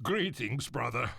Greetings, brother.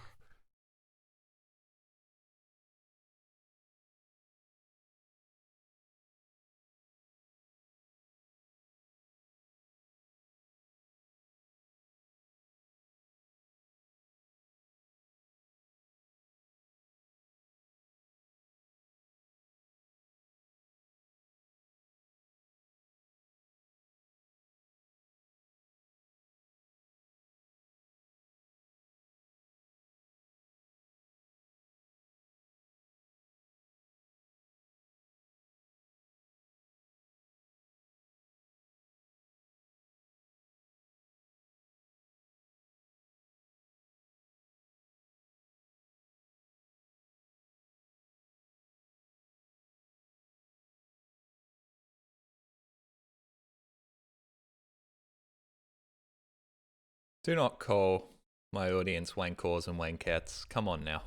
Do not call my audience Wangcores and Wangcats. Come on now.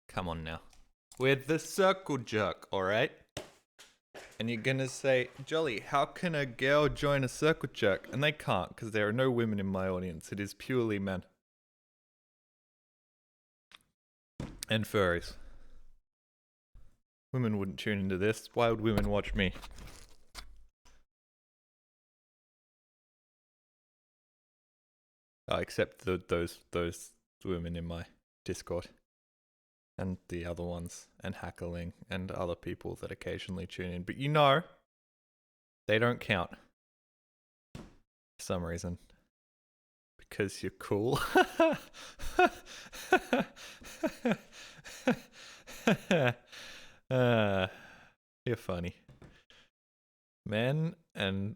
Come on now. We're the circle jerk, alright? And you're gonna say, Jolly, how can a girl join a circle jerk? And they can't, because there are no women in my audience. It is purely men. And furries. Women wouldn't tune into this. Why would women watch me? Except those women in my Discord. And the other ones. And Hackling. And other people that occasionally tune in. But you know, they don't count. For some reason. Because you're cool. You're funny. Men and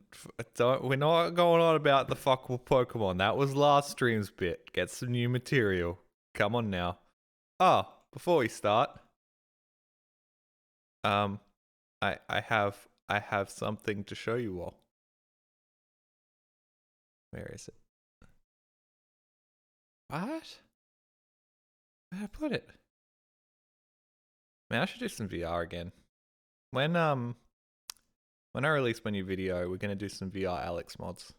we're not going on about the fuckable Pokemon. That was last stream's bit. Get some new material. Come on now. Before we start, I have something to show you all. Where is it? What? Where did I put it? Man, I should do some VR again. When I release my new video, we're gonna do some VR Alex mods.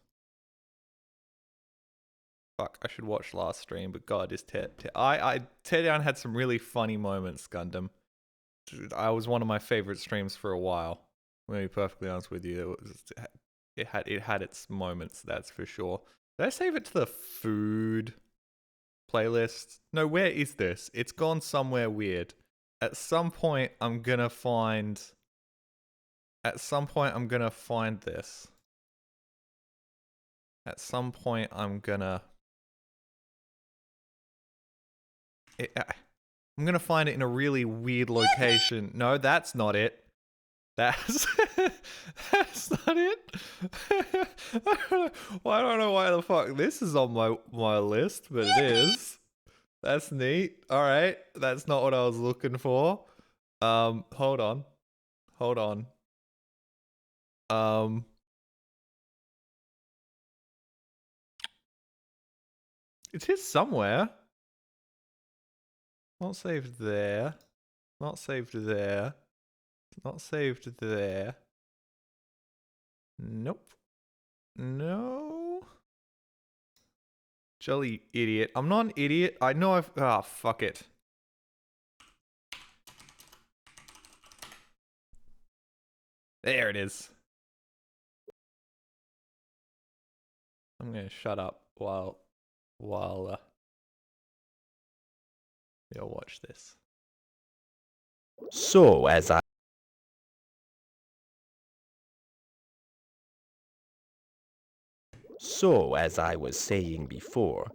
Fuck, I should watch last stream, but God, is Teardown had some really funny moments, Gundam. I was one of my favorite streams for a while. I'm gonna be perfectly honest with you. It had its moments, that's for sure. Did I save it to the food playlist? No, where is this? It's gone somewhere weird. At some point, I'm gonna find this. At some point, I'm gonna I'm gonna find it in a really weird location. No, that's not it. That's not it. I don't know why the fuck this is on my list, but it is. That's neat. All right, that's not what I was looking for. Hold on. It is somewhere. Not saved there. Not saved there. Not saved there. Nope. No. Jolly idiot. I'm not an idiot. I know I've... fuck it. There it is. I'm gonna shut up while you'll watch this. So, as I was saying before,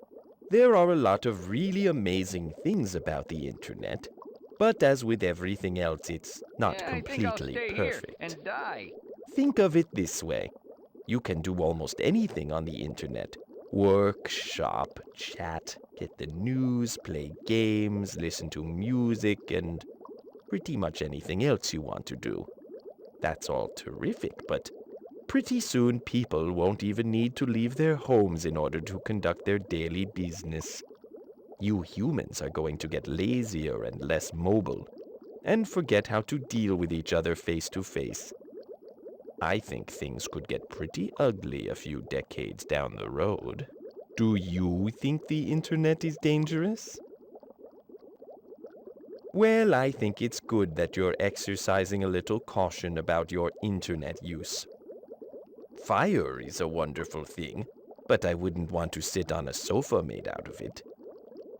there are a lot of really amazing things about the internet, but as with everything else, it's not completely perfect. Think of it this way. You can do almost anything on the internet. Work, shop, chat, get the news, play games, listen to music, and pretty much anything else you want to do. That's all terrific, but pretty soon people won't even need to leave their homes in order to conduct their daily business. You humans are going to get lazier and less mobile, and forget how to deal with each other face to face. I think things could get pretty ugly a few decades down the road. Do you think the internet is dangerous? Well, I think it's good that you're exercising a little caution about your internet use. Fire is a wonderful thing, but I wouldn't want to sit on a sofa made out of it.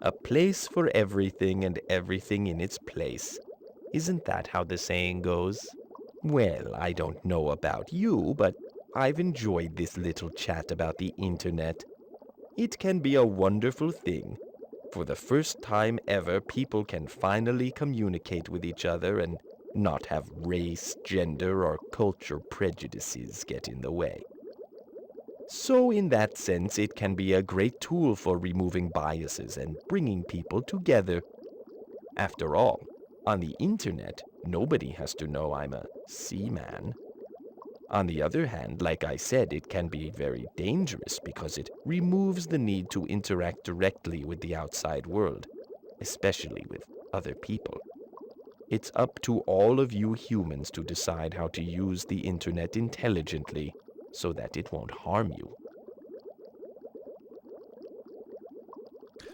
A place for everything and everything in its place. Isn't that how the saying goes? Well, I don't know about you, but I've enjoyed this little chat about the internet. It can be a wonderful thing. For the first time ever, people can finally communicate with each other and not have race, gender, or culture prejudices get in the way. So in that sense, it can be a great tool for removing biases and bringing people together. After all, on the internet, nobody has to know I'm a Seaman. On the other hand, like I said, it can be very dangerous because it removes the need to interact directly with the outside world, especially with other people. It's up to all of you humans to decide how to use the internet intelligently so that it won't harm you.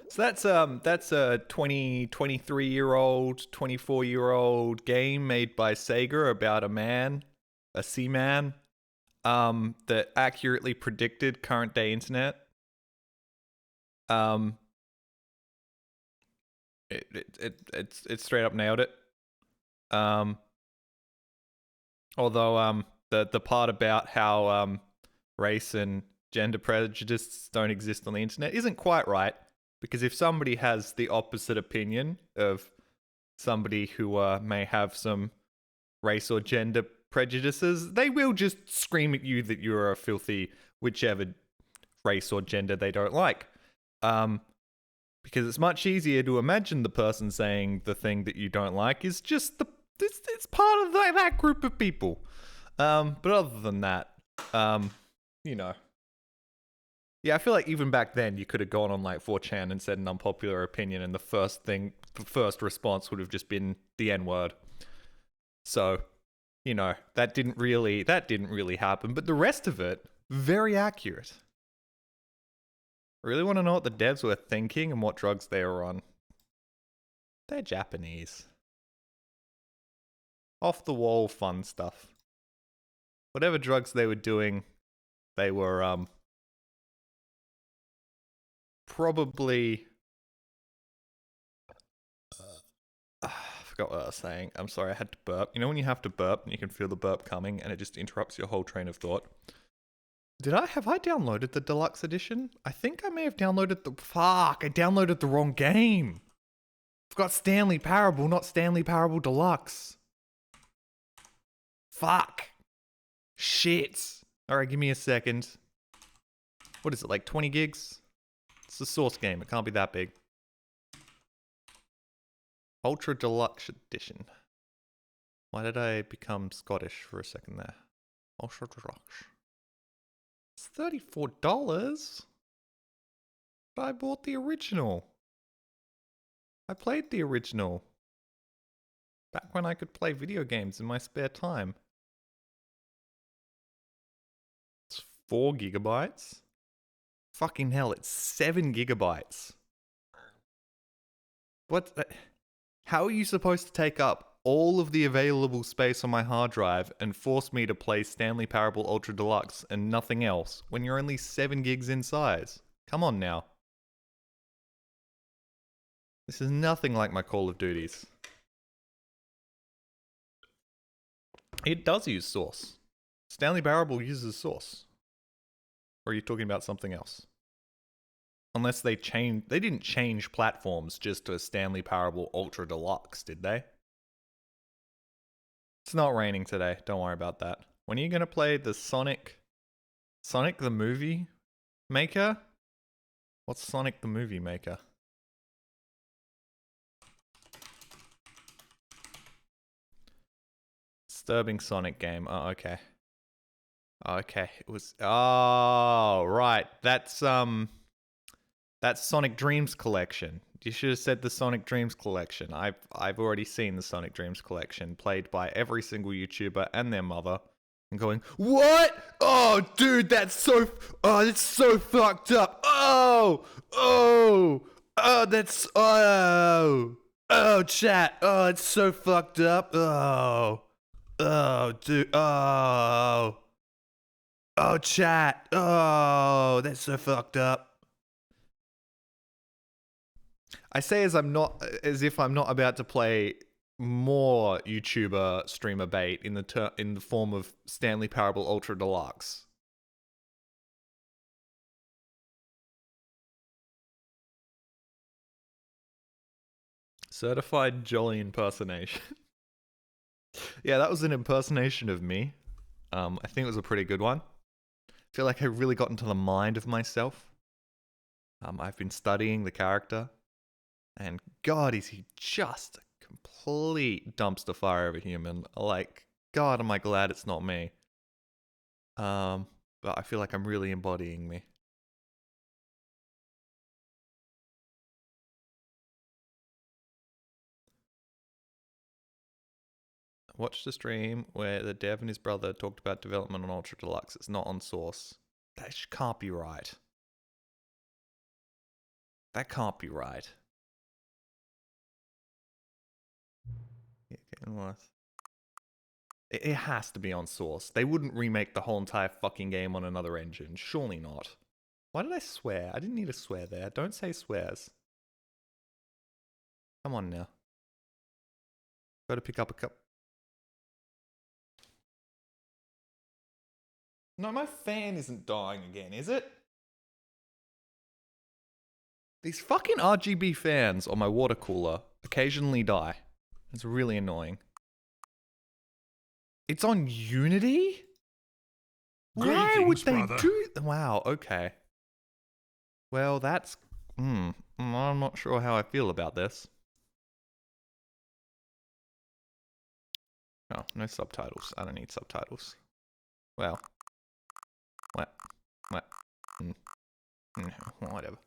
So that's a 23-year-old, 24-year-old game made by Sega about a man, a Seaman, that accurately predicted current day internet. It straight up nailed it. Although the part about how race and gender prejudices don't exist on the internet isn't quite right, because if somebody has the opposite opinion of somebody who may have some race or gender prejudices, they will just scream at you that you're a filthy whichever race or gender they don't like. Because it's much easier to imagine the person saying the thing that you don't like is just it's part of that group of people. But other than that, you know. Yeah, I feel like even back then you could have gone on like 4chan and said an unpopular opinion, and the first response would have just been the N-word. So, you know, that didn't really happen. But the rest of it, very accurate. Really want to know what the devs were thinking and what drugs they were on. They're Japanese. Off the wall fun stuff. Whatever drugs they were doing, they were probably I forgot what I was saying. I'm sorry, I had to burp. You know when you have to burp and you can feel the burp coming and it just interrupts your whole train of thought? Have I downloaded the deluxe edition? I think I may have downloaded I downloaded the wrong game. I've got Stanley Parable, not Stanley Parable Deluxe. Fuck. Shit. Alright, give me a second. What is it, like 20 gigs? It's a source game, it can't be that big. Ultra Deluxe Edition. Why did I become Scottish for a second there? Ultra Deluxe. It's $34. But I bought the original. I played the original. Back when I could play video games in my spare time. It's 4 gigabytes. Fucking hell, it's 7 gigabytes. What? How are you supposed to take up all of the available space on my hard drive and force me to play Stanley Parable Ultra Deluxe and nothing else when you're only 7 gigs in size? Come on now. This is nothing like my Call of Duties. It does use Source. Stanley Parable uses Source. Or are you talking about something else? Unless they didn't change platforms just to Stanley Parable Ultra Deluxe, did they? It's not raining today, don't worry about that. When are you gonna play the Sonic the Movie Maker? What's Sonic the Movie Maker? Disturbing Sonic game. Oh, okay. Okay, it was. Oh, right. That's Sonic Dreams Collection. You should have said the Sonic Dreams Collection. I've already seen the Sonic Dreams Collection played by every single YouTuber and their mother. and going, "What? Oh, dude, that's so fucked up. Oh, chat. Oh, it's so fucked up. Oh, dude. Oh, chat. Oh, that's so fucked up." I say as if I'm not about to play more YouTuber streamer bait in the form of Stanley Parable Ultra Deluxe. Certified Jolly impersonation. Yeah, that was an impersonation of me. I think it was a pretty good one. I feel like I really got into the mind of myself. I've been studying the character, and God, is he just a complete dumpster fire of a human. Like, God, am I glad it's not me. But I feel like I'm really embodying me. Watched a stream where the dev and his brother talked about development on Ultra Deluxe. It's not on Source. That can't be right. That can't be right. It has to be on Source. They wouldn't remake the whole entire fucking game on another engine. Surely not. Why did I swear? I didn't need to swear there. Don't say swears. Come on now. Gotta pick up a cup. No, my fan isn't dying again, is it? These fucking RGB fans on my water cooler occasionally die. It's really annoying. It's on Unity? Why would they do... Wow, okay. Well, that's... I'm not sure how I feel about this. Oh, no subtitles. I don't need subtitles. Well. What? Whatever.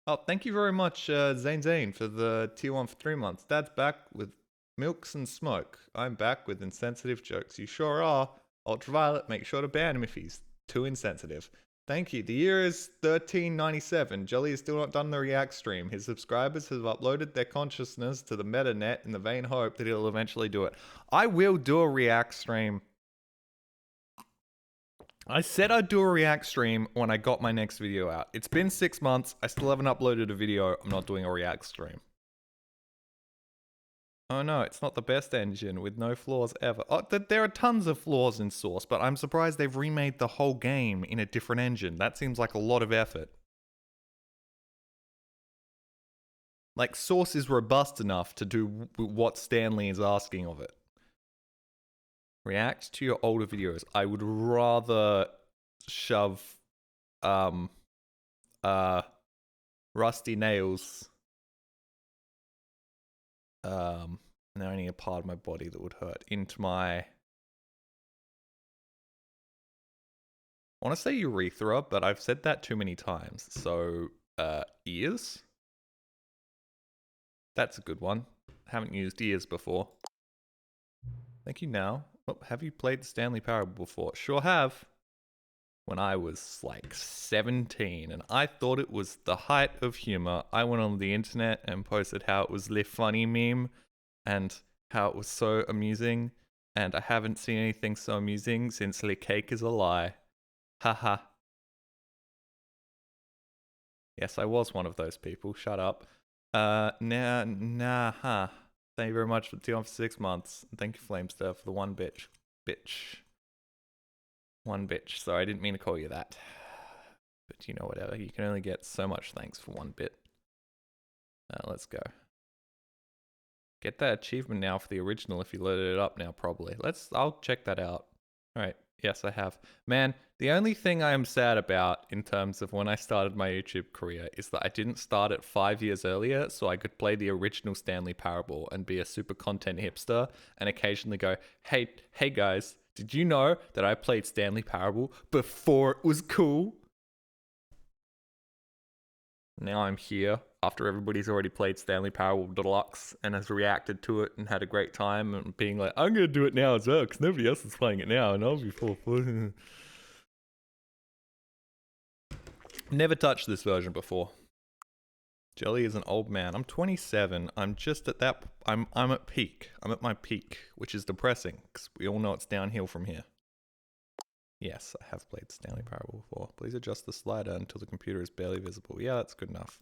Oh, thank you very much, Zane, for the tier 1 for 3 months. Dad's back with milks and smoke. I'm back with insensitive jokes. You sure are. Ultraviolet, make sure to ban him if he's too insensitive. Thank you. The year is 1397. Jolly has still not done the React stream. His subscribers have uploaded their consciousness to the metanet in the vain hope that he'll eventually do it. I will do a React stream. I said I'd do a React stream when I got my next video out. It's been 6 months. I still haven't uploaded a video. I'm not doing a React stream. Oh no, it's not the best engine with no flaws ever. Oh, there are tons of flaws in Source, but I'm surprised they've remade the whole game in a different engine. That seems like a lot of effort. Like, Source is robust enough to do what Stanley is asking of it. React to your older videos. I would rather shove rusty nails and only a part of my body that would hurt into my... I want to say urethra, but I've said that too many times. So ears. That's a good one. Haven't used ears before. Thank you now. Oh, have you played Stanley Parable before? Sure have. When I was like 17 and I thought it was the height of humor. I went on the internet and posted how it was the funny meme and how it was so amusing. And I haven't seen anything so amusing since Le Cake is a Lie. Haha. Yes, I was one of those people. Shut up. Thank you very much for the for 6 months. Thank you, Flamester, for the one bitch. One bitch. Sorry, I didn't mean to call you that. But you know, whatever. You can only get so much thanks for one bit. Let's go. Get that achievement now for the original if you loaded it up now, probably. I'll check that out. Alright, yes, I have. Man, the only thing I am sad about in terms of when I started my YouTube career is that I didn't start it 5 years earlier so I could play the original Stanley Parable and be a super content hipster and occasionally go, hey guys, did you know that I played Stanley Parable before it was cool? Now I'm here after everybody's already played Stanley Parable Deluxe and has reacted to it and had a great time and being like, I'm going to do it now as well because nobody else is playing it now and I'll be full. Never touched this version before. Jolly is an old man. I'm 27. I'm just at that. I'm at peak. I'm at my peak, which is depressing because we all know it's downhill from here. Yes, I have played Stanley Parable before. Please adjust the slider until the computer is barely visible. Yeah, that's good enough.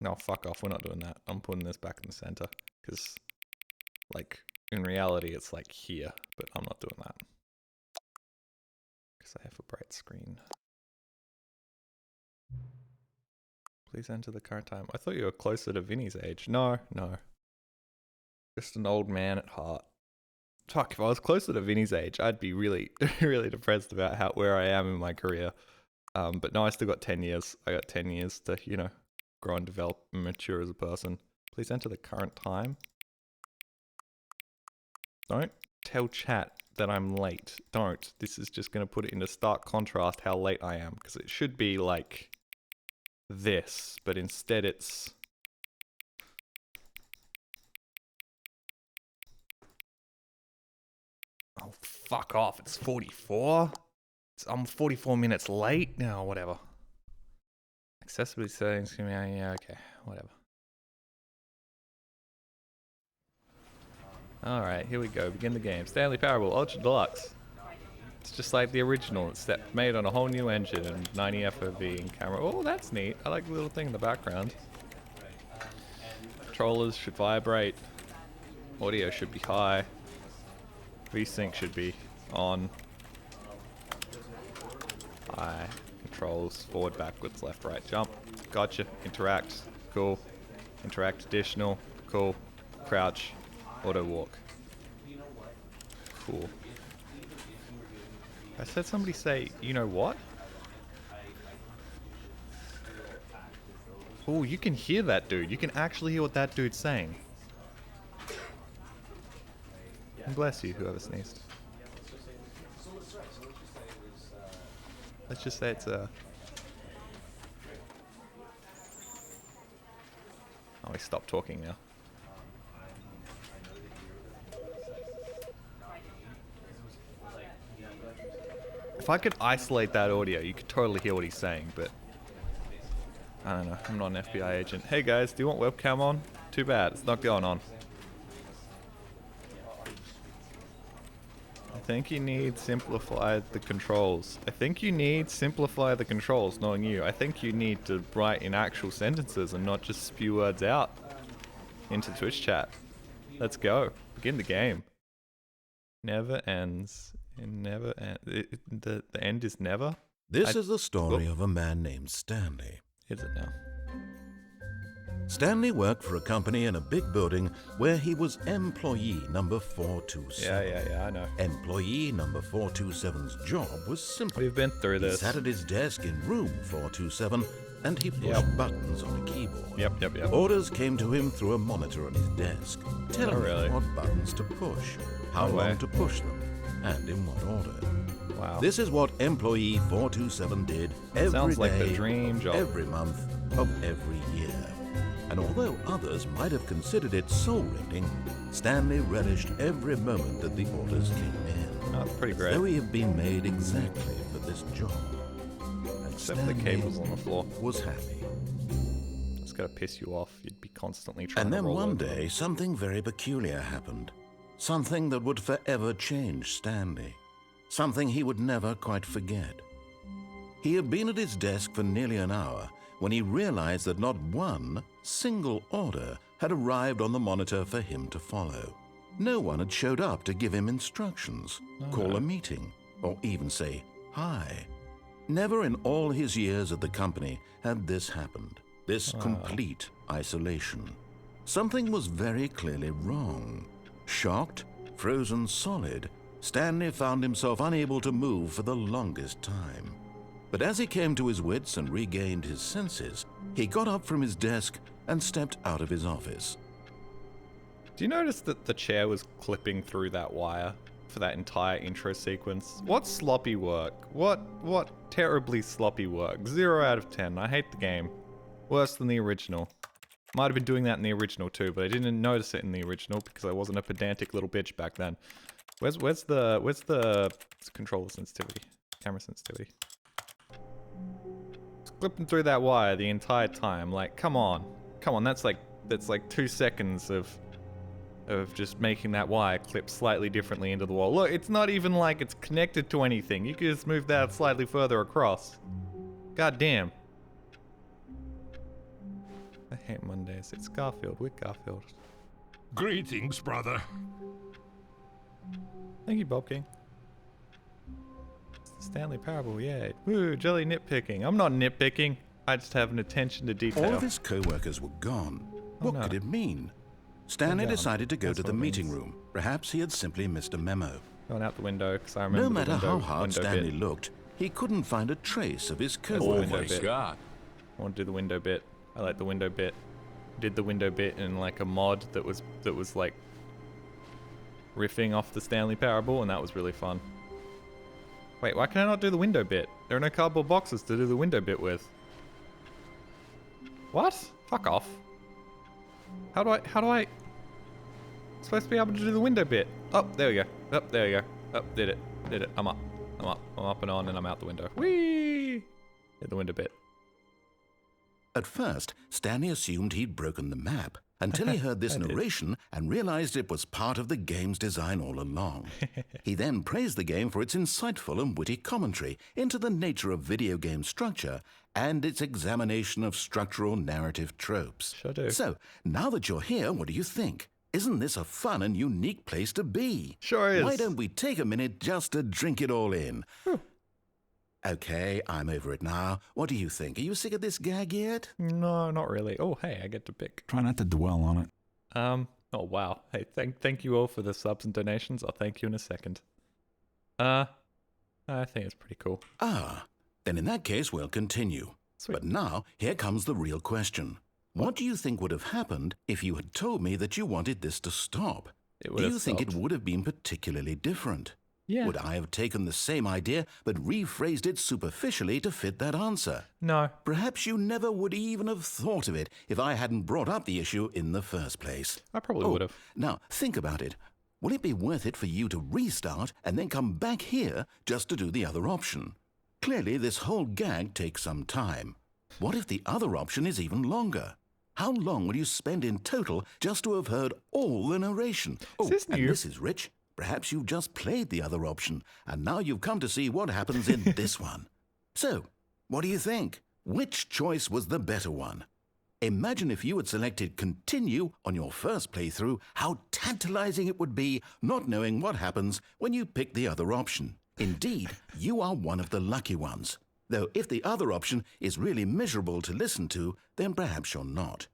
No, fuck off. We're not doing that. I'm putting this back in the center because, like, in reality, it's like here, but I'm not doing that because I have a bright screen. Please enter the current time. I thought you were closer to Vinny's age. No. Just an old man at heart. Fuck, if I was closer to Vinny's age, I'd be really, really depressed about where I am in my career. But no, I still got 10 years. I got 10 years to, grow and develop and mature as a person. Please enter the current time. Don't tell chat that I'm late. Don't. This is just going to put it into stark contrast how late I am. Because it should be like this, but instead it's... Oh, fuck off. It's 44? I'm 44 minutes late? No, whatever. Accessibility settings, yeah, okay, whatever. Alright, here we go. Begin the game. Stanley Parable Ultra Deluxe. It's just like the original, except made on a whole new engine and 90 FOV and camera. Oh, that's neat. I like the little thing in the background. Controllers should vibrate. Audio should be high. VSync should be on. High. Controls, forward, backwards, left, right, jump. Gotcha. Interact. Cool. Interact additional. Cool. Crouch. Auto walk. Cool. I said somebody say, you know what? Oh, you can hear that dude. You can actually hear what that dude's saying. And bless you, whoever sneezed. Let's just say it's a... Oh, he stopped talking now. If I could isolate that audio, you could totally hear what he's saying, but... I don't know, I'm not an FBI agent. Hey guys, do you want webcam on? Too bad, it's not going on. I think you need simplify the controls. I think you need simplify the controls, knowing you. I think you need to write in actual sentences and not just spew words out into Twitch chat. Let's go. Begin the game. Never ends. It never ends. The end is never? This is the story of a man named Stanley. Is it now? Stanley worked for a company in a big building where he was employee number 427. Yeah, I know. Employee number 427's job was simple. We've been through this. He sat at his desk in room 427 and he pushed buttons on a keyboard. Yep. Orders came to him through a monitor on his desk, telling him what buttons to push, how long to push them, and in what order. Wow. This is what employee 427 did every Sounds like day, the dream job. every month of every year. And although others might have considered it soul-rending, Stanley relished every moment that the orders came in. Oh, that's pretty great. Though he had been made exactly for this job. And Except for the Stanley cables on the floor. was happy. It's gotta piss you off. You'd be constantly trying And to then roll one over. day, something very peculiar happened. Something that would forever change Stanley. Something he would never quite forget. He had been at his desk for nearly an hour when he realized that not one single order had arrived on the monitor for him to follow. No one had showed up to give him instructions, call a meeting, or even say hi. Never in all his years at the company had this happened, this complete isolation. Something was very clearly wrong. Shocked, frozen solid, Stanley found himself unable to move for the longest time. But as he came to his wits and regained his senses, he got up from his desk and stepped out of his office. Do you notice that the chair was clipping through that wire for that entire intro sequence. What sloppy work. What terribly sloppy work. 0 out of 10. I hate the game. Worse than the original. Might have been doing that in the original too, but I didn't notice it in the original because I wasn't a pedantic little bitch back then. Where's the controller sensitivity? Camera sensitivity. Just clipping through that wire the entire time. Like, come on. Come on, that's like 2 seconds of just making that wire clip slightly differently into the wall. Look, it's not even like it's connected to anything. You could just move that slightly further across. God damn. I hate Mondays. It's Garfield with Garfield. Greetings, brother. Thank you, Bob King. Stanley Parable, yay. Woo, jelly nitpicking. I'm not nitpicking. I just have an attention to detail. All of his co-workers were gone. What could it mean? Stanley decided to go to the meeting room. Perhaps he had simply missed a memo. Going out the window, because I remember No matter how hard window Stanley bit. looked, he couldn't find a trace of his Oh co-workers. my god. I want to do the window bit. I like the window bit. Did the window bit in like a mod that was like riffing off the Stanley Parable, and that was really fun. Wait, why can I not do the window bit? There are no cardboard boxes to do the window bit with. What? Fuck off. How do I supposed to be able to do the window bit? Oh, there we go. Oh, there we go. Oh, did it. I'm up and on, and I'm out the window. Whee! Did the window bit. At first, Stanley assumed he'd broken the map until he heard this narration and realized it was part of the game's design all along. He then praised the game for its insightful and witty commentary into the nature of video game structure and its examination of structural narrative tropes. Sure do. So, now that you're here, what do you think? Isn't this a fun and unique place to be? Sure is. Why don't we take a minute just to drink it all in? Okay, I'm over it now. What do you think? Are you sick of this gag yet? No, not really. Oh, hey, I get to pick. Try not to dwell on it. Oh wow. Hey, thank you all for the subs and donations. I'll thank you in a second. I think it's pretty cool. Ah, then in that case, we'll continue. Sweet. But now, here comes the real question. What do you think would have happened if you had told me that you wanted this to stop? It would Do have you think it stopped. would have been particularly different? Yeah. Would I have taken the same idea but rephrased it superficially to fit that answer? No. Perhaps you never would even have thought of it if I hadn't brought up the issue in the first place. I probably would have. Now, think about it. Will it be worth it for you to restart and then come back here just to do the other option? Clearly, this whole gag takes some time. What if the other option is even longer? How long will you spend in total just to have heard all the narration? Is this and new? this is Rich. Perhaps you've just played the other option, and now you've come to see what happens in this one. So, what do you think? Which choice was the better one? Imagine if you had selected Continue on your first playthrough, how tantalizing it would be not knowing what happens when you pick the other option. Indeed, you are one of the lucky ones. Though if the other option is really miserable to listen to, then perhaps you're not.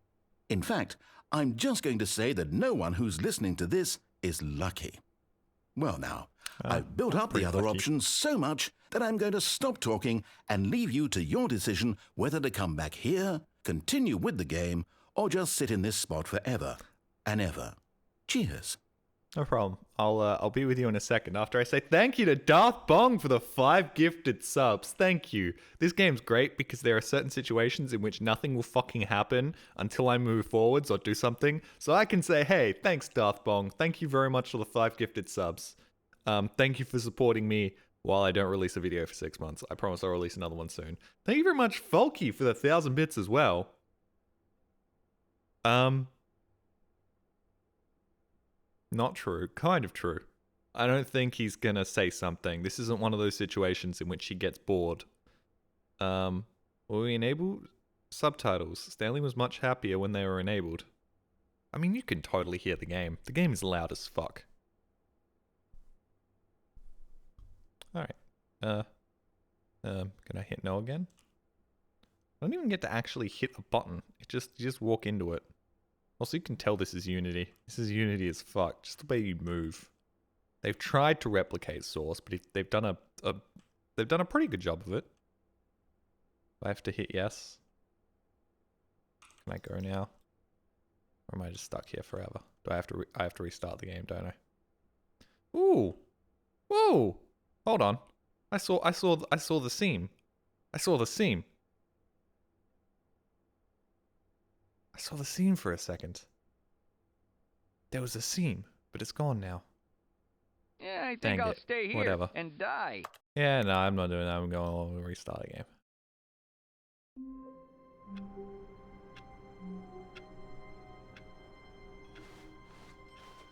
In fact, I'm just going to say that no one who's listening to this is lucky. Well now, I've built up the other options so much that I'm going to stop talking and leave you to your decision whether to come back here, continue with the game, or just sit in this spot forever and ever. Cheers. No problem. I'll be with you in a second after I say thank you to Darth Bong for the 5 gifted subs. Thank you. This game's great because there are certain situations in which nothing will fucking happen until I move forwards or do something. So I can say, hey, thanks Darth Bong. Thank you very much for the 5 gifted subs. Thank you for supporting me while I don't release a video for 6 months. I promise I'll release another one soon. Thank you very much, Folky, for the 1,000 bits as well. Not true. Kind of true. I don't think he's gonna say something. This isn't one of those situations in which he gets bored. Will we enable subtitles? Stanley was much happier when they were enabled. I mean, you can totally hear the game. The game is loud as fuck. Alright. Can I hit no again? I don't even get to actually hit a button. You just walk into it. Also, you can tell this is Unity. This is Unity as fuck. Just the way you move. They've tried to replicate Source, but they've done a pretty good job of it. I have to hit yes. Can I go now? Or am I just stuck here forever? Do I have to restart the game, don't I? Ooh, Whoa! Hold on. I saw the seam. I saw the seam. I saw the seam for a second. There was a seam, but it's gone now. Yeah, I think Dang I'll it. stay here Whatever. and die. Yeah, no, I'm not doing that. I'm going to restart the game.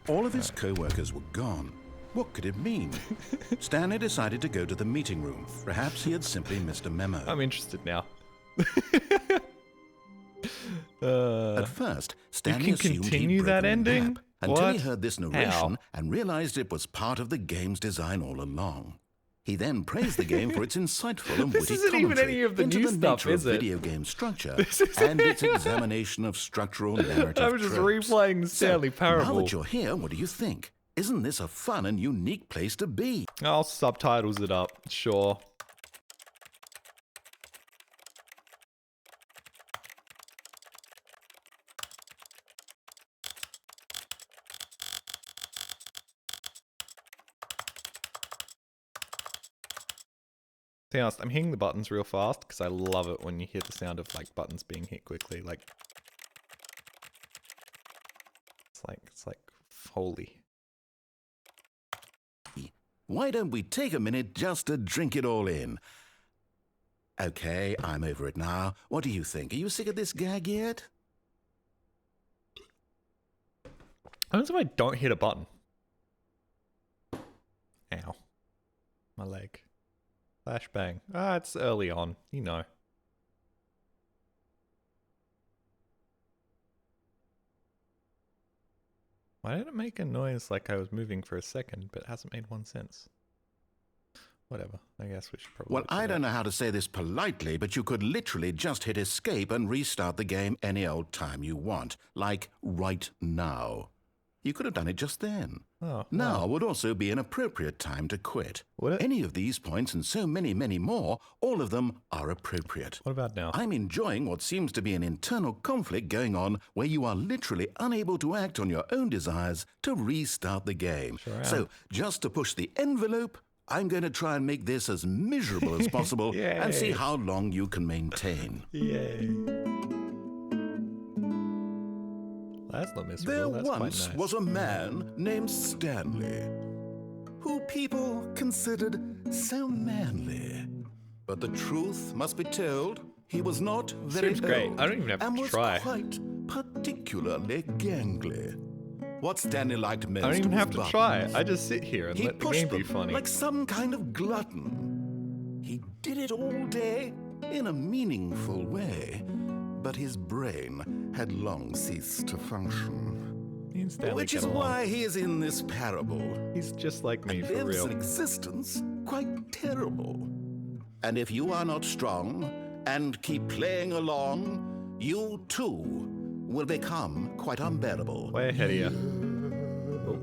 All of his co-workers were gone. What could it mean? Stanley decided to go to the meeting room. Perhaps he had simply missed a memo. I'm interested now. At first, Stanley assumed he'd continue that broken the ending? map until he What? heard this narration How? and realized it was part of the game's design all along. He then praised the game for its insightful and This witty isn't even commentary any of the into new the stuff, nature is of it? video game structure This is- and its examination of structural narrative I'm just tropes. replaying Stanley So, now Parable. that you're here, what do you think? Isn't this a fun and unique place to be? I'll subtitles it up, sure. To be honest, I'm hitting the buttons real fast because I love it when you hear the sound of like buttons being hit quickly. Like it's like holy. Why don't we take a minute just to drink it all in? Okay, I'm over it now. What do you think? Are you sick of this gag yet? What happens if I don't hit a button? Ow. My leg. Flashbang. Ah, it's early on, you know. Why did it make a noise like I was moving for a second, but it hasn't made one since? Whatever, I guess we should probably... Well, look at I that. don't know how to say this politely, but you could literally just hit escape and restart the game any old time you want. Like right now. You could have done it just then. Oh, Now wow. would also be an appropriate time to quit. Would it? Any of these points and so many, many more, all of them are appropriate. What about now? I'm enjoying what seems to be an internal conflict going on where you are literally unable to act on your own desires to restart the game. Sure am. So, just to push the envelope, I'm going to try and make this as miserable as possible and see Yay. how long you can maintain. Yay. That's not miserable. There That's once quite nice. was a man named Stanley, who people considered so manly. But the truth must be told, he was not very Seems great. old I don't even have and to was try. quite particularly gangly. What Stanley liked most I don't even was have to buttons. try. I just sit here and He let the pushed game them be funny. like some kind of glutton. He did it all day in a meaningful way, but his brain had long ceased to function. Me and Stanley Which get is along. why he is in this parable. He's just like me, And for lives real. an existence quite terrible. And if you are not strong and keep playing along, you too will become quite unbearable. Way ahead of you. Oh.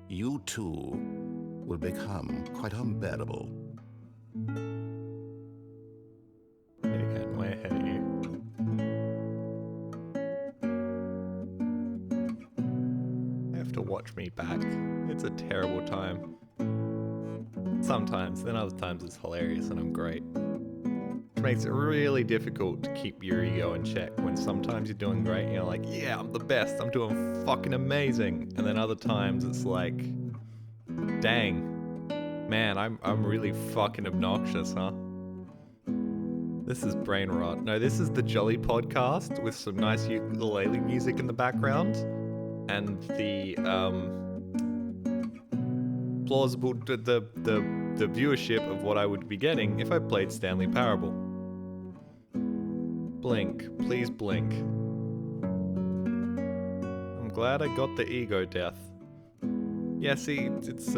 You too will become quite unbearable. Again, way ahead of you. I have to watch me back. It's a terrible time. Sometimes, then other times it's hilarious and I'm great. Which makes it really difficult to keep your ego in check when sometimes you're doing great and you're like, yeah, I'm the best, I'm doing fucking amazing. And then other times it's like, dang, man, I'm really fucking obnoxious, huh? This is brain rot. No, this is the Jolly podcast with some nice ukulele music in the background and the plausible the viewership of what I would be getting if I played Stanley Parable. Blink, please blink. I'm glad I got the ego death. Yeah, see, it's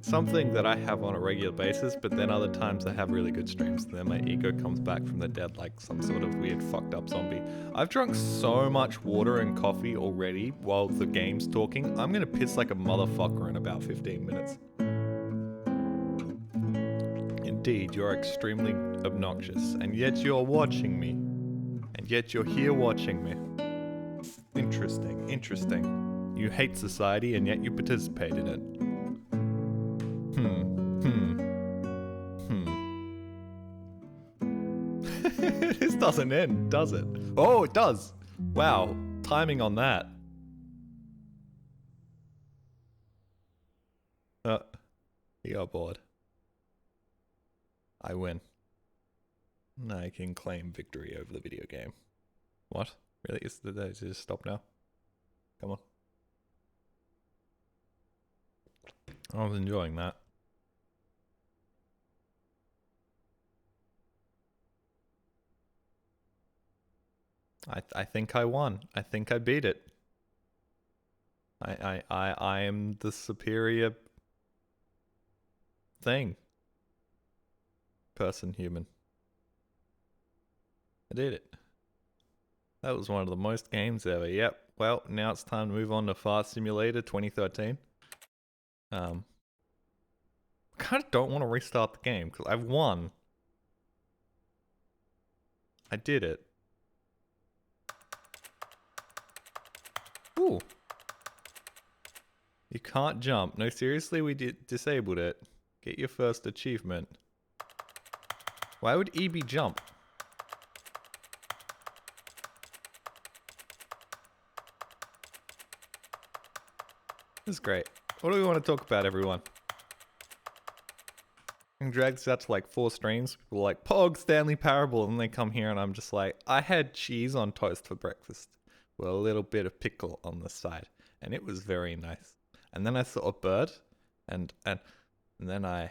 something that I have on a regular basis, but then other times I have really good streams, and then my ego comes back from the dead like some sort of weird fucked up zombie. I've drunk so much water and coffee already while the game's talking, I'm gonna piss like a motherfucker in about 15 minutes. Indeed, you're extremely obnoxious, and yet you're watching me. And yet you're here watching me. Interesting, interesting. You hate society and yet you participate in it. This doesn't end, does it? Oh, it does! Wow, timing on that. He got bored. I win. I can claim victory over the video game. What? Really? Did they just stop now? Come on. I was enjoying that. I think I won. I think I beat it. I am the superior thing. Person, human. I did it. That was one of the most games ever. Yep. Well, now it's time to move on to Fast Simulator 2013. I kind of don't want to restart the game because I've won. I did it. Ooh. You can't jump. No, seriously, we disabled it. Get your first achievement. Why would EB jump? This is great. What do we want to talk about, everyone? I can drag this out to like 4 streams. People are like, Pog, Stanley Parable, and they come here and I'm just like, I had cheese on toast for breakfast with a little bit of pickle on the side, and it was very nice. And then I saw a bird, and then I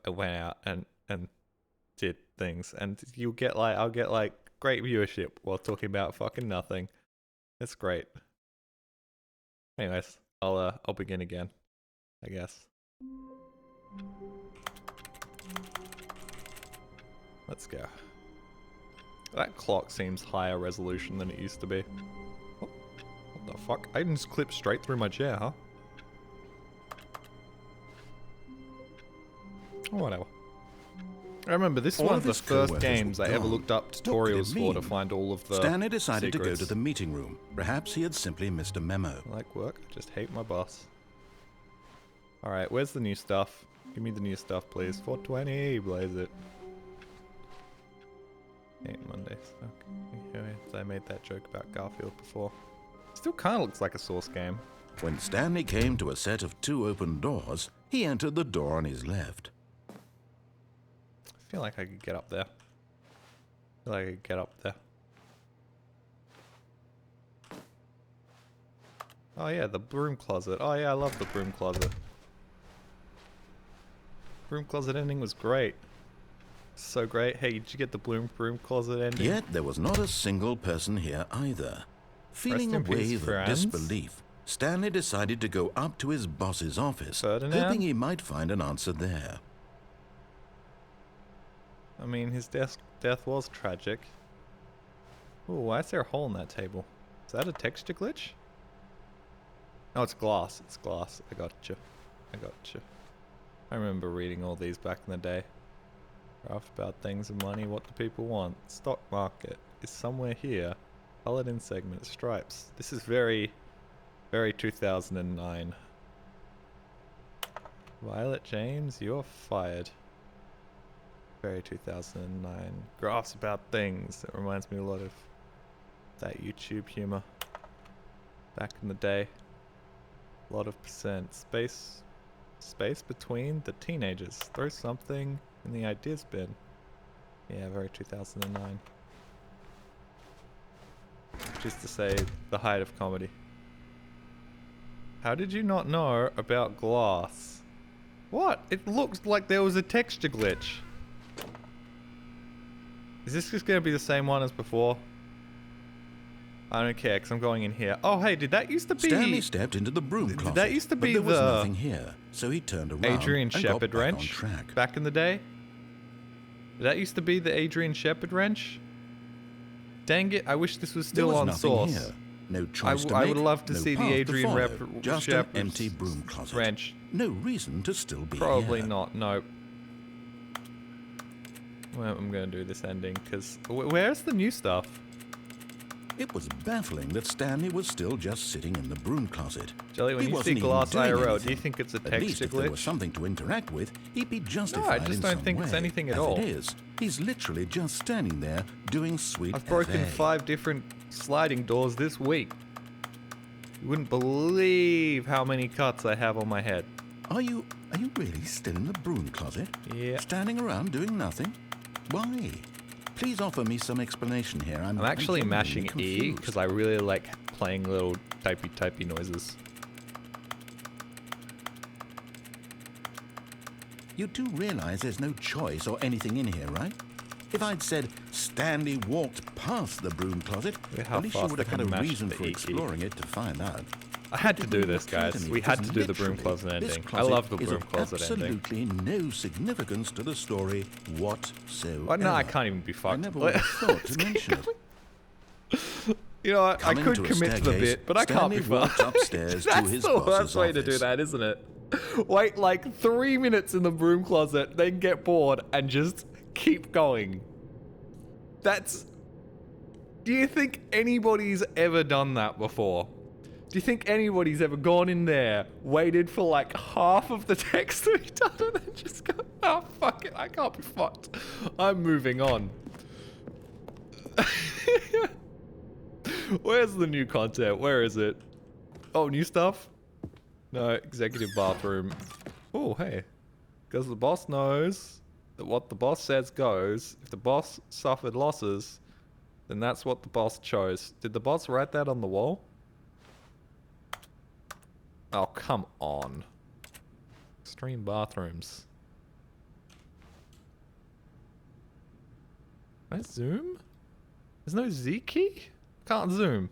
went out and did things, and I'll get like great viewership while talking about fucking nothing. It's great. Anyways, I'll begin again, I guess. Let's go. That clock seems higher resolution than it used to be. Oh, what the fuck? I didn't just clip straight through my chair, huh? Oh, whatever. I remember this is one of the first games I ever looked up tutorials for to find all of the Stanley decided secrets. to go to the meeting room. Perhaps he had simply missed a memo. I like work, I just hate my boss. Alright, where's the new stuff? Give me the new stuff, please. 420, blaze it. Hate Mondays. Okay, I made that joke about Garfield before. Still kind of looks like a Source game. When Stanley came to a set of 2 open doors, he entered the door on his left. I feel like I could get up there. Oh yeah, the broom closet. Oh yeah, I love the broom closet. Broom closet ending was great. So great. Hey, did you get the broom closet ending? Yet there was not a single person here either. Feeling a in peace, wave of friends. disbelief, Stanley decided to go up to his boss's office, Ferdinand? hoping he might find an answer there. I mean, his death was tragic. Ooh, why is there a hole in that table? Is that a texture glitch? No, it's glass. It's glass. I gotcha. I remember reading all these back in the day. Graph about things and money, what do people want? Stock market is somewhere here. Colored in segment stripes. This is very, very 2009. Violet James, you're fired. Very 2009. Graphs about things. It reminds me a lot of that YouTube humor. Back in the day. A lot of percent. Space between the teenagers. Throw something in the ideas bin. Yeah, very 2009. Just to say, the height of comedy. How did you not know about glass? What? It looked like there was a texture glitch. Is this just going to be the same one as before? I don't care, because I'm going in here. Oh, hey, did that used to be... Stanley stepped into the broom closet, that used to be but there was the nothing here, so he turned around Adrian and Shepherd got back wrench on track. back in the day? That used to be the Adrian Shepherd wrench? Dang it, I wish this was still there was on nothing Source. Here. No choice to I make, would love to no see the path to Adrian follow, just an Shepherd's empty broom closet. wrench. No reason to still be Probably here. not, no. Well, I'm gonna do this ending, because... Where's the new stuff? It was baffling that Stanley was still just sitting in the broom closet. Jolly, when He you see wasn't even glass doing IRL, do anything. you think it's a At texture least if there was glitch? something to interact with, he'd be justified I just in don't some think it's way. anything at As all. it is, he's literally just standing there doing sweet I've broken FA. 5 different sliding doors this week. You wouldn't believe how many cuts I have on my head. Are you really still in the broom closet? Yeah. Standing around doing nothing? Why? Please offer me some explanation here. I'm actually genuinely mashing E confused. because I really like playing little typey noises. You do realize there's no choice or anything in here, right? If I'd said Stanley walked past the broom closet, Look how at least you fast would I have had can a mash reason the for E key. exploring it to find out. I had to It do wouldn't this, occur to guys. me We had because to do the broom literally, closet this ending. I closet love the is broom of closet ending. absolutely no significance to the story whatsoever. Well, no, I can't even be I fucked. never would have thought to mention it. You know what? I Coming could to a commit to the staircase, bit, but I can't be Stanley walked fucked. upstairs to That's his the boss's worst way to do office. that, isn't it? Wait like 3 minutes in the broom closet, then get bored and just keep going. That's... Do you think anybody's ever done that before? Do you think anybody's ever gone in there, waited for like half of the text to be done, and then just go, oh, fuck it, I can't be fucked. I'm moving on. Where's the new content? Where is it? Oh, new stuff? No, executive bathroom. Oh, hey. Because the boss knows that what the boss says goes. If the boss suffered losses, then that's what the boss chose. Did the boss write that on the wall? Oh, come on. Extreme bathrooms. Can I zoom? There's no Z key? Can't zoom.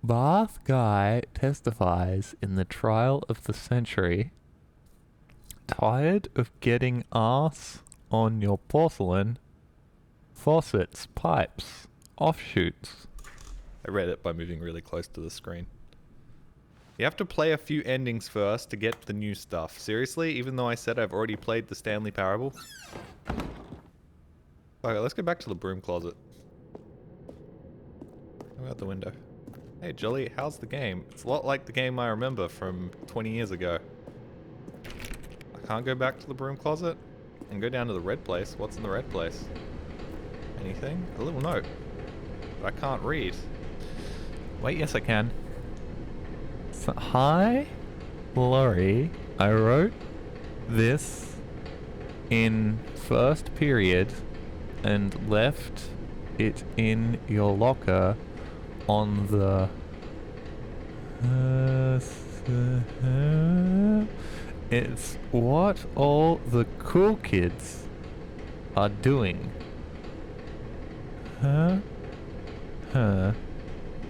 Bath guy testifies in the trial of the century. Tired of getting ass on your porcelain? Faucets, pipes, offshoots. I read it by moving really close to the screen. You have to play a few endings first to get the new stuff. Seriously? Even though I said I've already played the Stanley Parable? Okay, let's go back to the broom closet. Go out the window. Hey, Jolly, how's the game? It's a lot like the game I remember from 20 years ago. I can't go back to the broom closet and go down to the red place. What's in the red place? Anything? A little note. But I can't read. Wait, yes I can. So, hi, Laurie. I wrote this in first period and left it in your locker on the it's what all the cool kids are doing.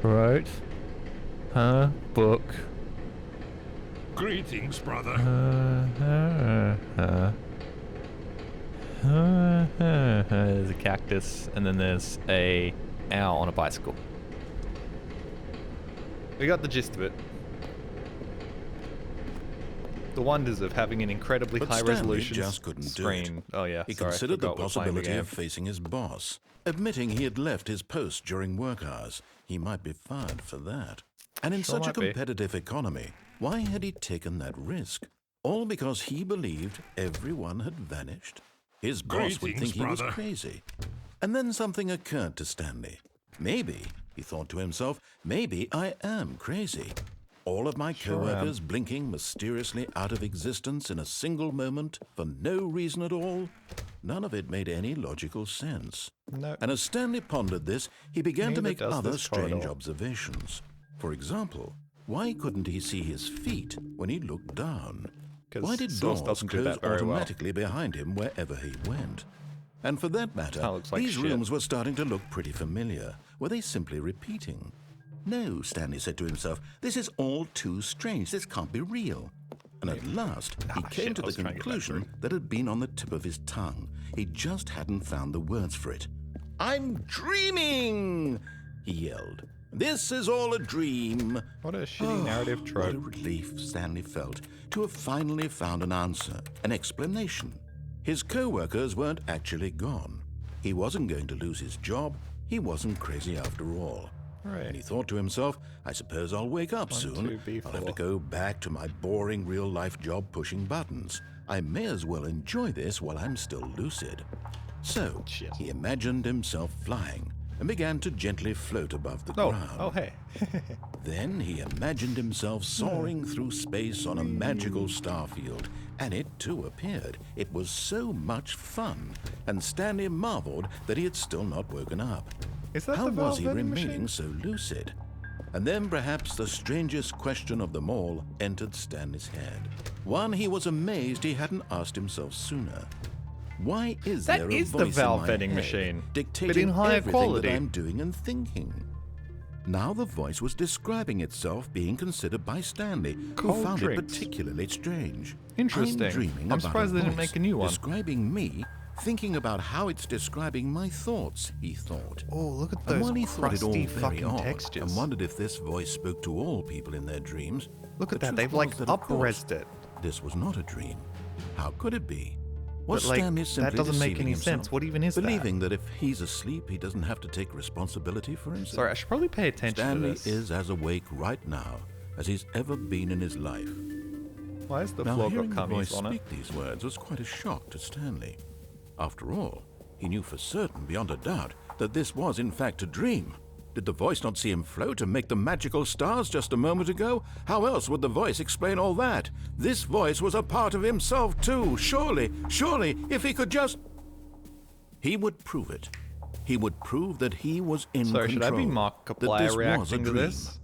Wrote book. Greetings, brother. There's a cactus, and then there's a owl on a bicycle. We got the gist of it. The wonders of having an incredibly But high Stanley resolution just couldn't do screen. it. Oh yeah, He sorry, I considered the forgot we're playing the possibility game. of facing his boss. Admitting he had left his post during work hours, he might be fired for that. And in Sure such a might be. competitive economy, why had he taken that risk? All because he believed everyone had vanished? His boss would Greetings, think he was brother. crazy. And then something occurred to Stanley. Maybe, he thought to himself, maybe I am crazy. All of my Sure co-workers blinking mysteriously out of existence in a single moment for no reason at all? None of it made any logical sense. No. And as Stanley pondered this, he began to Neither make does other this strange corridor. observations. For example, why couldn't he see his feet when he looked down? 'Cause Why did Source doors doesn't do close that very well. automatically behind him wherever he went? And for that matter, Kinda looks like these shit. rooms were starting to look pretty familiar. Were they simply repeating? No, Stanley said to himself, this is all too strange. This can't be real. And at last, he came shit, to I the was trying to get that conclusion through. that had been on the tip of his tongue. He just hadn't found the words for it. I'm dreaming, he yelled. This is all a dream. What a shitty narrative What trope. a relief Stanley felt to have finally found an answer, an explanation. His co-workers weren't actually gone. He wasn't going to lose his job. He wasn't crazy after all. Right. And he thought to himself, I suppose I'll wake up 1, soon. 2, I'll have to B4. go back to my boring real-life job pushing buttons. I may as well enjoy this while I'm still lucid. So, Shit. he imagined himself flying and began to gently float above the Oh, ground. oh, hey. Then he imagined himself soaring through space on a magical starfield, and it too appeared. It was so much fun, and Stanley marveled that he had still not woken up. Is that How the was he valve vending remaining machine? so lucid? And then perhaps the strangest question of them all entered Stanley's head. One he was amazed he hadn't asked himself sooner. Why is That there a is the voice valve in my vending head machine, dictating but in higher everything quality? that I'm doing and thinking? Now the voice was describing itself being considered by Stanley, Cold who found drinks. it particularly strange. Interesting. I'm dreaming I'm about surprised a they didn't voice make a new one. describing me, thinking about how it's describing my thoughts, he thought. Oh, look at And those while he thought it all crusty very fucking odd textures. and wondered if this voice spoke to all people in their dreams, Look at the that. truth They've was like that, of course, up-resed it. this was not a dream. How could it be? Was But, like, Stanley that simply doesn't make deceiving any himself, sense. What even is that? believing that if he's asleep, he doesn't have to take responsibility for himself? Sorry, I should probably pay attention Stanley to this. is as awake right now as he's ever been in his life. Why is the Now, floor hearing got the voice cummies on it? speak these words was quite a shock to Stanley. After all, he knew for certain, beyond a doubt, that this was in fact a dream. Did the voice not see him float and make the magical stars just a moment ago? How else would the voice explain all that? This voice was a part of himself too. Surely, if he could just... He would prove it. He would prove that he was in Sorry, control. should I be that Markiplier this was a reacting to dream. this?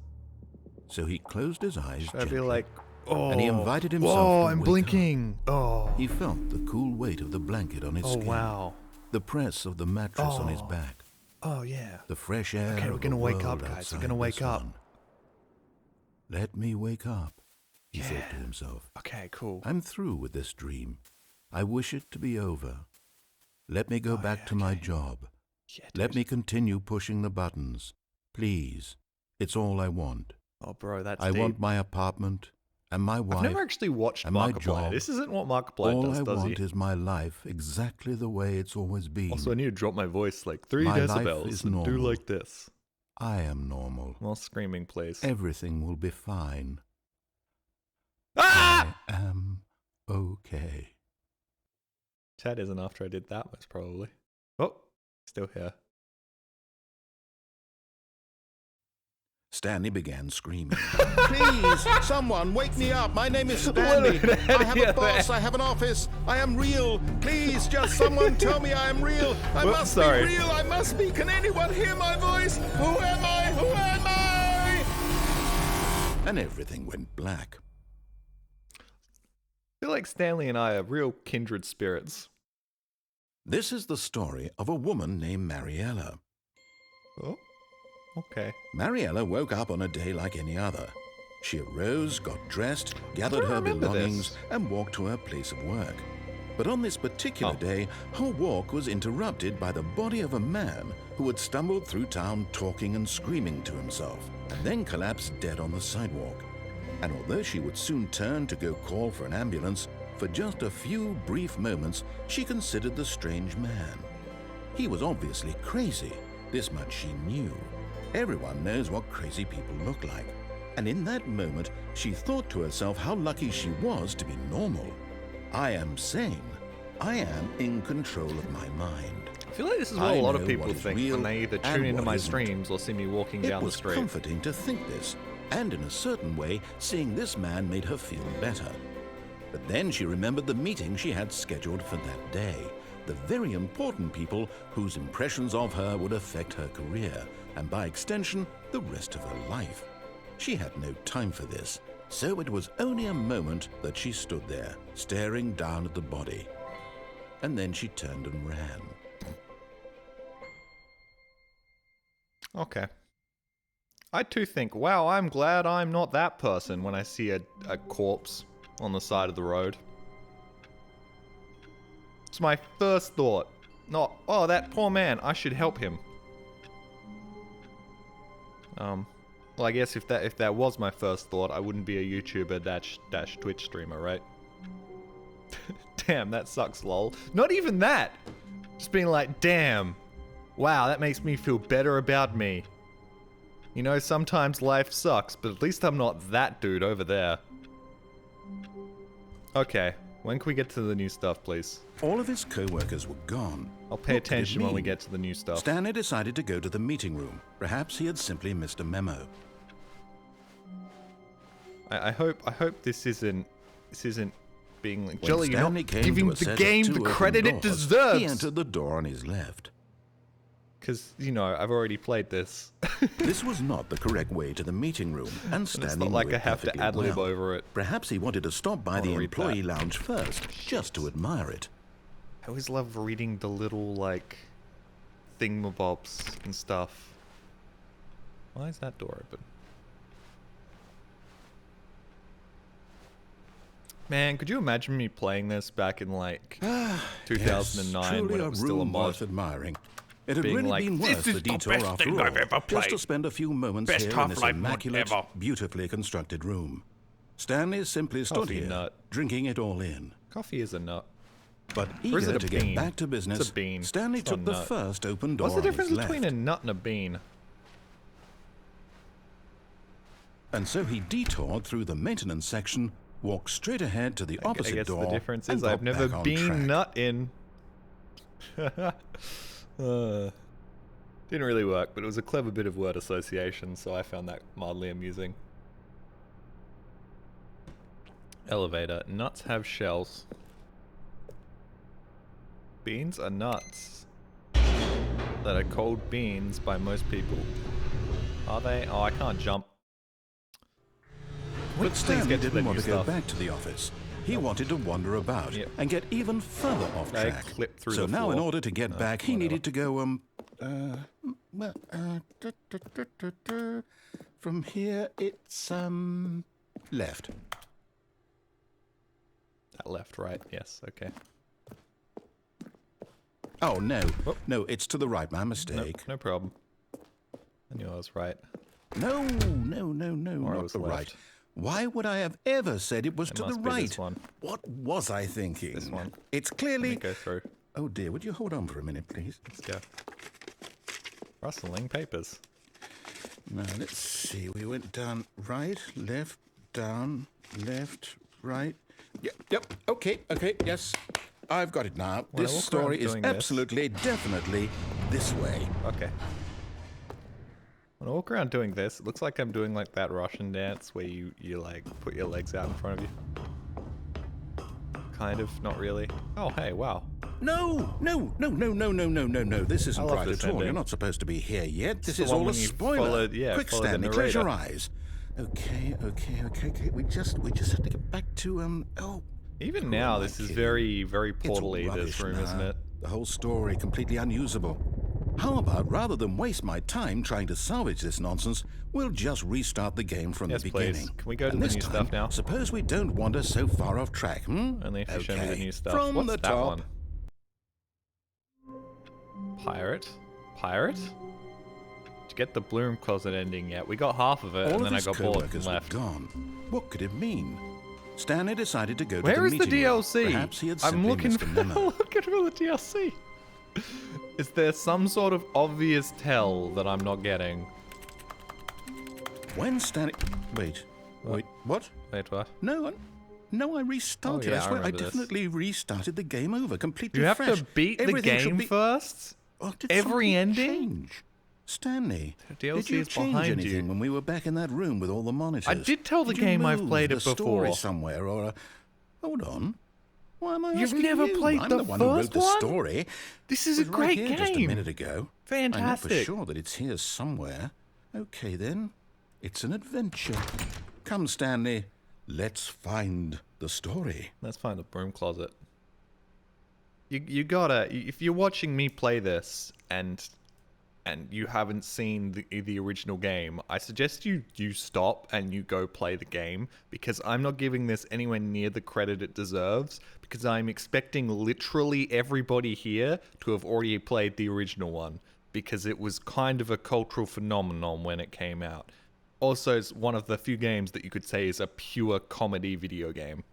So he closed his eyes Should I gently. be like, oh, And he invited himself whoa, to I'm wake blinking. Oh, He felt the cool weight of the blanket on his oh skin. wow. The press of the mattress on his Oh. back. Oh yeah. The fresh air Okay, we're of gonna the wake world up, guys. We're outside gonna wake this up. one. Let me wake up, he thought Yeah. to himself. Okay, cool. I'm through with this dream. I wish it to be over. Let me go back yeah, to my okay. job. Yeah, Let dude. me continue pushing the buttons. Please. It's all I want. Oh, bro, that's I deep. want my apartment and my wife. I've never actually watched and my Markiplier. job. This isn't what Markiplier all does, I does want he? is my life exactly the way it's always been. Also, I need to drop my voice like 3 My life decibels is and do normal. like this. I am normal. More screaming, please. Everything will be fine. Ah! I am okay. Chat isn't after I did that, most probably. Oh, still here. Stanley began screaming. Please, someone, wake me up. My name is Stanley. What an I have a idiot. boss. I have an office. I am real. Please, just someone tell me I am real. I Whoops, must sorry. be real. I must be. Can anyone hear my voice? Who am I? Who am I? And everything went black. I feel like Stanley and I are real kindred spirits. This is the story of a woman named Mariella. Oh, okay. Mariella woke up on a day like any other. She arose, got dressed, gathered don't her remember belongings, this. and walked to her place of work. But on this particular day, her walk was interrupted by the body of a man who had stumbled through town talking and screaming to himself, and then collapsed dead on the sidewalk. And although she would soon turn to go call for an ambulance, for just a few brief moments she considered the strange man. He was obviously crazy, this much she knew. Everyone knows what crazy people look like. And in that moment, she thought to herself how lucky she was to be normal. I am sane. I am in control of my mind. I feel like this is what I a lot know of people what is think real when they either and tune into what my isn't. streams or see me walking It down the was street. comforting to think this, and in a certain way, seeing this man made her feel better. But then she remembered the meeting she had scheduled for that day, the very important people whose impressions of her would affect her career, and by extension, the rest of her life. She had no time for this, so it was only a moment that she stood there, staring down at the body. And then she turned and ran. Okay. I too think, wow, I'm glad I'm not that person when I see a corpse on the side of the road. It's my first thought. Not, oh, that poor man, I should help him. Well, I guess if that was my first thought, I wouldn't be a YouTuber dash Twitch streamer, right? Damn, that sucks, lol. Not even that! Just being like, damn, wow, that makes me feel better about me. You know, sometimes life sucks, but at least I'm not that dude over there. Okay, when can we get to the new stuff, please? All of his co-workers were gone. I'll pay What could it attention when we mean? get to the new stuff. Stanley decided to go to the meeting room. Perhaps he had simply missed a memo. I hope this isn't being like, When Jolly, you're Stanley not came giving to a the set of game two the open credit it doors, deserves. He entered the door on his left. Because, you know, I've already played this. This was not the correct way to the meeting room, and Stanley It's not like knew I it have to perfectly ad-lib well. over it. Perhaps he wanted to stop by wanna the read employee that. lounge first, just to admire it. I always love reading the little, like, thingamabobs and stuff. Why is that door open? Man, could you imagine me playing this back in, like, 2009 yes, truly when it was still a room mod? worth admiring. It had Being really like, been "This worth is the the detour best after thing all, I've ever just to played. spend a few moments Best here in this Half-Life mod immaculate, ever." beautifully constructed room. Stanley simply stood Coffee here, nut. drinking it all in. Coffee is a nut. But Or is eager it a to get bean? back to business, It's a bean. Stanley It's not took a the nut. first open door What's the on his difference between left. a nut and a bean? And so he detoured through the maintenance section, walked straight ahead to the I opposite guess door, the difference and is got I've never back on been track. nut in. Didn't really work, but it was a clever bit of word association, so I found that mildly amusing. Elevator. Nuts have shells. Beans are nuts that are called beans by most people. Are they? Oh, I can't jump. Can we But please Stanley get to the didn't new want to go stuff? back to the office. He wanted to wander about Yep. and get even further off I track. clipped through So the now, in floor. order to get back, he whatever. needed to go, from here, it's, left. That left, right. Yes, okay. Oh, no. Whoop. No, it's to the right. My Nope, mistake. no problem. I knew I was right. No, Or I not was the left. right. Why would I have ever said it was It to the must be right? this one. What was I thinking? This one. It's Let me clearly... go through. Oh, dear. Would you hold on for a minute, please? Let's go. Rustling papers. Now, let's see. We went down right, left, down, left, right. Yep. Okay, yes. I've got it now. When I This walk story around is doing this- absolutely, definitely this way. Okay. When I walk around doing this, it looks like I'm doing like that Russian dance where you like put your legs out in front of you. Kind of, not really. Oh, hey, wow. No. This isn't I love right this at all. ending. You're not supposed to be here yet. This the is one all a when you spoiler. follow- Quick, follow the Stanley, close your narrator. eyes. Okay. We just have to get back to, Even now, this is crikey. very, very It's portally, rubbish this room, now. isn't it? The whole story completely unusable. How about, rather than waste my time trying to salvage this nonsense, we'll just restart the game from Yes, the please. beginning. Can we go to And the this new time, stuff now? Suppose we don't wander so far off track, Only if you show me the Okay, new stuff. From What's the that top. one? Pirate? Pirate? Did you get the Bloom closet ending yet? We got half of it, All and of then I his got bored and co-workers were left. gone. What could it mean? Stanley decided to go to Where the is the meeting room. DLC? Perhaps he had I'm simply looking missed a memo. looking for the DLC. Is there some sort of obvious tell that I'm not getting? When Stanley... Wait, what? Wait, what? No, I restarted. Oh, yeah, I I swear, I remember this. definitely restarted the game over, completely You have fresh. to beat Everything the should game be... first? Oh, did Every something ending? change? Stanley, The DLC did you is change behind anything you. when we were back in that room with all the monitors? I did tell the Did you game I've move played the it story before. somewhere, or... Hold on. Why am I You've asking never you? played I'm the the one who wrote first the one? story. This is It a was right great here just a game. minute ago. I know for Fantastic. sure that it's here somewhere. Okay, then. It's an adventure. Come, Stanley. Let's find the story. Let's find the broom closet. You gotta, if you're watching me play this and you haven't seen the original game, I suggest you stop and you go play the game, because I'm not giving this anywhere near the credit it deserves, because I'm expecting literally everybody here to have already played the original one, because it was kind of a cultural phenomenon when it came out. Also, it's one of the few games that you could say is a pure comedy video game.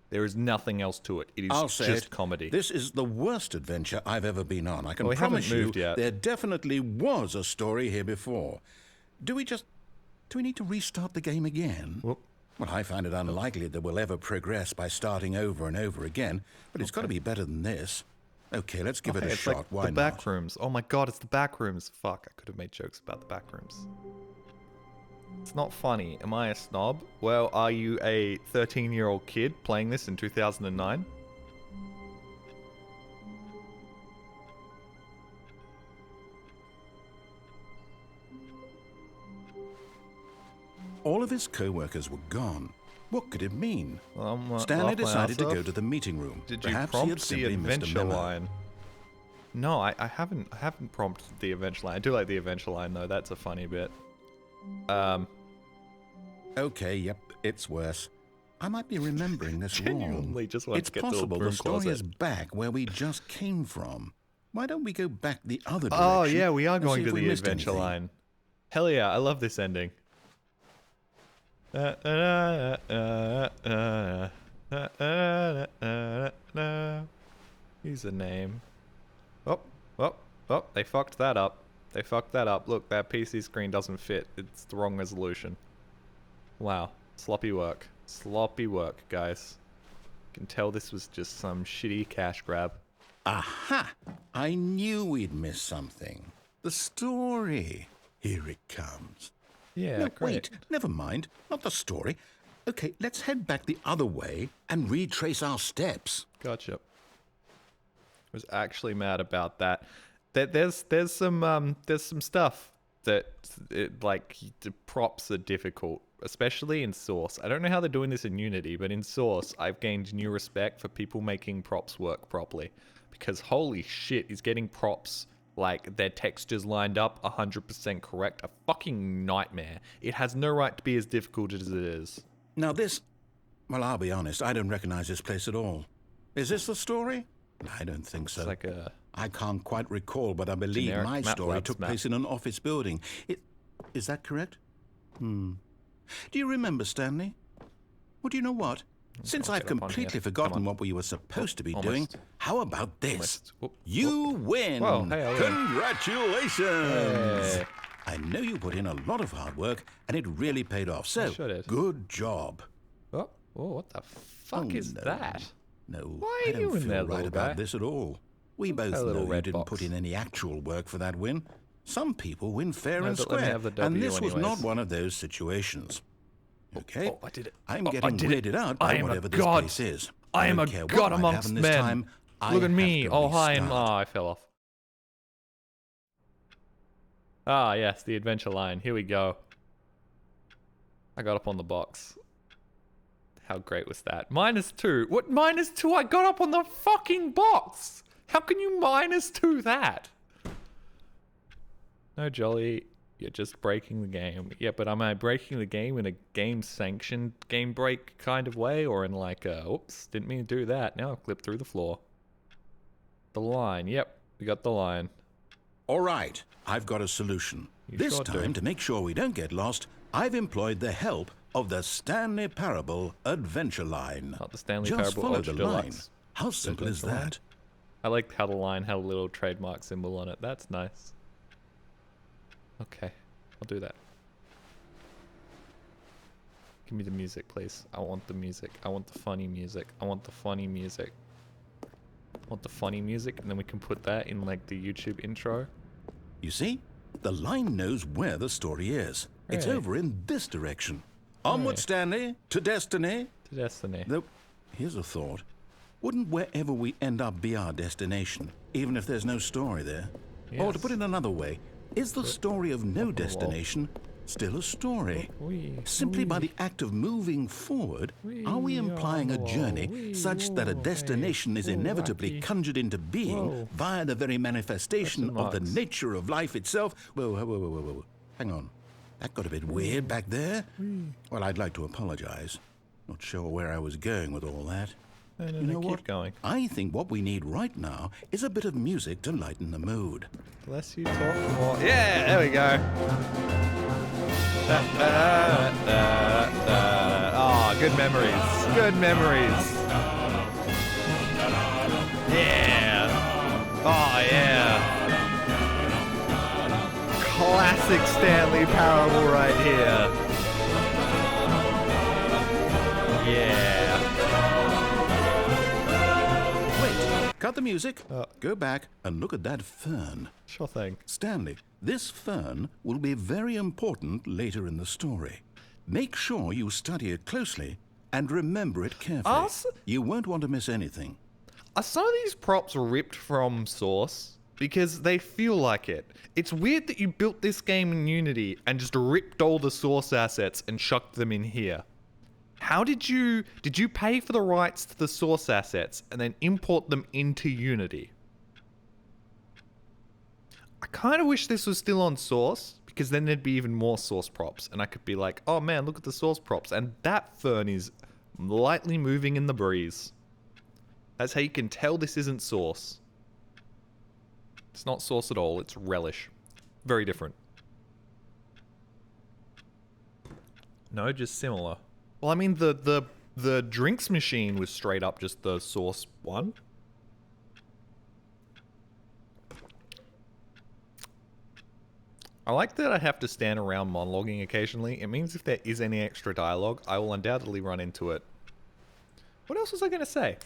There is nothing else to it. It is I'll say just it. comedy. This is the worst adventure I've ever been on. I can Well, we haven't promise you moved yet. there definitely was a story here before. Do we need to restart the game again? Whoop. Well, I find it unlikely that we'll ever progress by starting over and over again, but it's got to be better than this. Okay, let's give it a it's shot. like Why the not? back rooms. Oh my god, it's the back rooms. Fuck, I could have made jokes about the back rooms. It's not funny. Am I a snob? Well, are you a 13-year-old kid playing this in 2009? All of his co-workers were gone. What could it mean? Well, I'm, Stanley laugh my decided to ass go off. to the meeting room. Did you Perhaps he had prompt the simply missed a adventure memo. line? No, I haven't prompted the adventure line. I do like the adventure line though. That's a funny bit. Okay, yep, it's worse. I might be remembering this wrong. Genuinely just want It's to get to a possible broom the story closet. is back where we just came from. Why don't we go back the other direction? Oh yeah, we are and going see to if we the missed adventure anything? line. Hell yeah, I love this ending. Username. Oh, they fucked that up. They fucked that up. Look, that PC screen doesn't fit. It's the wrong resolution. Wow. Sloppy work. Sloppy work, guys. You can tell this was just some shitty cash grab. Aha! I knew we'd miss something. The story. Here it comes. Yeah, No, great. wait, never mind. Not the story. Okay, let's head back the other way and retrace our steps. Gotcha. Was actually mad about that. There's some stuff that the props are difficult, especially in Source. I don't know how they're doing this in Unity, but in Source, I've gained new respect for people making props work properly, because holy shit, is getting props like their textures lined up 100% correct a fucking nightmare. It has no right to be as difficult as it is. Now this... Well, I'll be honest, I don't recognize this place at all. Is this the story? I don't think so. It's like a I can't quite recall, but I believe generic my story MATLAB took map. place in an office building. Is that correct? Do you remember, Stanley? Well, do you know what? Since I'll I've get up on completely here. forgotten Come on. what we were supposed to be Almost. doing, how about this? Almost. Whoop, You win! Whoa, hey, I win. Congratulations! Hey. I know you put in a lot of hard work, and it really paid off, so sure did. good job. Oh, what the fuck is no. that? No, Why I are you don't in feel there, right little about guy? this at all. We both a little know you red didn't box. put in any actual work for that win. Some people win fair No, and but let me square, have the and W this was not anyways. one of those situations. Okay? Oh, I did it. I'm Oh, I getting did it. weirded out I by am a whatever this god. place is. I am don't a care what god might amongst happen this men. time, I Look at have me. to Oh, hi, and restart. I fell off. Ah, yes, the adventure line. Here we go. I got up on the box. How great was that? -2. What -2? I got up on the fucking box. How can you -2 that? No, Jolly. You're just breaking the game. Yeah, but am I breaking the game in a game-sanctioned game break kind of way? Or in like a, oops, didn't mean to do that. Now I've clipped through the floor. The line. Yep, we got the line. All right, I've got a solution. You This sure do. time, to make sure we don't get lost, I've employed the help of the Stanley Parable Adventure Line. Not the Stanley Just Parable follow Ultra the line. Deluxe. How simple is Adventure line. that? I liked how the line had a little trademark symbol on it. That's nice. Okay, I'll do that. Give me the music, please. I want the music. I want the funny music. I want the funny music. I want the funny music, and then we can put that in like the YouTube intro. You see? The line knows where the story is. It's Right. over in this direction. Onward, Right. Stanley, to destiny. To Destiny. Though, here's a thought. Wouldn't wherever we end up be our destination, even if there's no story there? Or to Yes. put it another way, is the story of no wall. destination still a story? Wee, Simply by wee. the act of moving forward, are we Wee, implying a whoa, journey wee, such that a whoa, destination hey, is whoa, inevitably wacky. conjured into being Whoa. via the very manifestation Question of the marks. nature of life itself? Whoa. Hang on. That got a bit weird back there. Well, I'd like to apologize. Not sure where I was going with all that. No, You know keep what? going. I think what we need right now is a bit of music to lighten the mood. Less you talk, more. Yeah, there we go. Oh, good memories. Good memories. Yeah. Oh, yeah. Classic Stanley Parable right here. Yeah. Wait, cut the music. Go back and look at that fern. Sure thing. Stanley, this fern will be very important later in the story. Make sure you study it closely and remember it carefully. You won't want to miss anything. Are some of these props ripped from Source? Because they feel like it. It's weird that you built this game in Unity and just ripped all the Source assets and chucked them in here. How did you pay for the rights to the Source assets and then import them into Unity? I kind of wish this was still on Source, because then there'd be even more Source props, and I could be like, oh man, look at the Source props, and that fern is lightly moving in the breeze. That's how you can tell this isn't Source. It's not Source at all, it's Relish. Very different. No, just similar. Well, I mean, the drinks machine was straight up just the Source one. I like that I have to stand around monologuing occasionally. It means if there is any extra dialogue, I will undoubtedly run into it. What else was I going to say?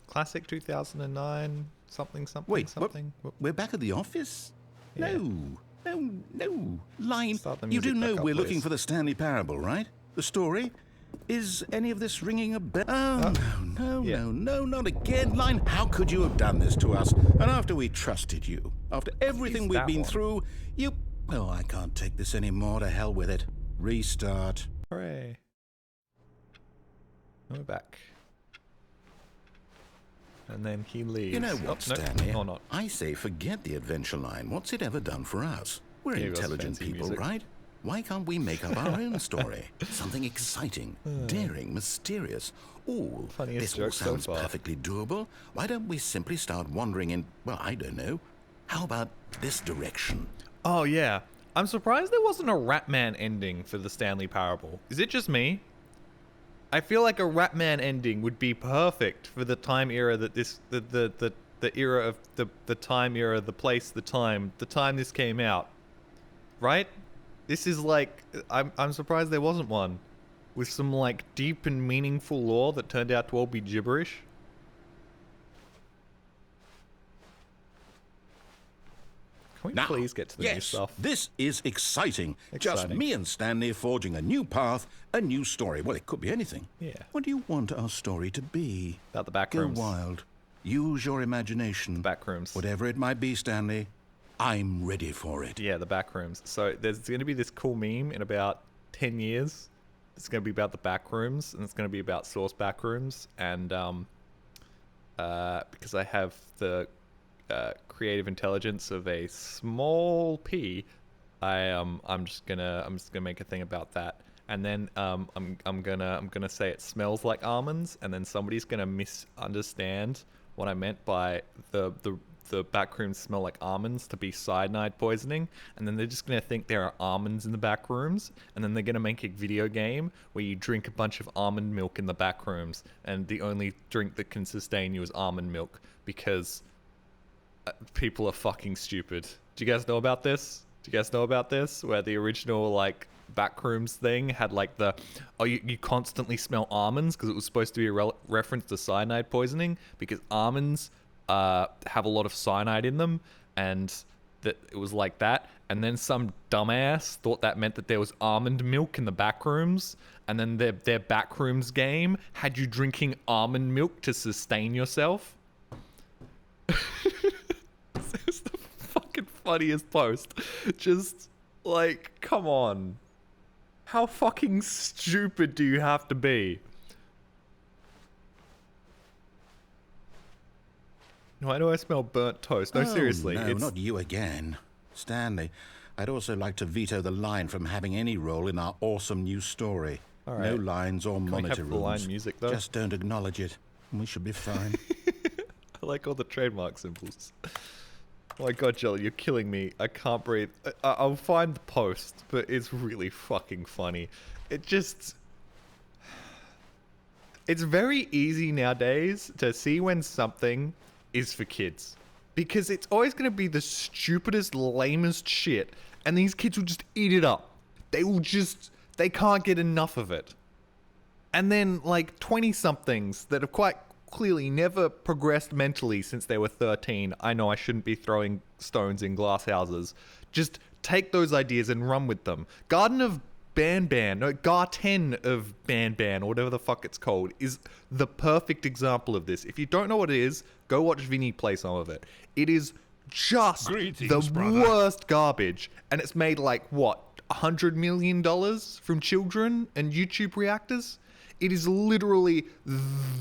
Classic 2009, something. Wait, something. we're back at the office? Yeah. No. Line, Start the you do music know back up, we're looking please. for the Stanley Parable, right? The story? Is any of this ringing a bell? Oh, no, not again. Line, how could you have done this to us? And after we trusted you, after everything we've been through, you... Oh, I can't take this anymore. To hell with it. Restart. Hooray. And we're back. And then he leaves. You know what, Stanley? No, not. I say forget the adventure line. What's it ever done for us? We're Here goes intelligent fancy people, music. right? Why can't we make up our own story? Something exciting, daring, mysterious. Ooh, Funniest this all joke so sounds far. perfectly doable. Why don't we simply start wandering in, well, I don't know. How about this direction? Oh, yeah. I'm surprised there wasn't a Ratman ending for the Stanley Parable. Is it just me? I feel like a Ratman ending would be perfect for the time era that this... The era of... The time era, the place, the time this came out. Right? This is like... I'm surprised there wasn't one. With some, like, deep and meaningful lore that turned out to all be gibberish. Can we Now, please get to the new yes, stuff? this is exciting. Just Exciting. me and Stanley forging a new path, a new story. Well, it could be anything. Yeah. What do you want our story to be? About the back Go rooms. wild. Use your imagination. Back rooms. Whatever it might be, Stanley, I'm ready for it. Yeah, the back rooms. So there's going to be this cool meme in about 10 years. It's going to be about the back rooms, and it's going to be about Source back rooms. And because I have the creative intelligence of a small p, I'm just gonna make a thing about that. And then I'm gonna say it smells like almonds, and then somebody's gonna misunderstand what I meant by the back rooms smell like almonds to be cyanide poisoning, and then they're just gonna think there are almonds in the back rooms, and then they're gonna make a video game where you drink a bunch of almond milk in the back rooms, and the only drink that can sustain you is almond milk because people are fucking stupid. Do you guys know about this? Where the original, like, backrooms thing had, like, you constantly smell almonds because it was supposed to be a reference to cyanide poisoning because almonds have a lot of cyanide in them, and that it was like that. And then some dumbass thought that meant that there was almond milk in the backrooms, and then their backrooms game had you drinking almond milk to sustain yourself. It's the fucking funniest post. Just, like, come on. How fucking stupid do you have to be? Why do I smell burnt toast? No, seriously. No, not you again. Stanley, I'd also like to veto the line from having any role in our awesome new story. All No right. lines or we monitor have the line rooms. music, though? Just don't acknowledge it. And we should be fine. I like all the trademark symbols. Oh my god, Jolly, you're killing me. I can't breathe. I'll find the post, but it's really fucking funny. It just... It's very easy nowadays to see when something is for kids. Because it's always going to be the stupidest, lamest shit. And these kids will just eat it up. They can't get enough of it. And then, like, 20-somethings that have quite clearly never progressed mentally since they were 13. I know I shouldn't be throwing stones in glass houses. Just take those ideas and run with them. Garten of Banban, of Banban, or whatever the fuck it's called, is the perfect example of this. If you don't know what it is, go watch Vinny play some of it. It is just Greetings, the brother. worst garbage. And it's made like, what, $100 million from children and YouTube reactors? It is literally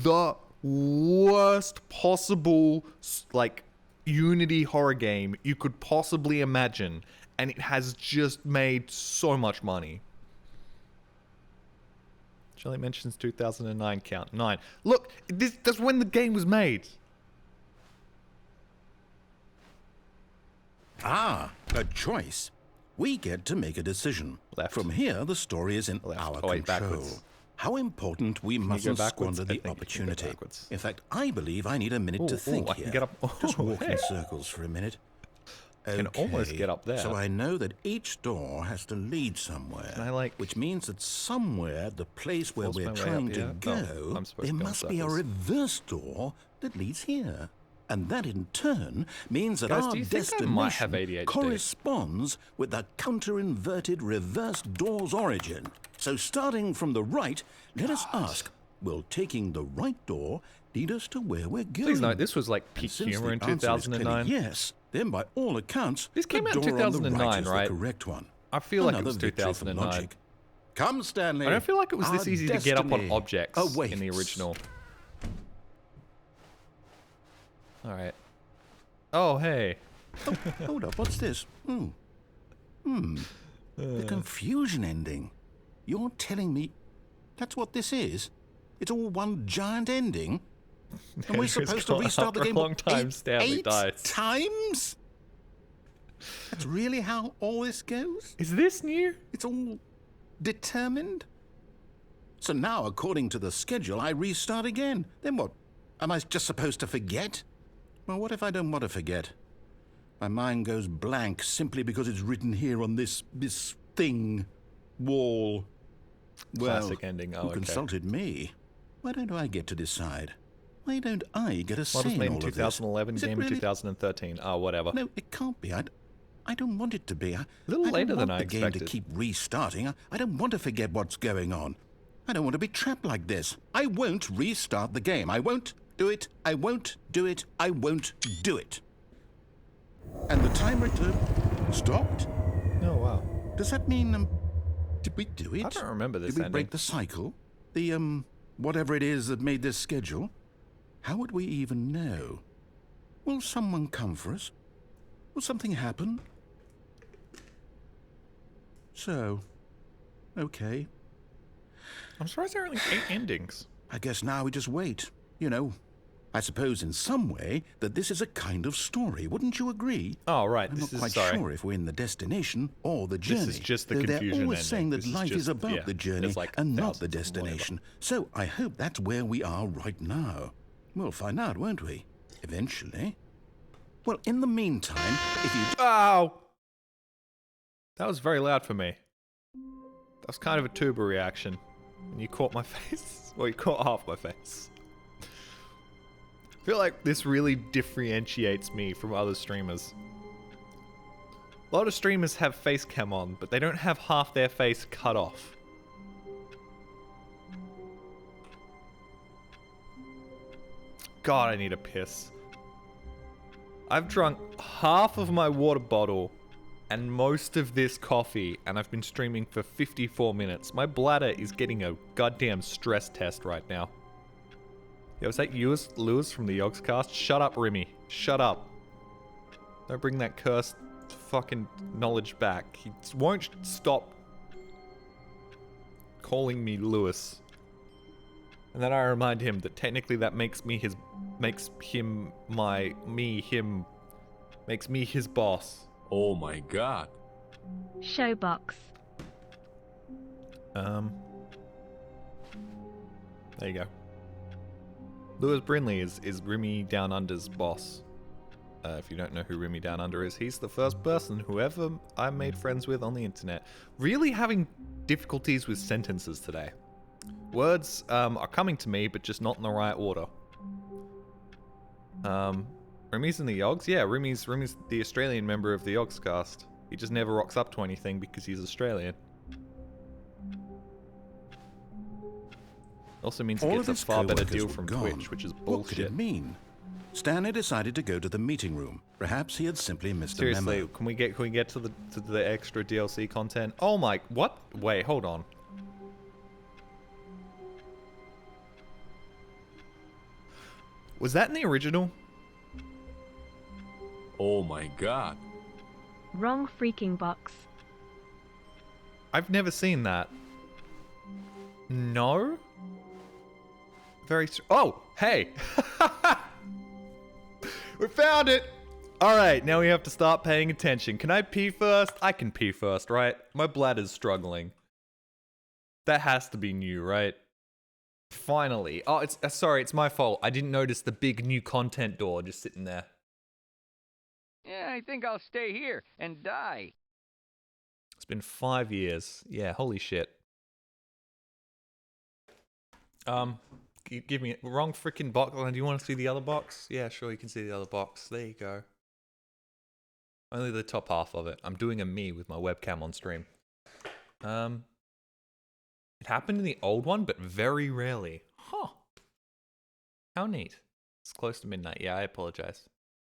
the worst possible, like, Unity horror game you could possibly imagine. And it has just made so much money. Jolly mentions 2009 count. 9. Look, that's when the game was made. Ah, a choice. We get to make a decision. Left. From here, the story is in Left. our Oh, wait, control. backwards. How important we go mustn't backwards? squander I the think you can go opportunity. backwards. In fact, I believe I need a minute to Ooh, think I here. can get up. Just walk Hey. in circles for a minute. I can almost get up there. So I know that each door has to lead somewhere. Can I, like, which means that somewhere, the place where force we're my way trying up to here? go, Oh, I'm supposed there to go in must be a circles. reverse door that leads here. And that in turn means that Guys, our do you think I might have destination ADHD? corresponds with the counter-inverted reverse door's origin. So starting from the right, let us ask, will taking the right door lead us to where we're going? Please note, this was like And peak since humor in the answer is clearly 2009. yes, then by all accounts, This came the out in door on the 2009, right is right? the correct one. I feel like it Another was victory from 2009. logic. Come, Stanley. I don't feel like it was this Our easy to get up on destiny objects in the awaits. original. Alright. Oh, hey. Hold up, what's this? The confusion ending. You're telling me that's what this is? It's all one giant ending? And we're It's supposed to gone restart up the for a game long time, Stanley eight dies. times? That's really how all this goes? Is this new? It's all determined? So now, according to the schedule, I restart again. Then what? Am I just supposed to forget? Well, what if I don't want to forget? My mind goes blank simply because it's written here on this thing, wall. Classic Well, ending. Oh, who okay. consulted me? Why don't I get to decide? Why don't I get a What say was in made in all of this? 2011, Is it game in really- 2013. Oh, whatever. No, it can't be. I don't want it to be. I Little later don't than want I the game to expected. keep restarting. I don't want to forget what's going on. I don't want to be trapped like this. I won't restart the game. I won't do it. I won't do it. I won't do it. And the timer stopped? Oh, wow. Does that mean, did we do it? I don't remember this Did we ending. break the cycle? The, whatever it is that made this schedule? How would we even know? Will someone come for us? Will something happen? So, okay. I'm surprised there are only 8 endings. I guess now we just wait. You know, I suppose in some way that this is a kind of story. Wouldn't you agree? Oh, right. I'm This not is quite sorry. sure if we're in the destination or the journey. This is just the though confusion They're always ending. saying that This is life is just- about yeah, the journey there's like and not the thousands of them, whatever. destination. So I hope that's where we are right now. We'll find out, won't we? Eventually. Well, in the meantime, if you... Ow! That was very loud for me. That was kind of a tuba reaction. And you caught my face. Well, you caught half my face. I feel like this really differentiates me from other streamers. A lot of streamers have face cam on, but they don't have half their face cut off. God, I need a piss. I've drunk half of my water bottle and most of this coffee, and I've been streaming for 54 minutes. My bladder is getting a goddamn stress test right now. Yo, is that Lewis from the Yogscast? Shut up, Remy. Shut up. Don't bring that cursed fucking knowledge back. He won't stop calling me Lewis. And then I remind him that technically that makes me his boss. Oh my god. Showbox. There you go. Lewis Brinley is Rimmy Down Under's boss. If you don't know who Rimmy Down Under is, he's the first person who ever I made friends with on the internet. Really having difficulties with sentences today. Words are coming to me, but just not in the right order. Rimmy's in the Yogs? Yeah, Rimmy's the Australian member of the Yogs cast. He just never rocks up to anything because he's Australian. Also means he All gets of a his far better co-workers deal were from gone. Twitch, which is What could bullshit. it mean? Stanley decided to go to the meeting room. Perhaps he had simply missed a Seriously, memo. can we get to the extra DLC content? Oh my, what? Wait, hold on. Was that in the original? Oh my god. Wrong freaking box. I've never seen that. No? Oh, hey! We found it! Alright, now we have to start paying attention. Can I pee first? I can pee first, right? My bladder's struggling. That has to be new, right? Finally. Oh, it's sorry, it's my fault. I didn't notice the big new content door just sitting there. Yeah, I think I'll stay here and die. It's been 5 years. Yeah, holy shit. Give me wrong freaking box. Do you want to see the other box? Yeah, sure, you can see the other box. There you go. Only the top half of it. I'm doing a me with my webcam on stream. It happened in the old one, but very rarely. Huh. How neat. It's close to midnight. Yeah, I apologize.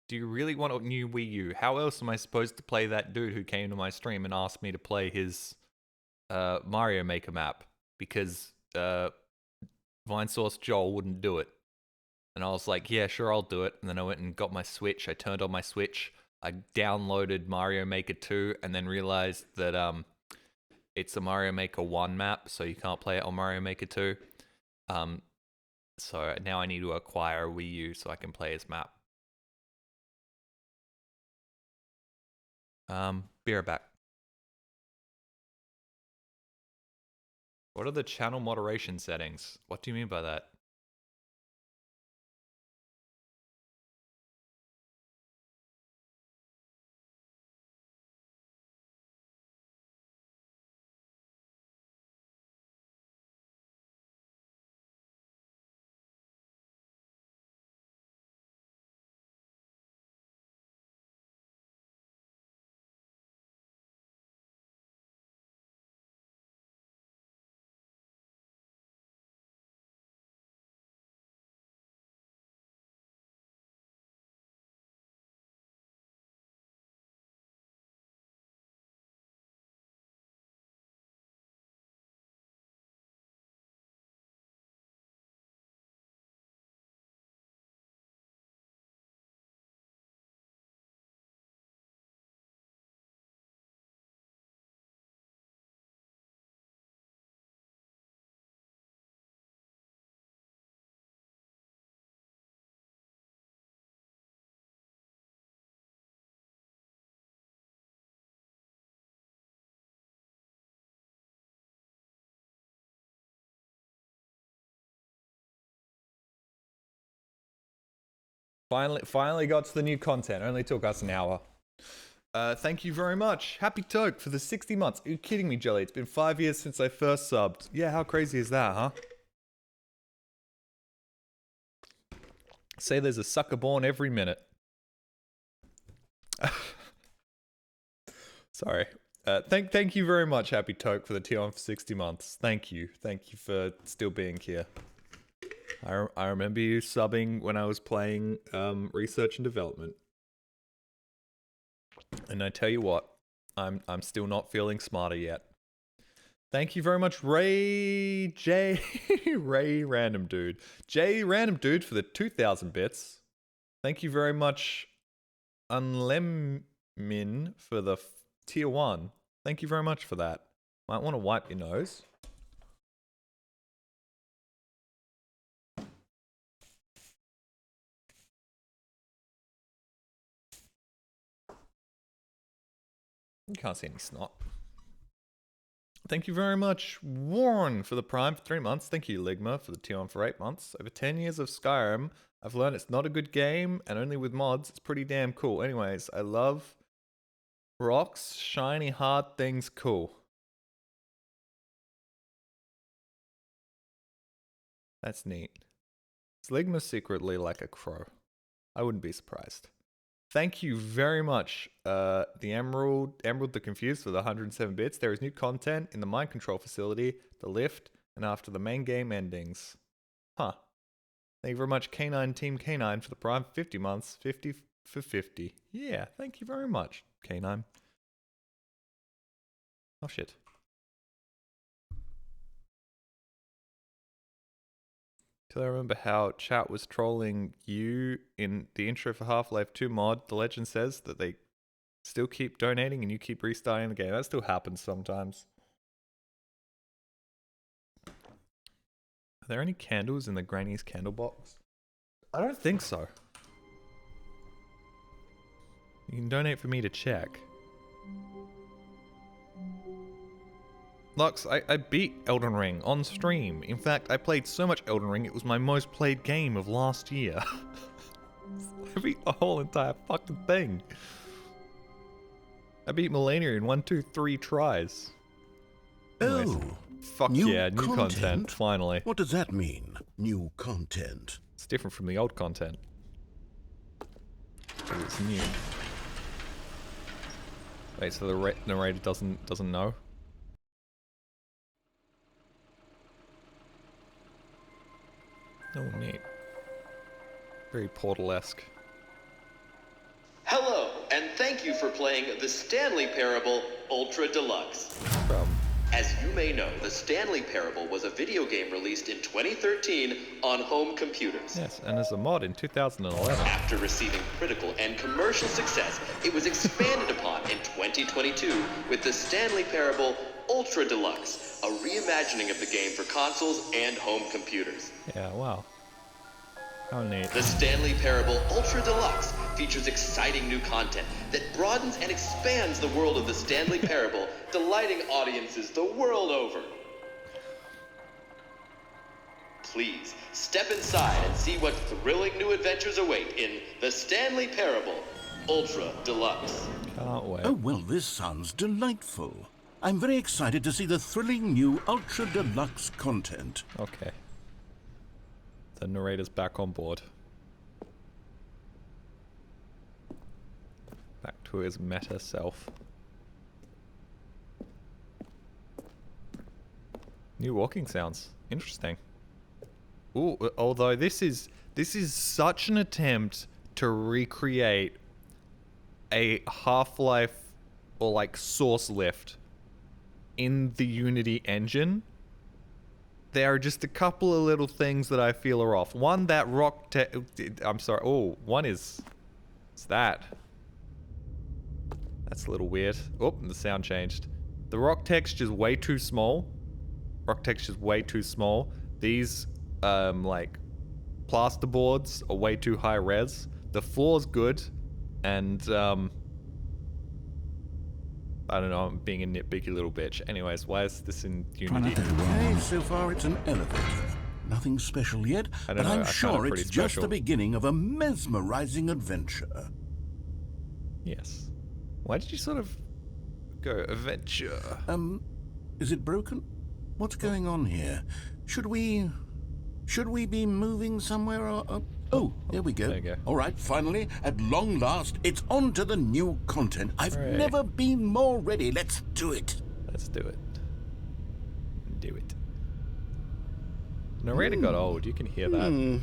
Do you really want a new Wii U? How else am I supposed to play that dude who came to my stream and asked me to play his Mario Maker map? Because VineSource Joel wouldn't do it. And I was like, yeah, sure, I'll do it. And then I went and got my Switch. I turned on my Switch. I downloaded Mario Maker 2 and then realized that it's a Mario Maker 1 map, so you can't play it on Mario Maker 2. So now I need to acquire a Wii U so I can play his map. Be right back. What are the channel moderation settings? What do you mean by that? Finally got to the new content. Only took us an hour. Thank you very much. Happy Toke for the 60 months. Are you kidding me, Jelly? It's been 5 years since I first subbed. Yeah, how crazy is that, huh? Say there's a sucker born every minute. Sorry. Thank you very much, Happy Toke, for the tier on for 60 months. Thank you. Thank you for still being here. I remember you subbing when I was playing research and development. And I tell you what, I'm still not feeling smarter yet. Thank you very much, Ray Random Dude. J Random Dude for the 2,000 bits. Thank you very much, Unlemin, for the tier 1. Thank you very much for that. Might want to wipe your nose. You can't see any snot. Thank you very much, Warren, for the Prime for 3 months. Thank you, Ligma, for the T1 for 8 months. Over 10 years of Skyrim, I've learned it's not a good game, and only with mods, it's pretty damn cool. Anyways, I love rocks, shiny, hard things, cool. That's neat. Is Ligma secretly like a crow? I wouldn't be surprised. Thank you very much, the Emerald the Confused for the 107 bits. There is new content in the mind control facility, the lift, and after the main game endings. Huh. Thank you very much, K9 Team K9 for the Prime 50 months, 50 for 50. Yeah, thank you very much, K9. Oh shit. Till I remember how chat was trolling you in the intro for Half-Life 2 mod. The legend says that they still keep donating and you keep restarting the game. That still happens sometimes. Are there any candles in the Granny's candle box? I don't think so. You can donate for me to check. Lux, I beat Elden Ring on stream. In fact, I played so much Elden Ring, it was my most played game of last year. I beat the whole entire fucking thing. I beat Millennia in 1, 2, 3 tries. Anyways, fuck yeah, new content, finally. What does that mean, new content? It's different from the old content. Because it's new. Wait, so the narrator doesn't know? Oh, neat. Very Portal-esque. Hello, and thank you for playing the Stanley Parable Ultra Deluxe. No problem. As you may know, the Stanley Parable was a video game released in 2013 on home computers. Yes, and as a mod in 2011. After receiving critical and commercial success, it was expanded upon in 2022 with the Stanley Parable Ultra Deluxe, a reimagining of the game for consoles and home computers. Yeah, wow. How neat. The Stanley Parable Ultra Deluxe features exciting new content that broadens and expands the world of the Stanley Parable, delighting audiences the world over. Please, step inside and see what thrilling new adventures await in the Stanley Parable Ultra Deluxe. Can't wait. Oh, well, this sounds delightful. I'm very excited to see the thrilling new Ultra Deluxe content. Okay. The narrator's back on board. Back to his meta self. New walking sounds. Interesting. Ooh, although this is such an attempt to recreate a Half-Life or like source lift in the Unity engine. There are just a couple of little things that I feel are off. One, that rock I'm sorry. Oh, one is... It's that. That's a little weird. Oh, the sound changed. The rock texture's way too small. Rock texture's way too small. These, like, plasterboards are way too high res. The floor's good. And, I don't know, I'm being a nitpicky little bitch. Anyways, why is this in Unity? Okay, so far it's an elevator. Nothing special yet, but I'm sure it's just the beginning of a mesmerizing adventure. Yes. Why did you sort of go adventure? Is it broken? What's going on here? Should we be moving somewhere or... Oh, there we go. There you go. All right, finally, at long last, it's on to the new content. I've Hooray. never been more ready. Let's do it. Let's do it. Do it. Narrator got old, you can hear that.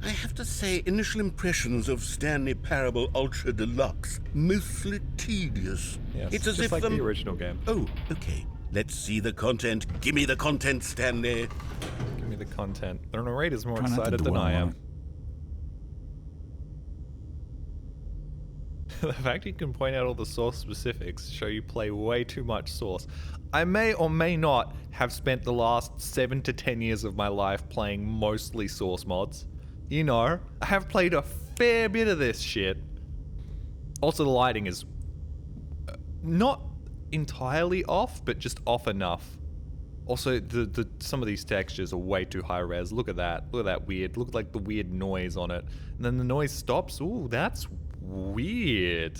I have to say, initial impressions of Stanley Parable Ultra Deluxe, mostly tedious. Yes, it's as just if like the original game. Oh, okay. Let's see the content. Give me the content, Stanley. Give me the content. The narrator's more Try not to excited than dwell I on am. it. The fact you can point out all the source specifics show you play way too much source. I may or may not have spent the last 7 to 10 years of my life playing mostly source mods. You know, I have played a fair bit of this shit. Also, the lighting is not entirely off, but just off enough. Also, the some of these textures are way too high res. Look at that. Look at that weird. Look like the weird noise on it. And then the noise stops. Ooh, that's weird.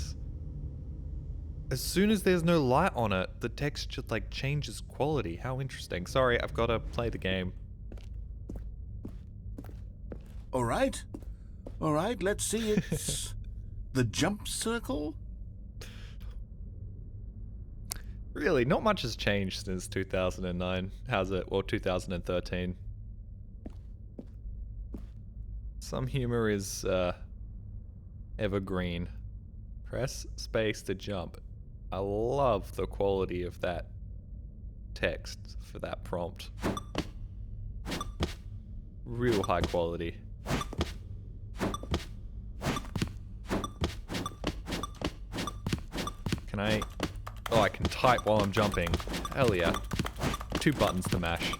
As soon as there's no light on it, the texture like changes quality. How interesting. Sorry, I've got to play the game. All right, let's see. It's the jump circle. Really, not much has changed since 2009, has it? Or 2013. Some humor is evergreen. Press space to jump. I love the quality of that text for that prompt. Real high quality. Can I... Oh, I can type while I'm jumping. Hell yeah. 2 buttons to mash.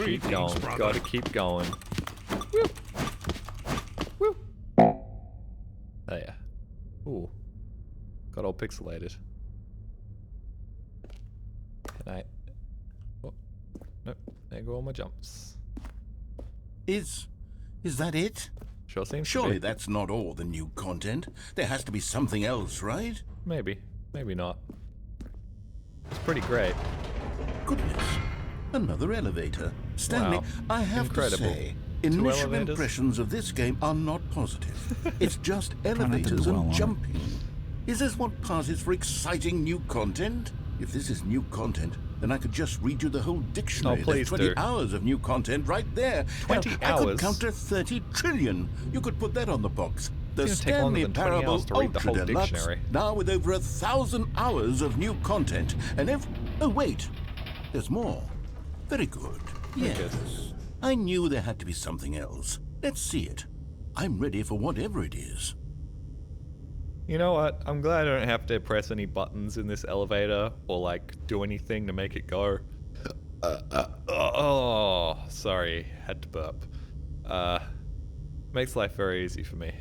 Keep going. brother. Gotta keep going. Woo! Woo! Oh yeah. Ooh. Got all pixelated. Can I... Oh. Nope. There go all my jumps. Is that it? Sure seems to Surely be. that's not all the new content. There has to be something else, right? Maybe. Maybe not. It's pretty great. Goodness. Another elevator. Stanley, Wow. I have Incredible. to say, 2 initial elevators? impressions of this game are not positive. It's just elevators dwell on and it. jumping. Is this what passes for exciting new content? If this is new content, then I could just read you the whole dictionary. Oh, please There's 20 do. hours of new content right there. 20 Hell, I could hours? count to 30 trillion. You could put that on the box. The It's gonna take longer Stanley than 20 Parable hours to read the Ultra whole Deluxe, dictionary. now with over 1,000 hours of new content. And oh wait, there's more. Very good. Very Yes. good. I knew there had to be something else. Let's see it. I'm ready for whatever it is. You know what? I'm glad I don't have to press any buttons in this elevator or like do anything to make it go. Oh, sorry. Had to burp. Makes life very easy for me.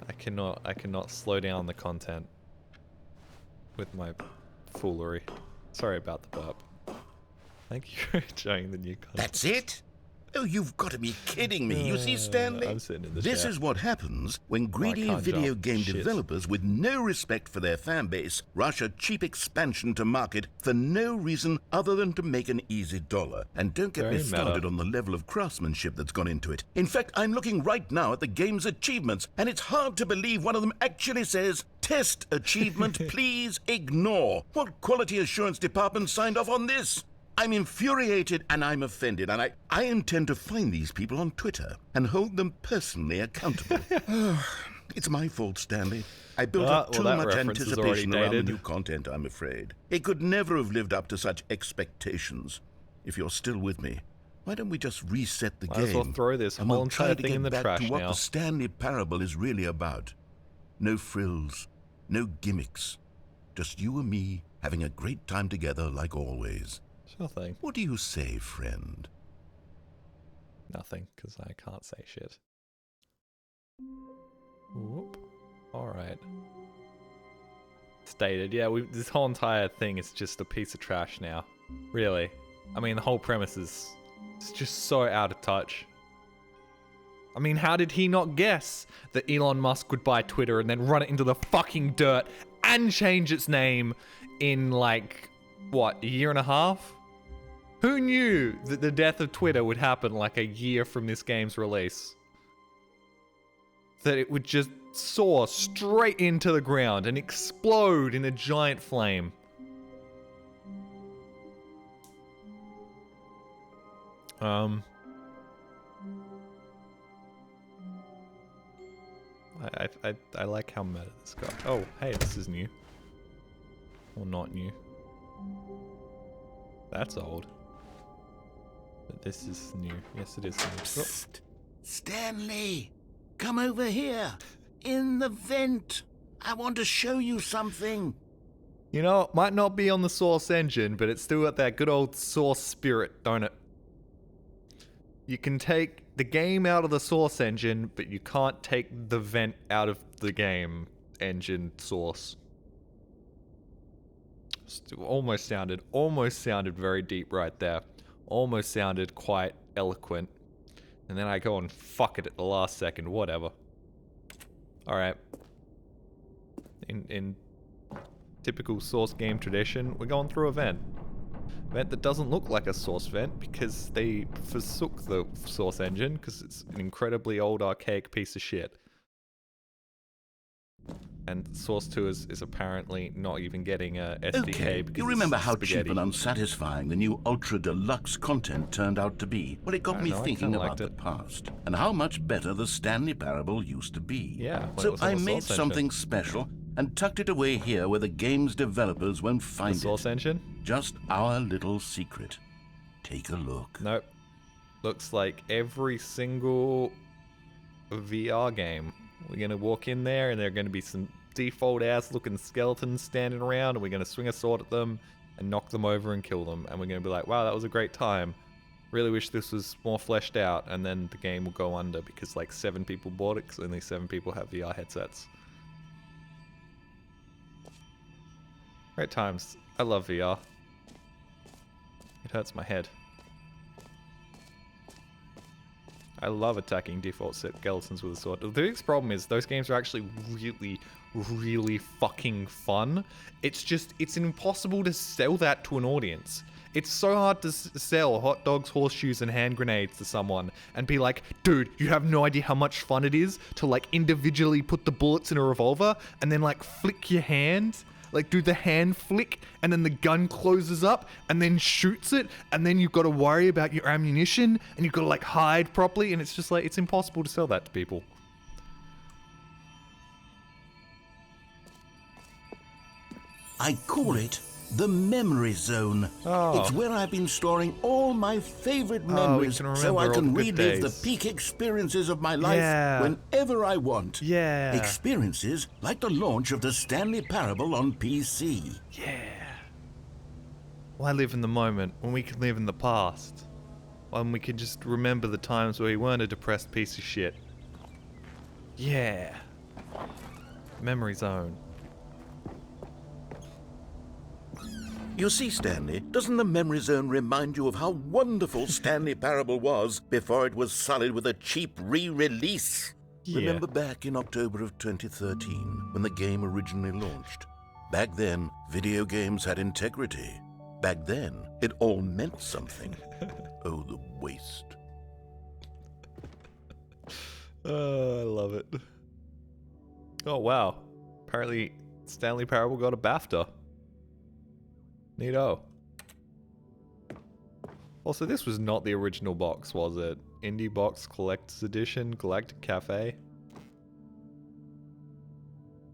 I cannot slow down the content with my foolery. Sorry about the burp. Thank you for enjoying the new content. That's it? Oh, you've got to be kidding me. You see, Stanley? I'm sitting in the This chair. is what happens when greedy can't video jump. game Shit. developers with no respect for their fan base rush a cheap expansion to market for no reason other than to make an easy dollar. And don't get me Very started meta. on the level of craftsmanship that's gone into it. In fact, I'm looking right now at the game's achievements, and it's hard to believe one of them actually says, "Test achievement, please ignore." What quality assurance department signed off on this? I'm infuriated and I'm offended, and I intend to find these people on Twitter and hold them personally accountable. It's my fault, Stanley. I built up too that much reference is already anticipation around the dated. new content, I'm afraid. It could never have lived up to such expectations. If you're still with me, why don't we just reset the Might game? as well throw this and whole we'll try entire to thing get in the back trash to what now. the Stanley Parable is really about. No frills, no gimmicks. Just you and me having a great time together like always. Sure thing. What do you say, friend? Nothing, because I can't say shit. Whoop. Alright. Stated. Yeah, this whole entire thing is just a piece of trash now. Really. I mean, the whole premise is it's just so out of touch. I mean, how did he not guess that Elon Musk would buy Twitter and then run it into the fucking dirt and change its name in, like, what, a year and a half? Who knew that the death of Twitter would happen like a year from this game's release? That it would just soar straight into the ground and explode in a giant flame. I like how meta this got. Oh, hey, this is new. Or not new. That's old. But this is new. Yes, it is new. Oh, Psst. Stanley, come over here. In the vent. I want to show you something. you know, it might not be on the Source engine, but it's still got that good old Source spirit, don't it? You can take the game out of the source engine, but you can't take the vent out of the game engine source. Almost sounded very deep right there. Almost sounded quite eloquent. And then I go and fuck it at the last second, whatever. Alright. In typical source game tradition, we're going through a vent. Vent that doesn't look like a source vent because they forsook the source engine because it's an incredibly old archaic piece of shit. And Source 2 is apparently not even getting a SDK Okay, because you remember it's how spaghetti. cheap and unsatisfying the new Ultra Deluxe content turned out to be? Well, it got me know, I thinking kinda about liked the it. past and how much better the Stanley Parable used to be. Yeah, when it so was on I the made Source something engine. special and tucked it away here where the game's developers won't The find Source it. engine? Just our little secret. Take a look. Nope. Looks like every single VR game. We're gonna walk in there and there are gonna be some default ass looking skeletons standing around and we're gonna swing a sword at them and knock them over and kill them and we're gonna be like, wow, that was a great time. Really wish this was more fleshed out, and then the game will go under because like 7 people bought it because only 7 people have VR headsets. Great times. I love VR. It hurts my head. I love attacking default skeletons with a sword. The biggest problem is those games are actually really fucking fun. It's impossible to sell that to an audience. It's so hard to sell hot dogs, horseshoes, and hand grenades to someone and be like, dude, you have no idea how much fun it is to like individually put the bullets in a revolver and then like flick your hand. Like do the hand flick and then the gun closes up and then shoots it and then you've got to worry about your ammunition and you've got to like hide properly and it's just like, it's impossible to sell that to people. I call it the memory zone. Oh. It's where I've been storing all my favorite we memories can so I remember all can the good relive the days. peak experiences of my life Yeah. whenever I want. Yeah. Experiences like the launch of the Stanley Parable on PC. Yeah. Why live in the moment when we can live in the past? When we can just remember the times where we weren't a depressed piece of shit. Yeah. Memory zone. You see, Stanley, doesn't the memory zone remind you of how wonderful Stanley Parable was before it was sullied with a cheap re-release? Yeah. Remember back in October of 2013, when the game originally launched? Back then, video games had integrity. Back then, it all meant something. Oh, the waste. Oh, I love it. Oh, wow. Apparently, Stanley Parable got a BAFTA. Neato. Also, this was not the original box, was it? Indie Box Collector's Edition, Galactic Cafe.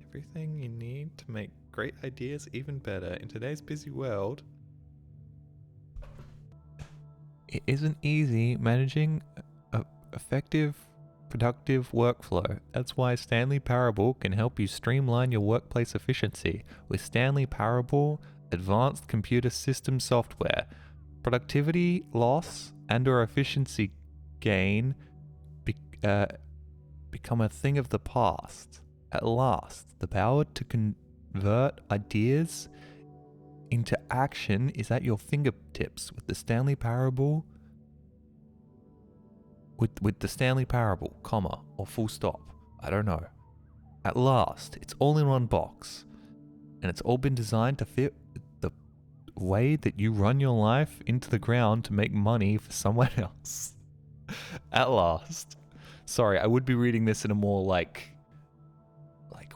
Everything you need to make great ideas even better in today's busy world. It isn't easy managing an effective, productive workflow. That's why Stanley Parable can help you streamline your workplace efficiency with Stanley Parable Advanced Computer System Software. Productivity loss and/or efficiency gain become a thing of the past. At last, the power to convert ideas into action is at your fingertips with the Stanley Parable. With the Stanley Parable, comma, or full stop. I don't know. At last, it's all in one box. And it's all been designed to fit the way that you run your life into the ground to make money for someone else. At last. Sorry, I would be reading this in a more like,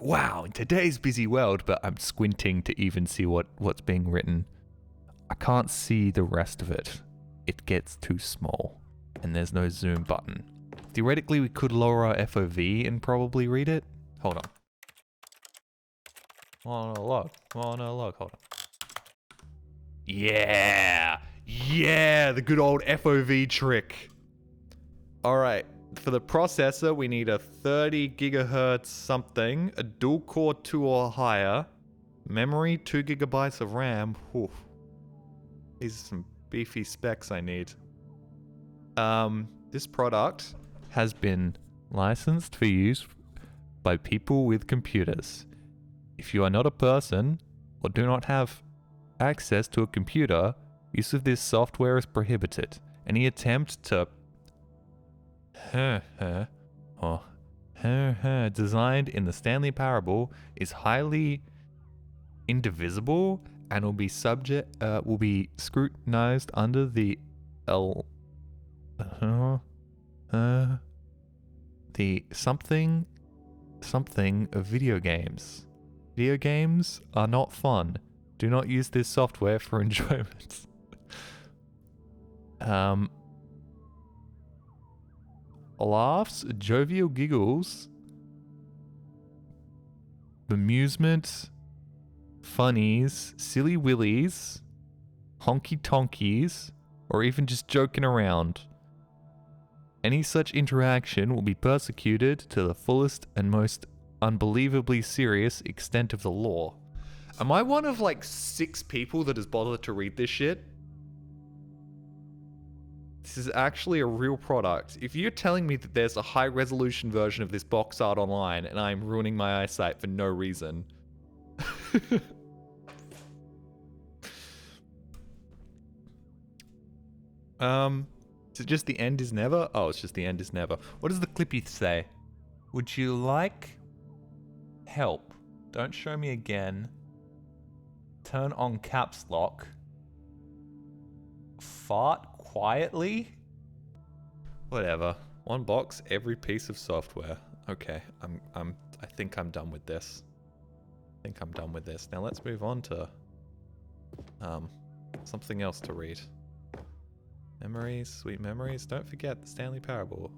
wow, in today's busy world, but I'm squinting to even see what's being written. I can't see the rest of it. It gets too small, and there's no zoom button. Theoretically, we could lower our FOV and probably read it. Hold on. Oh no, log, hold on. Yeah! Yeah, the good old FOV trick. Alright, for the processor, we need a 30 gigahertz something, a dual core 2 or higher, memory 2 gigabytes of RAM. Whew. These are some beefy specs I need. This product has been licensed for use by people with computers. If you are not a person or do not have access to a computer, use of this software is prohibited. Any attempt to designed in the Stanley Parable is highly indivisible and will be scrutinized under the something of video games. Video games are not fun. Do not use this software for enjoyment. Laughs, jovial giggles, bemusement, funnies, silly willies, honky tonkies, or even just joking around. Any such interaction will be persecuted to the fullest and most unbelievably serious extent of the law. Am I one of like 6 people that has bothered to read this shit? This is actually a real product. If you're telling me that there's a high resolution version of this box art online and I'm ruining my eyesight for no reason. Is it just the end is never? Oh, it's just the end is never. What does the clippy say? Would you like help? Don't show me again. Turn on caps lock. Fart quietly? Whatever. One box, every piece of software. Okay, I think I'm done with this. Now let's move on to something else to read. Memories, sweet memories. Don't forget the Stanley Parable.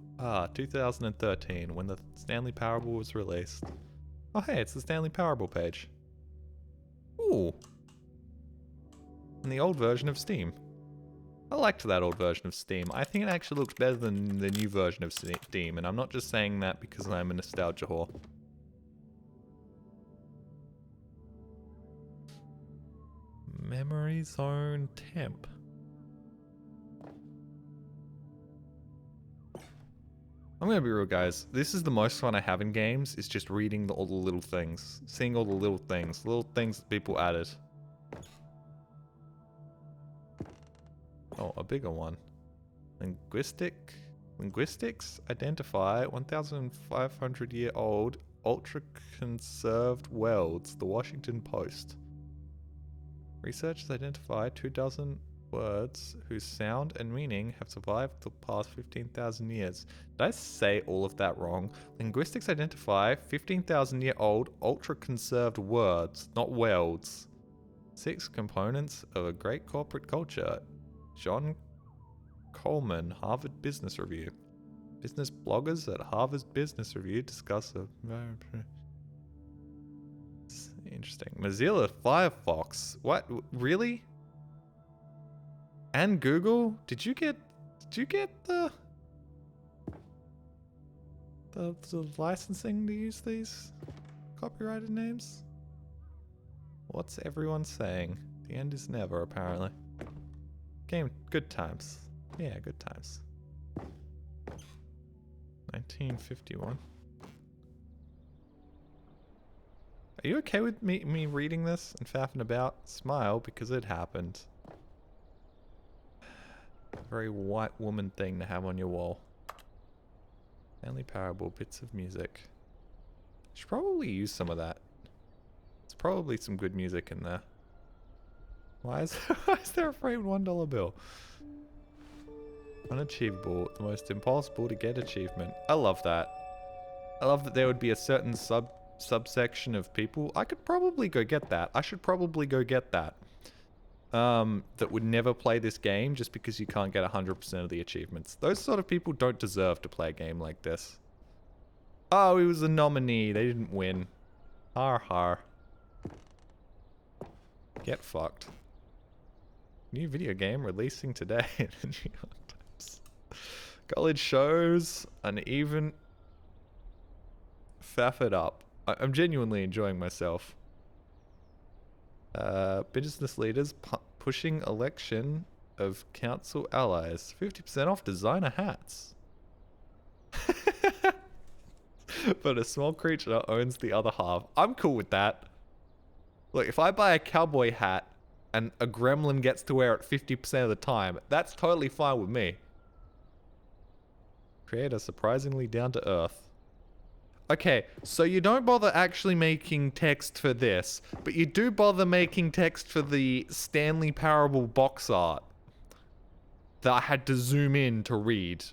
2013, when the Stanley Parable was released. Oh hey, it's the Stanley Parable page. Ooh. And the old version of Steam. I liked that old version of Steam. I think it actually looks better than the new version of Steam, and I'm not just saying that because I'm a nostalgia whore. Memory Zone Temp. I'm gonna be real, guys. This is the most fun I have in games, is just reading all the little things. Seeing all the little things that people added. Oh, a bigger one. Linguistics identify 1,500-year-old ultra-conserved worlds, the Washington Post. Researchers identify 24 words whose sound and meaning have survived the past 15,000 years. Did I say all of that wrong? Linguistics identify 15,000-year-old ultra-conserved words, not worlds. 6 components of a great corporate culture. John Coleman, Harvard Business Review. Business bloggers at Harvard Business Review discuss a... Interesting. Mozilla Firefox. What? Really? And Google? Did you get the licensing to use these copyrighted names? What's everyone saying? The end is never, apparently. Game, good times. Yeah, good times. 1951. Are you okay with me reading this and faffing about? Smile, because it happened. Very white woman thing to have on your wall. Stanley Parable, bits of music. Should probably use some of that. There's probably some good music in there. Why is there a framed $1 bill? Unachievable, the most impossible to get achievement. I love that. I love that there would be a certain subsection of people. I could probably go get that. I should probably go get that. That would never play this game just because you can't get 100% of the achievements. Those sort of people don't deserve to play a game like this. Oh, he was a nominee. They didn't win. Har har. Get fucked. New video game releasing today in the New York Times. College shows uneven. Faff it up. I'm genuinely enjoying myself. Business leaders pushing election of council allies. 50% off designer hats. But a small creature owns the other half. I'm cool with that. Look, if I buy a cowboy hat and a gremlin gets to wear it 50% of the time, that's totally fine with me. Create a surprisingly down-to-earth. Okay, so you don't bother actually making text for this, but you do bother making text for the Stanley Parable box art that I had to zoom in to read.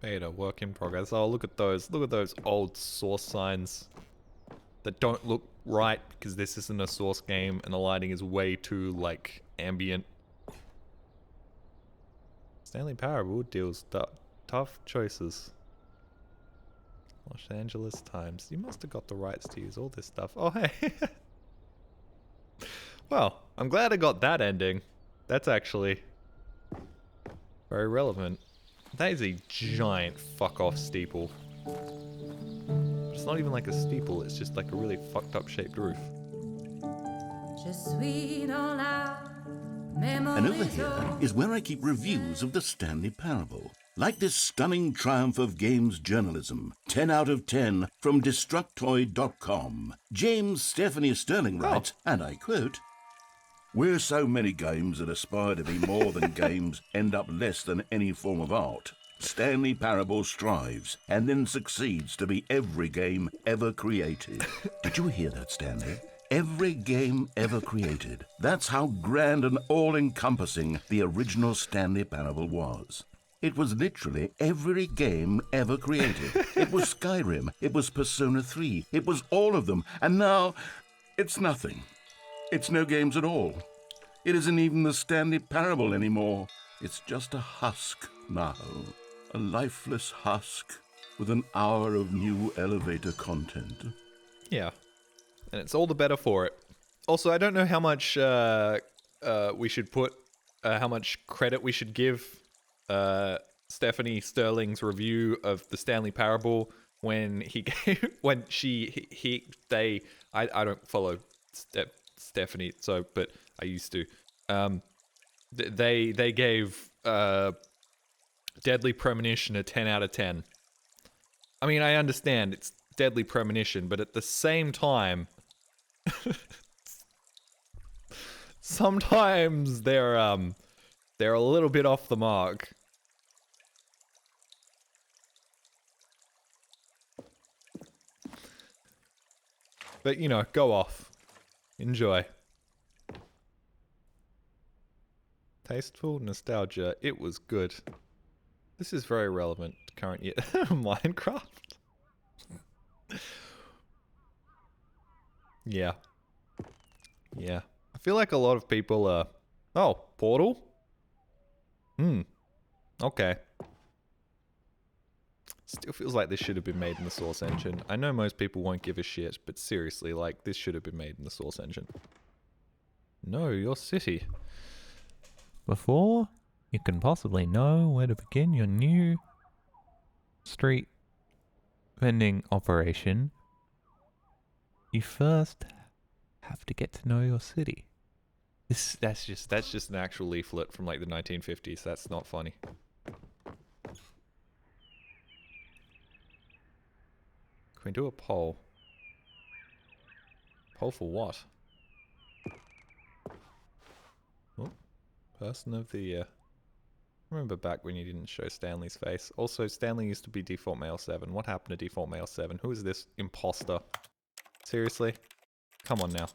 Beta, work in progress. Oh, look at those. Look at those old source signs that don't look right because this isn't a source game and the lighting is way too, like, ambient. Stanley Parable deals tough choices. Los Angeles Times. You must have got the rights to use all this stuff. Oh, hey. Well, I'm glad I got that ending. That's actually very relevant. That is a giant fuck-off steeple. It's not even like a steeple, it's just like a really fucked up shaped roof. And over here is where I keep reviews of the Stanley Parable. Like this stunning triumph of games journalism, 10 out of 10 from Destructoid.com. James Stephanie Sterling writes, and I quote, "Where so many games that aspire to be more than games end up less than any form of art, Stanley Parable strives and then succeeds to be every game ever created." Did you hear that, Stanley? Every game ever created. That's how grand and all-encompassing the original Stanley Parable was. It was literally every game ever created. It was Skyrim, it was Persona 3, it was all of them, and now it's nothing. It's no games at all. It isn't even the Stanley Parable anymore. It's just a husk now. A lifeless husk with an hour of new elevator content. Yeah. And it's all the better for it. Also, I don't know how much we should put, how much credit we should give Stephanie Sterling's review of the Stanley Parable when he gave, when I don't follow Stephanie, so, but I used to. They gave Deadly Premonition a 10 out of 10. I mean, I understand it's Deadly Premonition, but at the same time, sometimes they're a little bit off the mark. But, you know, go off. Enjoy. Tasteful nostalgia. It was good. This is very relevant to current year. Minecraft? Yeah. Yeah. I feel like a lot of people are... Oh, Portal? Okay. Still feels like this should have been made in the Source engine. I know most people won't give a shit, but seriously, like, this should have been made in the Source engine. Know your city. Before you can possibly know where to begin your new street vending operation, you first have to get to know your city. That's just an actual leaflet from like the 1950s. That's not funny. Can we do a poll? Poll for what? Oh, person of the year. Remember back when you didn't show Stanley's face. Also, Stanley used to be Default Male 7. What happened to Default Male 7? Who is this imposter? Seriously? Come on now.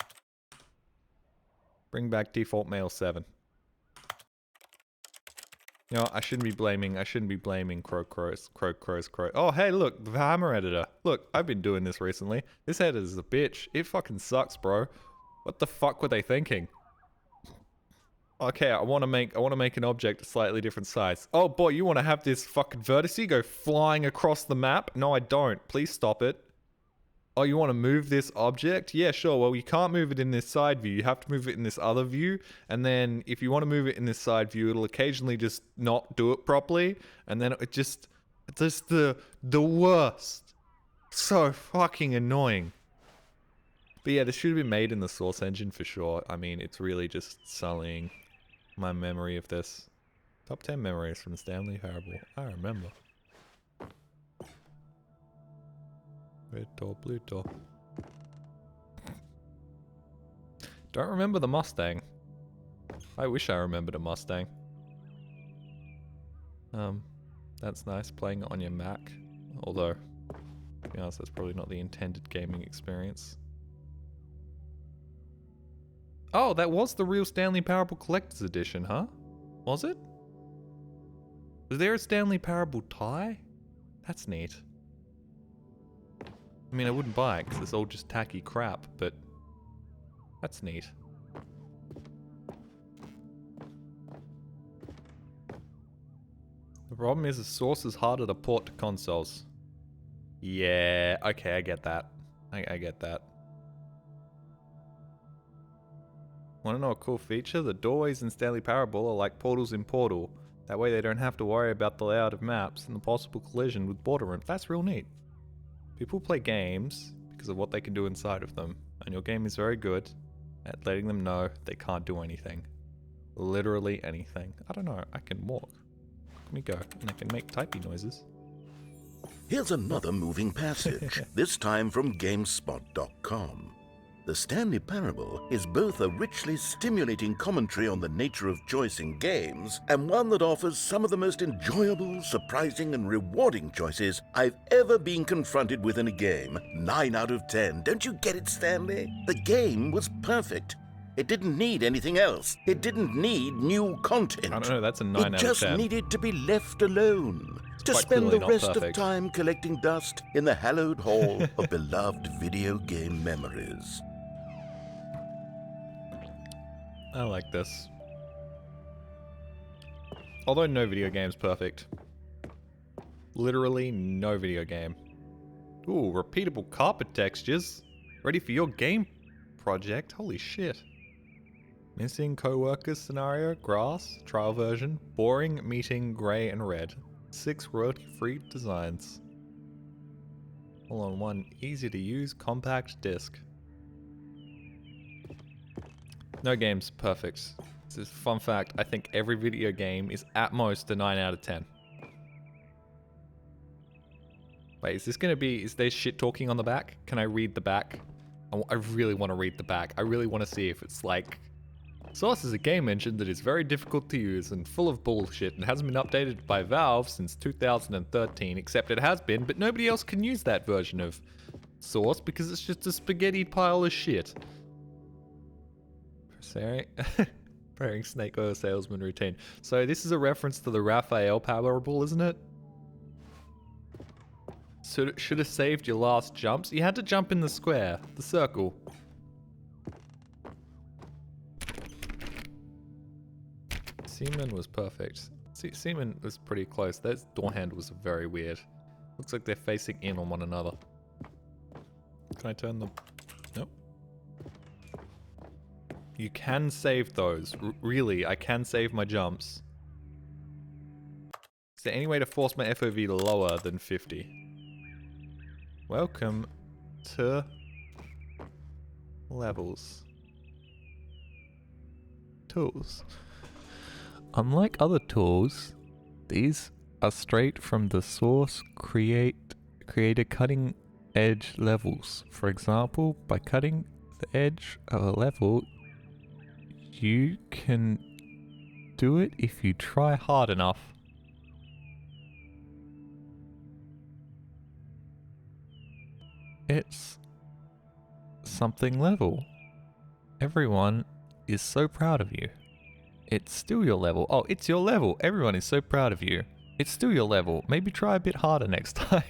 Bring back Default Male 7. You know, I shouldn't be blaming Crow. Oh, hey, look, the Hammer editor. Look, I've been doing this recently. This editor's a bitch. It fucking sucks, bro. What the fuck were they thinking? Okay, I want to make an object a slightly different size. Oh boy, you want to have this fucking vertice go flying across the map? No, I don't. Please stop it. Oh, you want to move this object? Yeah, sure. Well, you can't move it in this side view. You have to move it in this other view. And then if you want to move it in this side view, it'll occasionally just not do it properly. And then it's just the worst. So fucking annoying. But yeah, this should have been made in the Source engine for sure. I mean, it's really just sullying my memory of this. Top 10 memories from Stanley Parable. I remember. Pluto, Pluto. Don't remember the Mustang. I wish I remembered a Mustang. That's nice, playing it on your Mac. Although, to be honest, that's probably not the intended gaming experience. Oh, that was the real Stanley Parable Collector's Edition, huh? Was it? Was there a Stanley Parable tie? That's neat. I mean, I wouldn't buy it because it's all just tacky crap, but that's neat. The problem is the source is harder to port to consoles. Yeah, okay, I get that. I get that. Want to know a cool feature? The doorways in Stanley Parable are like portals in Portal. That way they don't have to worry about the layout of maps and the possible collision with boredom. That's real neat. People play games because of what they can do inside of them, and your game is very good at letting them know they can't do anything. Literally anything. I don't know, I can walk. Let me go, and I can make typey noises. Here's another moving passage, this time from GameSpot.com. The Stanley Parable is both a richly stimulating commentary on the nature of choice in games and one that offers some of the most enjoyable, surprising, and rewarding choices I've ever been confronted with in a game. 9 out of 10. Don't you get it, Stanley? The game was perfect. It didn't need anything else. It didn't need new content. I don't know, that's a 9 out of 10. It just needed to be left alone. To quite spend the clearly not rest perfect. of time collecting dust in the hallowed hall of beloved video game memories. I like this. Although no video game's perfect. Literally no video game. Ooh, repeatable carpet textures. Ready for your game project? Holy shit. Missing co-workers scenario, grass, trial version, boring meeting, grey and red. 6 royalty-free designs. All on one easy to use compact disc. No game's perfect. This is a fun fact. I think every video game is at most a 9 out of 10. Wait, is this gonna be... Is there shit talking on the back? Can I read the back? I really want to read the back. I really want to see if it's like... Source is a game engine that is very difficult to use and full of bullshit and hasn't been updated by Valve since 2013, except it has been, but nobody else can use that version of Source because it's just a spaghetti pile of shit. Preparing snake oil salesman routine. So this is a reference to the Raphael Parable, isn't it? So should have saved your last jumps. You had to jump in the square, the circle. Seaman was perfect. Seaman was pretty close. That door handle was very weird. Looks like they're facing in on one another. Can I turn them? Nope. You can save those. Really, I can save my jumps. Is there any way to force my FOV lower than 50? Welcome to levels. Tools. Unlike other tools, these are straight from the source creator cutting edge levels. For example, by cutting the edge of a level, you can do it if you try hard enough. It's something level. Everyone is so proud of you. It's still your level. Oh, it's your level. Everyone is so proud of you. It's still your level. Maybe try a bit harder next time.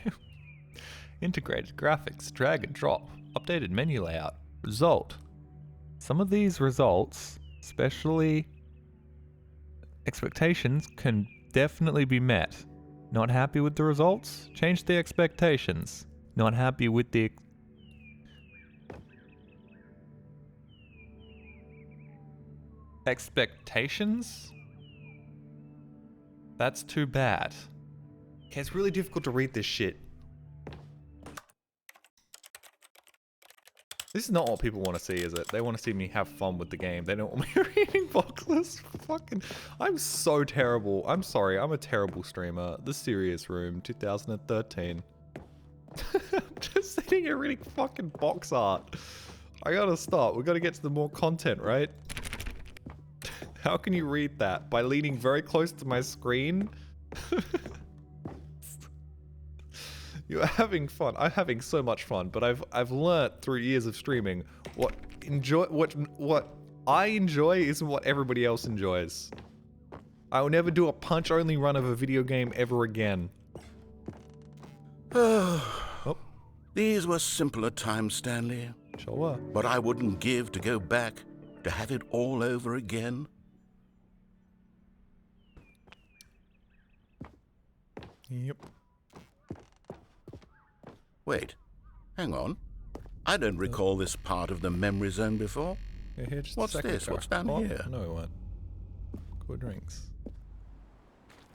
Integrated graphics, drag and drop, updated menu layout, result. Some of these results, especially expectations, can definitely be met. Not happy with the results? Change the expectations. Not happy with the expectations? That's too bad. Okay, it's really difficult to read this shit. This is not what people want to see, is it? They want to see me have fun with the game. They don't want me reading boxes. Fucking, I'm so terrible. I'm sorry, I'm a terrible streamer. The Serious Room, 2013. I'm just sitting here reading fucking box art. I gotta stop. We gotta get to the more content, right? How can you read that? By leaning very close to my screen? You're having fun. I'm having so much fun, but I've learnt through years of streaming what I enjoy isn't what everybody else enjoys. I will never do a punch-only run of a video game ever again. Oh. These were simpler times, Stanley. Sure were. But I wouldn't give to go back, to have it all over again. Yep. Wait, hang on. I don't recall this part of the memory zone before. Yeah, here, just a What's second, this? Sarah. What's down Oh, here? No, it won't. Cool drinks.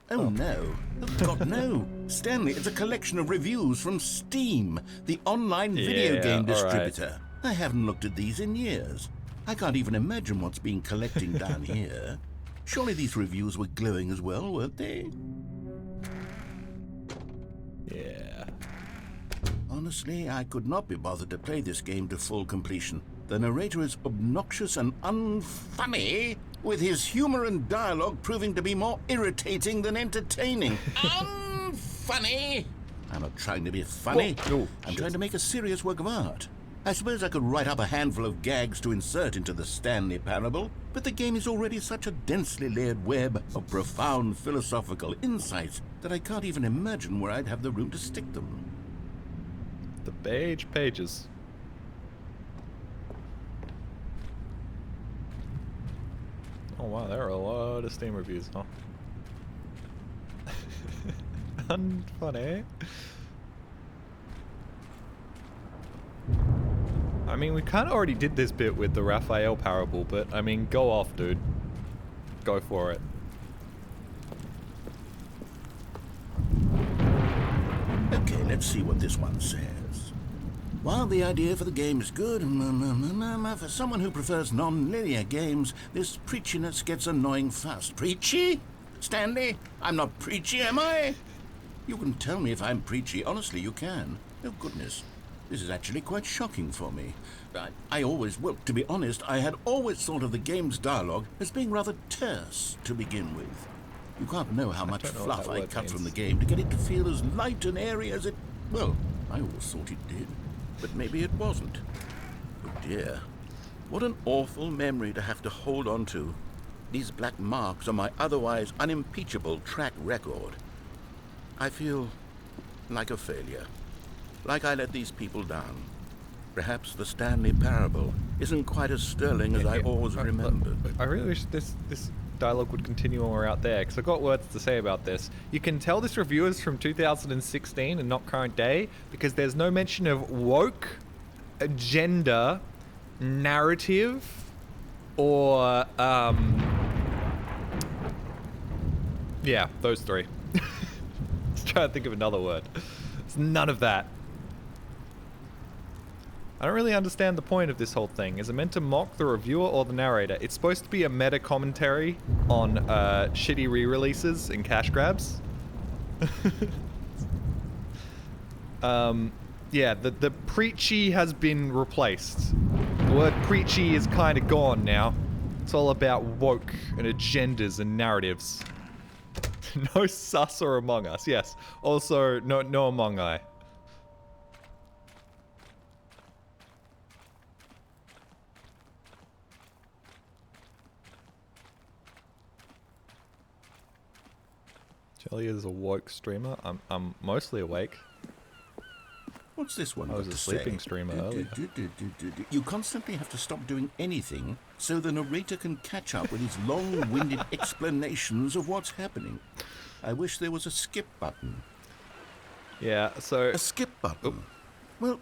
Oh no. Oh, God, no. Stanley, it's a collection of reviews from Steam, the online video Yeah, game all right. distributor. I haven't looked at these in years. I can't even imagine what's been collecting down here. Surely these reviews were glowing as well, weren't they? Yeah. Honestly, I could not be bothered to play this game to full completion. The narrator is obnoxious and unfunny, with his humor and dialogue proving to be more irritating than entertaining. Unfunny! I'm not trying to be funny. Whoa. Oh, I'm shit. trying to make a serious work of art. I suppose I could write up a handful of gags to insert into the Stanley Parable, but the game is already such a densely layered web of profound philosophical insights that I can't even imagine where I'd have the room to stick them. The beige pages. Oh wow, there are a lot of Steam reviews, huh? Unfunny. I mean, we kind of already did this bit with the Raphael Parable, but I mean, go off, dude. Go for it. Okay, let's see what this one says. While the idea for the game is good, for someone who prefers non-linear games, this preachiness gets annoying fast. Preachy? Stanley, I'm not preachy, am I? You can tell me if I'm preachy. Honestly, you can. Oh, goodness. This is actually quite shocking for me. Well, to be honest, I had always thought of the game's dialogue as being rather terse to begin with. You can't know how much don't know what fluff that I word cut from means. the game to get it to feel as light and airy as it... Well, I always thought it did. But maybe it wasn't. Oh dear. What an awful memory to have to hold on to. These black marks on my otherwise unimpeachable track record. I feel like a failure. Like I let these people down. Perhaps the Stanley Parable isn't quite as sterling as I always remembered. I really wish this dialogue would continue when we're out there, because I've got words to say about this. You can tell this review is from 2016 and not current day, because there's no mention of woke, agenda, narrative, or, yeah, those three. Let's try to think of another word. It's none of that. I don't really understand the point of this whole thing. Is it meant to mock the reviewer or the narrator? It's supposed to be a meta commentary on shitty re-releases and cash grabs. Yeah, the preachy has been replaced. The word preachy is kind of gone now. It's all about woke and agendas and narratives. No sus or Among Us, yes. Also, no Among I. Jelly is a woke streamer. I'm mostly awake. What's this one I was got a to sleeping say? streamer earlier. You constantly have to stop doing anything so the narrator can catch up with his long-winded explanations of what's happening. I wish there was a skip button. Yeah, so A skip button? Well,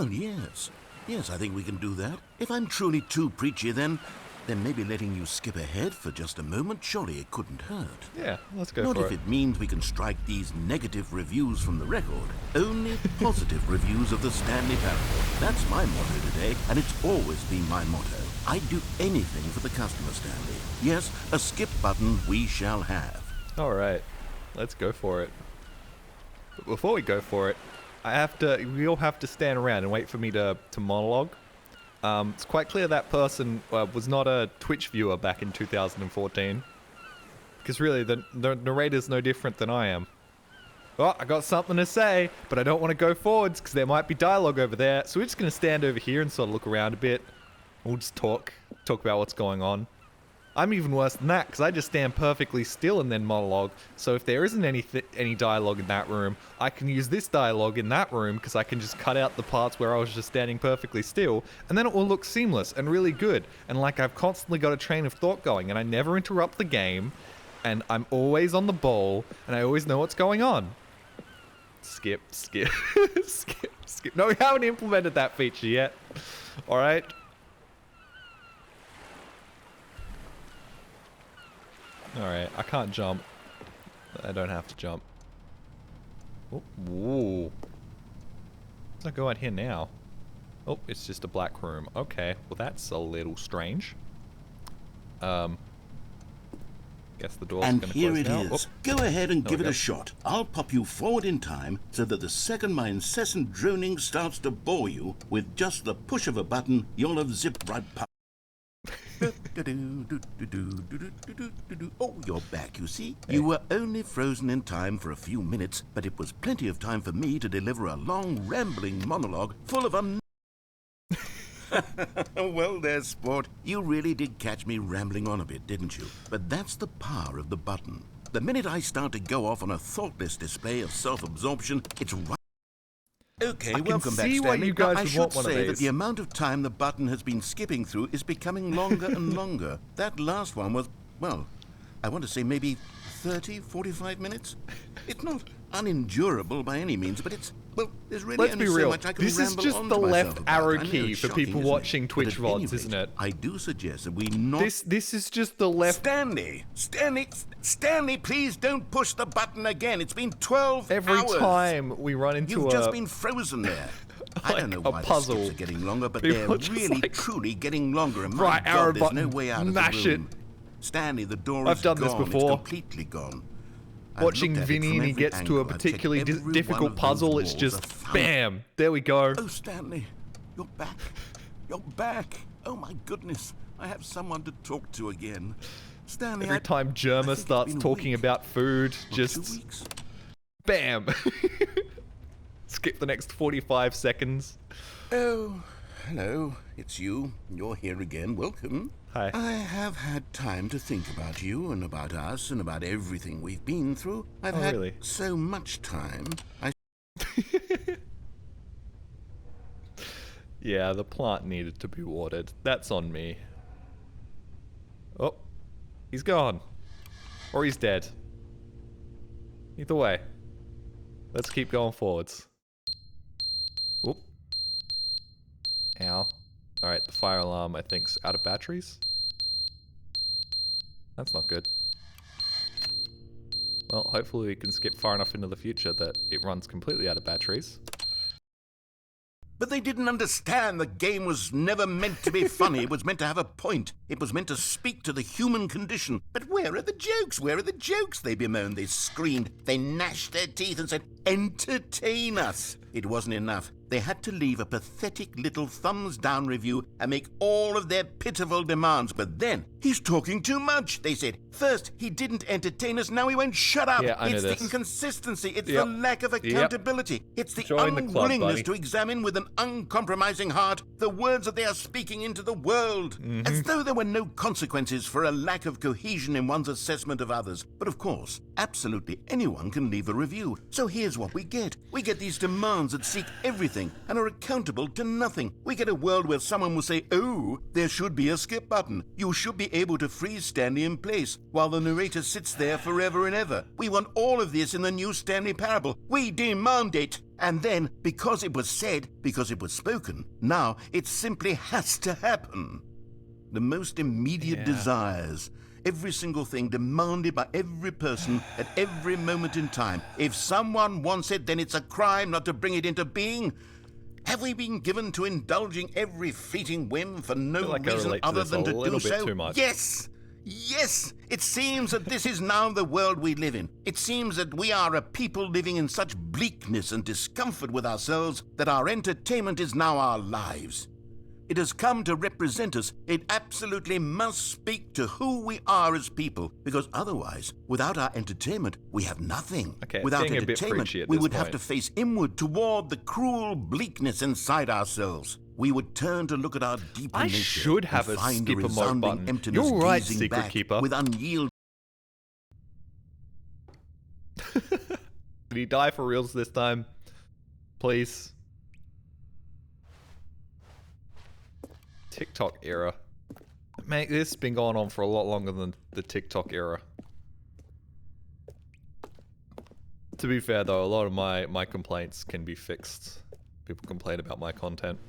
yes. Yes, I think we can do that. If I'm truly too preachy, then then maybe letting you skip ahead for just a moment, surely it couldn't hurt. Yeah, let's go Not for if it. it means we can strike these negative reviews from the record. Only positive reviews of the Stanley Parable. That's my motto today, and it's always been my motto. I'd do anything for the customer, Stanley. Yes, a skip button we shall have. Alright, let's go for it. But before we go for it, we all have to stand around and wait for me to monologue. It's quite clear that person was not a Twitch viewer back in 2014. Because really, the narrator's no different than I am. Oh, I got something to say, but I don't want to go forwards because there might be dialogue over there. So we're just going to stand over here and sort of look around a bit. We'll just talk about what's going on. I'm even worse than that because I just stand perfectly still and then monologue. So if there isn't any dialogue in that room, I can use this dialogue in that room because I can just cut out the parts where I was just standing perfectly still, and then it will look seamless and really good. And like I've constantly got a train of thought going, and I never interrupt the game, and I'm always on the ball, and I always know what's going on. Skip, skip, skip, skip. No, we haven't implemented that feature yet. All right. Alright, I can't jump. I don't have to jump. Oh, whoa. Let's not go out here now. Oh, it's just a black room. Okay, well that's a little strange. Guess the door's And gonna here close it now. is. Oh, Go ahead and There give we it a go. shot. I'll pop you forward in time so that the second my incessant droning starts to bore you, with just the push of a button, you'll have zipped right past. Oh, you're back, you see. You were only frozen in time for a few minutes, but it was plenty of time for me to deliver a long, rambling monologue full of Well, there's sport. You really did catch me rambling on a bit, didn't you? But that's the power of the button. The minute I start to go off on a thoughtless display of self-absorption, it's right. Okay, can welcome back, see why Stanley. you guys Now, I would should want one of say that these. the amount of time the button has been skipping through is becoming longer and longer. That last one was, well, I want to say maybe 30, 45 minutes. It's not unendurable by any means, but it's, well, there's really let's only be so real. much I can This is ramble just on the to myself left about. arrow I know, key it's for shocking, people isn't it? watching But Twitch at any VODs, rate, isn't it? I do suggest that we not... This is just the left. Stanley, please don't push the button again. It's been 12 Every hours. time we run into You've a just been frozen there. I don't know like a why the puzzle. skips are getting longer, but People they're just really, like, truly getting longer. And right my arrow God, there's no button, way out of mash the it. room. Stanley, the door I've is done gone. this before. It's completely gone. I've watching looked at it Vinny from and he every gets to a angle. I've checked particularly every one difficult of those puzzle. It's walls. just I've found- bam. There we go. Oh, Stanley, you're back. You're back. Oh, my goodness. I have someone to talk to again. Stanley, Every time I Germa think it's starts been a talking week about food, or just 2 weeks. bam. Skip the next 45 seconds. Oh, hello. It's you. You're here again. Welcome. Hi. I have had time to think about you and about us and about everything we've been through. I've Oh, had really? so much time. Yeah, the plant needed to be watered. That's on me. Oh, he's gone. Or he's dead. Either way. Let's keep going forwards. Oop. Ow. Alright, the fire alarm, I think, is out of batteries. That's not good. Well, hopefully we can skip far enough into the future that it runs completely out of batteries. But they didn't understand the game was never meant to be funny. It was meant to have a point. It was meant to speak to the human condition. But where are the jokes? Where are the jokes? They bemoaned, they screamed, they gnashed their teeth and said, entertain us. It wasn't enough. They had to leave a pathetic little thumbs-down review and make all of their pitiful demands. But then, he's talking too much, they said. First, he didn't entertain us, now he won't shut up. Yeah, I know it's this. the inconsistency, it's Yep. the lack of accountability. It's the Join the club, unwillingness buddy. to examine with an uncompromising heart the words that they are speaking into the world. As though there were no consequences for a lack of cohesion in one's assessment of others. But of course, absolutely anyone can leave a review. So here's what we get. We get these demands that seek everything and are accountable to nothing. We get a world where someone will say, oh, there should be a skip button. You should be able to freeze Stanley in place while the narrator sits there forever and ever. We want all of this in the new Stanley Parable. We demand it. And then, because it was said, because it was spoken, now it simply has to happen. the most immediate desires, every single thing demanded by every person at every moment in time. If someone wants it, then it's a crime not to bring it into being. Have we been given to indulging every fleeting whim for no reason other than to do so? Too much. Yes! Yes! It seems that this is now the world we live in. It seems that we are a people living in such bleakness and discomfort with ourselves that our entertainment is now our lives. It has come to represent us. It absolutely must speak to who we are as people, because otherwise, without our entertainment, we have nothing. Okay, without entertainment, we would have to face inward toward the cruel bleakness inside ourselves. We would turn to look at our deeper nature. I should have a skip a mode button. You're right, Secret Keeper. With unyielding. Did he die for reals this time? Please. TikTok era. Mate, this has been going on for a lot longer than the TikTok era. To be fair though, a lot of my complaints can be fixed. People complain about my content.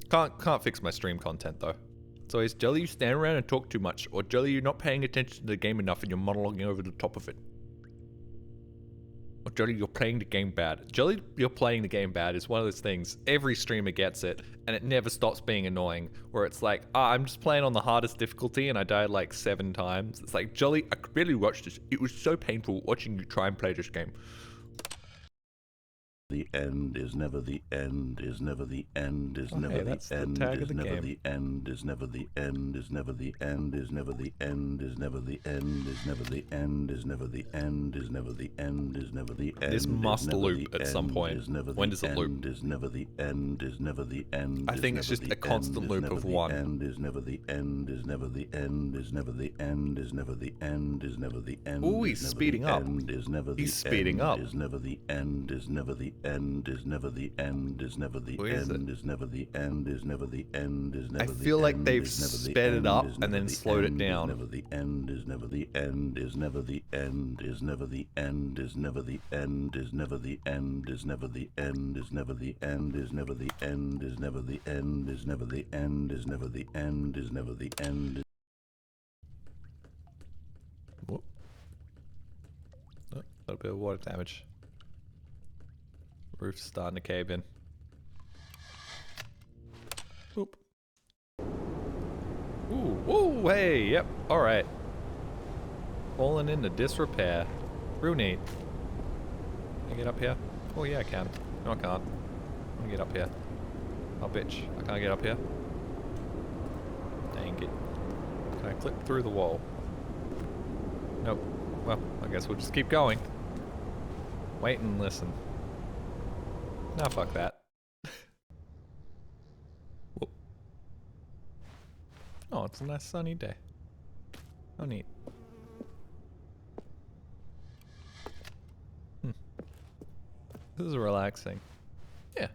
Can't fix my stream content though. It's always, Jolly, you stand around and talk too much, or Jolly, you're not paying attention to the game enough and you're monologuing over the top of it. Or Jolly, you're playing the game bad. Jolly, you're playing the game bad is one of those things. Every streamer gets it, and it never stops being annoying. Where it's like, I'm just playing on the hardest difficulty and I died like 7 times. It's like, Jolly, I could barely watch this. It was so painful watching you try and play this game. The end is never the end, is never the end, is never the end, is never the end, is never the end, is never the end, is never the end, is never the end, is never the end, is never the end, is never the end, is never the end. This must loop at some point. When does it loop? Is never the end, is never the end. I think it's just a constant loop of 1. End is never the end, is never the end, is never the end, is never the end, is never the end. Ooh, he's speeding up. He's speeding up. Is never the end, is never the end, is never the end, is never the end, is never the end, is never the end, is never the end. I feel like they've sped it up and then slowed it down. Never the end, is never the end, is never the end, is never the end, is never the end, is never the end, is never the end, is never the end, is never the end, is never the end, is never the end, is never the end, is never the end. Whoop. Oh, a little bit of water damage. Roof's starting to cave in. Oop. Ooh, whoa, hey, yep, alright. Falling into disrepair. Real neat. Can I get up here? Oh yeah, I can. No, I can't. I can get up here. Oh, bitch. I can't get up here. Dang it. Can I clip through the wall? Nope. Well, I guess we'll just keep going. Wait and listen. Nah, fuck that. Whoop. Oh, it's a nice sunny day. Oh, neat. This is relaxing. Yeah.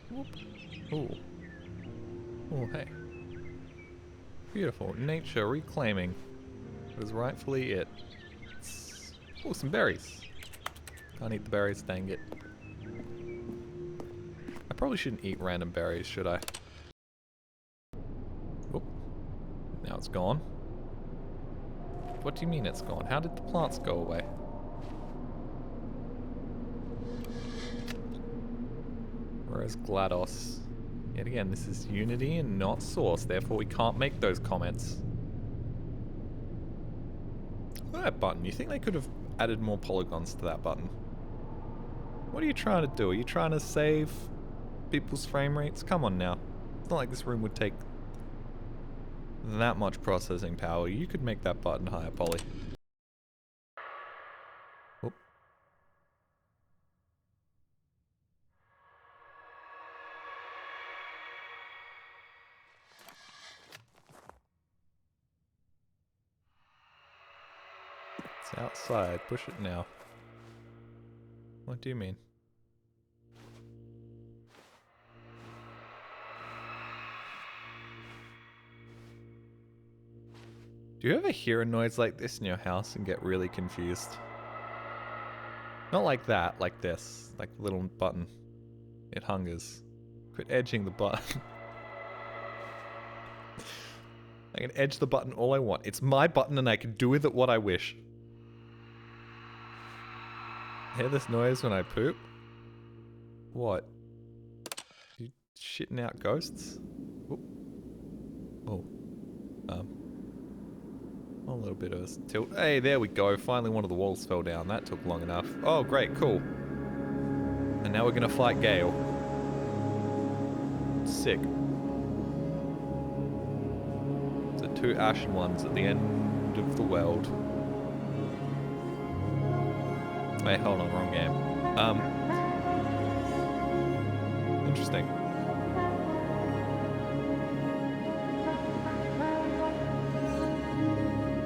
Whoop. Ooh. Oh, hey. Beautiful. Nature reclaiming what is rightfully it. Oh, some berries. Can't eat the berries, dang it. I probably shouldn't eat random berries, should I? Oh. Now it's gone. What do you mean it's gone? How did the plants go away? Whereas GLaDOS? Yet again, this is Unity and not Source, therefore we can't make those comments. Look at that button. You think they could have added more polygons to that button? What are you trying to do? Are you trying to save people's frame rates? Come on now. It's not like this room would take that much processing power. You could make that button higher poly. Oop. It's outside. Push it now. What do you mean? Do you ever hear a noise like this in your house and get really confused? Not like that, like this. Like the little button. It hungers. Quit edging the button. I can edge the button all I want. It's my button and I can do with it what I wish. Hear this noise when I poop? What? You shitting out ghosts? Oop. Oh. A little bit of a tilt. Hey, there we go. Finally one of the walls fell down. That took long enough. Oh, great. Cool. And now we're gonna fight Gale. Sick. The two ashen ones at the end of the world. Wait, hold on, wrong game. Interesting.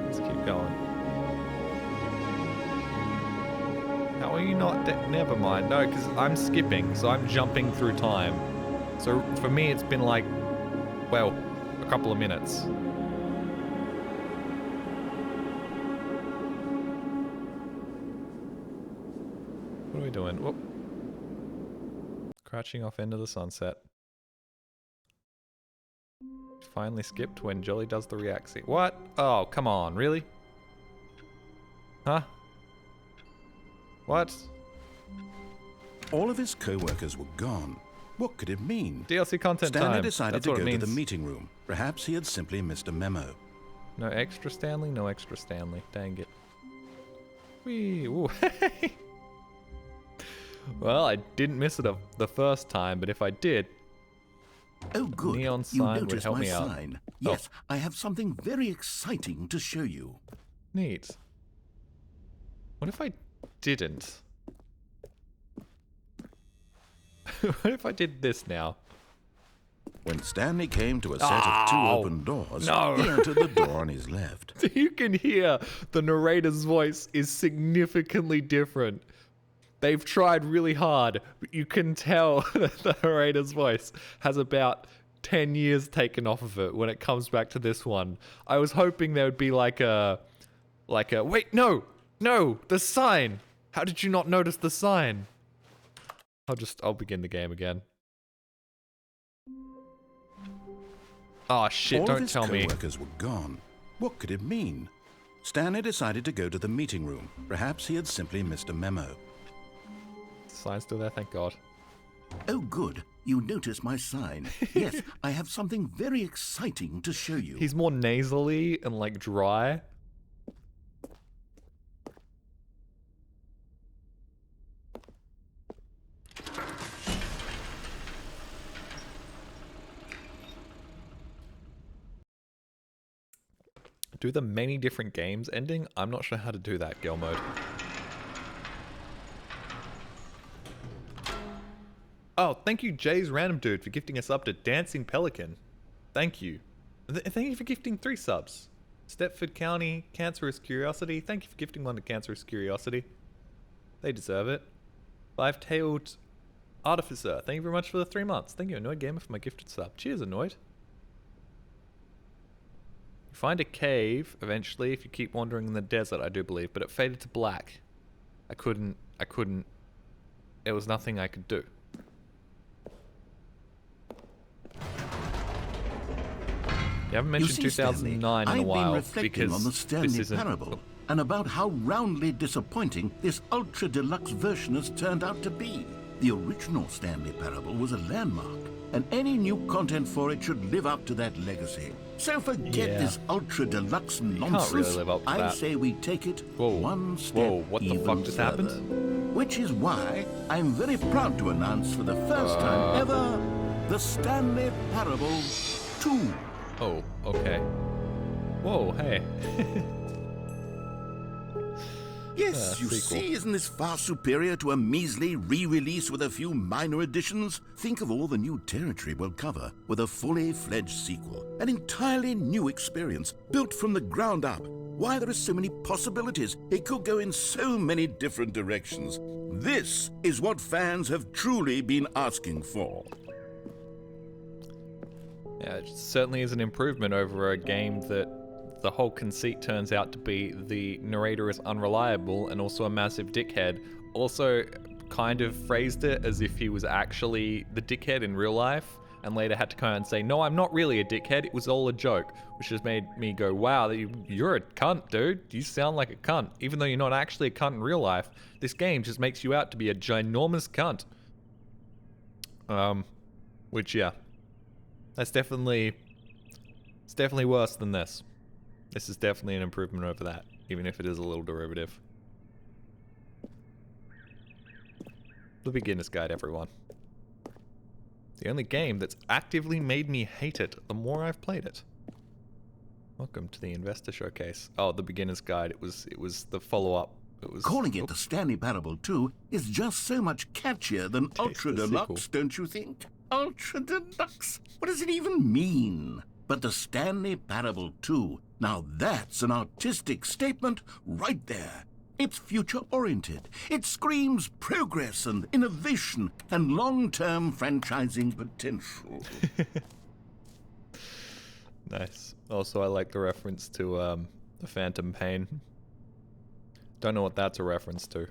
Let's keep going. How are you not never mind. No, because I'm skipping, so I'm jumping through time. So for me, it's been like, well, a couple of minutes. What are we doing? Whoop. Crouching off into the sunset. Finally skipped when Jolly does the react scene. What? Oh, come on, really? Huh? What? All of his co-workers were gone. What could it mean? DLC content Stanley time. decided That's to what go it to means. the meeting room. Perhaps he had simply missed a memo. No extra Stanley, no extra Stanley. Dang it. Whee! Ooh. Well, I didn't miss it the first time, but if I did, Oh, good. neon You sign would noticed help my me out. sign. Yes, I have something very exciting to show you. Neat. What if I didn't? What if I did this now? When Stanley came to a set of two open doors, no. he entered the door on his left. You can hear the narrator's voice is significantly different. They've tried really hard, but you can tell that the narrator's voice has about 10 years taken off of it when it comes back to this one. I was hoping there would be like a, wait, no, the sign. How did you not notice the sign? I'll begin the game again. Oh shit, All of don't his tell me. co-workers were gone. What could it mean? Stanley decided to go to the meeting room. Perhaps he had simply missed a memo. Sign's still there, thank God. Oh, good. You noticed my sign. Yes, I have something very exciting to show you. He's more nasally and like dry. Do the many different games ending? I'm not sure how to do that, girl mode. Oh, thank you, Jay's Random Dude, for gifting us up to Dancing Pelican. Thank you. Thank you for gifting 3 subs. Stepford County, Cancerous Curiosity. Thank you for gifting one to Cancerous Curiosity. They deserve it. Five-Tailed Artificer. Thank you very much for the 3 months. Thank you, Annoyed Gamer, for my gifted sub. Cheers, Annoyed. You find a cave, eventually, if you keep wandering in the desert, I do believe, but it faded to black. I couldn't. There was nothing I could do. You haven't mentioned 2009 in a while, I've been reflecting because on the this Stanley isn't... Parable and about how roundly disappointing this ultra-deluxe version has turned out to be. The original Stanley Parable was a landmark, and any new content for it should live up to that legacy. So forget this ultra-deluxe nonsense. Can't really live up to I that. say we take it one step what the even fuck just further. happened? Which is why I'm very proud to announce for the first time ever, the Stanley Parable 2. Oh, okay. Whoa, hey. Yes, you sequel. see, isn't this far superior to a measly re-release with a few minor additions? Think of all the new territory we'll cover with a fully fledged sequel. An entirely new experience, built from the ground up. Why, there are so many possibilities. It could go in so many different directions. This is what fans have truly been asking for. Yeah, it certainly is an improvement over a game that the whole conceit turns out to be the narrator is unreliable and also a massive dickhead. Also, kind of phrased it as if he was actually the dickhead in real life, and later had to come out and say, no, I'm not really a dickhead, it was all a joke, which just made me go, wow, you're a cunt, dude. You sound like a cunt. Even though you're not actually a cunt in real life, this game just makes you out to be a ginormous cunt. Which, yeah, that's definitely, it's definitely worse than this. This is definitely an improvement over that, even if it is a little derivative. The Beginner's Guide, everyone. The only game that's actively made me hate it the more I've played it. Welcome to the Investor Showcase. Oh, The Beginner's Guide. It was the follow-up. It was Calling it the Stanley Parable 2 is just so much catchier than Ultra Deluxe, sequel. don't you think? Ultra Deluxe? What does it even mean? But the Stanley Parable 2, now that's an artistic statement right there. It's future-oriented. It screams progress and innovation and long-term franchising potential. Nice. Also, I like the reference to the Phantom Pain. Don't know what that's a reference to.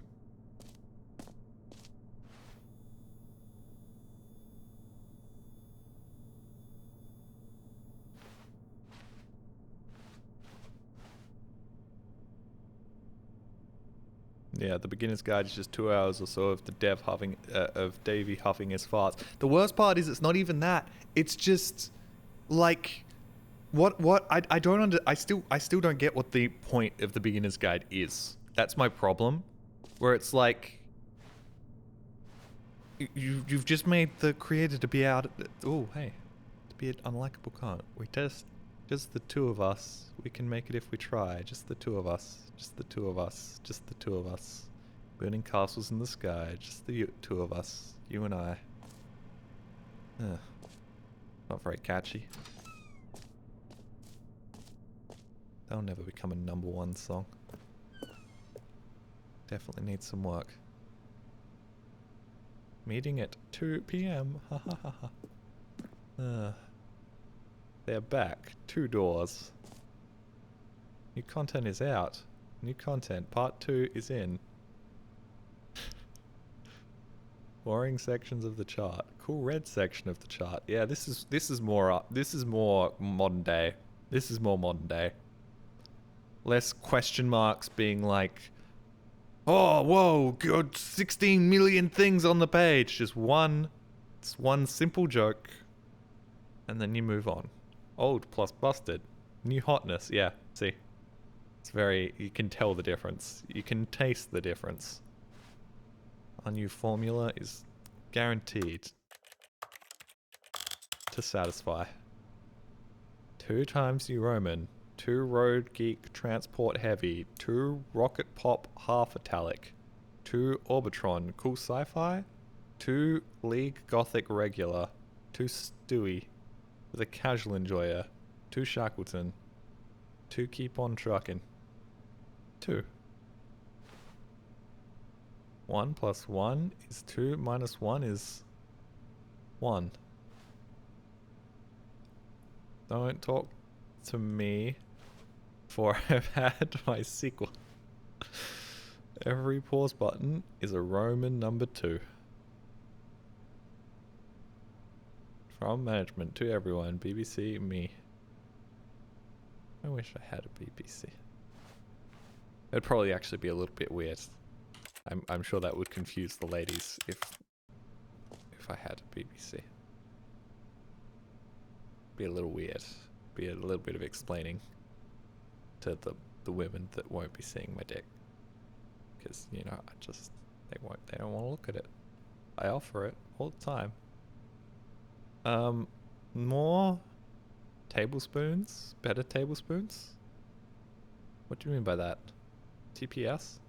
Yeah, the Beginner's Guide is just 2 hours or so of the of Davey huffing his farts. The worst part is it's not even that. It's just like I still don't get what the point of the Beginner's Guide is. That's my problem. Where it's like you've just made the creator to be to be an unlikable cunt. We just the two of us. We can make it if we try. Just the two of us. Just the two of us. Just the two of us. Burning castles in the sky. Just the two of us. You and I. Not very catchy. That'll never become a #1 song. Definitely needs some work. Meeting at 2 p.m. Ha ha ha ha. They're back. 2 doors. New content is out. New content. Part 2 is in. Boring sections of the chart. Cool red section of the chart. Yeah, this is more modern day. This is more modern day. Less question marks being like, oh, whoa, got 16 million things on the page. Just it's one simple joke. And then you move on. Old plus busted. New hotness, yeah, see. It's you can tell the difference. You can taste the difference. Our new formula is guaranteed to satisfy. 2 times new Roman, 2 road geek transport heavy, 2 rocket pop half italic, 2 Orbitron cool sci-fi, 2 League Gothic regular, 2 Stewie with a casual enjoyer, 2 Shackleton, 2 keep on trucking, 2. 1 plus 1 is 2 minus 1 is 1. Don't talk to me for I've had my sequel. Every pause button is a Roman #2. From management to everyone, BBC, me. I wish I had a BBC. It'd probably actually be a little bit weird. I'm sure that would confuse the ladies if I had a BBC. Be a little weird. Be a little bit of explaining to the women that won't be seeing my dick. Because, you know, they don't want to look at it. I offer it all the time. More tablespoons? Better tablespoons? What do you mean by that? TPS?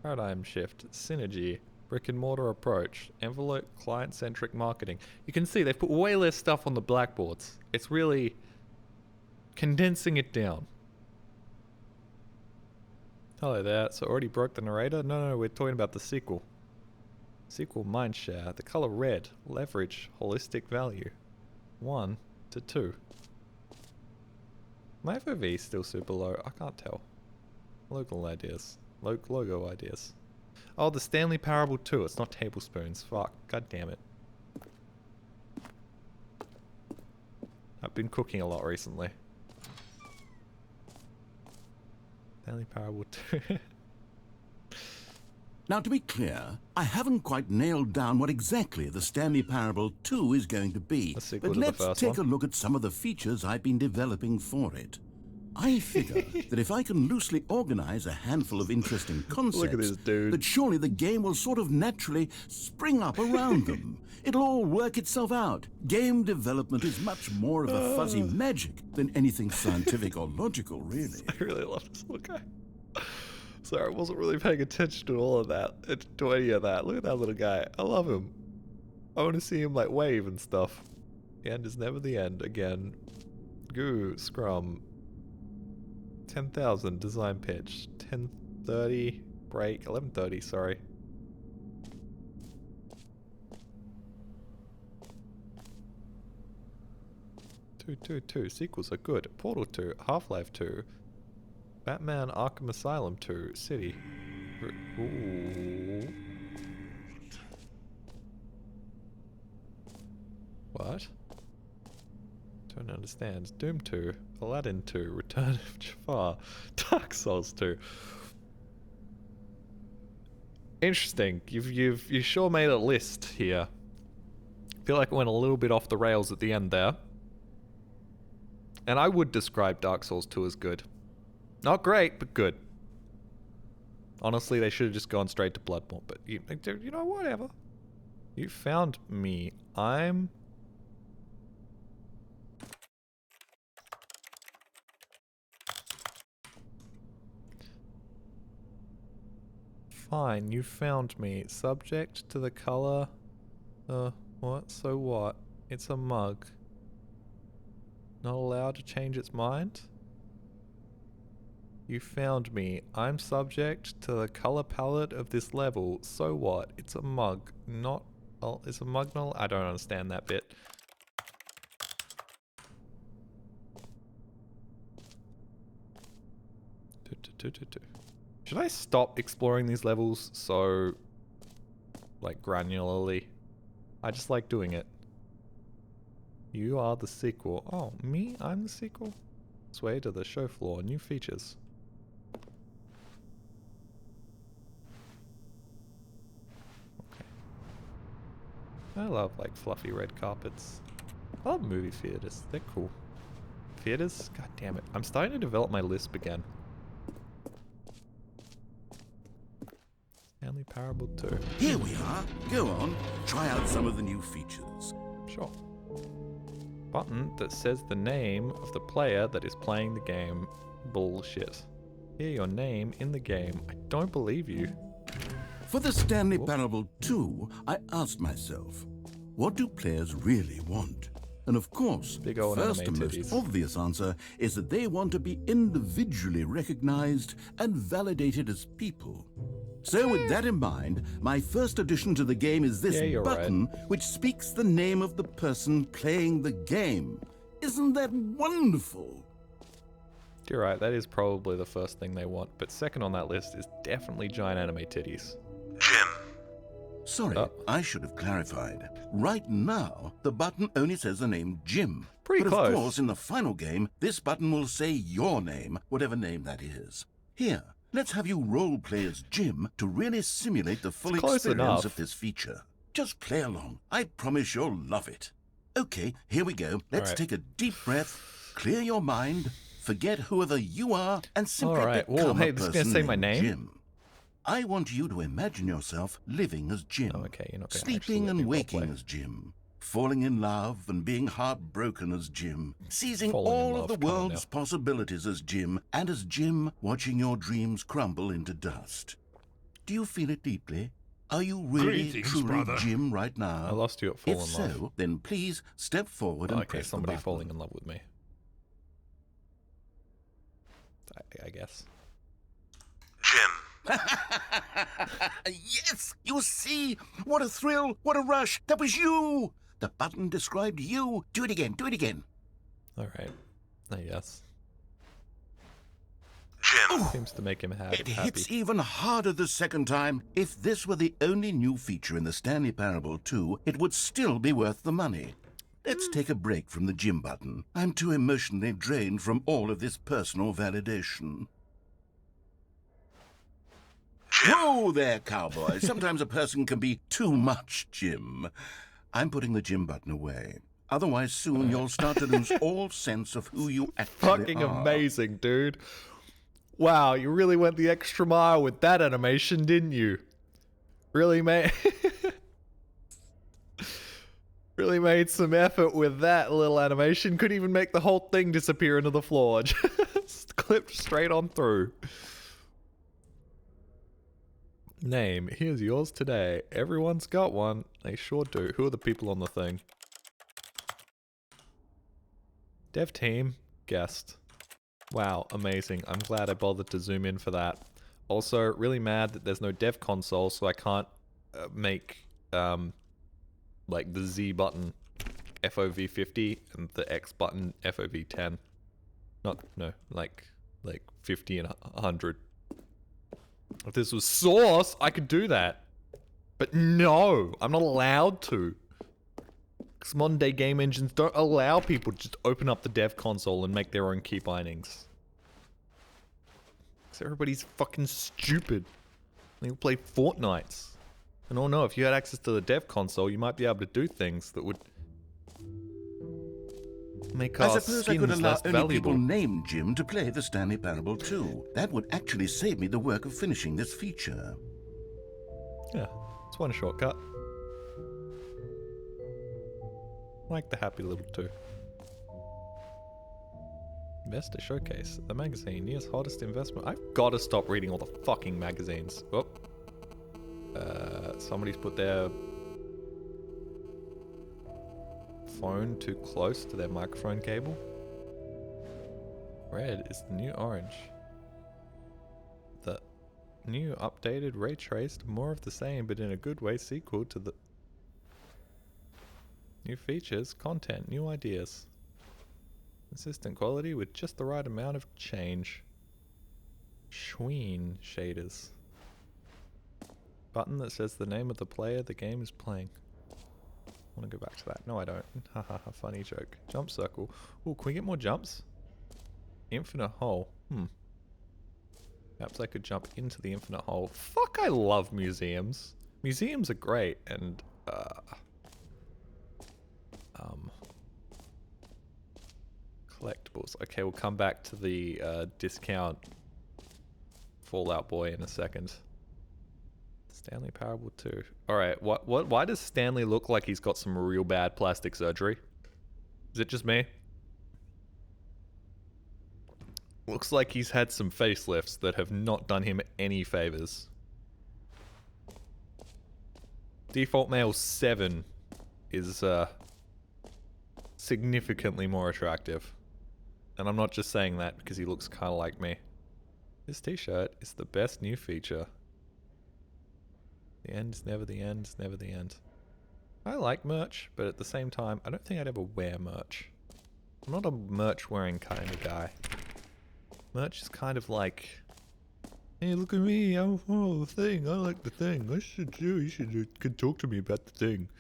Paradigm shift, synergy, brick and mortar approach, envelope client-centric marketing. You can see they've put way less stuff on the blackboards. It's really condensing it down. Hello there, so already broke the narrator? No, we're talking about the sequel. Sequel mindshare, the color red, leverage, holistic value. 1 to 2. My FOV is still super low, I can't tell. Logo ideas. Oh, the Stanley Parable 2. It's not tablespoons. Fuck. God damn it. I've been cooking a lot recently. Stanley Parable 2. Now, to be clear, I haven't quite nailed down what exactly the Stanley Parable 2 is going to be, A sequel but to the let's first take one. a look at some of the features I've been developing for it. I figure that if I can loosely organize a handful of interesting concepts, Look at this dude. that surely the game will sort of naturally spring up around them. It'll all work itself out. Game development is much more of a fuzzy magic than anything scientific or logical, really. I really love this little guy. Sorry, I wasn't really paying attention to all of that, to any of that. Look at that little guy. I love him. I want to see him like wave and stuff. The end is never the end again. Goo, Scrum. 10,000 design pitch. 10:30 break. 11:30. Sorry. Two sequels are good. Portal 2, Half-Life 2, Batman Arkham Asylum 2, City. Ooh. What? Don't understand. Doom 2, Aladdin 2, Return of Jafar, Dark Souls 2. Interesting. You sure made a list here. Feel like it went a little bit off the rails at the end there. And I would describe Dark Souls 2 as good. Not great, but good. Honestly, they should have just gone straight to Bloodborne, but you know, whatever. You found me. I'm... Fine, you found me. Subject to the color... what? So what? It's a mug. Not allowed to change its mind? You found me. I'm subject to the color palette of this level. So what? It's a mug. Not... is a mug not... I don't understand that bit. Should I stop exploring these levels so... like, granularly? I just like doing it. You are the sequel. Oh, me? I'm the sequel? Sway to the show floor. New features. Okay. I love, like, fluffy red carpets. I love movie theaters. They're cool. Theaters? God damn it. I'm starting to develop my lisp again. Stanley Parable 2. Here we are. Go on. Try out some of the new features. Sure. Button that says the name of the player that is playing the game. Bullshit. Hear your name in the game. I don't believe you. For the Stanley Parable 2, I asked myself, what do players really want? And of course, Big old first and anime most titties. obvious answer is that they want to be individually recognized and validated as people. So with that in mind, my first addition to the game is this Yeah, you're button which speaks the name of the person playing the game. Isn't that wonderful? You're right, that is probably the first thing they want, but second on that list is definitely giant anime titties. Jim. Sorry, I should have clarified. Right now, the button only says the name Jim. Pretty but close. Of course, in the final game, this button will say your name, whatever name that is. Here, let's have you role-play as Jim to really simulate the full close experience enough. of this feature. Just play along. I promise you'll love it. Okay, here we go. Let's Alright. take a deep breath, clear your mind, forget whoever you are, and simply Alright, whoa, become hey, a this is person gonna say my named name? Jim. I want you to imagine yourself living as Jim. Oh, okay, you're not gonna Sleeping actually let and me waking roleplay. as Jim. Falling in love and being heartbroken as Jim. Seizing Falling in all love, of the come on world's now. possibilities as Jim, and as Jim watching your dreams crumble into dust. Do you feel it deeply? Are you really Greetings, truly brother. Jim right now? I lost you at fall If in so, love. then please step forward Oh, and okay, press the somebody button. falling in love with me. I guess. Jim. Yes, you see? What a thrill, what a rush. That was you. The button described you. Do it again, do it again. Alright. I guess. Jim. Seems to make him It happy. hits even harder the second time. If this were the only new feature in the Stanley Parable 2, it would still be worth the money. Let's take a break from the gym button. I'm too emotionally drained from all of this personal validation. Whoa there, cowboy. Sometimes a person can be too much, Jim. I'm putting the gym button away. Otherwise, soon you'll start to lose all sense of who you actually Fucking are. amazing, dude. Wow, you really went the extra mile with that animation, didn't you? Really made really made some effort with that little animation. Couldn't even make the whole thing disappear into the floor. Just clipped straight on through. Name, here's yours today. Everyone's got one. They sure do. Who are the people on the thing? Dev team, guest. Wow, amazing. I'm glad I bothered to zoom in for that. Also, really mad that there's no dev console, so I can't make, like, the Z button FOV 50 and the X button FOV 10. Like 50 and 100. If this was Source, I could do that. But no, I'm not allowed to. Because modern day game engines don't allow people to just open up the dev console and make their own key bindings. Because everybody's fucking stupid. They all play Fortnites. And oh no, if you had access to the dev console, you might be able to do things that would make our I suppose I could skins allow less only people valuable. named Jim to play the Stanley Parable 2. That would actually save me the work of finishing this feature. Yeah, it's one shortcut. I like the happy little two. Investor Showcase, the magazine, year's hottest investment. I've got to stop reading all the fucking magazines. Whoop. Somebody's put their phone too close to their microphone cable. Red is the new orange. The new updated ray traced, more of the same, but in a good way sequel to the new features, content, new ideas. Consistent quality with just the right amount of change. Schween shaders. Button that says the name of the player the game is playing. I want to go back to that. No, I don't. Haha, funny joke. Jump circle. Ooh, can we get more jumps? Infinite hole. Perhaps I could jump into the infinite hole. Fuck, I love museums. Museums are great, and collectibles. Okay, we'll come back to the discount Fallout Boy in a second. Stanley Parable 2. Alright, why does Stanley look like he's got some real bad plastic surgery? Is it just me? Looks like he's had some facelifts that have not done him any favors. Default male 7 is significantly more attractive. And I'm not just saying that because he looks kind of like me. This t-shirt is the best new feature. The end is never the end, is never the end. I like merch, but at the same time, I don't think I'd ever wear merch. I'm not a merch wearing kind of guy. Merch is kind of like, hey, look at me, I'm the thing, I like the thing. You could talk to me about the thing.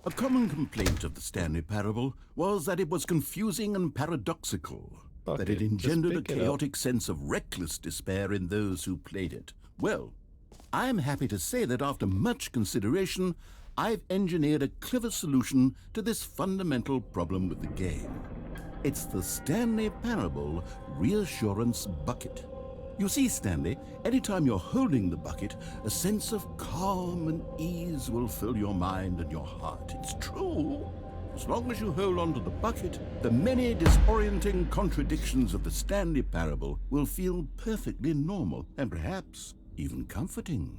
A common complaint of the Stanley Parable was that it was confusing and paradoxical, Fuck that it it, just engendered a pick it up. chaotic sense of reckless despair in those who played it. Well, I am happy to say that after much consideration, I've engineered a clever solution to this fundamental problem with the game. It's the Stanley Parable Reassurance Bucket. You see, Stanley, anytime you're holding the bucket, a sense of calm and ease will fill your mind and your heart. It's true. As long as you hold on to the bucket, the many disorienting contradictions of the Stanley Parable will feel perfectly normal and perhaps even comforting.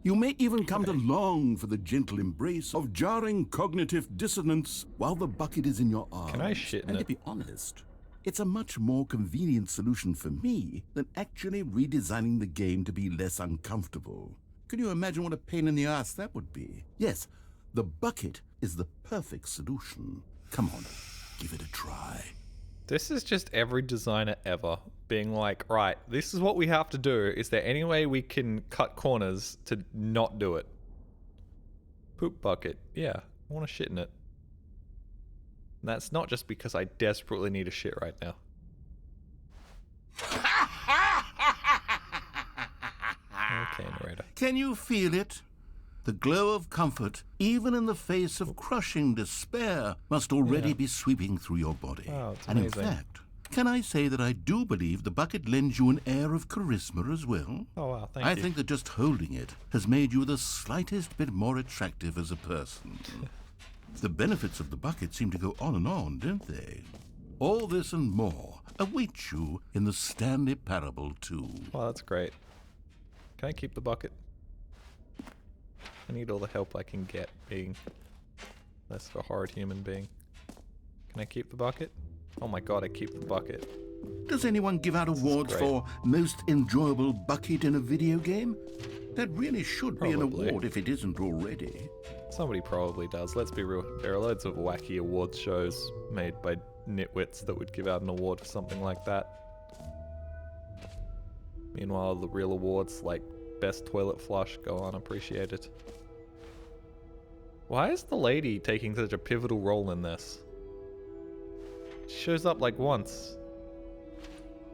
You may even come to long for the gentle embrace of jarring cognitive dissonance while the bucket is in your arms. Can I shit in And to it? be honest, it's a much more convenient solution for me than actually redesigning the game to be less uncomfortable. Can you imagine what a pain in the ass that would be? Yes, the bucket is the perfect solution. Come on, give it a try. This is just every designer ever being like, right, this is what we have to do. Is there any way we can cut corners to not do it? Poop bucket. Yeah, I want to shit in it. And that's not just because I desperately need a shit right now. Okay, narrator. Can you feel it? The glow of comfort, even in the face of crushing despair, must already be sweeping through your body. Wow, it's and in amazing. fact, can I say that I do believe the bucket lends you an air of charisma as well? Oh wow, thank I you. think that just holding it has made you the slightest bit more attractive as a person. The benefits of the bucket seem to go on, don't they? All this and more await you in the Stanley Parable 2. Wow, that's great. Can I keep the bucket? I need all the help I can get being less of a horrid human being. Can I keep the bucket? Oh my god, I keep the bucket. Does anyone give out awards great. for most enjoyable bucket in a video game? That really should be an Probably. award if it isn't already. Somebody probably does. Let's be real. There are loads of wacky awards shows made by nitwits that would give out an award for something like that. Meanwhile, the real awards like best toilet flush go unappreciated. Why is the lady taking such a pivotal role in this? She shows up like once.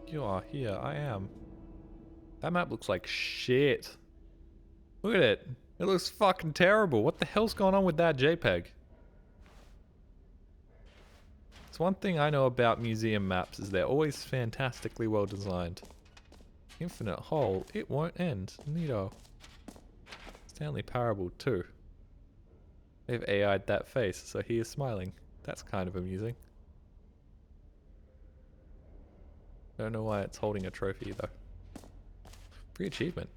You are here, I am. That map looks like shit. Look at it. It looks fucking terrible. What the hell's going on with that JPEG? It's one thing I know about museum maps is they're always fantastically well designed. Infinite hole, it won't end. Neato. Stanley Parable 2. They've AI'd that face, so he is smiling. That's kind of amusing. Don't know why it's holding a trophy though. Free achievement.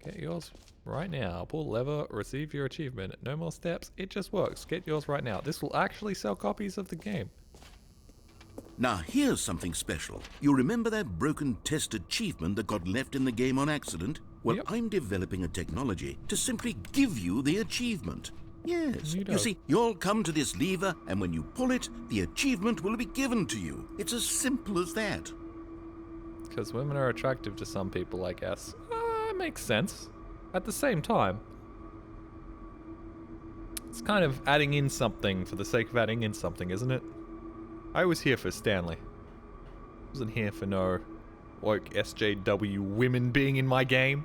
Get yours right now. Pull lever, receive your achievement. No more steps, it just works. Get yours right now. This will actually sell copies of the game. Now here's something special. You remember that broken test achievement that got left in the game on accident? Well, Yep. I'm developing a technology to simply give you the achievement. Yes. Neato. You see, you'll come to this lever, and when you pull it, the achievement will be given to you. It's as simple as that. Because women are attractive to some people, I guess. Makes sense. At the same time, it's kind of adding in something for the sake of adding in something, isn't it? I was here for Stanley. I wasn't here for no woke SJW women being in my game.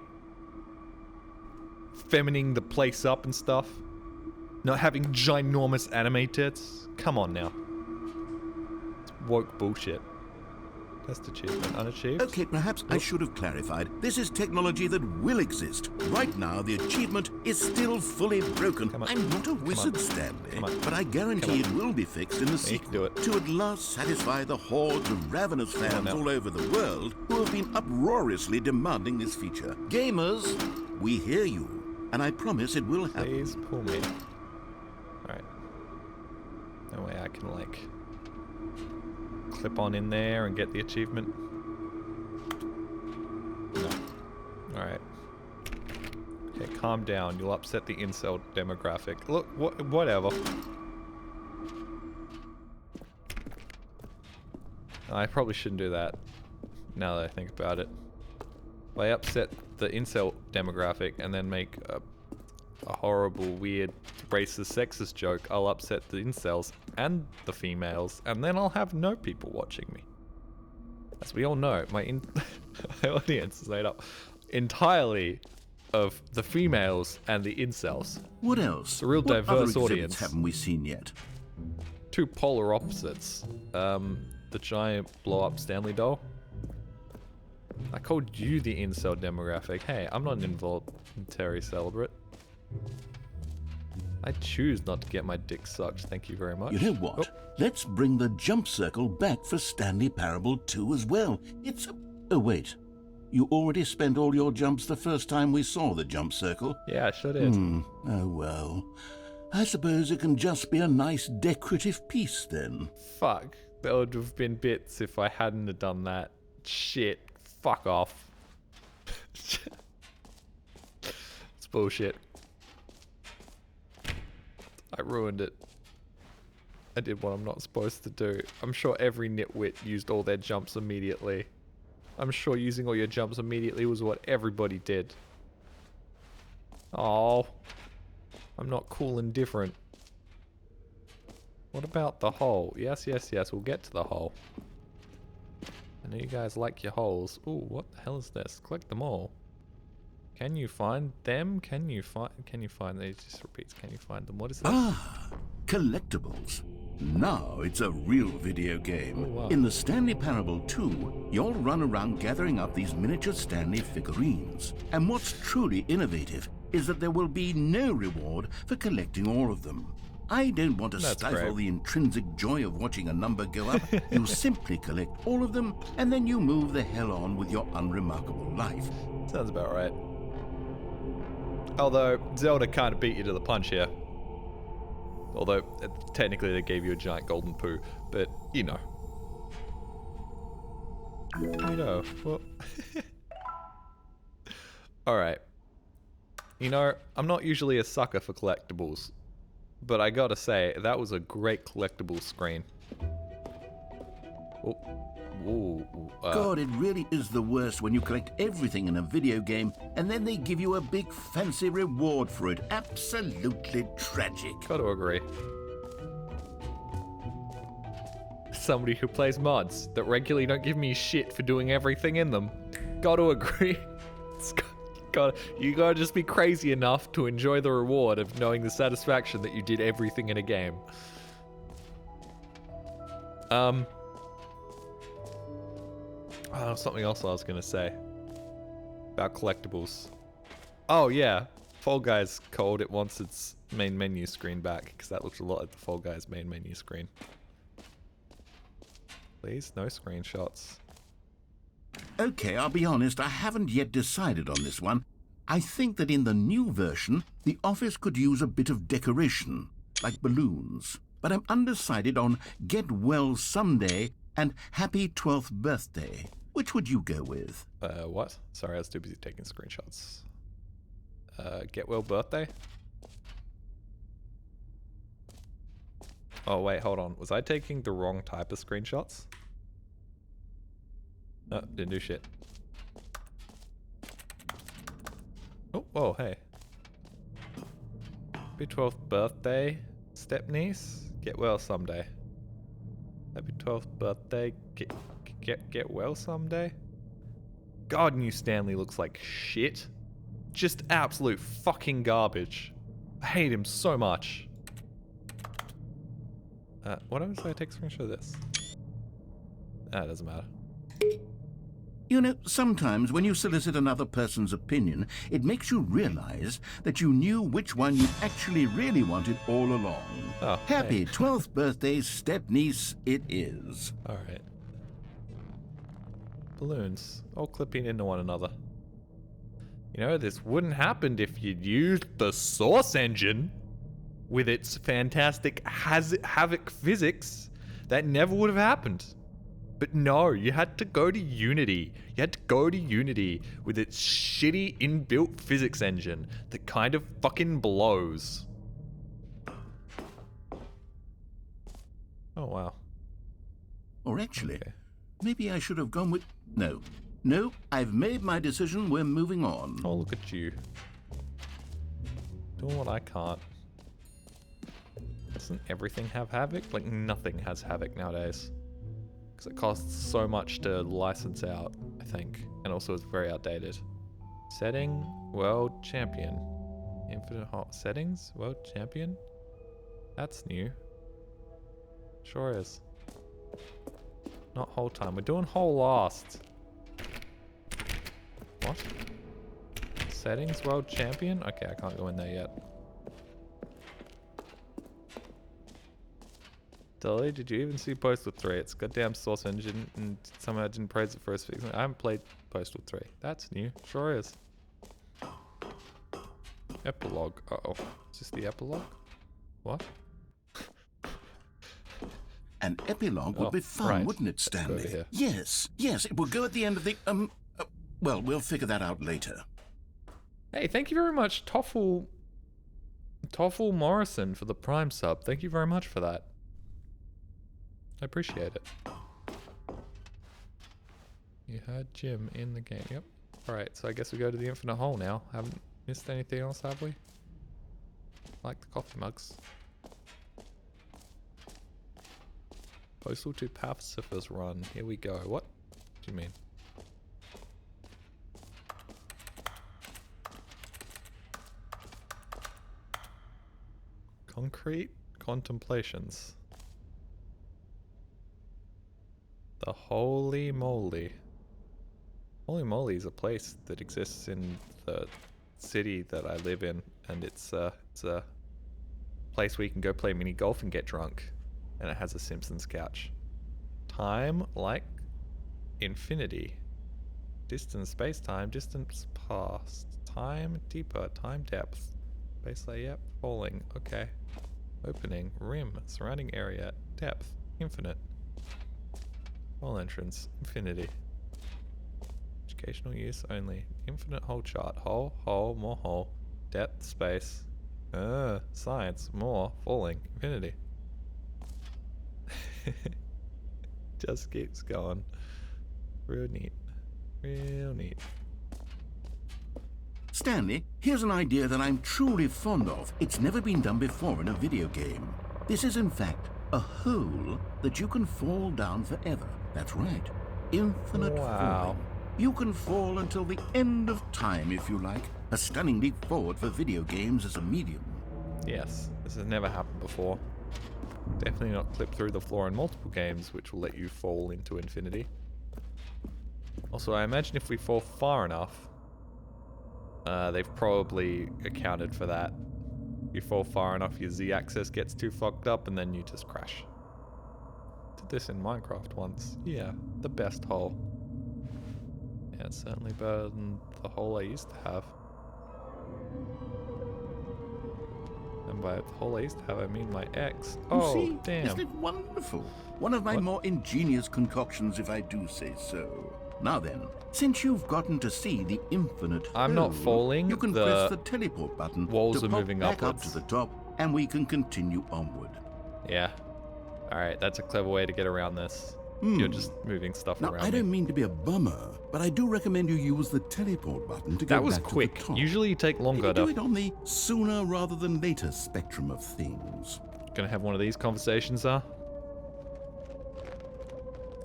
Femining the place up and stuff. Not having ginormous anime tits. Come on now. It's woke bullshit. Test achievement unachieved. Okay, perhaps I should have clarified. This is technology that will exist. Right now, the achievement is still fully broken. Come on. I'm not a wizard, on. Stanley, Come on. but I guarantee Come on. it will be fixed in the you sequel can do it. to at last satisfy the hordes of ravenous on fans now. all over the world who have been uproariously demanding this feature. Gamers, we hear you, and I promise it will happen. Please pull me. Alright. No way I can, like, clip on in there and get the achievement. No. Alright. Okay, calm down. You'll upset the incel demographic. Look, whatever. I probably shouldn't do that, now that I think about it. If I upset the incel demographic and then make a horrible, weird, racist, sexist joke, I'll upset the incels and the females, and then I'll have no people watching me. As we all know, my audience is made up entirely of the females and the incels. What else? It's a real What other diverse exhibits audience. haven't we seen yet? Two polar opposites. The giant blow-up Stanley doll. I called you the incel demographic. Hey, I'm not an involuntary celibate. I choose not to get my dick sucked, thank you very much. You know what? Oh, Let's bring the jump circle back for Stanley Parable 2 as well. It's a... Oh, wait. You already spent all your jumps the first time we saw the jump circle? yeah, I sure did. Oh, well. I suppose it can just be a nice decorative piece then. Fuck. There would have been bits if I hadn't have done that. Shit. Fuck off. It's bullshit. I ruined it. I did what I'm not supposed to do. I'm sure every nitwit used all their jumps immediately. I'm sure using all your jumps immediately was what everybody did. Oh, I'm not cool and different. What about the hole? Yes, yes, yes, we'll get to the hole. I know you guys like your holes. Ooh, what the hell is this? Collect them all. Can you find them? Can you find these? Just repeats, can you find them? What is this? Ah, collectibles. Now it's a real video game. Oh, wow. In the Stanley Parable 2, you'll run around gathering up these miniature Stanley figurines. And what's truly innovative is that there will be no reward for collecting all of them. I don't want to stifle the intrinsic joy of watching a number go up. You simply collect all of them, and then you move the hell on with your unremarkable life. Sounds about right. Although, Zelda kind of beat you to the punch here. Although, technically they gave you a giant golden poo. But, you know. You know, well... Alright. You know, I'm not usually a sucker for collectibles. But I gotta say, that was a great collectible screen. Oh. Ooh, God, it really is the worst when you collect everything in a video game and then they give you a big fancy reward for it. Absolutely tragic. Gotta agree. Somebody who plays mods that regularly don't give me shit for doing everything in them. Gotta agree. You gotta just be crazy enough to enjoy the reward of knowing the satisfaction that you did everything in a game. Oh, something else I was gonna say about collectibles. Oh yeah, Fall Guys called it wants its main menu screen back because that looks a lot like the Fall Guys main menu screen. Please, no screenshots. Okay, I'll be honest, I haven't yet decided on this one. I think that in the new version, the office could use a bit of decoration, like balloons. But I'm undecided on Get Well Someday and Happy 12th Birthday. Which would you go with? What? Sorry, I was too busy taking screenshots. Get Well Birthday? Oh, wait, hold on. Was I taking the wrong type of screenshots? No, didn't do shit. Oh, whoa, hey. Happy 12th birthday, stepniece. Get well someday. Happy 12th birthday. Get well someday. God, new Stanley looks like shit. Just absolute fucking garbage. I hate him so much. What happens if I take a screenshot of this? Ah, it doesn't matter. You know, sometimes when you solicit another person's opinion, it makes you realize that you knew which one you actually really wanted all along. Oh, Happy hey. 12th birthday, stepniece, it is. Alright. Balloons, all clipping into one another. You know, this wouldn't happen if you'd used the Source engine with its fantastic havoc physics. That never would have happened. But no, you had to go to Unity. You had to go to Unity with its shitty inbuilt physics engine that kind of fucking blows. Oh, wow. Or actually, Okay. maybe I should have gone with... No, I've made my decision. We're moving on. Oh, look at you. Doing what I can't. Doesn't everything have havoc? Like, nothing has havoc nowadays. Because it costs so much to license out, I think. And also it's very outdated. Setting, world champion. Infinite hot settings, world champion? That's new. Sure is. Not whole time, we're doing whole last. What? Settings, world champion? Okay, I can't go in there yet. Dolly, did you even see Postal 3? It's goddamn Source engine and somehow I didn't praise it for a fix. I haven't played Postal 3. That's new. Sure is. Epilogue. Uh-oh. Is this the epilogue? What? An epilogue would be fun, right. wouldn't it, Let's go Stanley? over here. Yes, it would go at the end of the... well, we'll figure that out later. Hey, thank you very much, Toffel Morrison, for the Prime sub. Thank you very much for that. I appreciate it. You had Jim in the game. Yep. Alright, so I guess we go to the infinite hole now. Haven't missed anything else, have we? Like the coffee mugs. Postal to Pacifist Run. Here we go. What do you mean? Concrete contemplations. The Holy Moly. Holy Moly is a place that exists in the city that I live in, and it's a place where you can go play mini golf and get drunk, and it has a Simpsons couch. Time like infinity. Distance, space-time, distance past. Time deeper, time depth. Base layer, yep, falling, okay. Opening, rim, surrounding area, depth, infinite. Hole entrance, infinity. Educational use only. Infinite hole chart. Hole, hole, more hole. Depth, space. Science, more, falling, infinity. Just keeps going. Real neat. Real neat. Stanley, here's an idea that I'm truly fond of. It's never been done before in a video game. This is, in fact, a hole that you can fall down forever. That's right. Infinite falling. You can fall until the end of time, if you like. A stunning leap forward for video games as a medium. Yes, this has never happened before. Definitely not clipped through the floor in multiple games, which will let you fall into infinity. Also, I imagine if we fall far enough, they've probably accounted for that. You fall far enough, your Z-axis gets too fucked up, and then you just crash. Did this in Minecraft once. Yeah, the best hole. Yeah, it's certainly better than the hole I used to have. And by the hole I used to have, I mean my ex. Oh, see, damn. Isn't it wonderful? One of my more ingenious concoctions, if I do say so. Now then, since you've gotten to see the infinite I'm not hole, falling. you can press the teleport button walls to are pop moving back upwards. up to the top, and we can continue onward. Yeah. Alright, that's a clever way to get around this. You're just moving stuff Now, around. I don't mean to be a bummer, but I do recommend you use the teleport button to go That was back quick. to the top. Usually you take longer You do to... it on the sooner rather than later spectrum of things. Gonna have one of these conversations, huh?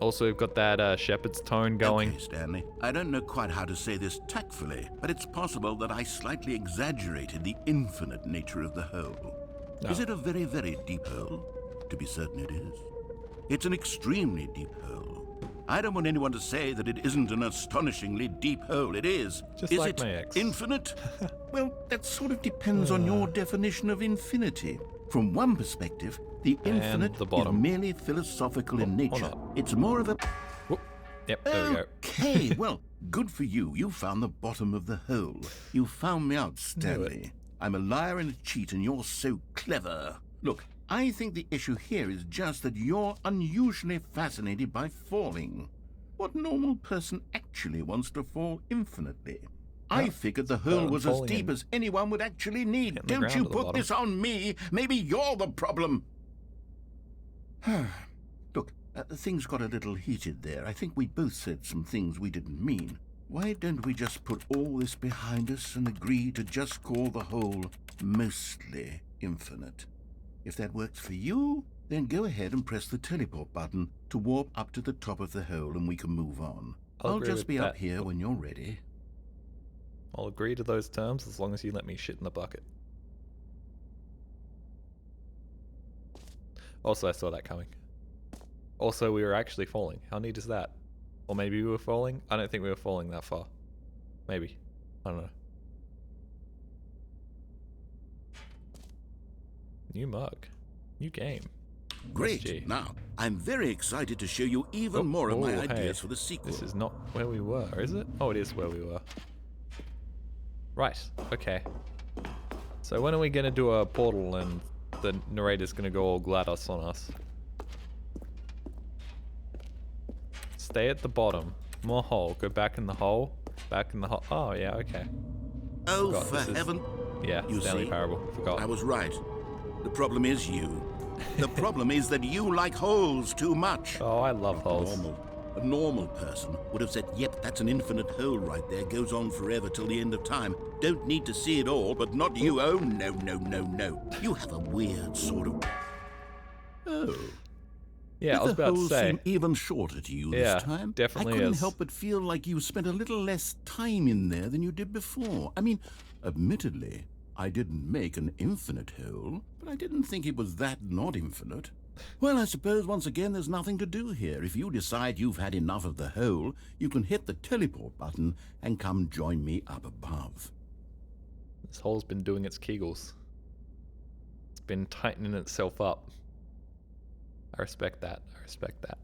Also, we've got that shepherd's tone going. Okay, Stanley. I don't know quite how to say this tactfully, but it's possible that I slightly exaggerated the infinite nature of the hole. No. Is it a very, very deep hole? To be certain it is. It's an extremely deep hole. I don't want anyone to say that it isn't an astonishingly deep hole. It is. Just is like it my ex. infinite? Well, that sort of depends on your definition of infinity. From one perspective, the infinite the is bottom. merely philosophical in or nature. not. It's more of a... Whoop. Yep, there we go. Okay, well, good for you. You found the bottom of the hole. You found me out, Knew Stanley. I'm a liar and a cheat, and you're so clever. Look, I think the issue here is just that you're unusually fascinated by falling. What normal person actually wants to fall infinitely? I figured the hole was as deep as anyone would actually need. hitting the Don't ground you at the put bottom. this on me. Maybe you're the problem. Look, things got a little heated there. I think we both said some things we didn't mean. Why don't we just put all this behind us and agree to just call the hole mostly infinite? If that works for you, then go ahead and press the teleport button to warp up to the top of the hole and we can move on. I'll agree just with be up that. here when you're ready. I'll agree to those terms as long as you let me shit in the bucket. Also, I saw that coming. Also, we were actually falling. How neat is that? Or maybe we were falling? I don't think we were falling that far. Maybe. I don't know. New mug. New game. Great. SG. Now, I'm very excited to show you even more of my oh, ideas hey. for the sequel. This is not where we were, is it? Oh, it is where we were. Right, okay. So when are we going to do a portal and the narrator's going to go all GLaDOS on us? Stay at the bottom. More hole. Go back in the hole. Back in the hole. Oh, yeah, okay. Oh, Forgot for this is- heaven. Yeah, You Stanley see, Parable. Forgot. I was right. The problem is you. The problem is that you like holes too much. Oh, I love holes. A normal person would have said, yep, that's an infinite hole right there. Goes on forever till the end of time. Don't need to see it all, but not you. Oh, no, no, no, no. You have a weird sort of... Oh. Yeah, I was about to holes say. seem even shorter to you Yeah, this time. definitely I couldn't is. help but feel like you spent a little less time in there than you did before. I mean, admittedly, I didn't make an infinite hole, but I didn't think it was that not infinite. Well, I suppose once again there's nothing to do here. If you decide you've had enough of the hole, you can hit the teleport button and come join me up above. This hole's been doing its kegels. It's been tightening itself up. I respect that. I respect that.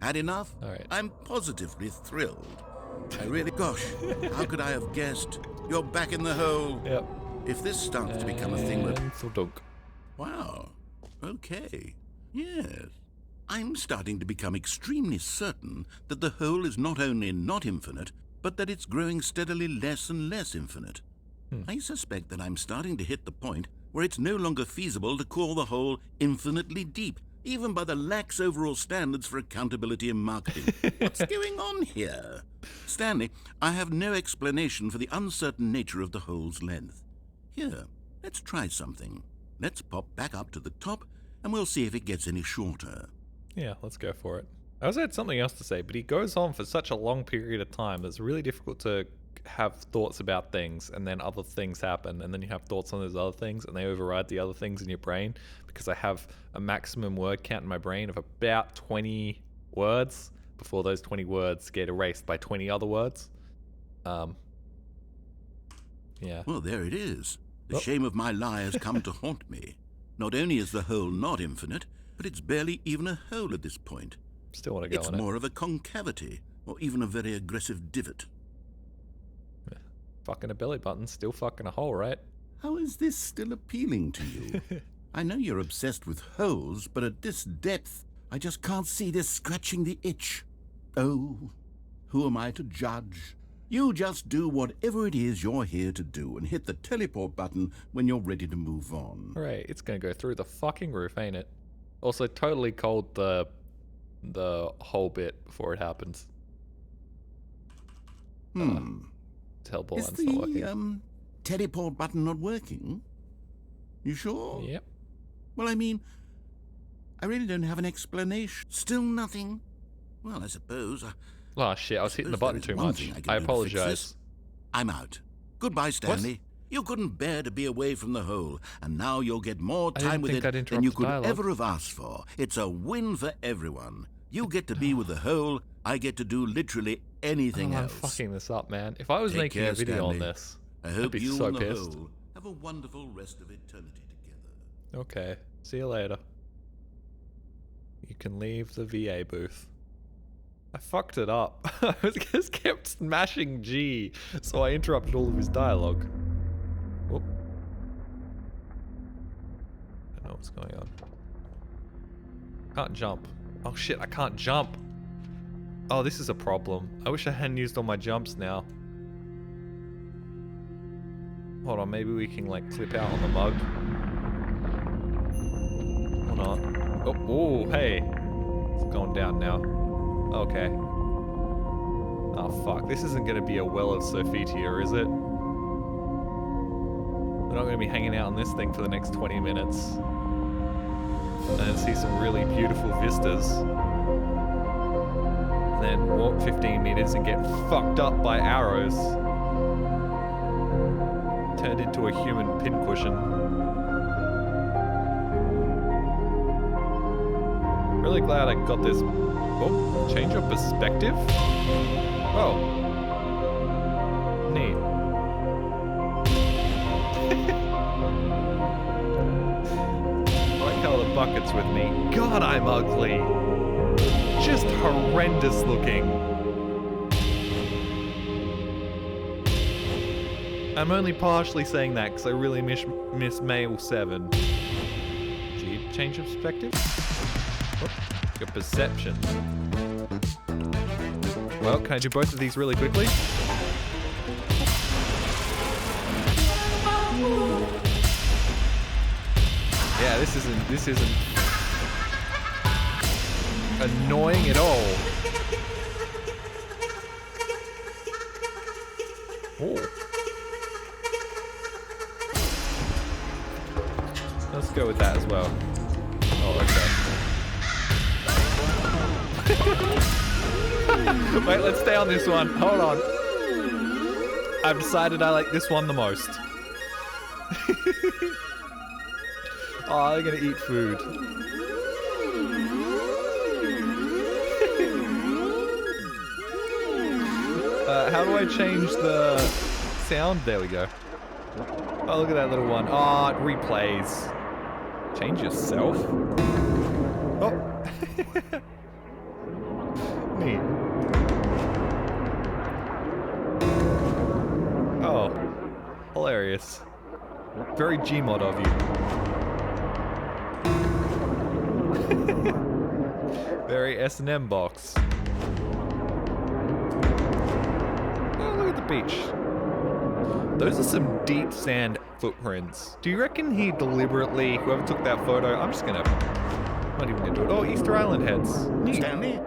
Had enough? All right. I'm positively thrilled. I really, gosh, how could I have guessed? You're back in the hole. Yep. If this starts to become a thing that... And thudunk. Wow. Okay. Yes. I'm starting to become extremely certain that the hole is not only not infinite, but that it's growing steadily less and less infinite. I suspect that I'm starting to hit the point where it's no longer feasible to call the hole infinitely deep, even by the lax overall standards for accountability and marketing. What's going on here? Stanley, I have no explanation for the uncertain nature of the hole's length. Here, let's try something. Let's pop back up to the top, and we'll see if it gets any shorter. Yeah, let's go for it. I also had something else to say, but he goes on for such a long period of time that it's really difficult to have thoughts about things, and then other things happen, and then you have thoughts on those other things, and they override the other things in your brain, because I have a maximum word count in my brain of about 20 words before those 20 words get erased by 20 other words. Yeah. Well, there it is. The shame of my lie has come to haunt me. Not only is the hole not infinite, but it's barely even a hole at this point. Still want to go It's on it. more of a concavity, or even a very aggressive divot. Fucking a belly button, still fucking a hole, right? How is this still appealing to you? I know you're obsessed with holes, but at this depth, I just can't see this scratching the itch. Oh, who am I to judge? You just do whatever it is you're here to do and hit the teleport button when you're ready to move on. Right, it's gonna go through the fucking roof, ain't it? Also, totally cold the whole bit before it happens. Teleport Is button's not working. the teleport button not working? You sure? Yep. Well, I mean, I really don't have an explanation. Still nothing? Well, I suppose... Oh shit, I was hitting the button too much. I apologize. I'm out. Goodbye, Stanley. You couldn't bear to be away from the hole, and now you'll get more time with it than you could ever have asked for. It's a win for everyone. You get to be with the hole, I get to do literally anything I'm else. fucking this up, man. If I was Take making care, a video on Stanley. this, I I'd hope be you so and the pissed. hole have a wonderful rest of eternity together. Okay, see you later. You can leave the VA booth. I fucked it up. I just kept smashing G, so I interrupted all of his dialogue. Whoop. I don't know what's going on. Can't jump. Oh shit, I can't jump. Oh, this is a problem. I wish I hadn't used all my jumps now. Hold on, maybe we can like clip out on the mug. Or not. Oh, oh, hey. It's going down now. Okay. Oh fuck, this isn't gonna be a well of Sophitia, is it? We're not gonna be hanging out on this thing for the next 20 minutes. And then see some really beautiful vistas. And then walk 15 meters and get fucked up by arrows. Turned into a human pincushion. Really glad I got this. Oh, change of perspective? Oh. Neat. I like how the bucket's with me. God, I'm ugly. Just horrendous looking. I'm only partially saying that because I really miss Male 7. Gee, change of perspective? Oh, your perception. Well, can I do both of these really quickly? Yeah, this isn't annoying at all. Oh. Let's go with that as well. Oh, okay. Wait, let's stay on this one. Hold on. I've decided I like this one the most. Oh, they're gonna eat food. How do I change the sound? There we go. Oh, look at that little one. Oh, it replays. Change yourself? Oh. Neat. Oh. Hilarious. Very Gmod of you. Very S&M box. Oh, look at the beach. Those are some deep sand footprints. Do you reckon he deliberately, whoever took that photo, I'm not even gonna do it. Oh, Easter Island heads. Neat. Stanley?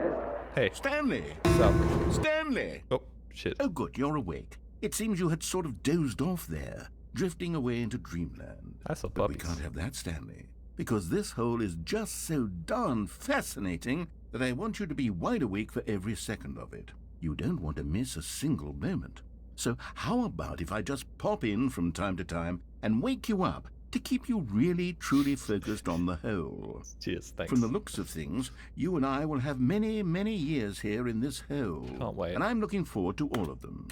Hey. Stanley? What's up? Stanley! Oh, shit. Oh, good, you're awake. It seems you had sort of dozed off there, drifting away into dreamland. I saw But we puppies. can't have that, Stanley, because this hole is just so darn fascinating that I want you to be wide awake for every second of it. You don't want to miss a single moment. So how about if I just pop in from time to time and wake you up to keep you really, truly focused on the hole? Cheers, thanks. From the looks of things, you and I will have many, many years here in this hole. Can't wait. And I'm looking forward to all of them.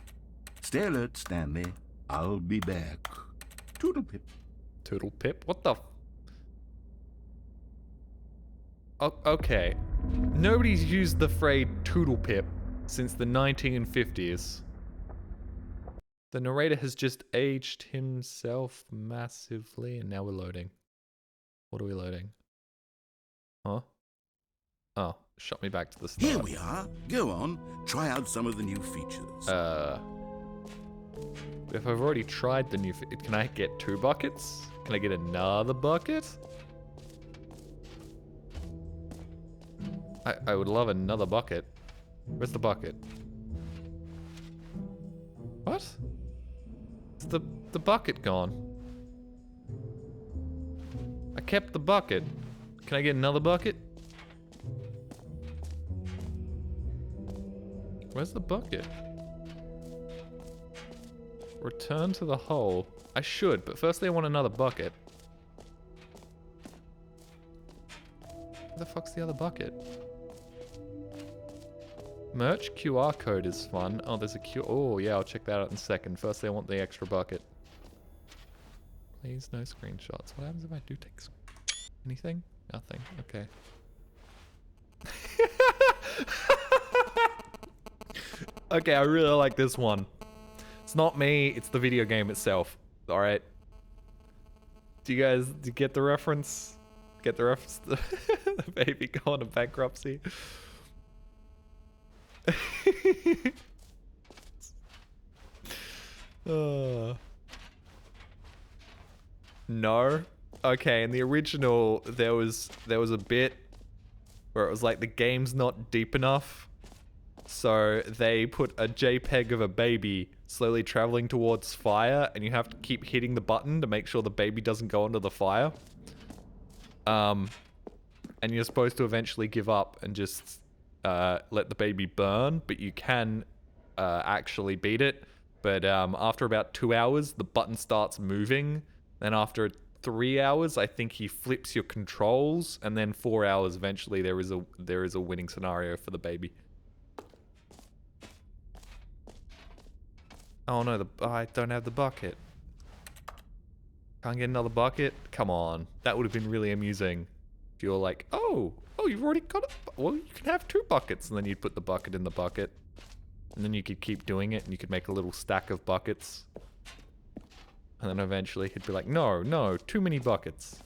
Stay alert, Stanley. I'll be back. Toodle pip. Toodle pip? What the Oh, okay. Nobody's used the phrase toodle pip since the 1950s. The narrator has just aged himself massively, and now we're loading. What are we loading? Huh? Oh, shot me back to the start. Here we are. Go on. Try out some of the new features. If I've already tried the new can I get 2 buckets? Can I get another bucket? I would love another bucket. Where's the bucket? What? Is the bucket gone? I kept the bucket. Can I get another bucket? Where's the bucket? Return to the hole. I should, but firstly I want another bucket. Where the fuck's the other bucket? Merch QR code is fun. Oh, there's a Q. Oh, yeah, I'll check that out in a second. Firstly, I want the extra bucket. Please, no screenshots. What happens if I do take anything? Nothing. Okay. Okay, I really like this one. It's not me, it's the video game itself. Alright. Do you get the reference? Get the reference to the baby going to bankruptcy? No. Okay, in the original there was a bit where it was like the game's not deep enough. So they put a JPEG of a baby slowly traveling towards fire, and you have to keep hitting the button to make sure the baby doesn't go into the fire. And you're supposed to eventually give up and just let the baby burn, but you can actually beat it. But after about 2 hours, the button starts moving. Then after 3 hours, I think he flips your controls, and then 4 hours eventually there is a winning scenario for the baby. Oh no, I don't have the bucket. Can't get another bucket? Come on. That would have been really amusing. If you're like, oh, you've already got it. Well, you can have 2 buckets. And then you'd put the bucket in the bucket. And then you could keep doing it, and you could make a little stack of buckets. And then eventually he'd be like, no, too many buckets.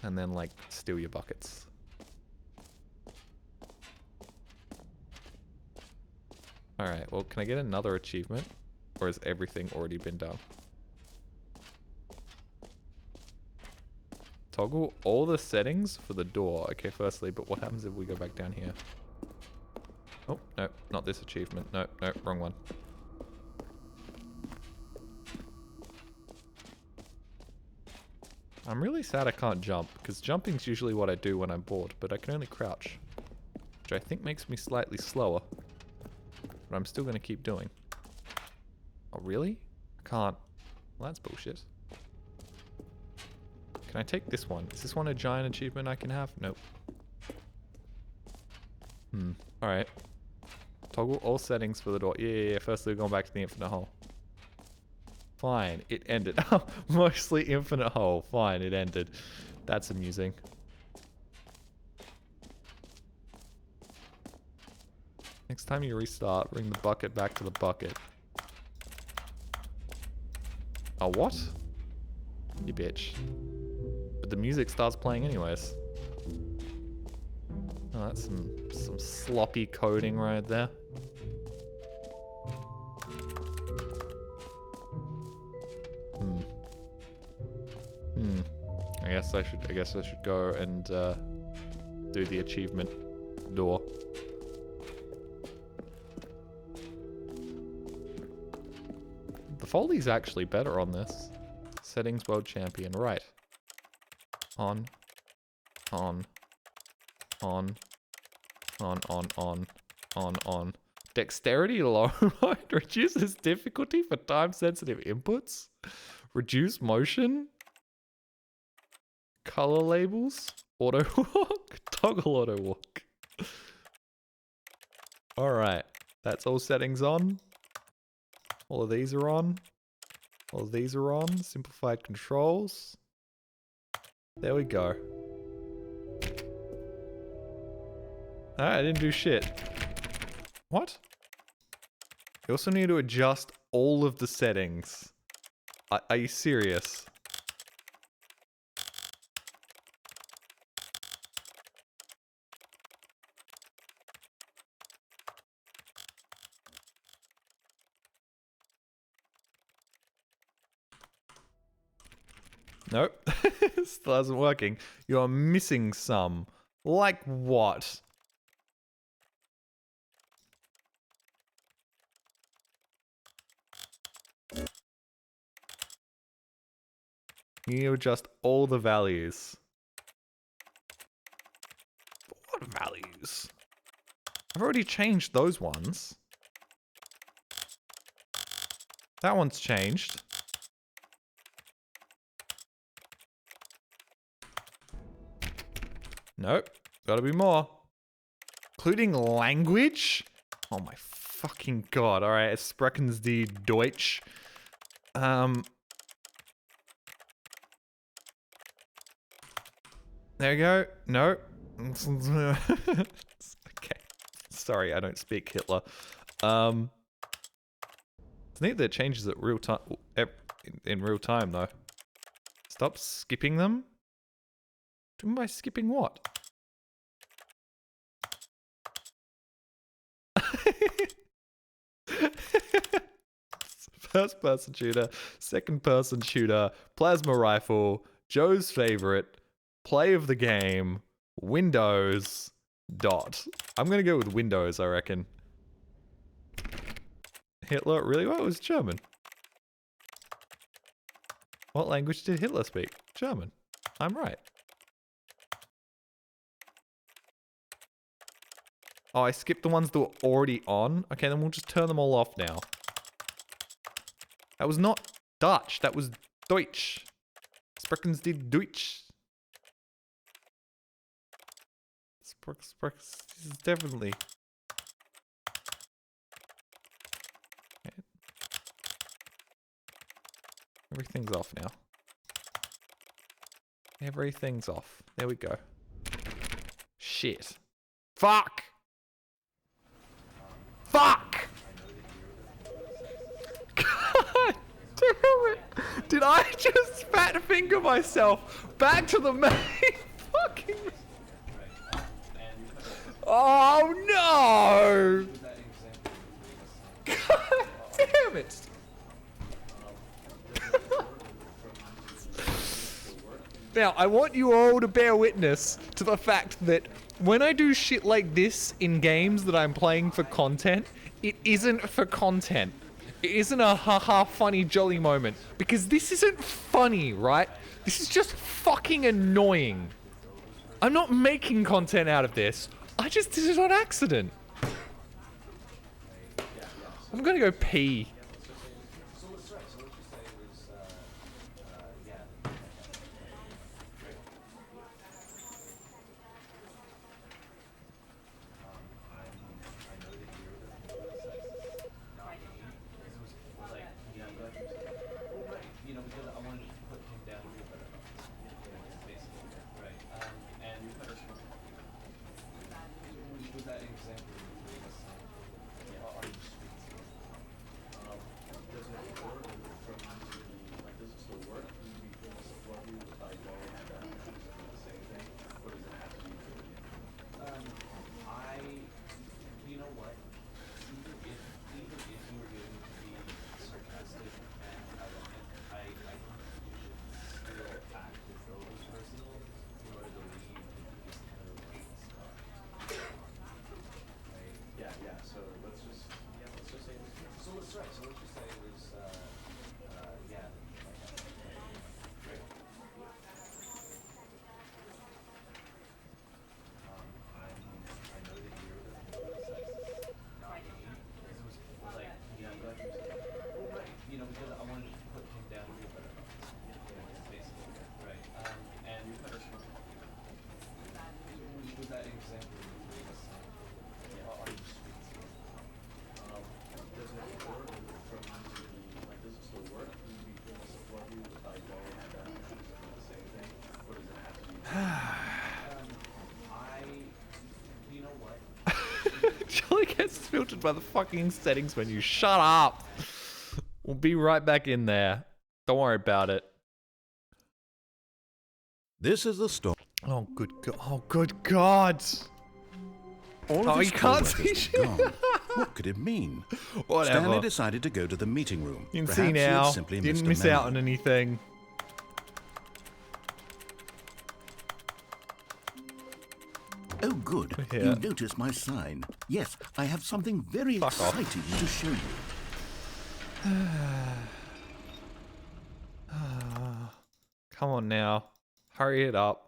And then, like, steal your buckets. Alright, well, can I get another achievement? Or has everything already been done? Toggle all the settings for the door. Okay, firstly, but what happens if we go back down here? Oh, no, not this achievement. No, no, wrong one. I'm really sad I can't jump, because jumping's usually what I do when I'm bored, but I can only crouch. Which I think makes me slightly slower. But I'm still going to keep doing. Oh, really? I can't. Well, that's bullshit. Can I take this one? Is this one a giant achievement I can have? Nope. Alright. Toggle all settings for the door. Yeah. Firstly, we're going back to the infinite hole. Fine, it ended. Mostly infinite hole. Fine, it ended. That's amusing. Next time you restart, bring the bucket back to the bucket. Oh, what? You bitch. But the music starts playing anyways. Oh, that's some sloppy coding right there. I guess I should go and do the achievement door. The Foley's actually better on this. Settings world champion, right. On. Dexterity low mode reduces difficulty for time sensitive inputs. Reduce motion. Color labels. Auto walk. Toggle auto walk. Alright. That's all settings on. All of these are on. All of these are on. Simplified controls. There we go. Alright, I didn't do shit. What? You also need to adjust all of the settings. Are you serious? Nope. Still isn't working. You're missing some. Like what? You need to adjust all the values. What values? I've already changed those ones. That one's changed. Nope. Gotta be more. Including language? Oh my fucking god. Alright, es sprechen Sie Deutsch. There you go. No. Okay. Sorry, I don't speak Hitler. It's neat that it changes at real time. In real time, though. Stop skipping them. What do you mean by skipping what? First person shooter, second person shooter, plasma rifle, Joe's favorite, play of the game, Windows, dot. I'm gonna go with Windows, I reckon. Hitler, really? What? It was German. What language did Hitler speak? German. I'm right. Oh, I skipped the ones that were already on? Okay, then we'll just turn them all off now. That was not Dutch, that was Deutsch. Sprechen Sie Deutsch. This is definitely... Okay. Everything's off now. Everything's off. There we go. Shit. Fuck! Fuck! God damn it! Did I just fat finger myself back to the main fucking... Oh no! God damn it! Now, I want you all to bear witness to the fact that when I do shit like this in games that I'm playing for content, it isn't for content. It isn't a haha funny jolly moment. Because this isn't funny, right? This is just fucking annoying. I'm not making content out of this. I just did it on accident. I'm gonna go pee. Jolly gets filtered by the fucking settings menu. Shut up. We'll be right back in there. Don't worry about it. This is the story. Oh, good God. Oh, good God. All of Oh, his you can't co-workers see shit. were gone. What could it mean? Whatever. Stanley decided to go to the meeting room. You can Perhaps see he had now. simply Didn't missed miss a memo. out on anything. Oh, good. Yeah. You noticed my sign. Yes, I have something very Fuck off. exciting to show you. Come on now. Hurry it up.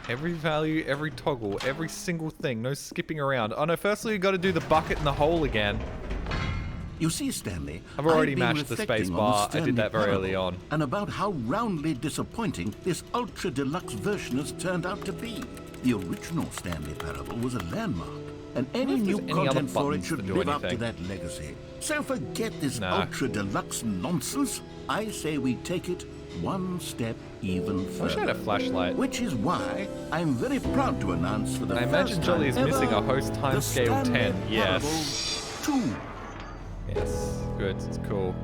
Every value, every toggle, every single thing. No skipping around. Oh no, firstly you gotta do the bucket in the hole again. You see, Stanley, I've already been mashed the reflecting space on bar. I Stanley did that very Parable early on. And about how roundly disappointing this ultra deluxe version has turned out to be. The original Stanley Parable was a landmark, and any if new there's any other content for it buttons should to do live up to anything. that legacy. So forget this Nah. ultra deluxe nonsense. I say we take it one step even I wish I had further. a flashlight. Which is why I'm very proud to announce for the I first imagine Jolly is time missing ever, a host the timescale Stanley 10. Yes. Parable 2. Yes. Good. It's cool.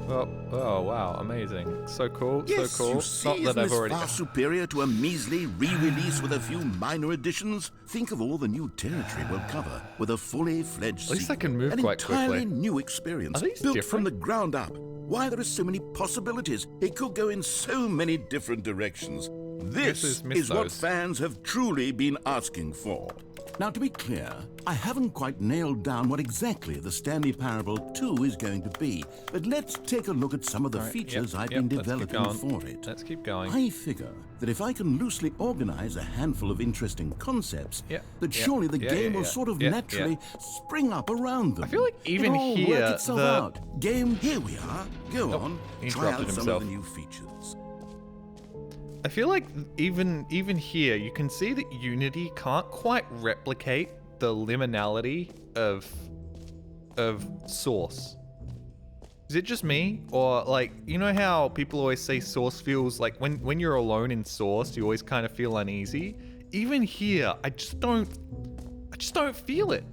Well, oh wow, amazing. So cool, Yes, so cool. you see, Not that isn't I've this already... far superior to a measly re-release with a few minor additions? Think of all the new territory we'll cover with a fully fledged At least I sequel. can move An quite entirely quickly. new experience, Are these built different? from the ground up. Why, there are so many possibilities. It could go in so many different directions. This who's missed is what those? fans have truly been asking for. Now, to be clear, I haven't quite nailed down what exactly the Stanley Parable 2 is going to be, but let's take a look at some of the Alright, features yep, I've yep, been let's keep developing going. for it. Let's keep going. I figure that if I can loosely organize a handful of interesting concepts, Yep, that yep, surely the yeah, game yeah, will yeah, sort of yeah, naturally spring up around them. I feel like even It'll all here, work itself the- out. Game, here we are. Go Oh, on, he try out interrupted some himself. of the new features. I feel like even here, you can see that Unity can't quite replicate the liminality of Source. Is it just me? Or like, you know how people always say Source feels like when you're alone in Source, you always kind of feel uneasy? Even here, I just don't feel it.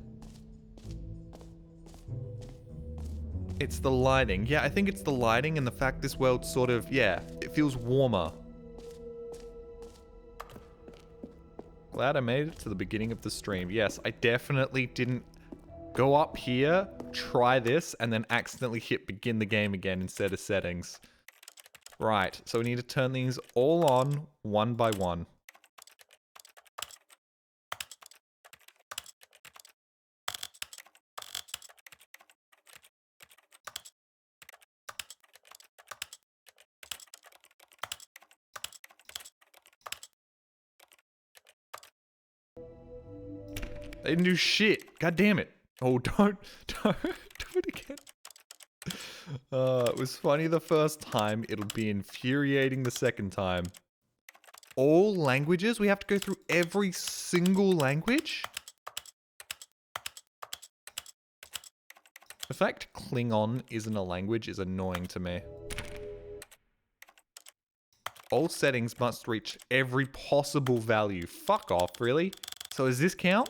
It's the lighting. Yeah, I think it's the lighting and the fact this world sort of, yeah, it feels warmer. Glad I made it to the beginning of the stream. Yes, I definitely didn't go up here, try this, and then accidentally hit begin the game again instead of settings. Right, so we need to turn these all on one by one. They didn't do shit. God damn it. Oh, don't do it again. It was funny the first time. It'll be infuriating the second time. All languages? We have to go through every single language? The fact Klingon isn't a language is annoying to me. All settings must reach every possible value. Fuck off, really? So does this count?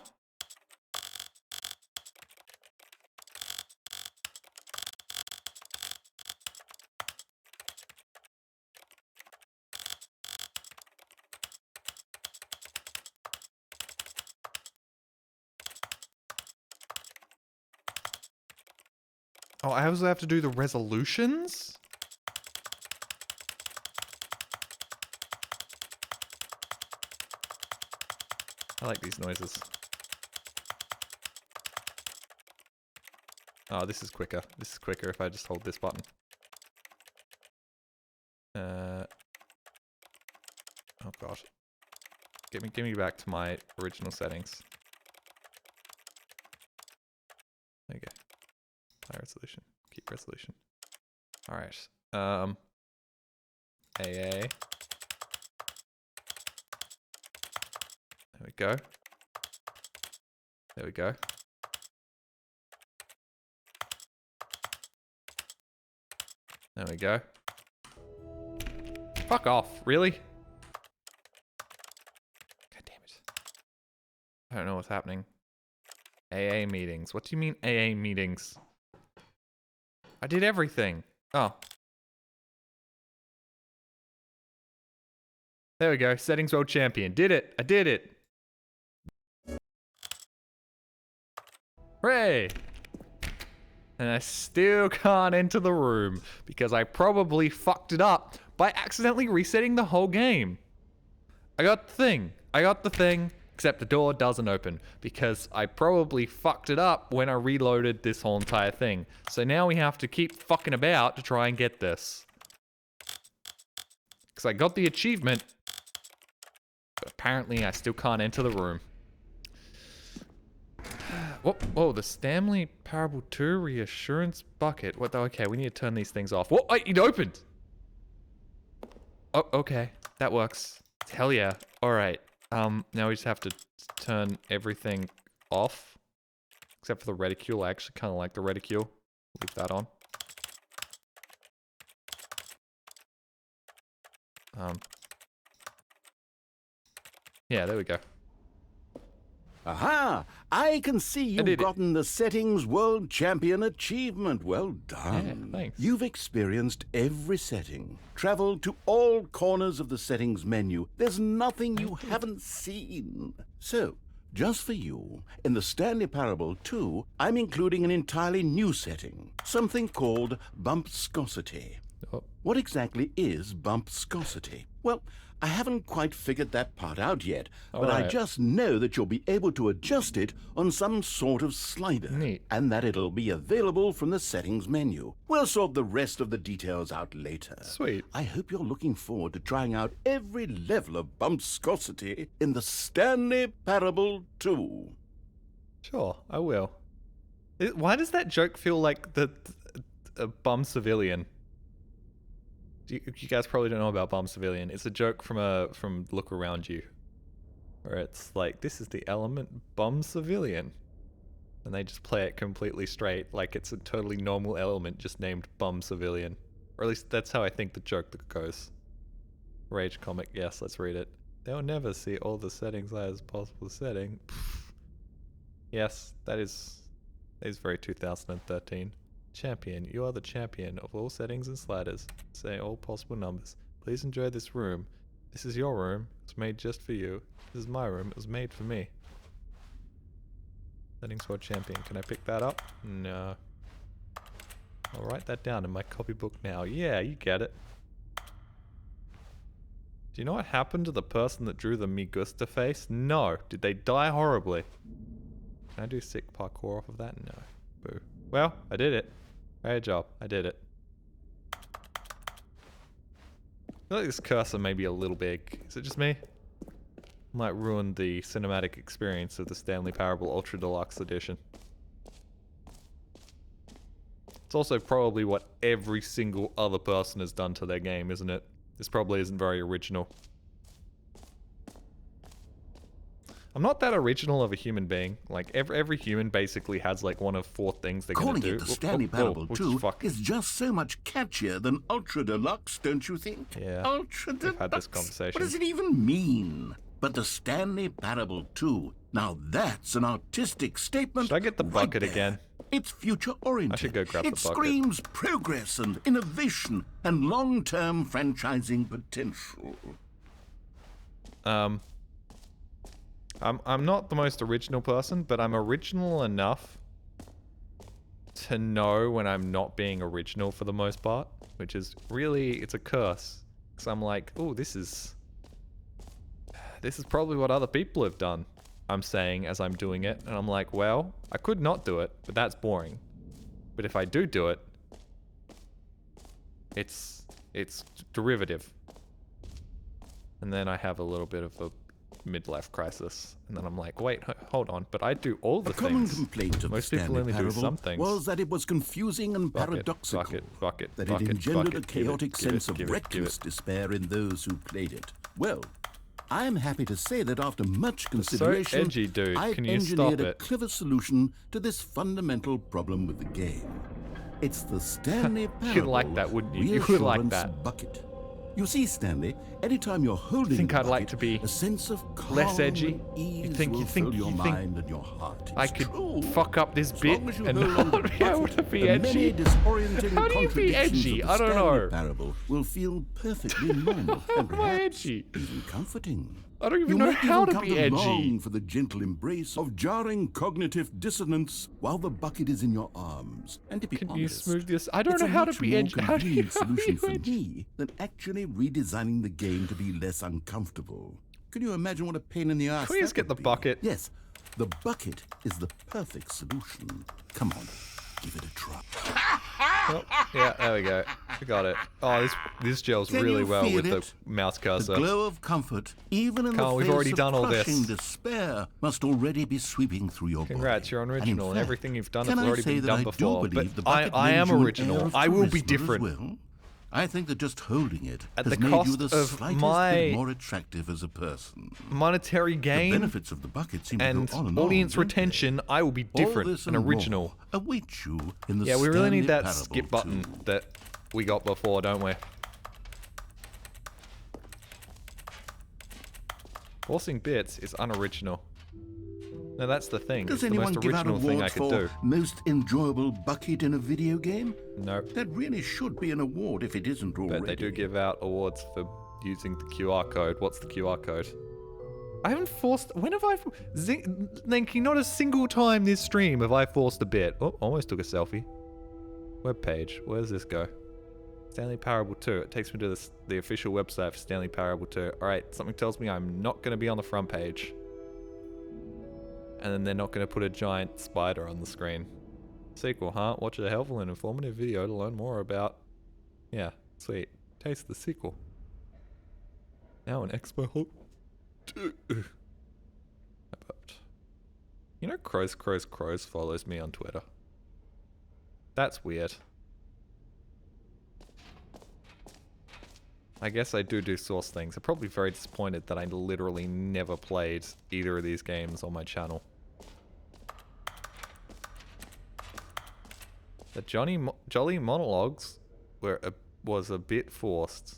Oh, I also have to do the resolutions? I like these noises. Oh, this is quicker. This is quicker if I just hold this button. Oh god. Get me back to my original settings. There you go. High resolution. Keep resolution. Alright. AA. There we go. There we go. There we go. Fuck off, really? God damn it. I don't know what's happening. AA meetings. What do you mean AA meetings? I did everything. Oh. There we go. Settings world champion. Did it. I did it. Hooray. And I still can't enter the room because I probably fucked it up by accidentally resetting the whole game. I got the thing. Except the door doesn't open because I probably fucked it up when I reloaded this whole entire thing. So now we have to keep fucking about to try and get this. Because I got the achievement, but apparently I still can't enter the room. Whoa, the Stanley Parable 2 reassurance bucket. What? Okay, we need to turn these things off. Whoa, it opened! Oh, okay, that works. Hell yeah. Alright. Now we just have to turn everything off. Except for the reticule. I actually kind of like the reticule. Leave that on. Yeah, there we go. Aha! I can see you've gotten the Settings World Champion achievement. Well done. Yeah, thanks. You've experienced every setting, traveled to all corners of the settings menu. There's nothing you haven't seen. So, just for you, in the Stanley Parable 2, I'm including an entirely new setting, something called bumpscosity. Oh. What exactly is bumpscosity? Well, I haven't quite figured that part out yet, but I just know that you'll be able to adjust it on some sort of slider. Neat. And that it'll be available from the settings menu. We'll sort the rest of the details out later. Sweet. I hope you're looking forward to trying out every level of bumpscosity in the Stanley Parable 2. Sure, I will. Why does that joke feel like a bum civilian? You guys probably don't know about Bum Civilian. It's a joke from Look Around You, where it's like, this is the element Bum Civilian, and they just play it completely straight, like it's a totally normal element just named Bum Civilian, or at least that's how I think the joke goes. Rage comic, yes, let's read it. They'll never see all the settings as possible setting. Yes, that is very 2013. Champion, you are the champion of all settings and sliders. Say all possible numbers. Please enjoy this room. This is your room. It's made just for you. This is my room. It was made for me. Settings World Champion. Can I pick that up? No. I'll write that down in my copybook now. Yeah, you get it. Do you know what happened to the person that drew the Me Gusta face? No. Did they die horribly? Can I do sick parkour off of that? No. Boo. Well, I did it. Great job. I did it. I feel like this cursor may be a little big. Is it just me? Might ruin the cinematic experience of the Stanley Parable Ultra Deluxe Edition. It's also probably what every single other person has done to their game, isn't it? This probably isn't very original. I'm not that original of a human being. Like, every human basically has, like, one of 4 things they're gonna do. Calling it the Stanley Parable 2 is just so much catchier than Ultra Deluxe, don't you think? Yeah, Ultra we've Deluxe. had this conversation. What does it even mean? But the Stanley Parable 2, now that's an artistic statement. Should I get the bucket right there. again? It's future-oriented. I should go grab the It bucket. screams progress and innovation and long-term franchising potential. I'm not the most original person, but I'm original enough to know when I'm not being original for the most part, which is really, it's a curse. Because I'm like, oh, this is probably what other people have done, I'm saying as I'm doing it. And I'm like, well, I could not do it, but that's boring. But if I do it, it's derivative. And then I have a little bit of a midlife crisis, and then I'm like, wait, hold on, but I do all the things. A common things. complaint of Most the people Stanley only do Parable some things. was that it was confusing and paradoxical, that it engendered a chaotic sense of reckless despair in those who played it. Well, I'm happy to say that after much consideration, so edgy, dude. I've Can you engineered stop a it? clever solution to this fundamental problem with the game. It's the Stanley Parable You'd like that, wouldn't you? You would like reassurance that. bucket. You see, Stanley, anytime you're holding Think the I'd like bucket, to be a sense of calm less edgy? and ease You think will fill your mind and your heart. I It's could true. fuck up this As bit long as you and hold on not to be able to be the many edgy? disorienting How do you be contradictions edgy? of the I don't Stanley know. Parable will feel perfectly normal and am I perhaps edgy? even comforting. I don't even You know might how even to come be edgy. long for the gentle embrace of jarring cognitive dissonance while the bucket is in your arms. And to be Can you honest, smooth this? I don't it's know a how to much be more edgy. How do you convenient solution for edgy? me than actually redesigning the game to be less uncomfortable. Can you imagine what a pain in the ass Can we just that get the would be? bucket? Yes, the bucket is the perfect solution. Come on, give it a try. Oh, yeah, there we go. We got it. Oh, this gels Can really you well feel with it? the mouse The cursor. glow of comfort, even in Carl, the we've face already of done all this. crushing despair, must already be sweeping through your Congrats, body. you're And in original, and fact, everything you've done can has I already say been that done I before. do believe the But bucket I am lends you an original. air of I will be charisma as different. well. I think that just holding it At has the made cost you the of slightest my bit more attractive as a person. Monetary The gain benefits of the bucket seem and to go on and audience on, don't they? retention, I will be All different this and more original. await you in the Yeah, we really need Stanley that Parable skip button 2. that we got before, don't we? Forcing bits is unoriginal. No, that's the thing. Does It's the anyone most give out original thing I awards could for do. most enjoyable bucket in a video game? No, That really should be an award if it isn't already. but they do give out awards for using the QR code. What's the QR code? I haven't forced. When have I? Thinking not a single time this stream have I forced a bit. Oh, almost took a selfie. Web page. Where does this go? Stanley Parable 2. It takes me to the official website for Stanley Parable 2. Alright, something tells me I'm not going to be on the front page. And then they're not going to put a giant spider on the screen. Sequel, huh? Watch a helpful and informative video to learn more about... Yeah, sweet. Taste the sequel. Now an expo hall. You know Crows follows me on Twitter. That's weird. I guess I do source things. I'm probably very disappointed that I literally never played either of these games on my channel. The Jolly monologues was a bit forced.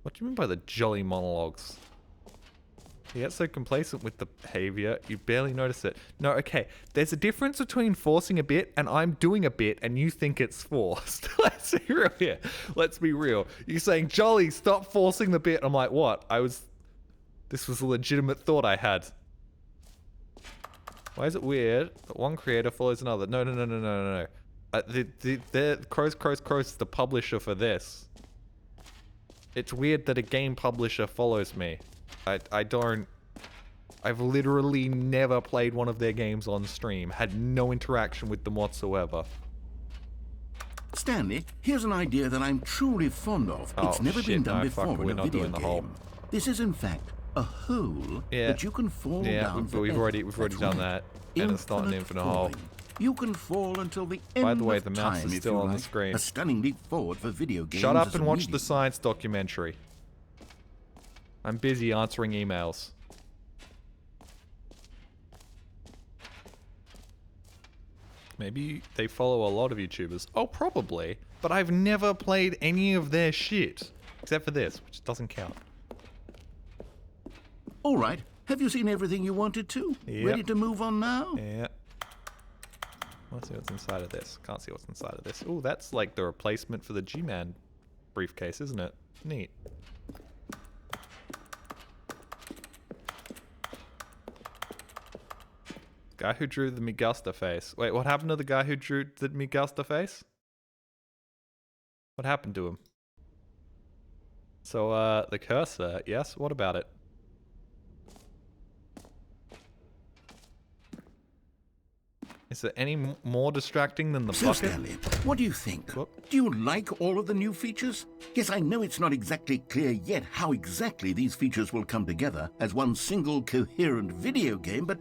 What do you mean by the Jolly monologues? You get so complacent with the behavior, you barely notice it. No, okay. There's a difference between forcing a bit and I'm doing a bit and you think it's forced. Let's be real here. Let's be real. You're saying, Jolly, stop forcing the bit. I'm like, what? This was a legitimate thought I had. Why is it weird that one creator follows another? No. The Crows, the publisher for this. It's weird that a game publisher follows me. I've literally never played one of their games on stream. Had no interaction with them whatsoever. Stanley, here's an idea that I'm truly fond of. It's never been done before in a video game. This is in fact a hole that you can fall down. We've already done that, and it's not an infinite hole. You can fall until the end. By the way, of the mouse time, is still on the screen. A stunning leap forward for video games. Shut up and watch the science documentary. I'm busy answering emails. Maybe they follow a lot of YouTubers. Oh, probably. But I've never played any of their shit. Except for this, which doesn't count. All right. Have you seen everything you wanted to? Yep. Ready to move on now? Yeah. Let's see what's inside of this. Can't see what's inside of this. Oh, that's like the replacement for the G-Man briefcase, isn't it? Neat. Guy who drew the Migusta face. Wait, what happened to the guy who drew the Migusta face? What happened to him? So, the cursor, yes? What about it? Is it any more distracting than the So, bucket? Stanley, what do you think? Whoop. Do you like all of the new features? Yes, I know it's not exactly clear yet how exactly these features will come together as one single coherent video game, but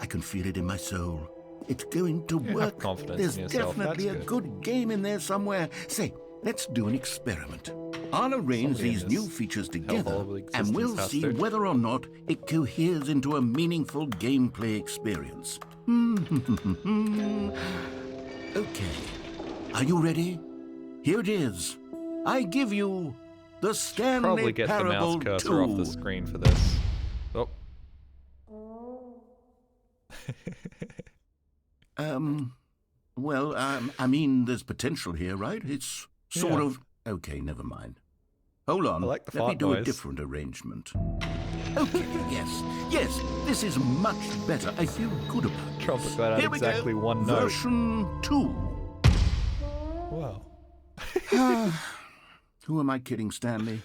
I can feel it in my soul. It's going to You work. have confidence There's in yourself. definitely That's a good game in there somewhere. Say, let's do an experiment. I'll arrange Somebody in these this new features together, hellhole of and we'll existence see has to. whether or not it coheres into a meaningful gameplay experience. Okay. Are you ready? Here it is. I give you the Stanley Probably get the Parable mouse cursor 2. off the screen for this. Oh. Well, I mean, there's potential here, right? It's sort Yeah. of... Okay, never mind. Hold on. I like the Let me fart do a noise. different arrangement. Okay, yes, this is much better. I feel good about this. Trumpet got out Here we exactly go. one note. Version 2. Wow. Who am I kidding, Stanley?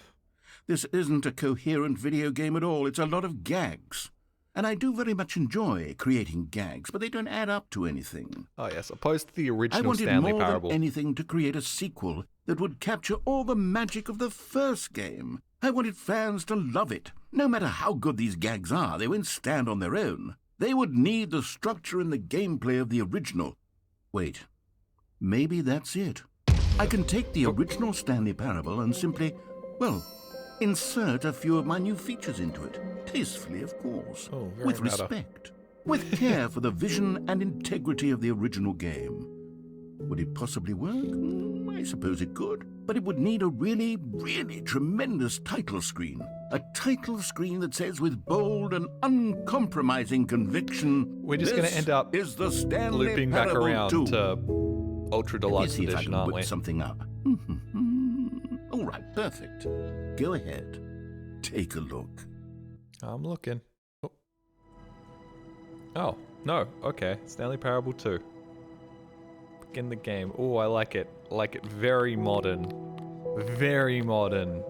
This isn't a coherent video game at all. It's a lot of gags. And I do very much enjoy creating gags, but they don't add up to anything. Oh yes, opposed to the I original wanted Stanley more Parable. than anything to create a sequel that would capture all the magic of the first game. I wanted fans to love it. No matter how good these gags are, they won't stand on their own. They would need the structure and the gameplay of the original. Wait, maybe that's it. I can take the original Stanley Parable and simply, well, insert a few of my new features into it. Tastefully, of course. Oh, very with meta. respect. With care for the vision and integrity of the original game. Would it possibly work? I suppose it could. But it would need a really, really tremendous title screen. A title screen that says with bold and uncompromising conviction, We're just going to end up is the Stanley looping back Parable around 2. to Ultra Let me Deluxe see if I Edition, can aren't whip we? something up. All right, perfect. Go ahead. Take a look. I'm looking. Oh, no. Okay. Stanley Parable 2. Begin the game. Oh, I like it. I like it. Very modern. Very modern.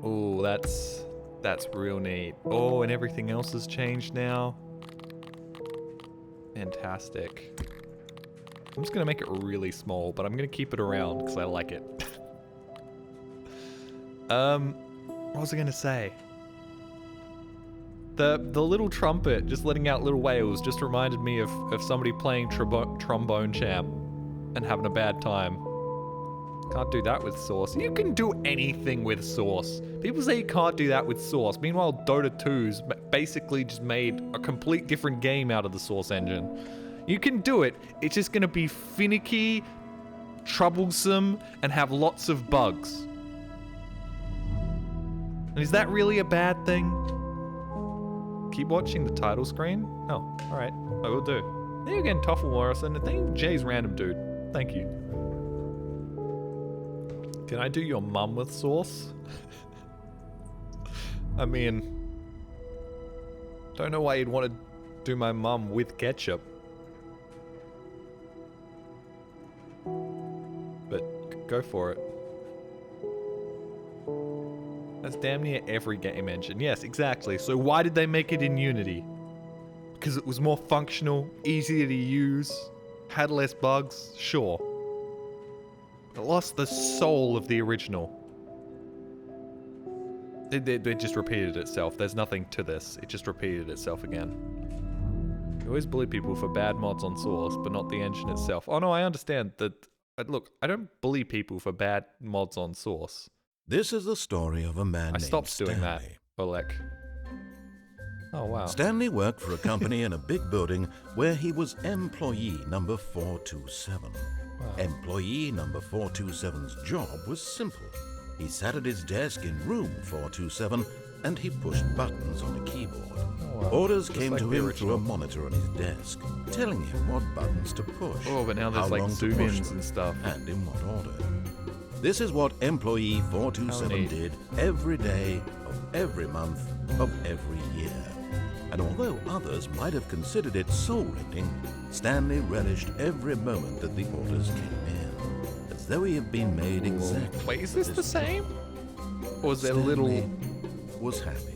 Oh, that's real neat. Oh, and everything else has changed now. Fantastic. I'm just going to make it really small, but I'm going to keep it around because I like it. What was I going to say? The little trumpet just letting out little wails just reminded me of somebody playing trombone champ and having a bad time. Can't do that with Source. You can do anything with Source. People say you can't do that with Source. Meanwhile, Dota 2's basically just made a complete different game out of the Source engine. You can do it. It's just going to be finicky, troublesome, and have lots of bugs. And is that really a bad thing? Keep watching the title screen? Oh, alright. I will do. Thank you again, Toffel Morrison, and thank you, Jay's Random Dude. Thank you. Can I do your mum with Source? I mean... Don't know why you'd want to do my mum with ketchup. But go for it. That's damn near every game engine. Yes, exactly. So why did they make it in Unity? Because it was more functional, easier to use, had less bugs? Sure. It lost the soul of the original. It just repeated itself. There's nothing to this. It just repeated itself again. You always bully people for bad mods on Source, but not the engine itself. Oh no, I understand that. Look, I don't bully people for bad mods on Source. This is the story of a man named stopped doing that, Stanley. Oleg. Oh wow. Stanley worked for a company in a big building where he was employee number 427. Wow. Employee number 427's job was simple. He sat at his desk in room 427 and he pushed buttons on a keyboard. Oh, wow. Orders Just came like to the him original. through a monitor on his desk, telling him what buttons to push. Oh, but now there's how like long to zoom push ins them, and stuff. and in what order. This is what employee 427 did every day of every month of every year. And although others might have considered it soul-rending, Stanley relished every moment that the orders came in, as though he had been made exactly. Wait, is for this the same? Or was there Stanley was happy.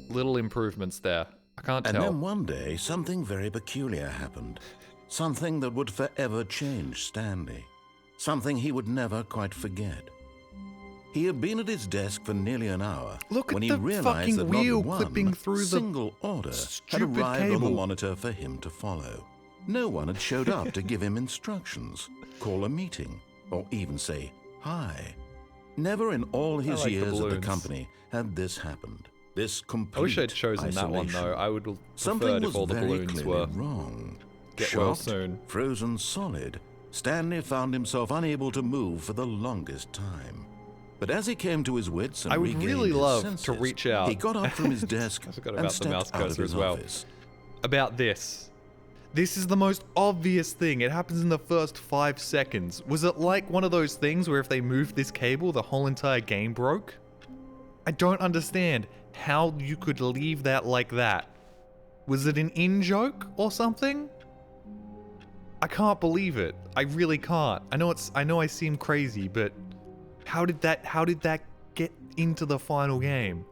little improvements there? I can't And tell. then one day, something very peculiar happened. Something that would forever change Stanley. Something he would never quite forget. He had been at his desk for nearly an hour Look at when he the realized fucking that wheel not clipping one through the single order had stupid arrived on the cable. monitor for him to follow. No one had showed up to give him instructions, call a meeting, or even say hi. Never in all his like the years at the balloons. company had this happened. This complete I wish I'd chosen that one isolation. though. I would have Something preferred was if all the very balloons clearly were. wrong. Get well Shocked, soon. frozen solid, Stanley found himself unable to move for the longest time. But as he came to his wits and I would regained really his love senses, to reach out. he got up from his desk I forgot and about the mouse stepped out of cursor his as well. office. About this. This is the most obvious thing. It happens in the first 5 seconds. Was it like one of those things where if they moved this cable, the whole entire game broke? I don't understand how you could leave that like that. Was it an in-joke or something? I can't believe it. I really can't. I know I seem crazy, but how did that get into the final game?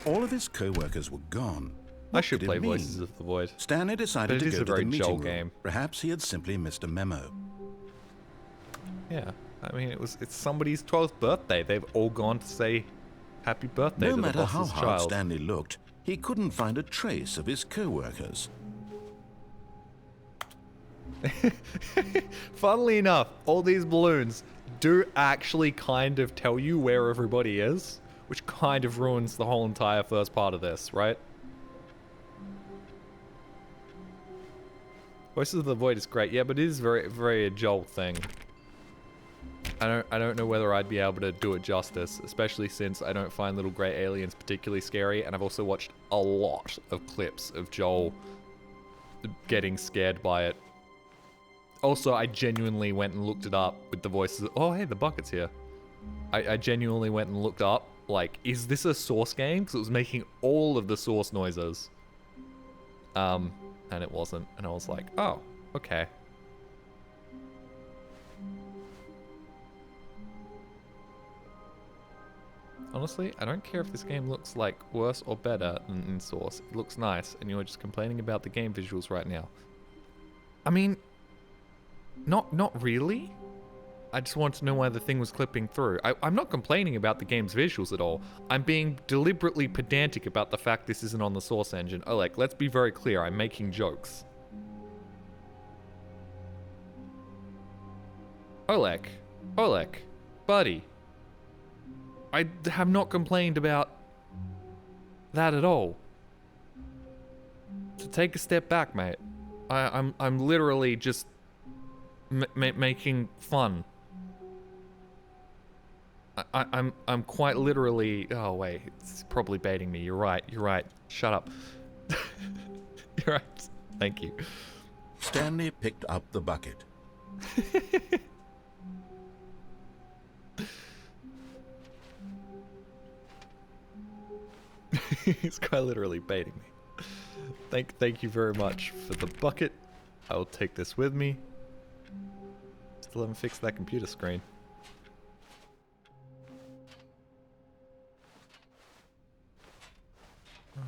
All of his co-workers were gone. I What should did it play mean? Voices of the Void. Stanley decided But it to is go a to the very meeting Joel room. game. Perhaps he had simply missed a memo. Yeah, I mean it's somebody's 12th birthday. They've all gone to say happy birthday No to the matter how boss's hard child. Stanley looked, he couldn't find a trace of his co-workers. Funnily enough, all these balloons do actually kind of tell you where everybody is, which kind of ruins the whole entire first part of this, right? Voices of the Void is great, yeah, but it is very a Joel thing. I don't know whether I'd be able to do it justice, especially since I don't find little grey aliens particularly scary, and I've also watched a lot of clips of Joel getting scared by it. Also, I genuinely went and looked it up with the voices. Oh, hey, the bucket's here. I genuinely went and looked up, like, is this a Source game? Because it was making all of the Source noises. And it wasn't. And I was like, oh, okay. Honestly, I don't care if this game looks like worse or better than in Source. It looks nice, and you're just complaining about the game visuals right now. I mean, not really. I just wanted to know why the thing was clipping through. I'm not complaining about the game's visuals at all. I'm being deliberately pedantic about the fact this isn't on the Source engine. Oh, like, let's be very clear, I'm making jokes. Oleg, buddy. I have not complained about that at all. So take a step back, mate. I'm literally just making fun. I'm quite literally. Oh wait, it's probably baiting me. You're right. Shut up. You're right. Thank you. Stanley picked up the bucket. He's quite literally baiting me. Thank you very much for the bucket. I will take this with me. Still haven't fixed that computer screen.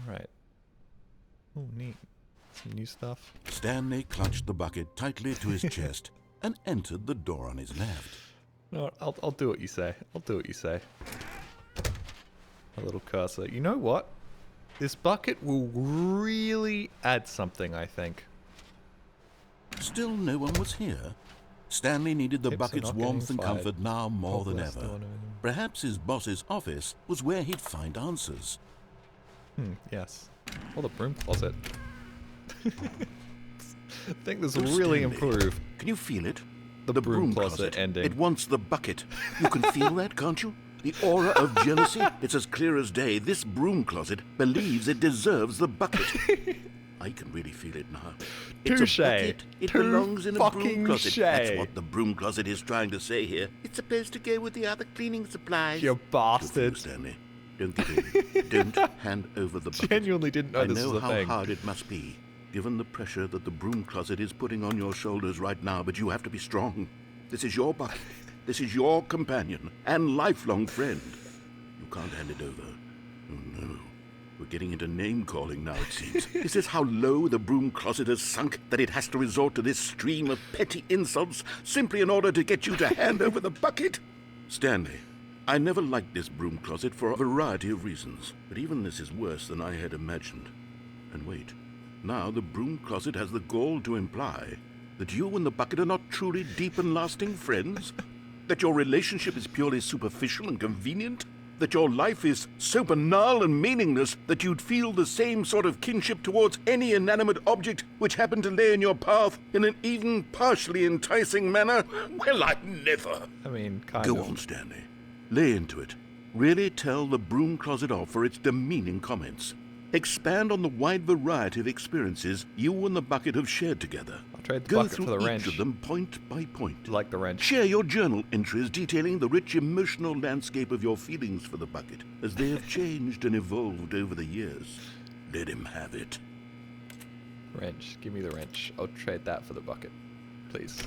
Alright. Oh, neat. Some new stuff. Stanley clutched the bucket tightly to his chest and entered the door on his left. No, I'll do what you say. I'll do what you say. A little cursor. You know what? This bucket will really add something, I think. Still no one was here. Stanley needed the Tips are bucket's not warmth getting and fired. comfort now more than Hopeless, ever. don't know. Perhaps his boss's office was where he'd find answers. Yes. Or the broom closet. I think this will Oh, really Stanley, improve. Can you feel it? The broom closet ending. It wants the bucket. You can feel that, can't you? The aura of jealousy. It's as clear as day. This broom closet believes it deserves the bucket. I can really feel it now. It's Touche. a bucket. It belongs in a broom Fucking closet. shay. That's what the broom closet is trying to say here. It's supposed to go with the other cleaning supplies. You Good for you, bastard. Stanley. Don't give in. Don't hand over the bucket. Genuinely didn't know I this know was a how thing. hard it must be, given the pressure that the broom closet is putting on your shoulders right now, but you have to be strong. This is your bucket. This is your companion and lifelong friend. You can't hand it over. Oh no. We're getting into name-calling now, it seems. Is this how low the broom closet has sunk, that it has to resort to this stream of petty insults simply in order to get you to hand over the bucket? Stanley, I never liked this broom closet for a variety of reasons, but even this is worse than I had imagined. And wait, now the broom closet has the gall to imply that you and the bucket are not truly deep and lasting friends? That your relationship is purely superficial and convenient? That your life is so banal and meaningless that you'd feel the same sort of kinship towards any inanimate object which happened to lay in your path in an even partially enticing manner? Well, I never. I mean, kind Go of. on, Stanley. Lay into it. Really tell the broom closet off for its demeaning comments. Expand on the wide variety of experiences you and the bucket have shared together. I'll trade the Go bucket through for the each wrench. of them point by point. Like the wrench. Share your journal entries detailing the rich emotional landscape of your feelings for the bucket as they have changed and evolved over the years. Let him have it. Wrench. Give me the wrench. I'll trade that for the bucket. Please.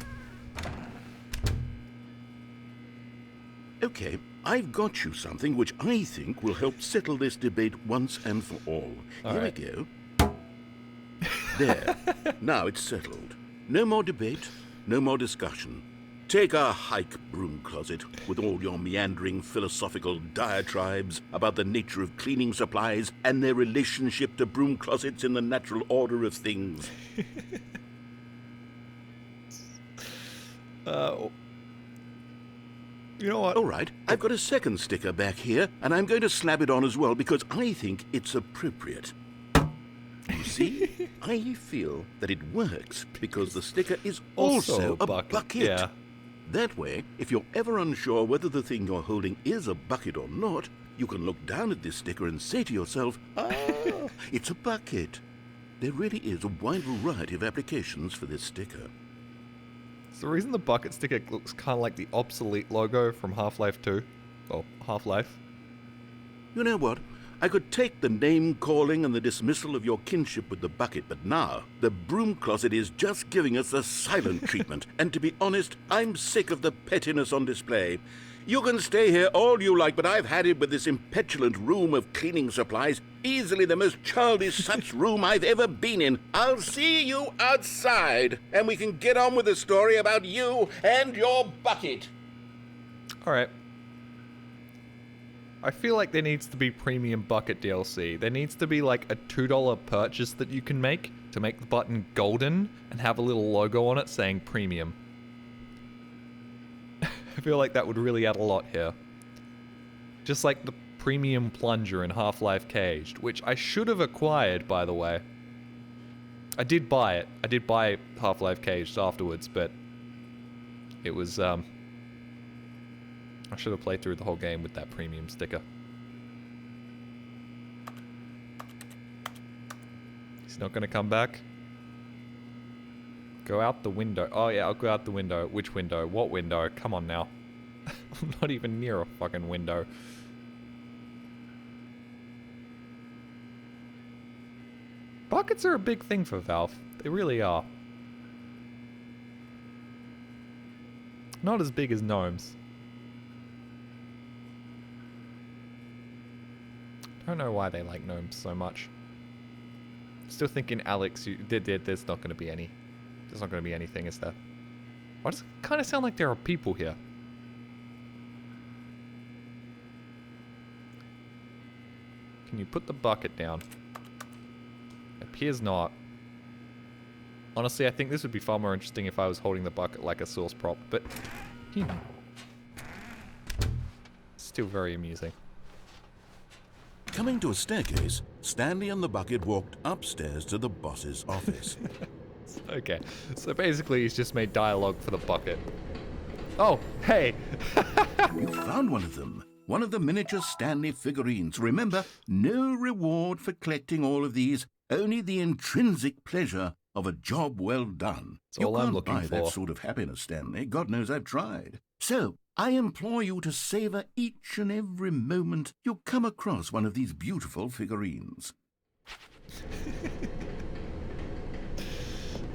Okay, I've got you something which I think will help settle this debate once and for all. Here we go. There. Now it's settled. No more debate, no more discussion. Take a hike, broom closet, with all your meandering philosophical diatribes about the nature of cleaning supplies and their relationship to broom closets in the natural order of things. You know what? All right, I've got a second sticker back here, and I'm going to slap it on as well because I think it's appropriate. You see, I feel that it works because the sticker is also a bucket. Yeah. That way, if you're ever unsure whether the thing you're holding is a bucket or not, you can look down at this sticker and say to yourself, ah, it's a bucket. There really is a wide variety of applications for this sticker. So the reason the bucket sticker looks kind of like the obsolete logo from Half-Life 2. Or Half-Life. You know what? I could take the name-calling and the dismissal of your kinship with the bucket, but now the broom closet is just giving us the silent treatment. And to be honest, I'm sick of the pettiness on display. You can stay here all you like, but I've had it with this impetulant room of cleaning supplies. Easily the most childish such room I've ever been in. I'll see you outside, and we can get on with the story about you and your bucket. Alright. I feel like there needs to be premium bucket DLC. There needs to be like a $2 purchase that you can make to make the button golden and have a little logo on it saying premium. I feel like that would really add a lot here. Just like the premium plunger in Half-Life Caged, which I should have acquired, by the way. I did buy it. I did buy Half-Life Caged afterwards, but it was, I should have played through the whole game with that premium sticker. He's not going to come back. Go out the window. Oh yeah, I'll go out the window. Which window? What window? Come on now. I'm not even near a fucking window. Buckets are a big thing for Valve. They really are. Not as big as gnomes. I don't know why they like gnomes so much. Still thinking, Alex, there's not going to be any. There's not going to be anything, is there? Why does it kind of sound like there are people here? Can you put the bucket down? Appears not. Honestly, I think this would be far more interesting if I was holding the bucket like a source prop, but, you know. Still very amusing. Coming to a staircase, Stanley and the bucket walked upstairs to the boss's office. Okay, so basically he's just made dialogue for the bucket. Oh, hey! You found one of them. One of the miniature Stanley figurines. Remember, no reward for collecting all of these, only the intrinsic pleasure of a job well done. That's all I'm looking You can't buy for. that sort of happiness, Stanley. God knows I've tried. So, I implore you to savor each and every moment you come across one of these beautiful figurines.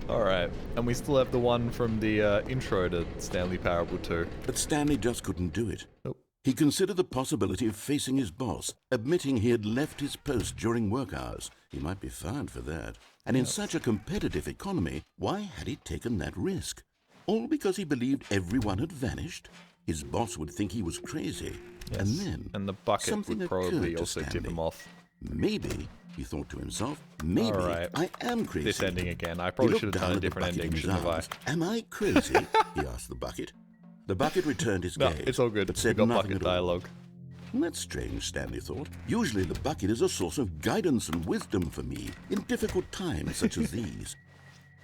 Alright, and we still have the one from the intro to Stanley Parable 2. But Stanley just couldn't do it. Oh. He considered the possibility of facing his boss, admitting he had left his post during work hours. He might be fired for that. And in such a competitive economy, why had he taken that risk? All because he believed everyone had vanished? His boss would think he was crazy. Yes. And then, and the bucket something would probably occurred to also tip Stanley. him off. Maybe, he thought to himself, maybe Alright. I am crazy. This ending again. I He probably looked should have down done a at the different bucket in ending, his shouldn't I? arms. Am I crazy? He asked the bucket. The bucket returned his No, gaze, it's all good. but We said got nothing bucket at all. dialogue. That's strange, Stanley thought. Usually the bucket is a source of guidance and wisdom for me in difficult times such as these.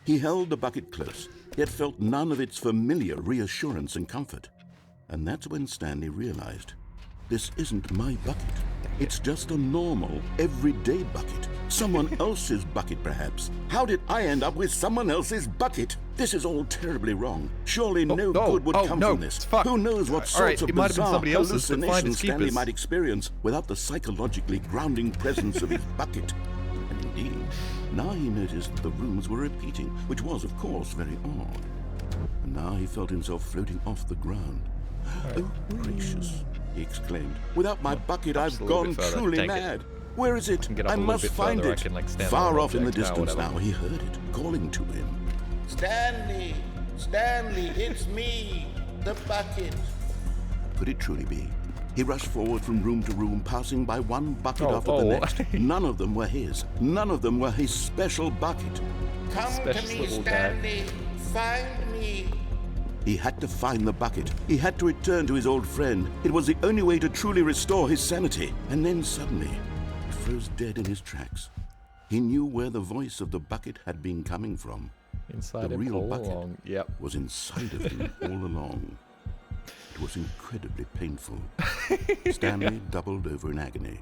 He held the bucket close, yet felt none of its familiar reassurance and comfort. And that's when Stanley realized, this isn't my bucket. It's just a normal, everyday bucket. Someone else's bucket, perhaps. How did I end up with someone else's bucket? This is all terribly wrong. Surely no good would come from this. Fuck. Who knows what All right, sorts of it might have been bizarre somebody else's, but find hallucinations its Stanley keepers. might experience without the psychologically grounding presence of his bucket. And indeed, now he noticed that the rooms were repeating, which was, of course, very odd. And now he felt himself floating off the ground. Oh, gracious, he exclaimed. Without my bucket, I've Just a little gone bit further. truly Take it. mad. Where is it? can get up I a little must bit find further. I it. can, like, stand on Far an off in the object now, distance whatever. now, he heard it, calling to him. Stanley! Stanley, it's me, the bucket. Could it truly be? He rushed forward from room to room, passing by one bucket after the next. None of them were his. None of them were his special bucket. Come to me, Stanley. Find me. He had to find the bucket. He had to return to his old friend. It was the only way to truly restore his sanity. And then suddenly, he froze dead in his tracks. He knew where the voice of the bucket had been coming from. Inside The him real all bucket along. Yep. was inside of him all along. It was incredibly painful. Stanley doubled over in agony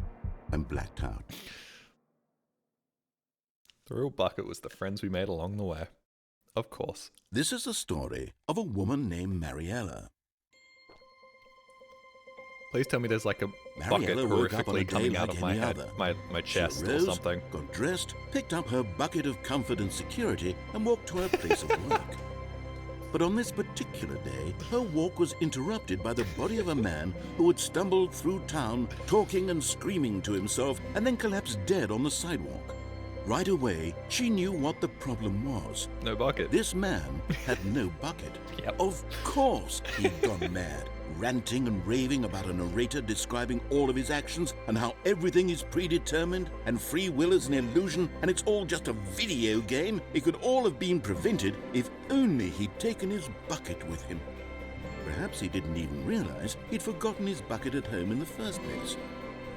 and blacked out. The real bucket was the friends we made along the way. Of course. This is the story of a woman named Mariella. Please tell me there's like a bucket Mariella woke up on a horrifically day coming out like of my any head, other. my chest She or rose, something. got dressed, picked up her bucket of comfort and security, and walked to her place of work. But on this particular day, her walk was interrupted by the body of a man who had stumbled through town, talking and screaming to himself, and then collapsed dead on the sidewalk. Right away, she knew what the problem was. No bucket. This man had no bucket. Yep. Of course he'd gone mad, ranting and raving about a narrator describing all of his actions and how everything is predetermined and free will is an illusion and it's all just a video game. It could all have been prevented if only he'd taken his bucket with him. Perhaps he didn't even realize he'd forgotten his bucket at home in the first place.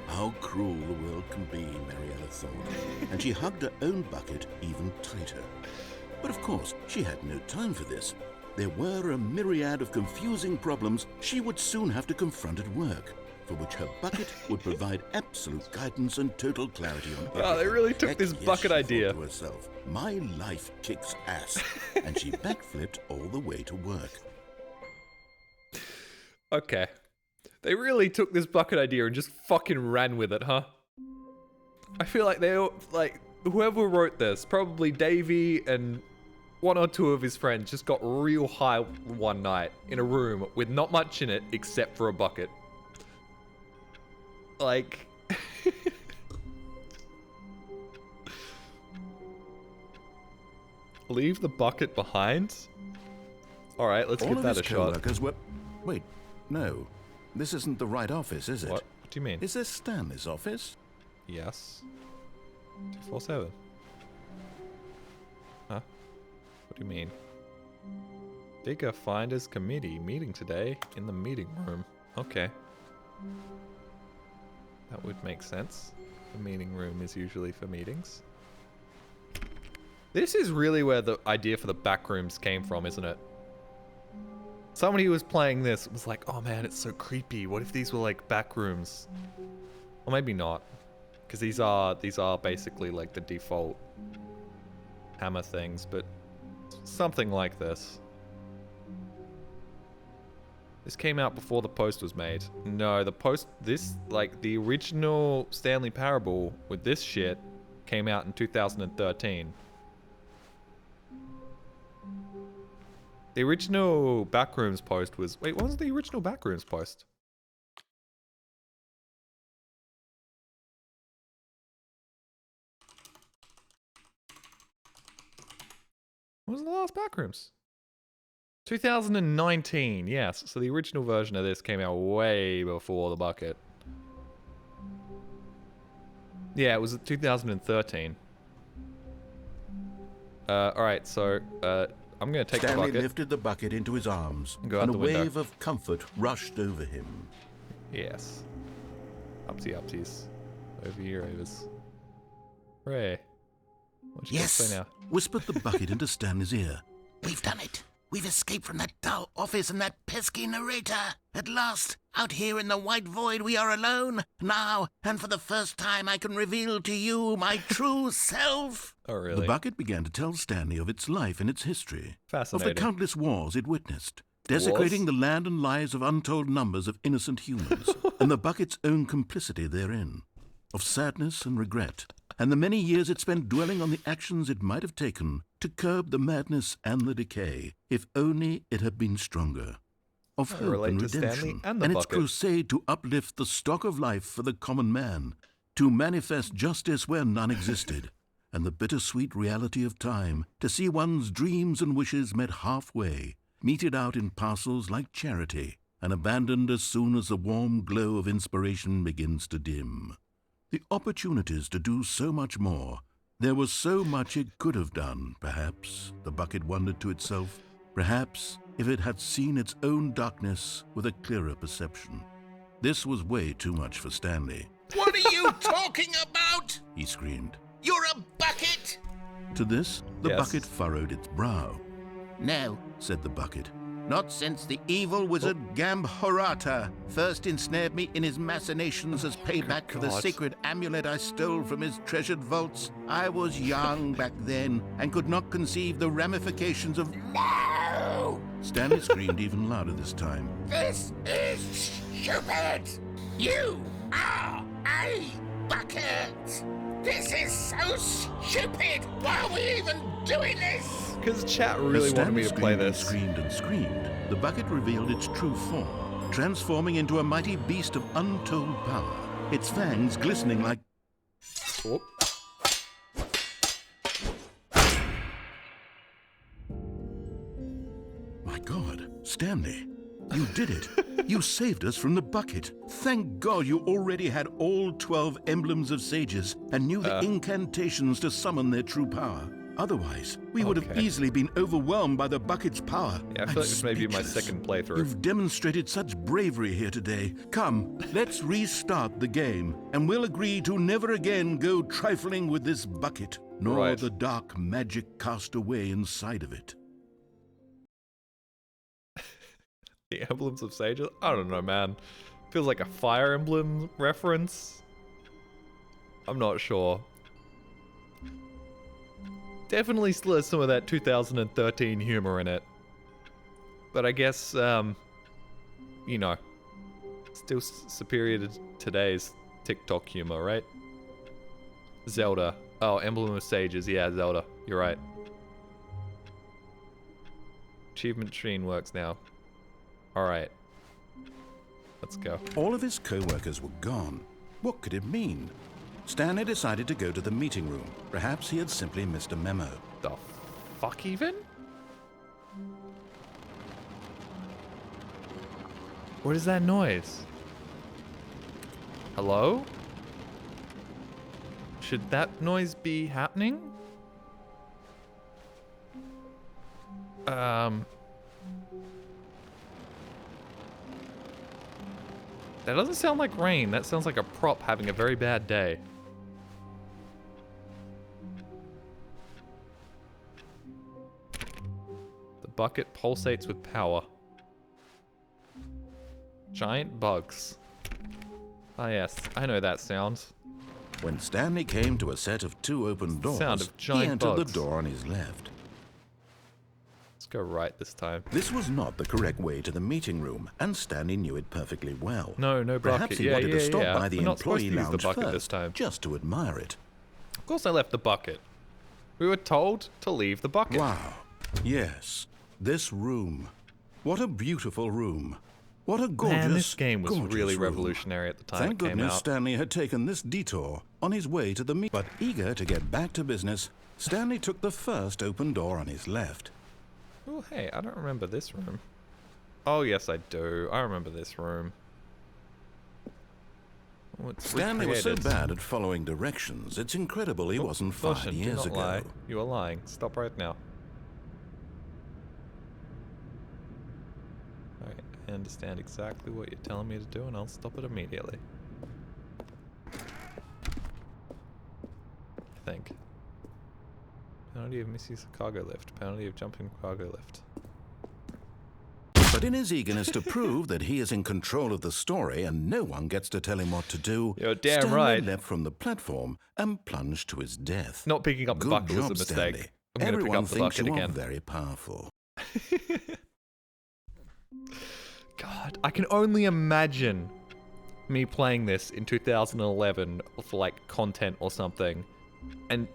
How cruel the world can be, Mariella thought, and she hugged her own bucket even tighter. But of course, she had no time for this. There were a myriad of confusing problems she would soon have to confront at work, for which her bucket would provide absolute guidance and total clarity on everything. Wow, they really took Heck, this yes, bucket she idea. thought to herself, my life kicks ass, and she backflipped all the way to work. Okay. They really took this bucket idea and just fucking ran with it, huh? I feel like they all, like, whoever wrote this, probably Davey and one or two of his friends, just got real high one night in a room with not much in it except for a bucket. Like... Leave the bucket behind? Alright, let's give that a shot. Wait, no. This isn't the right office, is it? What do you mean? Is this Stanley's office? Yes. 247. Huh? What do you mean? Digger Finders Committee meeting today in the meeting room. Okay. That would make sense. The meeting room is usually for meetings. This is really where the idea for the back rooms came from, isn't it? Somebody who was playing this was like, oh man, it's so creepy. What if these were like back rooms? Or maybe not. Because these are basically like the default hammer things, but something like this. This came out before the post was made. No, the original Stanley Parable with this shit came out in 2013. The original Backrooms post was... Wait, what was the original Backrooms post? What was the last Backrooms? 2019, yes. So the original version of this came out way before the bucket. Yeah, it was 2013. Alright, so... I'm gonna take Stanley the bucket. lifted the bucket into his arms, Go out and a the window. wave of comfort rushed over him. Yes. Upsies. Over here, overs. Hooray. What you Yes, say now? whispered the bucket into Stanley's ear. We've done it. We've escaped from that dull office and that pesky narrator. At last, out here in the white void, we are alone. Now, and for the first time, I can reveal to you my true self. Oh, really? The bucket began to tell Stanley of its life and its history, of Fascinating. the countless wars it witnessed, desecrating the land and lives of untold numbers of innocent humans, and the bucket's own complicity therein, of sadness and regret, and the many years it spent dwelling on the actions it might have taken to curb the madness and the decay, if only it had been stronger. Of hope relate and to Stanley redemption, and the its bucket. crusade to uplift the stock of life for the common man, to manifest justice where none existed, and the bittersweet reality of time, to see one's dreams and wishes met halfway, meted out in parcels like charity, and abandoned as soon as the warm glow of inspiration begins to dim. The opportunities to do so much more. There was so much it could have done, perhaps, the bucket wondered to itself. Perhaps, if it had seen its own darkness with a clearer perception. This was way too much for Stanley. What are you talking about? He screamed. You're a bucket? To this, the Yes. bucket furrowed its brow. No, Said the bucket. not since the evil wizard Gambhorata first ensnared me in his machinations as payback for the God. sacred amulet I stole from his treasured vaults. I was young back then and could not conceive the ramifications of... No! Stanley screamed even louder this time. This is stupid! You are a bucket! This is so stupid! Why are we even doing this? Because chat As really wanted Stanley me to play screamed and this. screamed and screamed, the bucket revealed its true form, transforming into a mighty beast of untold power, its fangs glistening like... Whoop. My God, Stanley, you did it. You saved us from the bucket. Thank God you already had all 12 emblems of sages and knew the incantations to summon their true power. Otherwise, we would have Okay. easily been overwhelmed by the bucket's power. Yeah, I feel I'm like this may be my speechless. second playthrough. You've demonstrated such bravery here today. Come, let's restart the game, and we'll agree to never again go trifling with this bucket, nor Right. the dark magic cast away inside of it. The emblems of sages? I don't know, man. Feels like a Fire Emblem reference. I'm not sure. Definitely still has some of that 2013 humor in it. But I guess, you know, still superior to today's TikTok humor, right? Zelda. Oh, Emblem of Sages. Yeah, Zelda. You're right. Achievement machine works now. Alright. Let's go. All of his co-workers were gone. What could it mean? Stanley decided to go to the meeting room. Perhaps he had simply missed a memo. The fuck even? What is that noise? Hello? Should that noise be happening? That doesn't sound like rain. That sounds like a prop having a very bad day. The bucket pulsates with power. Giant bugs. Ah yes, I know that sound. When Stanley came to a set of 2 open doors, Sound of he giant entered bugs. the door on his left. Let's go right this time. This was not the correct way to the meeting room, and Stanley knew it perfectly well. No bucket. Perhaps he wanted to stop by the We're not supposed employee to use the lounge bucket first, this time. just to admire it. Of course I left the bucket. We were told to leave the bucket. Wow. Yes. This room. What a beautiful room. What a gorgeous, Man, this game was gorgeous really room. revolutionary at the time Thank it came goodness out. Stanley had taken this detour on his way to the meet. But eager to get back to business, Stanley took the first open door on his left. Oh, hey, I don't remember this room. Oh, yes, I do. I remember this room. Oh, it's Stanley was so recreated. bad at following directions, it's incredible he wasn't 5 Caution, do years not ago. lie. You are lying. Stop right now. Alright, I understand exactly what you're telling me to do, and I'll stop it immediately. I think. Penalty of misuse of cargo lift. Penalty of jumping cargo lift. But in his eagerness to prove that he is in control of the story and no one gets to tell him what to do, You're damn Stanley right. leapt from the platform and plunged to his death. Not picking up the Good bucket was job, a mistake. Stanley. I'm going to pick Everyone up the thinks bucket you are again. very powerful. God, I can only imagine me playing this in 2011 for like content or something, and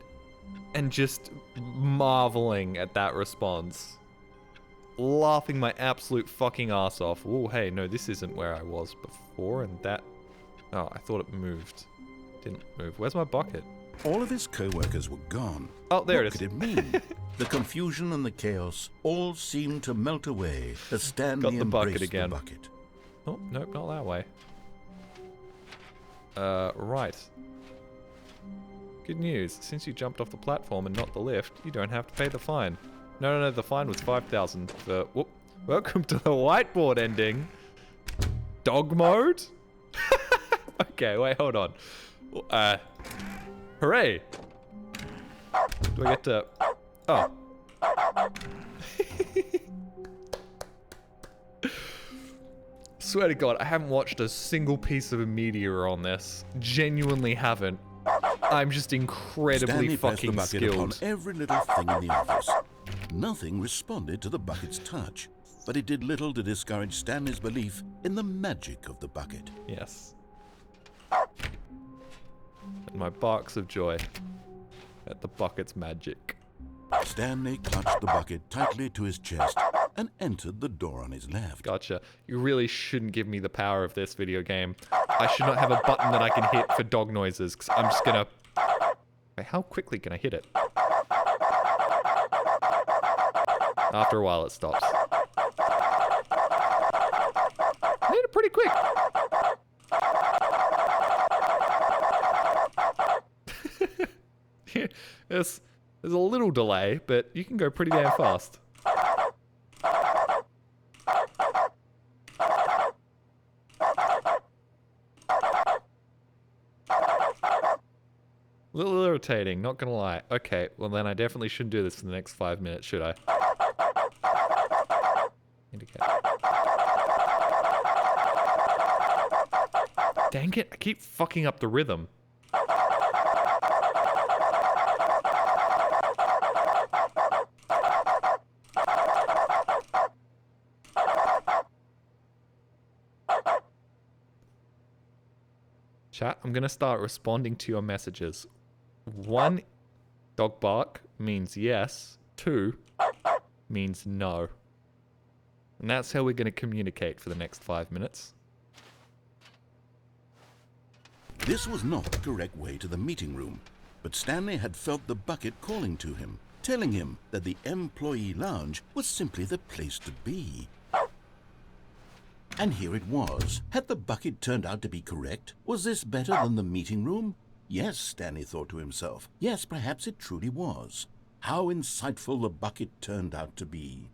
just marveling at that response, laughing my absolute fucking ass off. Oh, hey, no, this isn't where I was before, and that. Oh, I thought it moved. Didn't move. Where's my bucket? All of his co-workers were gone. Oh, there What it is. could it mean? The confusion and the chaos all seemed to melt away as Stanley Got the bucket embraced again. the bucket. Oh, nope, not that way. Right. Good news. Since you jumped off the platform and not the lift, you don't have to pay the fine. No, the fine was 5,000 for... Whoop. Welcome to the whiteboard ending. Dog mode? Okay, wait, hold on. Hooray! Do I get to... Oh. Swear to God, I haven't watched a single piece of media on this. Genuinely haven't. I'm just incredibly Stanley pressed the fucking bucket upon skilled. every little thing in the office. Nothing responded to the bucket's touch, but it did little to discourage Stanley's belief in the magic of the bucket. Yes. And my barks of joy at the bucket's magic. Stanley clutched the bucket tightly to his chest and entered the door on his left. Gotcha. You really shouldn't give me the power of this video game. I should not have a button that I can hit for dog noises, because I'm just gonna... Wait, how quickly can I hit it? After a while, it stops. I hit it pretty quick. There's a little delay, but you can go pretty damn fast. A little irritating, not gonna lie. Okay, well then I definitely shouldn't do this for the next 5 minutes, should I? Indicate. Dang it, I keep fucking up the rhythm. Chat, I'm gonna start responding to your messages. One Dog bark means yes. 2 means no. And that's how we're going to communicate for the next 5 minutes. This was not the correct way to the meeting room, but Stanley had felt the bucket calling to him, telling him that the employee lounge was simply the place to be. And here it was. Had the bucket turned out to be correct? Was this better than the meeting room? Yes, Stanley thought to himself. Yes, perhaps it truly was. How insightful the bucket turned out to be.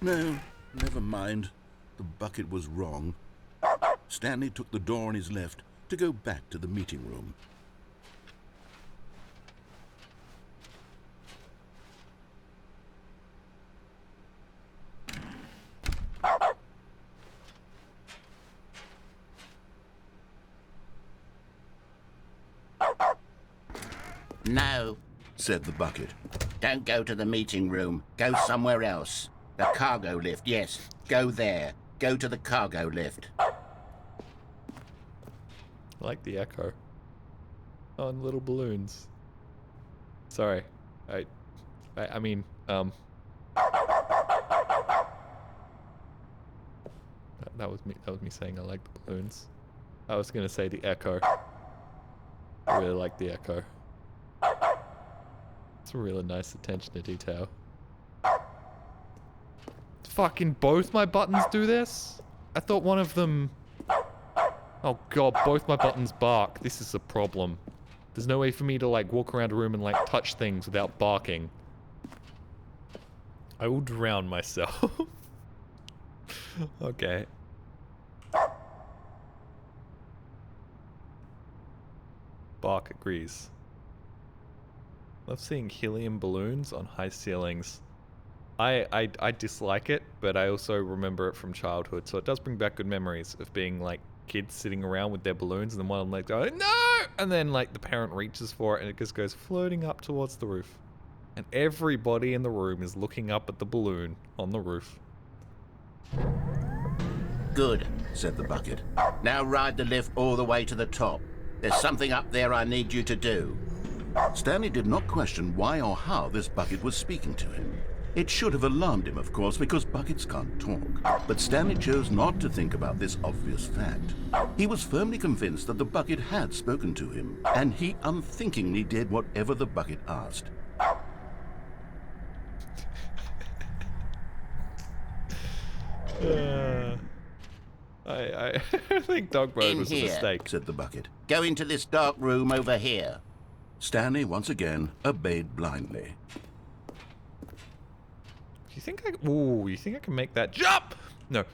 No, never mind. The bucket was wrong. Stanley took the door on his left to go back to the meeting room. No, Said the bucket. don't go to the meeting room. Go somewhere else. The cargo lift, yes. Go there. Go to the cargo lift. I like the echo. On little balloons. Sorry. I mean, that was me saying I like the balloons. I was gonna say the echo. I really like the echo. It's a really nice attention to detail. Fucking both my buttons do this? I thought one of them... Oh god, both my buttons bark. This is a problem. There's no way for me to like walk around a room and like touch things without barking. I will drown myself. Okay. Bark agrees. Love seeing helium balloons on high ceilings. I dislike it, but I also remember it from childhood, so it does bring back good memories of being like kids sitting around with their balloons and then one of them like go, no! And then like the parent reaches for it and it just goes floating up towards the roof. And everybody in the room is looking up at the balloon on the roof. Good, said the bucket. Now ride the lift all the way to the top. There's something up there I need you to do. Stanley did not question why or how this bucket was speaking to him. It should have alarmed him, of course, because buckets can't talk. But Stanley chose not to think about this obvious fact. He was firmly convinced that the bucket had spoken to him, and he unthinkingly did whatever the bucket asked. I think dog mode In was a here, mistake. Said the bucket. Go into this dark room over here. Stanley once again obeyed blindly. You think I can make that jump? No,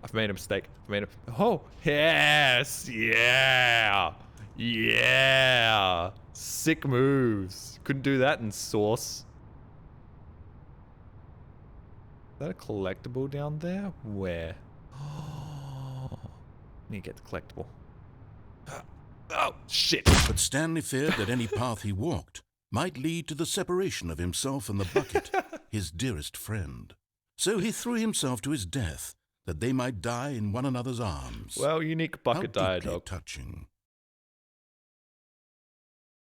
I've made a mistake. Oh, yes, yeah. Sick moves. Couldn't do that in Source. Is that a collectible down there? Where? Oh, need to get the collectible. Oh, shit. But Stanley feared that any path he walked might lead to the separation of himself and the bucket, his dearest friend. So he threw himself to his death, that they might die in one another's arms. Well, unique bucket How deeply dialogue. touching.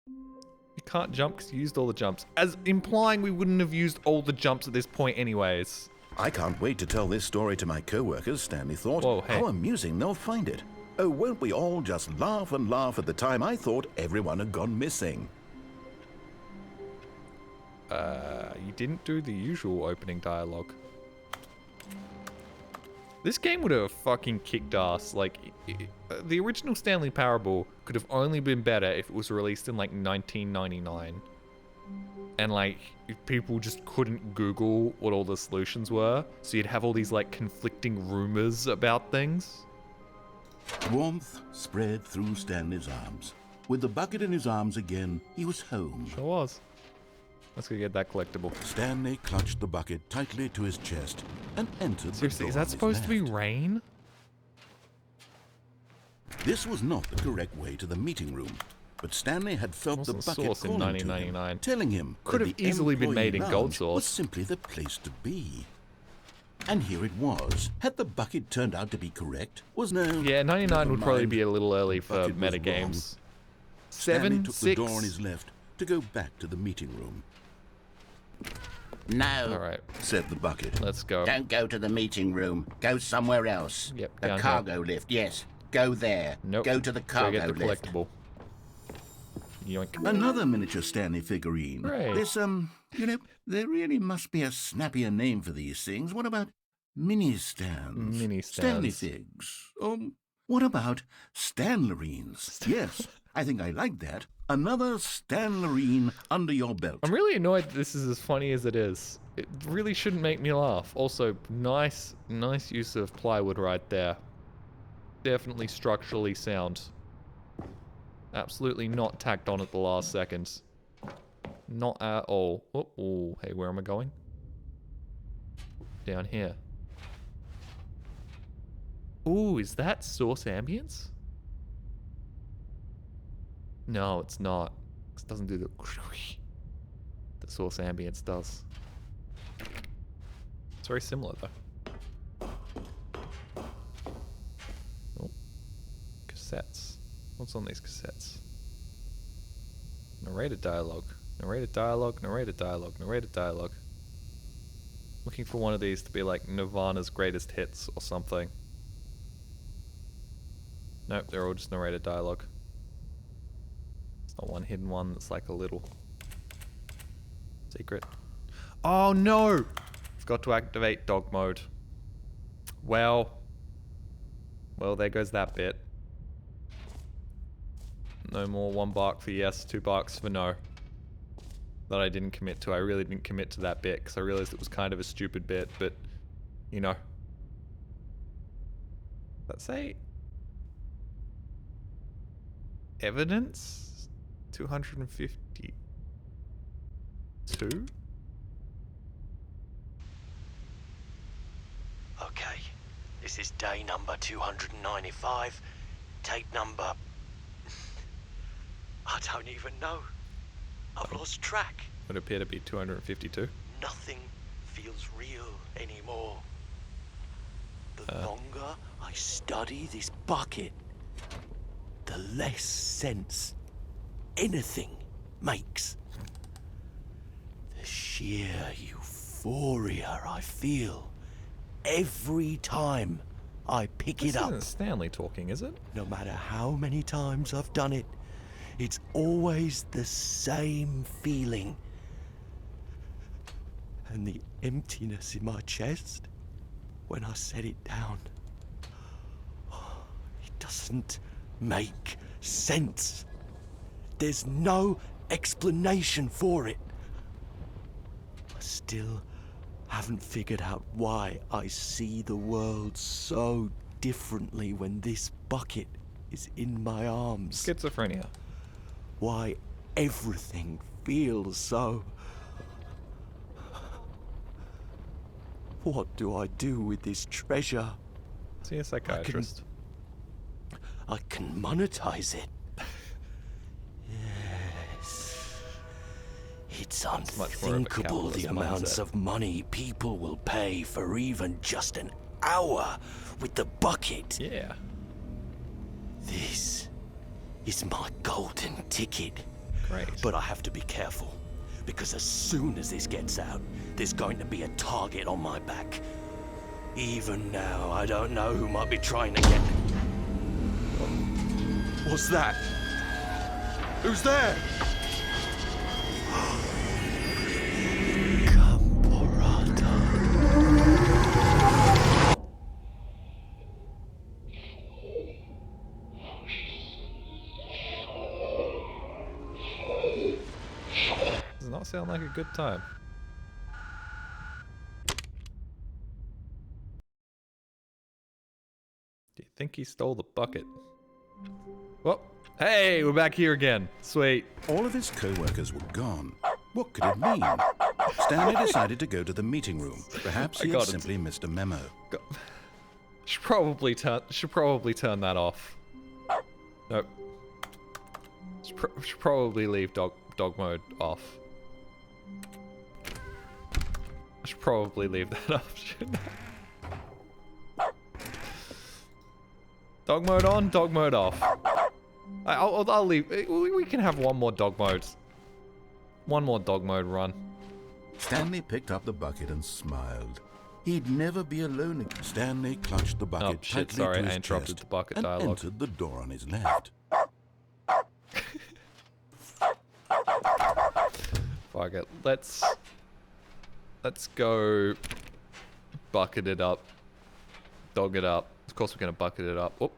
You can't jump because you used all the jumps. As implying we wouldn't have used all the jumps at this point anyways. I can't wait to tell this story to my co-workers, Stanley thought. Whoa, hey. How amusing they'll find it. Oh, won't we all just laugh and laugh at the time I thought everyone had gone missing? You didn't do the usual opening dialogue. This game would have fucking kicked ass. Like, the original Stanley Parable could have only been better if it was released in like 1999. And like, if people just couldn't Google what all the solutions were, so you'd have all these like conflicting rumors about things. Warmth spread through Stanley's arms. With the bucket in his arms again, he was home. Sure was. Let's go get that collectible. Stanley clutched the bucket tightly to his chest and entered Seriously, the is door that on his supposed to be left. rain? This was not the correct way to the meeting room, but Stanley had felt the Wasn't bucket Source in calling to him, 1999. telling him Could that have the easily been employee made in Gold lounge Source. was simply the place to be. And here it was. Had the bucket turned out to be correct? Was no... Yeah, 99 never would probably mind. be a little early for Bucket was metagames. wrong. Stanley 7, took 6. the door on his left to go back to the meeting room. No, Alright, Said the bucket. let's go. don't go to the meeting room. Go somewhere else. Yep, The down cargo lift, yes. Go there. Nope. Go to the Go cargo get the lift. collectible. Yoink. Another miniature Stanley figurine. Right. This, you know, there really must be a snappier name for these things. What about mini stands? Mini Stanley stands. figs. What about Stanlerines? Yes, I think I like that. Another Stanlerine under your belt. I'm really annoyed that this is as funny as it is. It really shouldn't make me laugh. Also, nice use of plywood right there. Definitely structurally sound. Absolutely not tacked on at the last second. Not at all. Oh, hey, where am I going? Down here. Ooh, is that source ambience? No, it's not. It doesn't do the source ambience does. It's very similar though. Oh, cassettes. What's on these cassettes? Narrated dialogue. Narrated dialogue. Narrated dialogue. Narrated dialogue. Looking for one of these to be like Nirvana's greatest hits or something. Nope, they're all just narrated dialogue. There's not one hidden one that's like a little secret. Oh no! Forgot to activate dog mode. Well, there goes that bit. No more $1 for yes, $2 for no. That I didn't commit to. I really didn't commit to that bit because I realized it was kind of a stupid bit, but you know. Let's say evidence 252. Okay, this is day number 295. Tape number... I don't even know. I've lost track. Would appear to be 252. Nothing feels real anymore. The longer I study this bucket, the less sense anything makes. The sheer euphoria I feel every time I pick This it up. isn't Stanley talking, is it? No matter how many times I've done it, it's always the same feeling. And the emptiness in my chest when I set it down. It doesn't make sense. There's no explanation for it. I still haven't figured out why I see the world so differently when this bucket is in my arms. Schizophrenia. Why everything feels so... What do I do with this treasure? See a psychiatrist. I can monetize it. Yes. It's much more of a unthinkable the capitalist amounts mindset. of money people will pay for even just an hour with the bucket. Yeah. This is my golden ticket. Great. But I have to be careful, because as soon as this gets out, there's going to be a target on my back. Even now, I don't know who might be trying to get... What's that? Who's there? Does not sound like a good time. Do you think he stole the bucket? Well, hey, we're back here again. Sweet. All of his co-workers were gone. What could it mean? Stanley decided to go to the meeting room. Perhaps he had got it. simply missed a memo. Should probably turn that off. Nope. Should probably leave dog mode off. I should probably leave that off, shouldn't I? Dog mode on, dog mode off. I'll leave. We can have one more dog mode. One more dog mode run. Stanley picked up the bucket and smiled. He'd never be alone again. Stanley clutched the bucket Oh shit, tightly sorry, to his I interrupted chest the bucket and dialogue. entered the door on his left. Fuck it. Let's go bucket it up. Dog it up. Of course we're gonna bucket it up. Oh.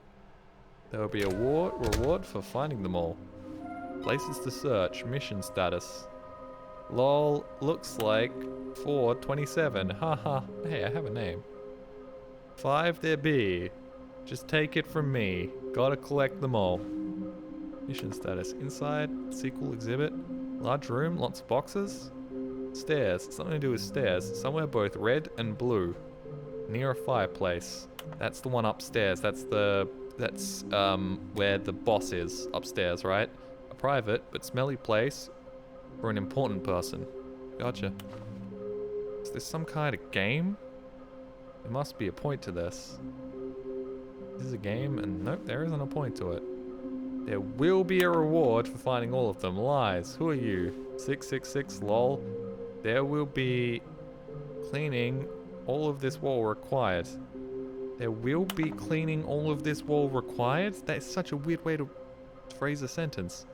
There will be a reward for finding them all. Places to search. Mission status. Lol. Looks like 427. Haha. Hey, I have a name. 5 there be. Just take it from me. Gotta collect them all. Mission status. Inside. Sequel exhibit. Large room. Lots of boxes. Stairs. Something to do with stairs. Somewhere both red and blue. Near a fireplace. That's the one upstairs. That's where the boss is upstairs, right? A private but smelly place for an important person. Gotcha. Is this some kind of game? There must be a point to this. This is a game, and nope, there isn't a point to it. There will be a reward for finding all of them. Lies. Who are you? 666 lol. There will be cleaning all of this wall required. There will be cleaning all of this wall required? That is such a weird way to phrase a sentence.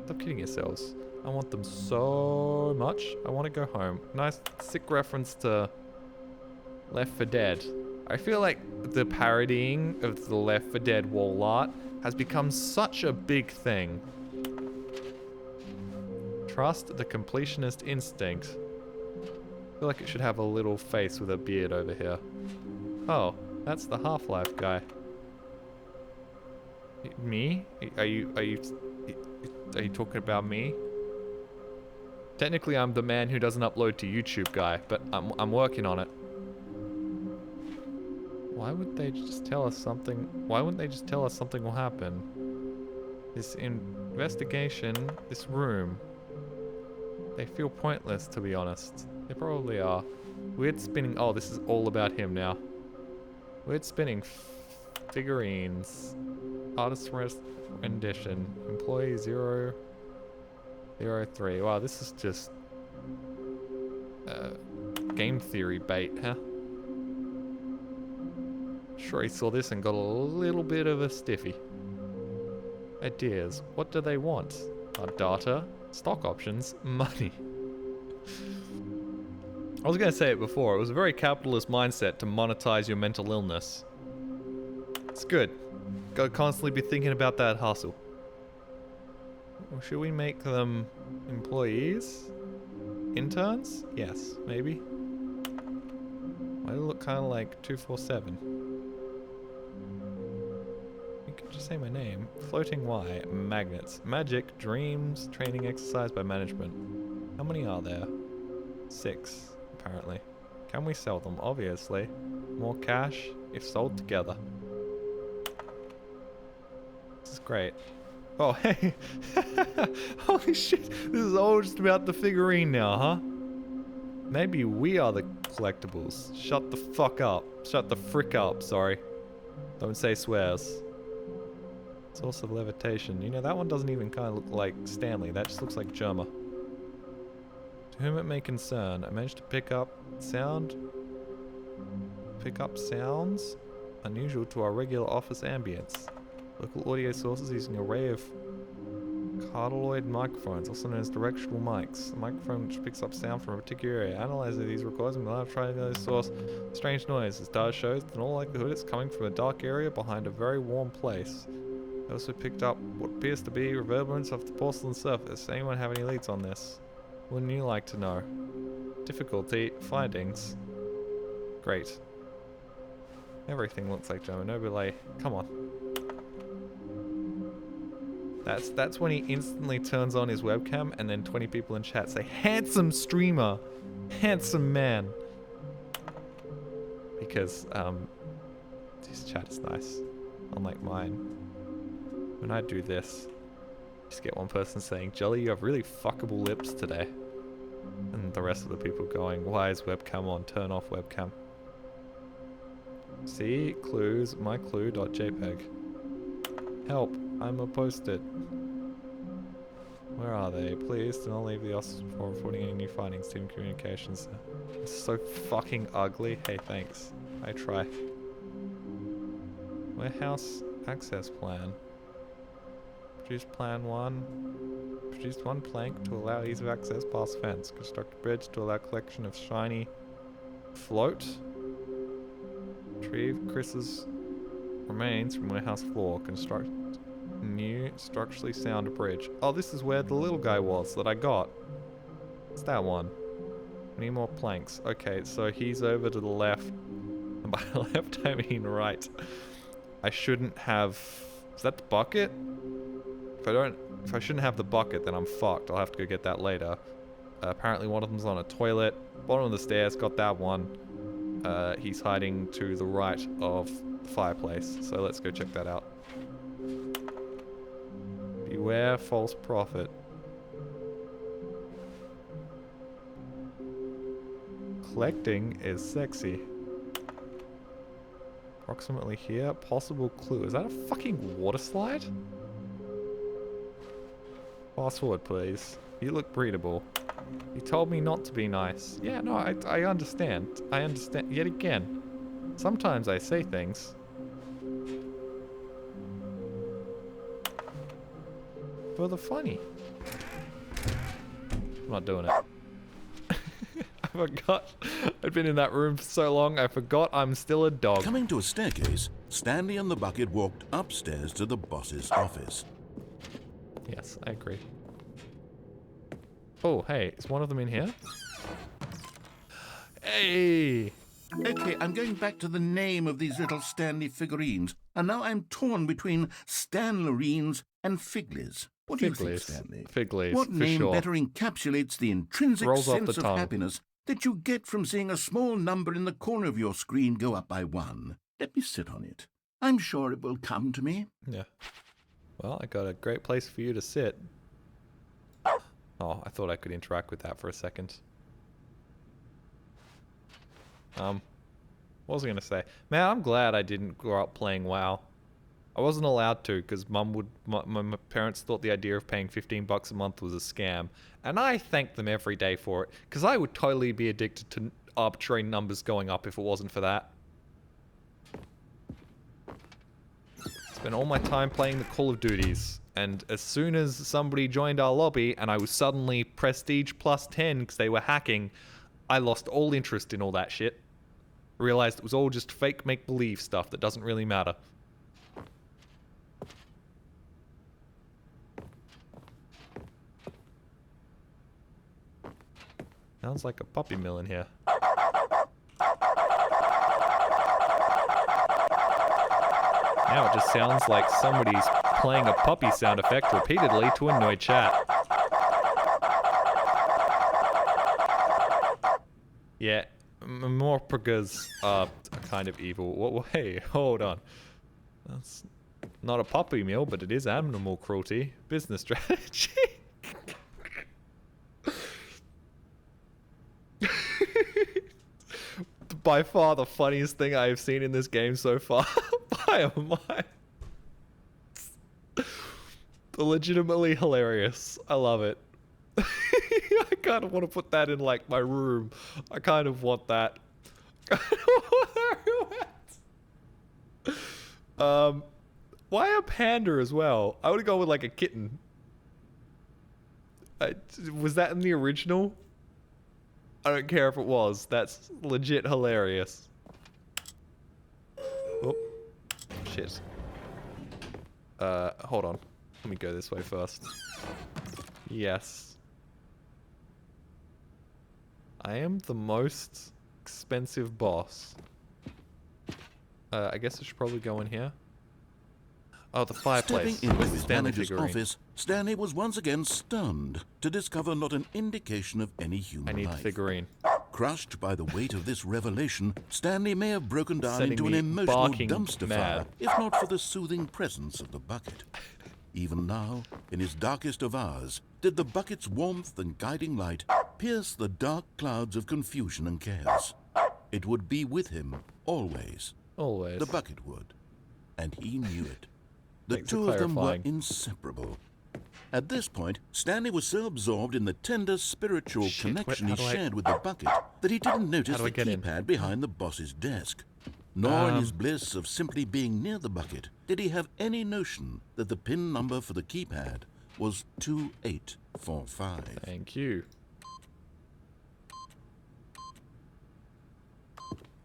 Stop kidding yourselves. I want them so much. I want to go home. Nice, sick reference to Left 4 Dead. I feel like the parodying of the Left 4 Dead wall art has become such a big thing. Trust the completionist instinct. I feel like it should have a little face with a beard over here. Oh, that's the Half-Life guy. Me? Are you talking about me? Technically, I'm the man who doesn't upload to YouTube guy, but I'm working on it. Why would they just tell us something? Why wouldn't they just tell us something will happen? This investigation, this room. They feel pointless, to be honest. They probably are. Weird spinning. Oh, this is all about him now. Weird spinning figurines. Artist rendition. Employee 003. Wow, this is just game theory bait, huh? Sure, he saw this and got a little bit of a stiffy. Ideas. What do they want? Data, stock options, money. I was going to say it before. It was a very capitalist mindset to monetize your mental illness. It's good. Got to constantly be thinking about that hustle. Or should we make them employees? Interns? Yes, maybe. Why do they look kind of like 247? You could just say my name. Floating Y. Magnets. Magic. Dreams. Training exercise by management. How many are there? 6, apparently. Can we sell them? Obviously. More cash if sold together. This is great. Oh, hey. Holy shit. This is all just about the figurine now, huh? Maybe we are the collectibles. Shut the fuck up. Shut the frick up, sorry. Don't say swears. Source of levitation. You know, that one doesn't even kind of look like Stanley. That just looks like Germa. To whom it may concern, I managed to pick up sounds unusual to our regular office ambience. Local audio sources using an array of cardioid microphones, also known as directional mics. The microphone which picks up sound from a particular area. Analyzing these recordings and will try to source strange noise. As data shows, in all likelihood it's coming from a dark area behind a very warm place. I also picked up what appears to be reverberance of the porcelain surface. Anyone have any leads on this? Wouldn't you like to know? Difficulty, findings. Great. Everything looks like German. No delay. Come on. That's when he instantly turns on his webcam and then 20 people in chat say, handsome streamer, handsome man. Because, his chat is nice, unlike mine. When I do this, just get one person saying, Jolly, you have really fuckable lips today. And the rest of the people going, why is webcam on? Turn off webcam. See, clues, myclue.jpg. Help, I'm a post-it. Where are they? Please do not leave the office before reporting any new findings. Team communications. It's so fucking ugly. Hey, thanks. I try. Warehouse access plan. Produce plan 1. Produce 1 plank to allow ease of access past fence. Construct a bridge to allow collection of shiny float. Retrieve Chris's remains from warehouse floor. Construct new structurally sound bridge. Oh, this is where the little guy was that I got. It's that one. We need more planks. Okay, so he's over to the left. And by left, I mean right. I shouldn't have... Is that the bucket? If I shouldn't have the bucket, then I'm fucked. I'll have to go get that later. Apparently one of them's on a toilet. Bottom of the stairs, got that one. He's hiding to the right of the fireplace. So let's go check that out. Beware false prophet. Collecting is sexy. Approximately here. Possible clue. Is that a fucking water slide? Fast forward, please. You look breedable. You told me not to be nice. Yeah, no, I understand. I understand. Yet again. Sometimes I say things. For the funny. I'm not doing it. I forgot. I'd been in that room for so long, I forgot I'm still a dog. Coming to a staircase, Stanley and the bucket walked upstairs to the boss's office. Yes, I agree. Oh, hey, is one of them in here? Hey! Okay, I'm going back to the name of these little Stanley figurines, and now I'm torn between Stanlerines and Figlies. What do you think, Stanley? Figlies, what for name sure. better encapsulates the intrinsic Rolls off the sense of tongue. happiness that you get from seeing a small number in the corner of your screen go up by 1? Let me sit on it. I'm sure it will come to me. Yeah. Well, I got a great place for you to sit. Oh, I thought I could interact with that for a second. What was I going to say? Man, I'm glad I didn't grow up playing WoW. I wasn't allowed to because my parents thought the idea of paying $15 a month was a scam. And I thank them every day for it because I would totally be addicted to arbitrary numbers going up if it wasn't for that. Spent all my time playing the Call of Duties. And as soon as somebody joined our lobby and I was suddenly prestige plus 10 because they were hacking, I lost all interest in all that shit. Realized it was all just fake make-believe stuff that doesn't really matter. Sounds like a puppy mill in here. Now it just sounds like somebody's playing a puppy sound effect repeatedly to annoy chat. Yeah, Morpurgas are kind of evil. Hey, hold on. That's not a puppy mill, but it is animal cruelty. Business strategy. By far the funniest thing I have seen in this game so far. By a mile. Legitimately hilarious. I love it. I kind of want to put that in like my room. I kind of want that. Why a panda as well? I would have gone with like a kitten. Was that in the original? I don't care if it was. That's legit hilarious. Oh, shit. Hold on. Let me go this way first. Yes. I am the most expensive boss. I guess I should probably go in here. Oh, the fireplace. Stepping into Where's the his Stanley manager's figurine? office, Stanley was once again stunned to discover not an indication of any human I need the life. figurine. Crushed by the weight of this revelation, Stanley may have broken down Setting into an me emotional barking dumpster mad. fire, if not for the soothing presence of the bucket. Even now, in his darkest of hours, did the bucket's warmth and guiding light pierce the dark clouds of confusion and chaos. It would be with him, always. Always. The bucket would. And he knew it. The Thanks for two of them were clarifying. inseparable. At this point, Stanley was so absorbed in the tender spiritual Shit, connection how he do I- shared with the bucket that he didn't notice How do I the get in? keypad behind the boss's desk. Nor in his bliss of simply being near the bucket did he have any notion that the pin number for the keypad was 2845. Thank you.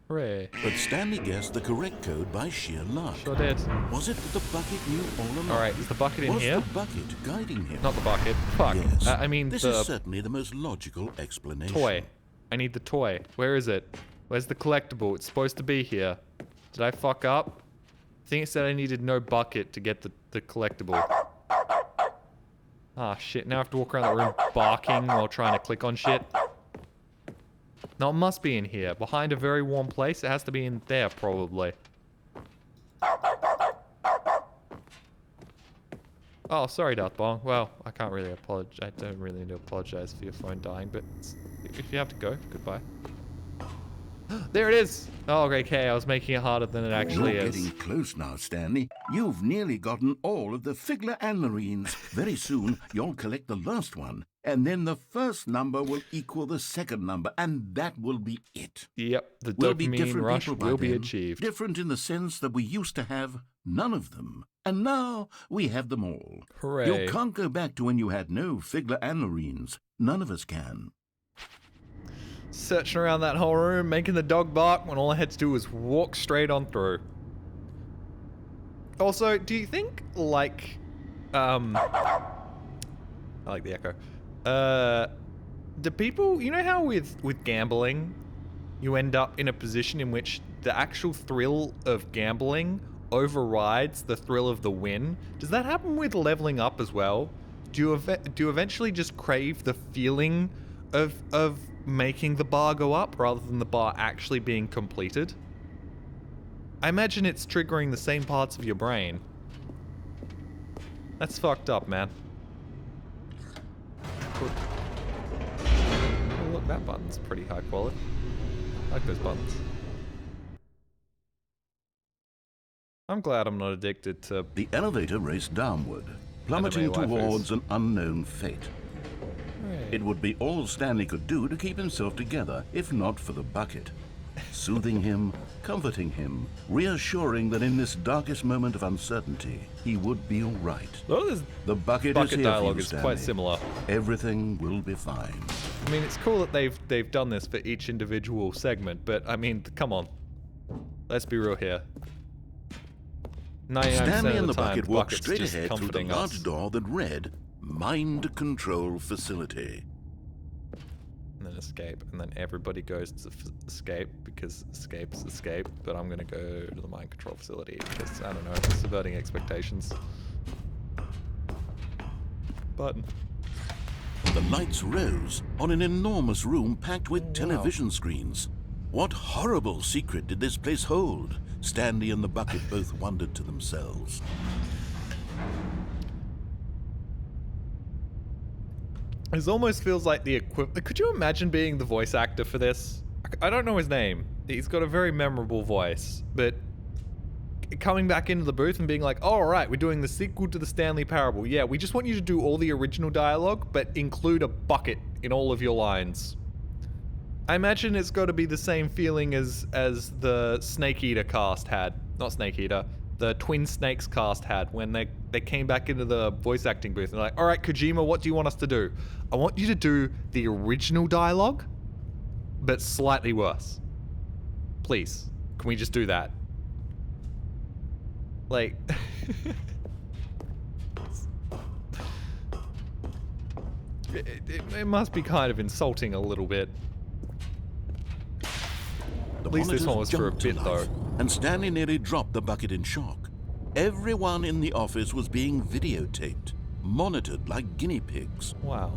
Hooray. But Stanley guessed the correct code by sheer luck. Sure did. Was it that the bucket knew all along? Alright, is the bucket in was here? the bucket guiding him? Not the bucket. Fuck. Yes. I mean, this the is certainly the most logical explanation. toy. I need the toy. Where is it? Where's the collectible? It's supposed to be here. Did I fuck up? I think it said I needed no bucket to get the collectible. Ah, shit. Now I have to walk around the room barking while trying to click on shit. No, it must be in here. Behind a very warm place. It has to be in there, probably. Oh, sorry, Darthbong. Well, I can't really apologize. I don't really need to apologize for your phone dying, but if you have to go, goodbye. There it is! Oh, okay, I was making it harder than it actually You're is. getting close now, Stanley. You've nearly gotten all of the figure and marines. Very soon, you'll collect the last one, and then the first number will equal the second number, and that will be it. Yep, the We'll be dopamine different rush people by will be then. achieved. Different in the sense that we used to have none of them, and now we have them all. Hooray. You can't go back to when you had no figure and marines. None of us can. Searching around that whole room, making the dog bark when all I had to do was walk straight on through. Also, do you think, like, I like the echo. Do people, you know how with gambling, you end up in a position in which the actual thrill of gambling overrides the thrill of the win? Does that happen with leveling up as well? Do you eventually just crave the feeling of making the bar go up rather than the bar actually being completed? I imagine it's triggering the same parts of your brain. That's fucked up, man. Cool. Oh, look, that button's pretty high quality. I like those buttons. I'm glad I'm not addicted to... The elevator raced downward, plummeting Anime waifus. towards an unknown fate. It would be all Stanley could do to keep himself together, if not for the bucket. Soothing him, comforting him, reassuring that in this darkest moment of uncertainty, he would be all right. Oh, The bucket is bucket here dialogue for you, is quite Stanley. similar. Everything will be fine. I mean, it's cool that they've done this for each individual segment, but I mean, come on. Let's be real here. 99% Stanley of and the time, bucket walked bucket's straight just ahead through the comforting large us. door that read, Mind Control Facility. And then escape, and then everybody goes to escape because escape's escape, but I'm gonna go to the mind control facility because, I don't know, it's subverting expectations. Button. The lights rose on an enormous room packed with Oh, wow. television screens. What horrible secret did this place hold? Stanley and the bucket both wondered to themselves. This almost feels like the equivalent. Could you imagine being the voice actor for this? I don't know his name. He's got a very memorable voice, but coming back into the booth and being like, "All right, we're doing the sequel to the Stanley Parable. Yeah, we just want you to do all the original dialogue, but include a bucket in all of your lines." I imagine it's got to be the same feeling as the Snake Eater cast had. Not Snake Eater. The Twin Snakes cast had when they came back into the voice acting booth and they're like, "All right, Kojima, what do you want us to do? I want you to do the original dialogue, but slightly worse. Please, can we just do that?" Like, it must be kind of insulting a little bit. The At least this monitors one was for a jumped to bit, life, though. and Stanley nearly dropped the bucket in shock. Everyone in the office was being videotaped, monitored like guinea pigs. Wow.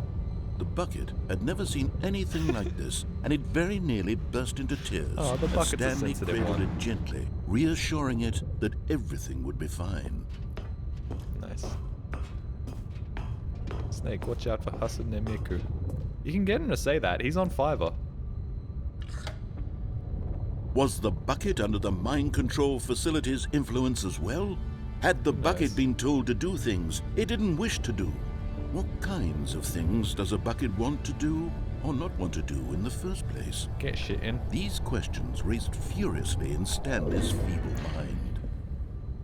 The bucket had never seen anything like this, and it very nearly burst into tears Oh, the as bucket's a Stanley sensitive cradled one. it gently, reassuring it that everything would be fine. Nice. Snake, watch out for Hasane Miku. You can get him to say that. He's on Fiverr. Was the bucket under the mind control facility's influence as well? Had the bucket been told to do things it didn't wish to do? What kinds of things does a bucket want to do or not want to do in the first place? Get shit in. These questions raced furiously in Stanley's feeble mind.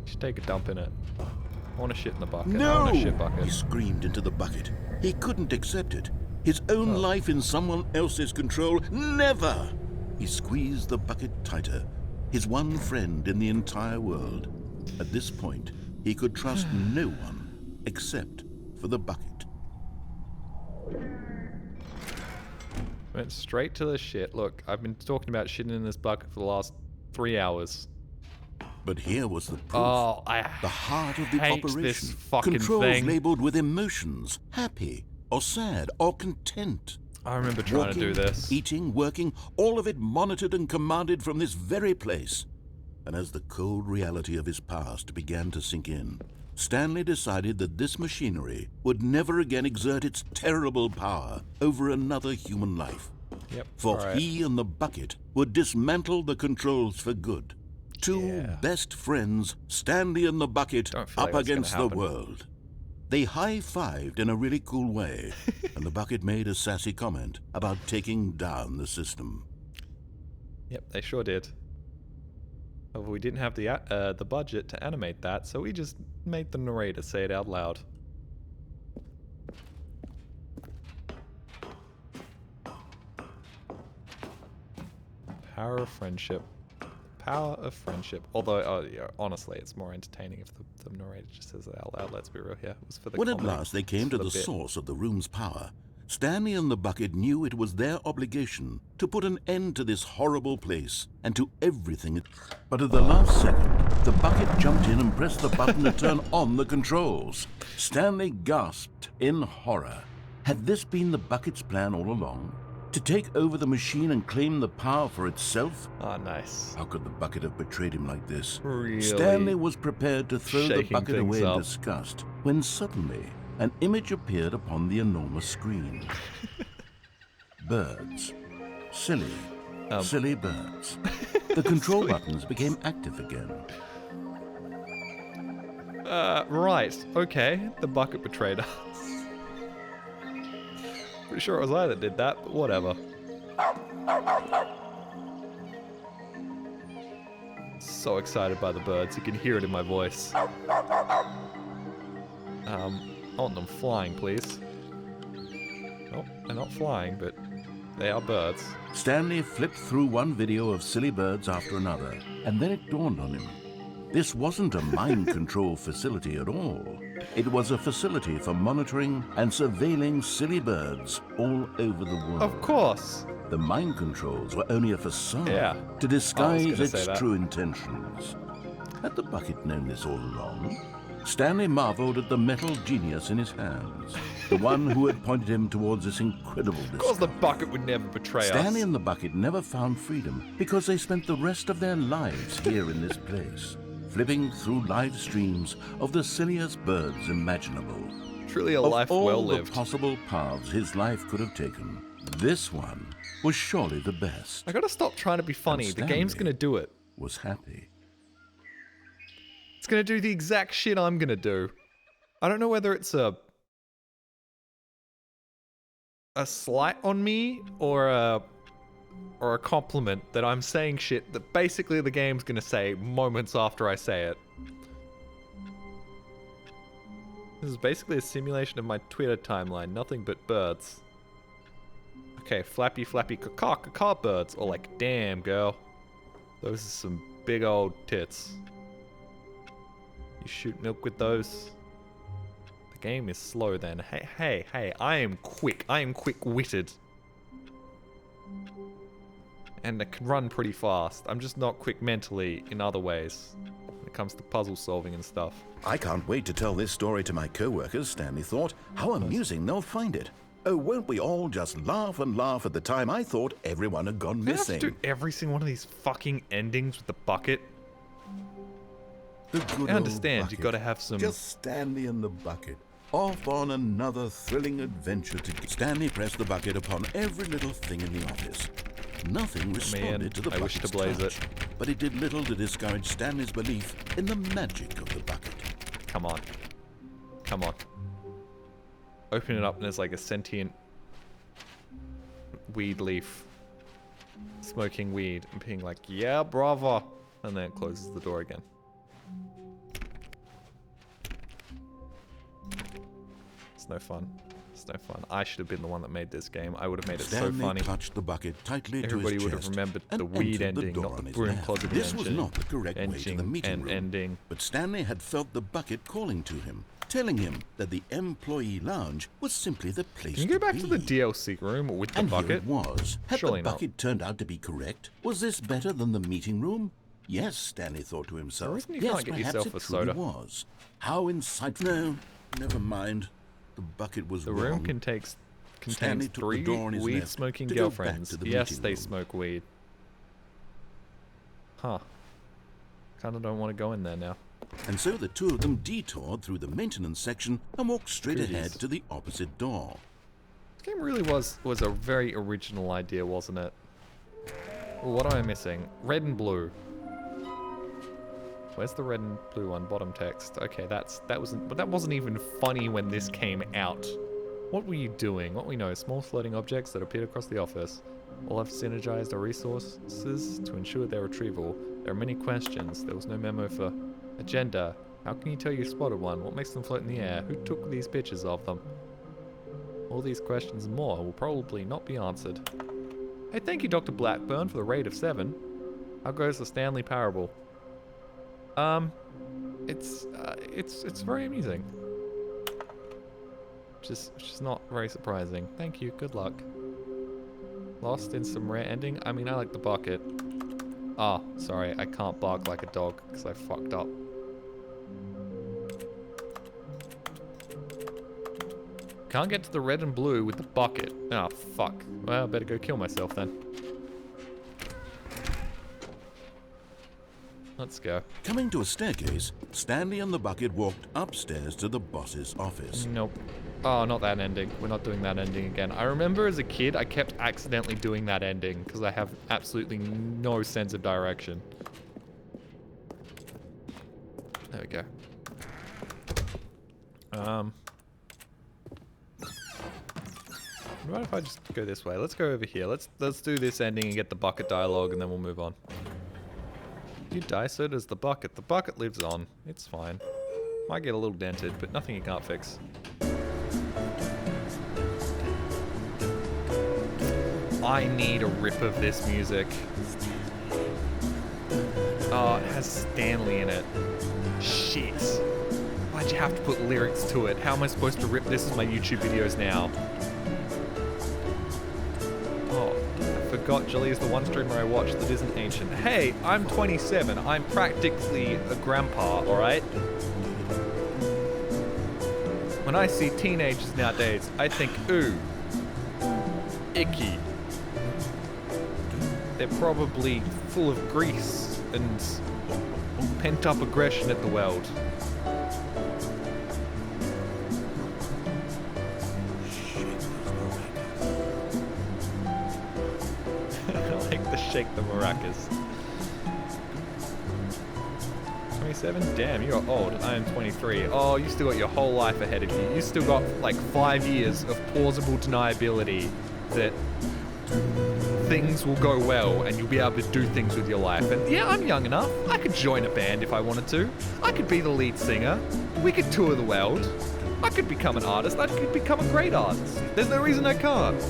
Should take a dump in it. I want to shit in the bucket. No! I want a shit bucket. He screamed into the bucket. He couldn't accept it. His own life in someone else's control. Never! He squeezed the bucket tighter. His one friend in the entire world. At this point, he could trust no one except for the bucket. Went straight to the shit. Look, I've been talking about shitting in this bucket for the last 3 hours. But here was the proof. Oh, the heart of the hate operation. this fucking Controls thing. labeled with emotions, happy or sad or content. I remember trying to do this. Eating, working, all of it monitored and commanded from this very place. And as the cold reality of his past began to sink in, Stanley decided that this machinery would never again exert its terrible power over another human life. Yep. For he and the bucket would dismantle the controls for good. Two best friends, Stanley and the bucket, up against the world. They high-fived in a really cool way, and the bucket made a sassy comment about taking down the system. Yep, they sure did. However, we didn't have the budget to animate that, so we just made the narrator say it out loud. Power of friendship. Power of friendship. Although, honestly, it's more entertaining if the narrator just says it out loud. Let's be real here. It was for the When comedy. at last they came to the source of the room's power, Stanley and the bucket knew it was their obligation to put an end to this horrible place and to everything. But at the last second, the bucket jumped in and pressed the button to turn on the controls. Stanley gasped in horror. Had this been the bucket's plan all along? To take over the machine and claim the power for itself? Oh, nice. How could the bucket have betrayed him like this? Really Stanley was prepared to throw the shaking bucket away things in up. disgust when suddenly an image appeared upon the enormous screen. Birds. Silly birds. The control buttons became active again. Right. Okay. The bucket betrayed us. Pretty sure it was I that did that, but whatever. So excited by the birds, you can hear it in my voice. I want them flying, please. Nope, they're not flying, but they are birds. Stanley flipped through one video of silly birds after another, and then it dawned on him. This wasn't a mind control facility at all. It was a facility for monitoring and surveilling silly birds all over the world. Of course. The mind controls were only a facade to disguise its true intentions. Had the bucket known this all along? Stanley marveled at the metal genius in his hands, the one who had pointed him towards this incredible discovery. Of course the bucket would never betray us. Stanley and the bucket never found freedom because they spent the rest of their lives here in this place, flipping through live streams of the silliest birds imaginable. Truly a life well lived. Of all the possible paths his life could have taken, this one was surely the best. I gotta stop trying to be funny. The game's gonna do it. Was happy. It's gonna do the exact shit I'm gonna do. I don't know whether it's a slight on me or a compliment that I'm saying shit that basically the game's gonna say moments after I say it. This is basically a simulation of my Twitter timeline, nothing but birds. Okay, flappy flappy caw birds, or like, damn girl. Those are some big old tits. You shoot milk with those? The game is slow then. Hey, I am quick. I am quick-witted. And I can run pretty fast. I'm just not quick mentally in other ways. When it comes to puzzle solving and stuff. I can't wait to tell this story to my co-workers, Stanley thought. How amusing they'll find it. Oh, won't we all just laugh and laugh at the time I thought everyone had gone Do I missing. have to do every single one of these fucking endings with the bucket? The good I understand, old you've bucket. got to have some... Just Stanley and the bucket. Off on another thrilling adventure together. Stanley pressed the bucket upon every little thing in the office. Nothing responded to the I wish bucket's to blaze touch, it. but it did little to discourage Stanley's belief in the magic of the bucket. Come on. Come on. Open it up and there's like a sentient weed leaf smoking weed and being like, yeah, brava. And then it closes the door again. It's no fun. It's no fun. I should have been the one that made this game. I would have made it so funny. Clutched the bucket tightly Everybody to his would have chest remembered and the weed entered ending, door not on the his broom left. closet This was not the correct way to the meeting room. ending. But Stanley had felt the bucket calling to him, telling him that the employee lounge was simply the place to be. Can you go back to the DLC room with the bucket? Here it was. Had Surely the not. bucket turned out to be correct? Was this better than the meeting room? Yes, Stanley thought to himself. The reason you Yes, can't get perhaps yourself it a truly soda. was. How insightful. No, never mind. The bucket was The wrong. room contains Stanley took the 3 door on his left weed-smoking to go back girlfriends. to the Yes, meeting they room. smoke weed. Huh. Kinda don't want to go in there now. And so the two of them detoured through the maintenance section and walked straight Goodies. ahead to the opposite door. This game really was a very original idea, wasn't it? Ooh, what am I missing? Red and blue. Where's the red and blue one? Bottom text. Okay, but that wasn't even funny when this came out. What were you doing? What we know, small floating objects that appeared across the office. All have synergized our resources to ensure their retrieval. There are many questions. There was no memo for agenda. How can you tell you spotted one? What makes them float in the air? Who took these pictures of them? All these questions and more will probably not be answered. Hey, thank you, Dr. Blackburn, for the raid of 7. How goes the Stanley Parable? It's very amusing. Which is not very surprising. Thank you, good luck. Lost in some rare ending? I mean, I like the bucket. Ah, sorry, I can't bark like a dog because I fucked up. Can't get to the red and blue with the bucket. Ah, fuck. Well, I better go kill myself then. Let's go. Coming to a staircase, Stanley and the bucket walked upstairs to the boss's office. Nope. Oh, not that ending. We're not doing that ending again. I remember as a kid, I kept accidentally doing that ending because I have absolutely no sense of direction. There we go. What if I just go this way? Let's go over here. Let's do this ending and get the bucket dialogue, and then we'll move on. You die, so does the bucket. The bucket lives on. It's fine. Might get a little dented, but nothing you can't fix. I need a rip of this music. Oh, it has Stanley in it. Shit. Why'd you have to put lyrics to it? How am I supposed to rip this as my YouTube videos now? Oh, I forgot Jolly is the one streamer I watch that isn't ancient. Hey, I'm 27. I'm practically a grandpa, alright? When I see teenagers nowadays, I think, ooh, icky. They're probably full of grease and pent-up aggression at the world. I like the shake the maracas. 27? Damn, you're old. I am 23. Oh, you still got your whole life ahead of you. You still got like 5 years of plausible deniability that things will go well and you'll be able to do things with your life. And yeah, I'm young enough. I could join a band if I wanted to. I could be the lead singer. We could tour the world. I could become an artist. I could become a great artist. There's no reason I can't.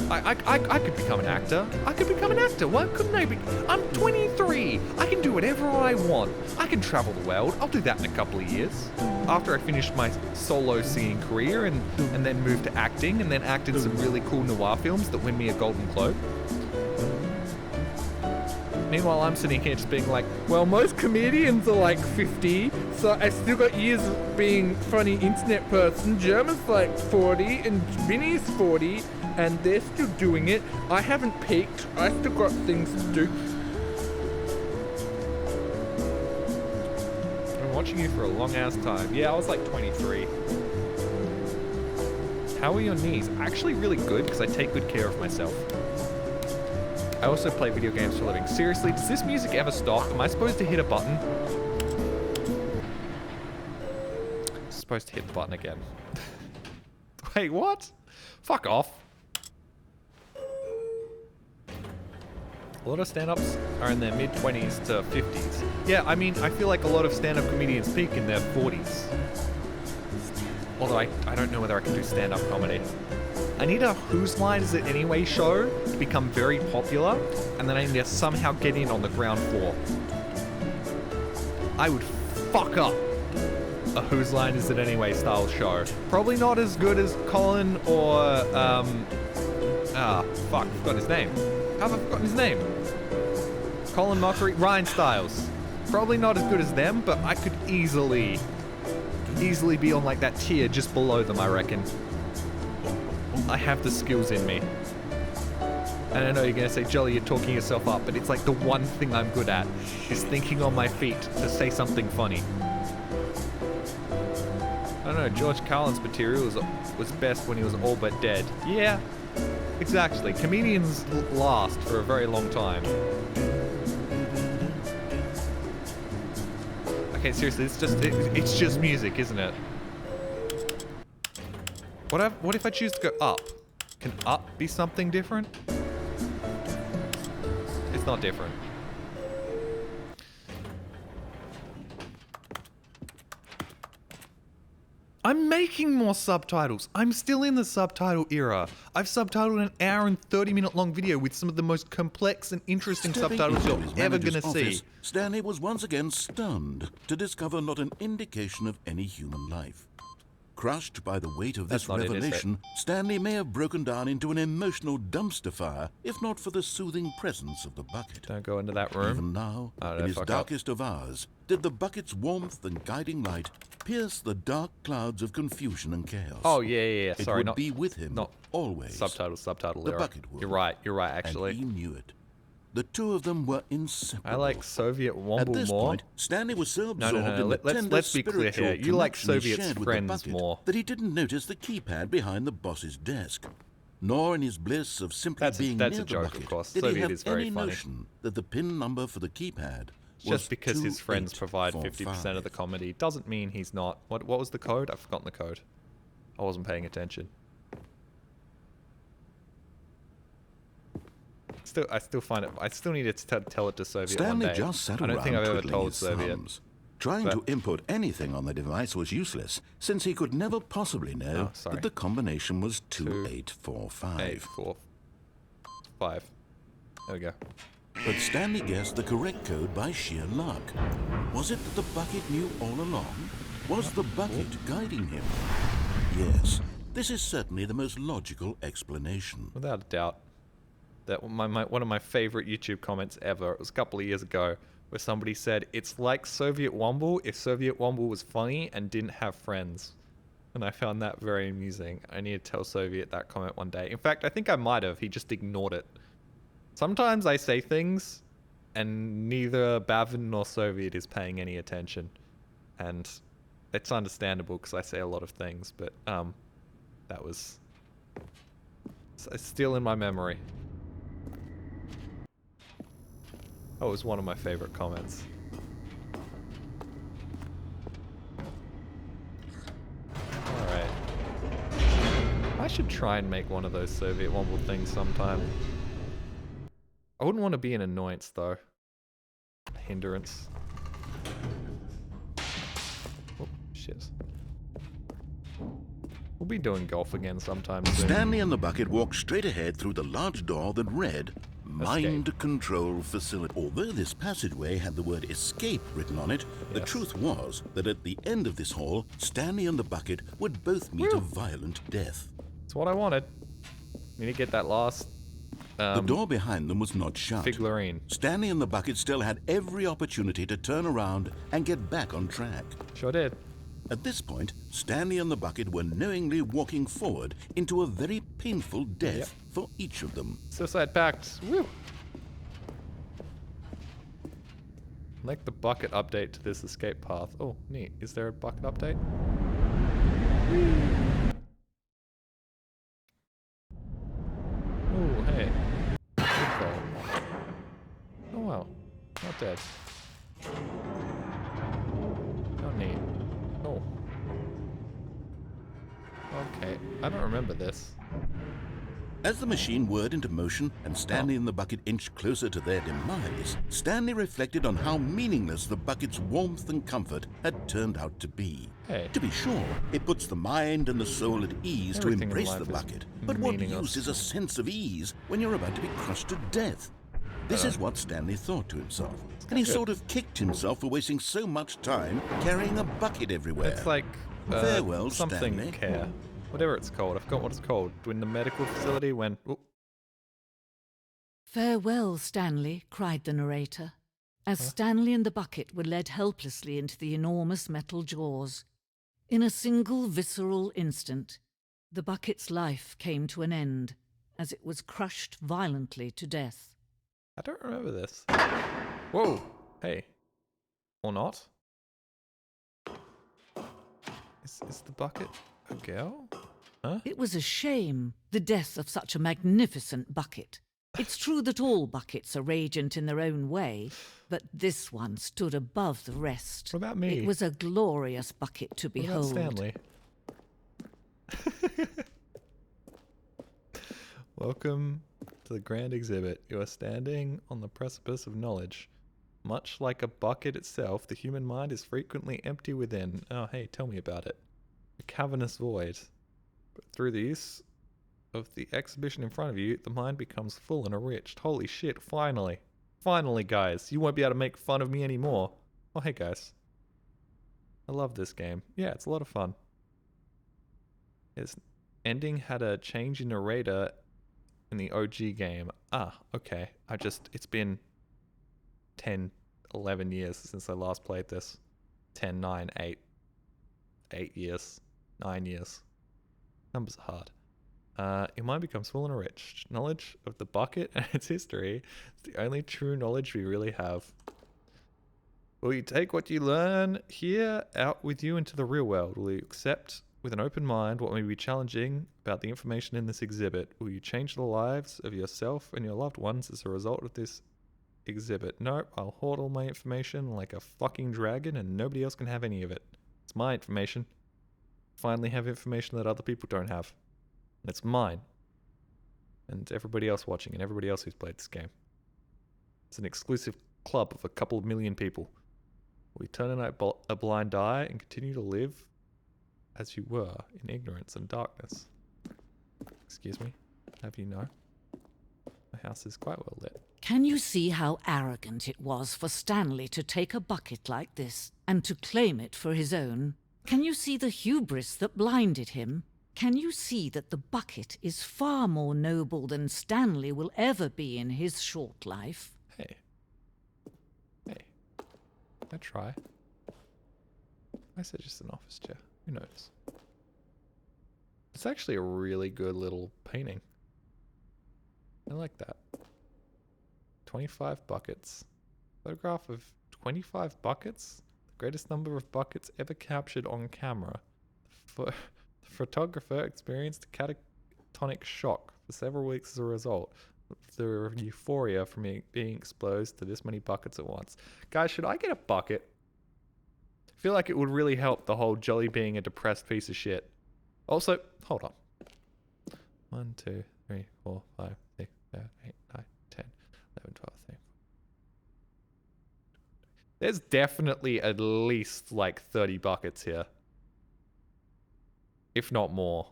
I could become an actor. I could become an actor. Why couldn't I be? I'm 23. I can do whatever I want. I can travel the world. I'll do that in a couple of years. After I finish my solo singing career and then move to acting and then act in some really cool noir films that win me a Golden Globe. Meanwhile, I'm sitting here just being like, well, most comedians are like 50, so I still got years of being funny internet person. German's like 40 and Vinny's 40. And they're still doing it. I haven't peaked. I still got things to do. I've been watching you for a long ass time. Yeah, I was like 23. How are your knees? Actually really good because I take good care of myself. I also play video games for a living. Seriously, does this music ever stop? Am I supposed to hit a button? supposed to hit the button again. Wait, what? Fuck off. A lot of stand-ups are in their mid-20s to 50s. Yeah, I mean, I feel like a lot of stand-up comedians peak in their 40s. Although I don't know whether I can do stand-up comedy. I need a Whose Line Is It Anyway show to become very popular, and then I need to somehow get in on the ground floor. I would fuck up a Whose Line Is It Anyway style show. Probably not as good as Colin or, forgot his name. How have I forgotten his name? Colin Mockery, Ryan Stiles. Probably not as good as them, but I could easily be on like that tier just below them, I reckon. I have the skills in me. And I know you're gonna say, Jolly, you're talking yourself up, but it's like the one thing I'm good at is thinking on my feet to say something funny. I don't know, George Carlin's material was best when he was all but dead. Yeah, exactly. Comedians last for a very long time. Okay, seriously, it's just music, isn't it? What if I choose to go up? Can up be something different? It's not different. I'm making more subtitles. I'm still in the subtitle era. I've subtitled an hour and 30-minute long video with some of the most complex and interesting subtitles you're ever gonna see. Stanley was once again stunned to discover not an indication of any human life. Crushed by the weight of this revelation, Stanley may have broken down into an emotional dumpster fire, if not for the soothing presence of the bucket. Don't go into that room. Even now, in his darkest of hours, did the bucket's warmth and guiding light pierce the dark clouds of confusion and chaos. Oh, yeah. Sorry, it would be with him, not always. Subtitle The era. bucket would. You're right, actually. And he knew it. The two of them were inseparable. I like Soviet Womble At this more. point, Stanley was so absorbed in the tender Let's be clear here. You like Soviet's friends more. That he didn't notice the keypad behind the boss's desk. Nor in his bliss of simply being near the bucket of course. did Soviet he have is very any funny. notion that the pin number for the keypad was Just because his friends provide 50% of the comedy doesn't mean he's not. What was the code? I've forgotten the code. I wasn't paying attention. I still find it. I still need to tell it to Soviet Stanley one day. just sat I don't think I've ever twiddling told his Soviet. thumbs. Trying to input anything on the device was useless, since he could never possibly know that the combination was 2845. 845. There we go. But Stanley guessed the correct code by sheer luck. Was it that the bucket knew all along? Was the bucket guiding him? Yes, this is certainly the most logical explanation. Without a doubt. That one of my favorite YouTube comments ever. It was a couple of years ago, where somebody said, "It's like Soviet Womble if Soviet Womble was funny and didn't have friends." And I found that very amusing. I need to tell Soviet that comment one day. In fact, I think I might have. He just ignored it. Sometimes I say things, and neither Bavin nor Soviet is paying any attention, and it's understandable because I say a lot of things. But that was it's still in my memory. That was one of my favorite comments. Alright. I should try and make one of those Soviet Womble things sometime. I wouldn't want to be an annoyance though. Hindrance. Oh, shit. We'll be doing golf again sometime soon. Stanley and the bucket walked straight ahead through the large door that read Mind Control Facility. Although this passageway had the word escape written on it, the truth was that at the end of this hall, Stanley and the bucket would both meet a violent death. That's what I wanted. Need to get that last the door behind them was not shut. Figurine. Stanley and the bucket still had every opportunity to turn around and get back on track. Sure did. At this point, Stanley and the bucket were knowingly walking forward into a very painful death for each of them. Suicide pact. Woo! Like the bucket update to this escape path. Oh, neat. Is there a bucket update? Oh, hey. Good call. Oh, wow. Not dead. Oh, neat. Oh. Okay, I don't remember this. As the machine whirred into motion and Stanley and the bucket inched closer to their demise, Stanley reflected on how meaningless the bucket's warmth and comfort had turned out to be. Hey. To be sure, it puts the mind and the soul at ease Everything to in embrace life the is bucket. But what meaningless. use is a sense of ease when you're about to be crushed to death? This is what Stanley thought to himself. And he sort of kicked himself for wasting so much time carrying a bucket everywhere. It's like Farewell, something Stanley. care. Whatever it's called. I forgot what it's called. In the medical facility when... Oh, Farewell, Stanley, cried the narrator, as Stanley and the bucket were led helplessly into the enormous metal jaws. In a single visceral instant, the bucket's life came to an end, as it was crushed violently to death. I don't remember this. Whoa! Hey. Or not? Is the bucket a girl? Huh? It was a shame, the death of such a magnificent bucket. It's true that all buckets are radiant in their own way, but this one stood above the rest. What about me? It was a glorious bucket to What about behold. Stanley? Welcome to the grand exhibit. You are standing on the precipice of knowledge. Much like a bucket itself, the human mind is frequently empty within. Oh, hey, tell me about it. A cavernous void. But through the use of the exhibition in front of you, the mind becomes full and enriched. Holy shit, finally. Finally, guys. You won't be able to make fun of me anymore. Oh, hey, guys. I love this game. Yeah, it's a lot of fun. Its ending had a change in narrator in the OG game. Ah, okay. It's been 10, 11 years since I last played this. 10, 9, 8. 8 years. 9 years. Numbers are hard. Your mind becomes full and enriched. Knowledge of the bucket and its history is the only true knowledge we really have. Will you take what you learn here out with you into the real world? Will you accept with an open mind what may be challenging about the information in this exhibit? Will you change the lives of yourself and your loved ones as a result of this exhibit? Nope, I'll hoard all my information like a fucking dragon and nobody else can have any of it. It's my information. Finally have information that other people don't have. It's mine. And everybody else watching and everybody else who's played this game. It's an exclusive club of a couple of million people. Will you turn a blind eye and continue to live as you were in ignorance and darkness? Excuse me, have you know? My house is quite well lit. Can you see how arrogant it was for Stanley to take a bucket like this and to claim it for his own? Can you see the hubris that blinded him? Can you see that the bucket is far more noble than Stanley will ever be in his short life? Hey. I try. I said just an office chair. Who knows? It's actually a really good little painting. I like that. 25 buckets. Photograph of 25 buckets? The greatest number of buckets ever captured on camera. The photographer experienced a catatonic shock for several weeks as a result. The euphoria from being exposed to this many buckets at once. Guys, should I get a bucket? I feel like it would really help the whole Jolly being a depressed piece of shit. Also, hold on. 1, 2, 3, 4, 5, 6, 7, 8, 9, 10, 11, 12, 13. There's definitely at least like 30 buckets here. If not more.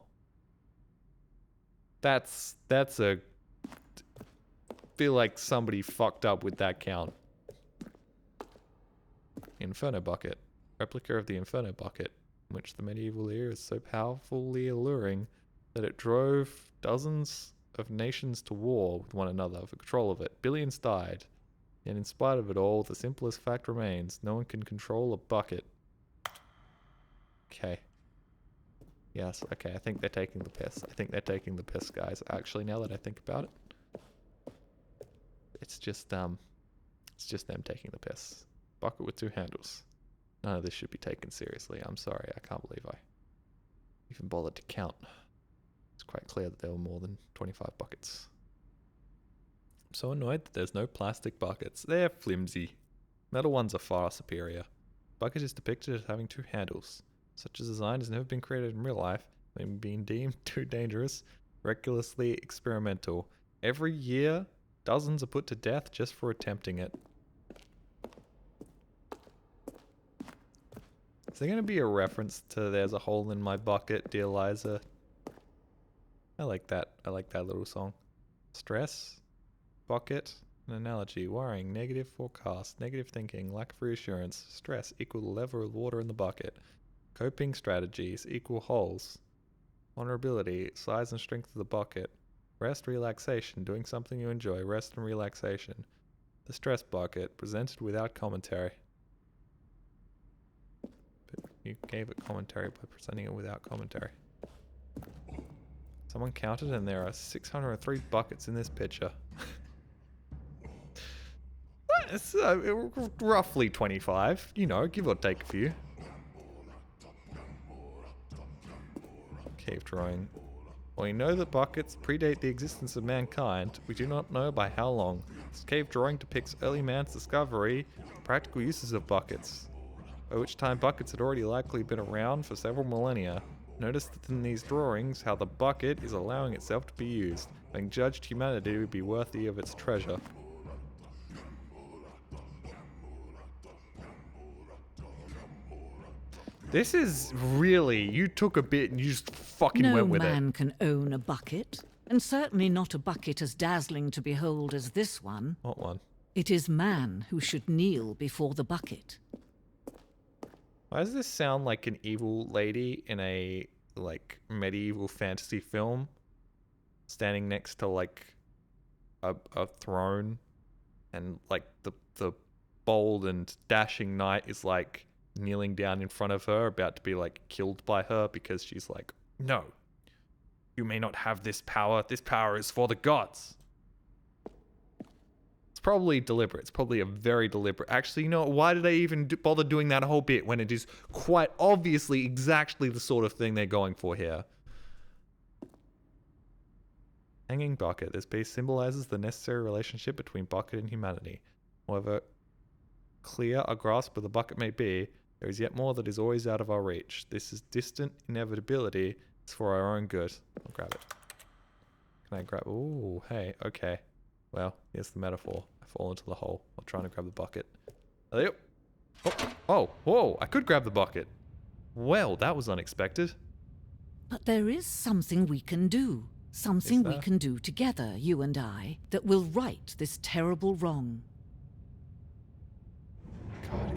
That's a... feel like somebody fucked up with that count. Inferno bucket. Replica of the Inferno bucket, in which the medieval era is so powerfully alluring that it drove dozens of nations to war with one another for control of it. Billions died. And in spite of it all, the simplest fact remains. No one can control a bucket. Okay. Yes, okay, I think they're taking the piss. Guys. Actually, now that I think about it. It's just them taking the piss. Bucket with 2 handles. None of this should be taken seriously. I'm sorry, I can't believe I even bothered to count. It's quite clear that there were more than 25 buckets. I'm so annoyed that there's no plastic buckets. They're flimsy. Metal ones are far superior. Bucket is depicted as having 2 handles. Such a design has never been created in real life, Them being deemed too dangerous, recklessly experimental. Every year, dozens are put to death just for attempting it. Is there going to be a reference to "There's a hole in my bucket, dear Liza"? I like that. I like that little song. Stress, bucket, an analogy, worrying, negative forecast, negative thinking, lack of reassurance, stress equal the level of water in the bucket, coping strategies equal holes, vulnerability, size and strength of the bucket, rest, relaxation, doing something you enjoy, rest and relaxation, the stress bucket, presented without commentary. But you gave it commentary by presenting it without commentary. Someone counted and there are 603 buckets in this picture. It's roughly 25, you know, give or take a few. Cave drawing. While we know that buckets predate the existence of mankind, we do not know by how long. This cave drawing depicts early man's discovery of practical uses of buckets, by which time buckets had already likely been around for several millennia. Notice that in these drawings how the bucket is allowing itself to be used, having judged humanity to be worthy of its treasure. This is really, you took a bit and you just fucking went with it. No man can own a bucket, and certainly not a bucket as dazzling to behold as this one. What one? It is man who should kneel before the bucket. Why does this sound like an evil lady in a, like, medieval fantasy film? Standing next to, like, a throne. And, like, the bold and dashing knight is, like, kneeling down in front of her, about to be, like, killed by her because she's like, no, you may not have this power. This power is for the gods. Probably deliberate. It's probably a very deliberate. Actually, you know what? Why did they even bother doing that whole bit when it is quite obviously exactly the sort of thing they're going for here? Hanging bucket. This piece symbolizes the necessary relationship between bucket and humanity. However clear a grasp of the bucket may be, there is yet more that is always out of our reach. This is distant inevitability. It's for our own good. I'll grab it. Can I grab? Ooh, hey, okay. Well, here's the metaphor. I fall into the hole while trying to grab the bucket. Oh, whoa, I could grab the bucket. Well, that was unexpected. But there is something we can do. Something we can do together, you and I, that will right this terrible wrong.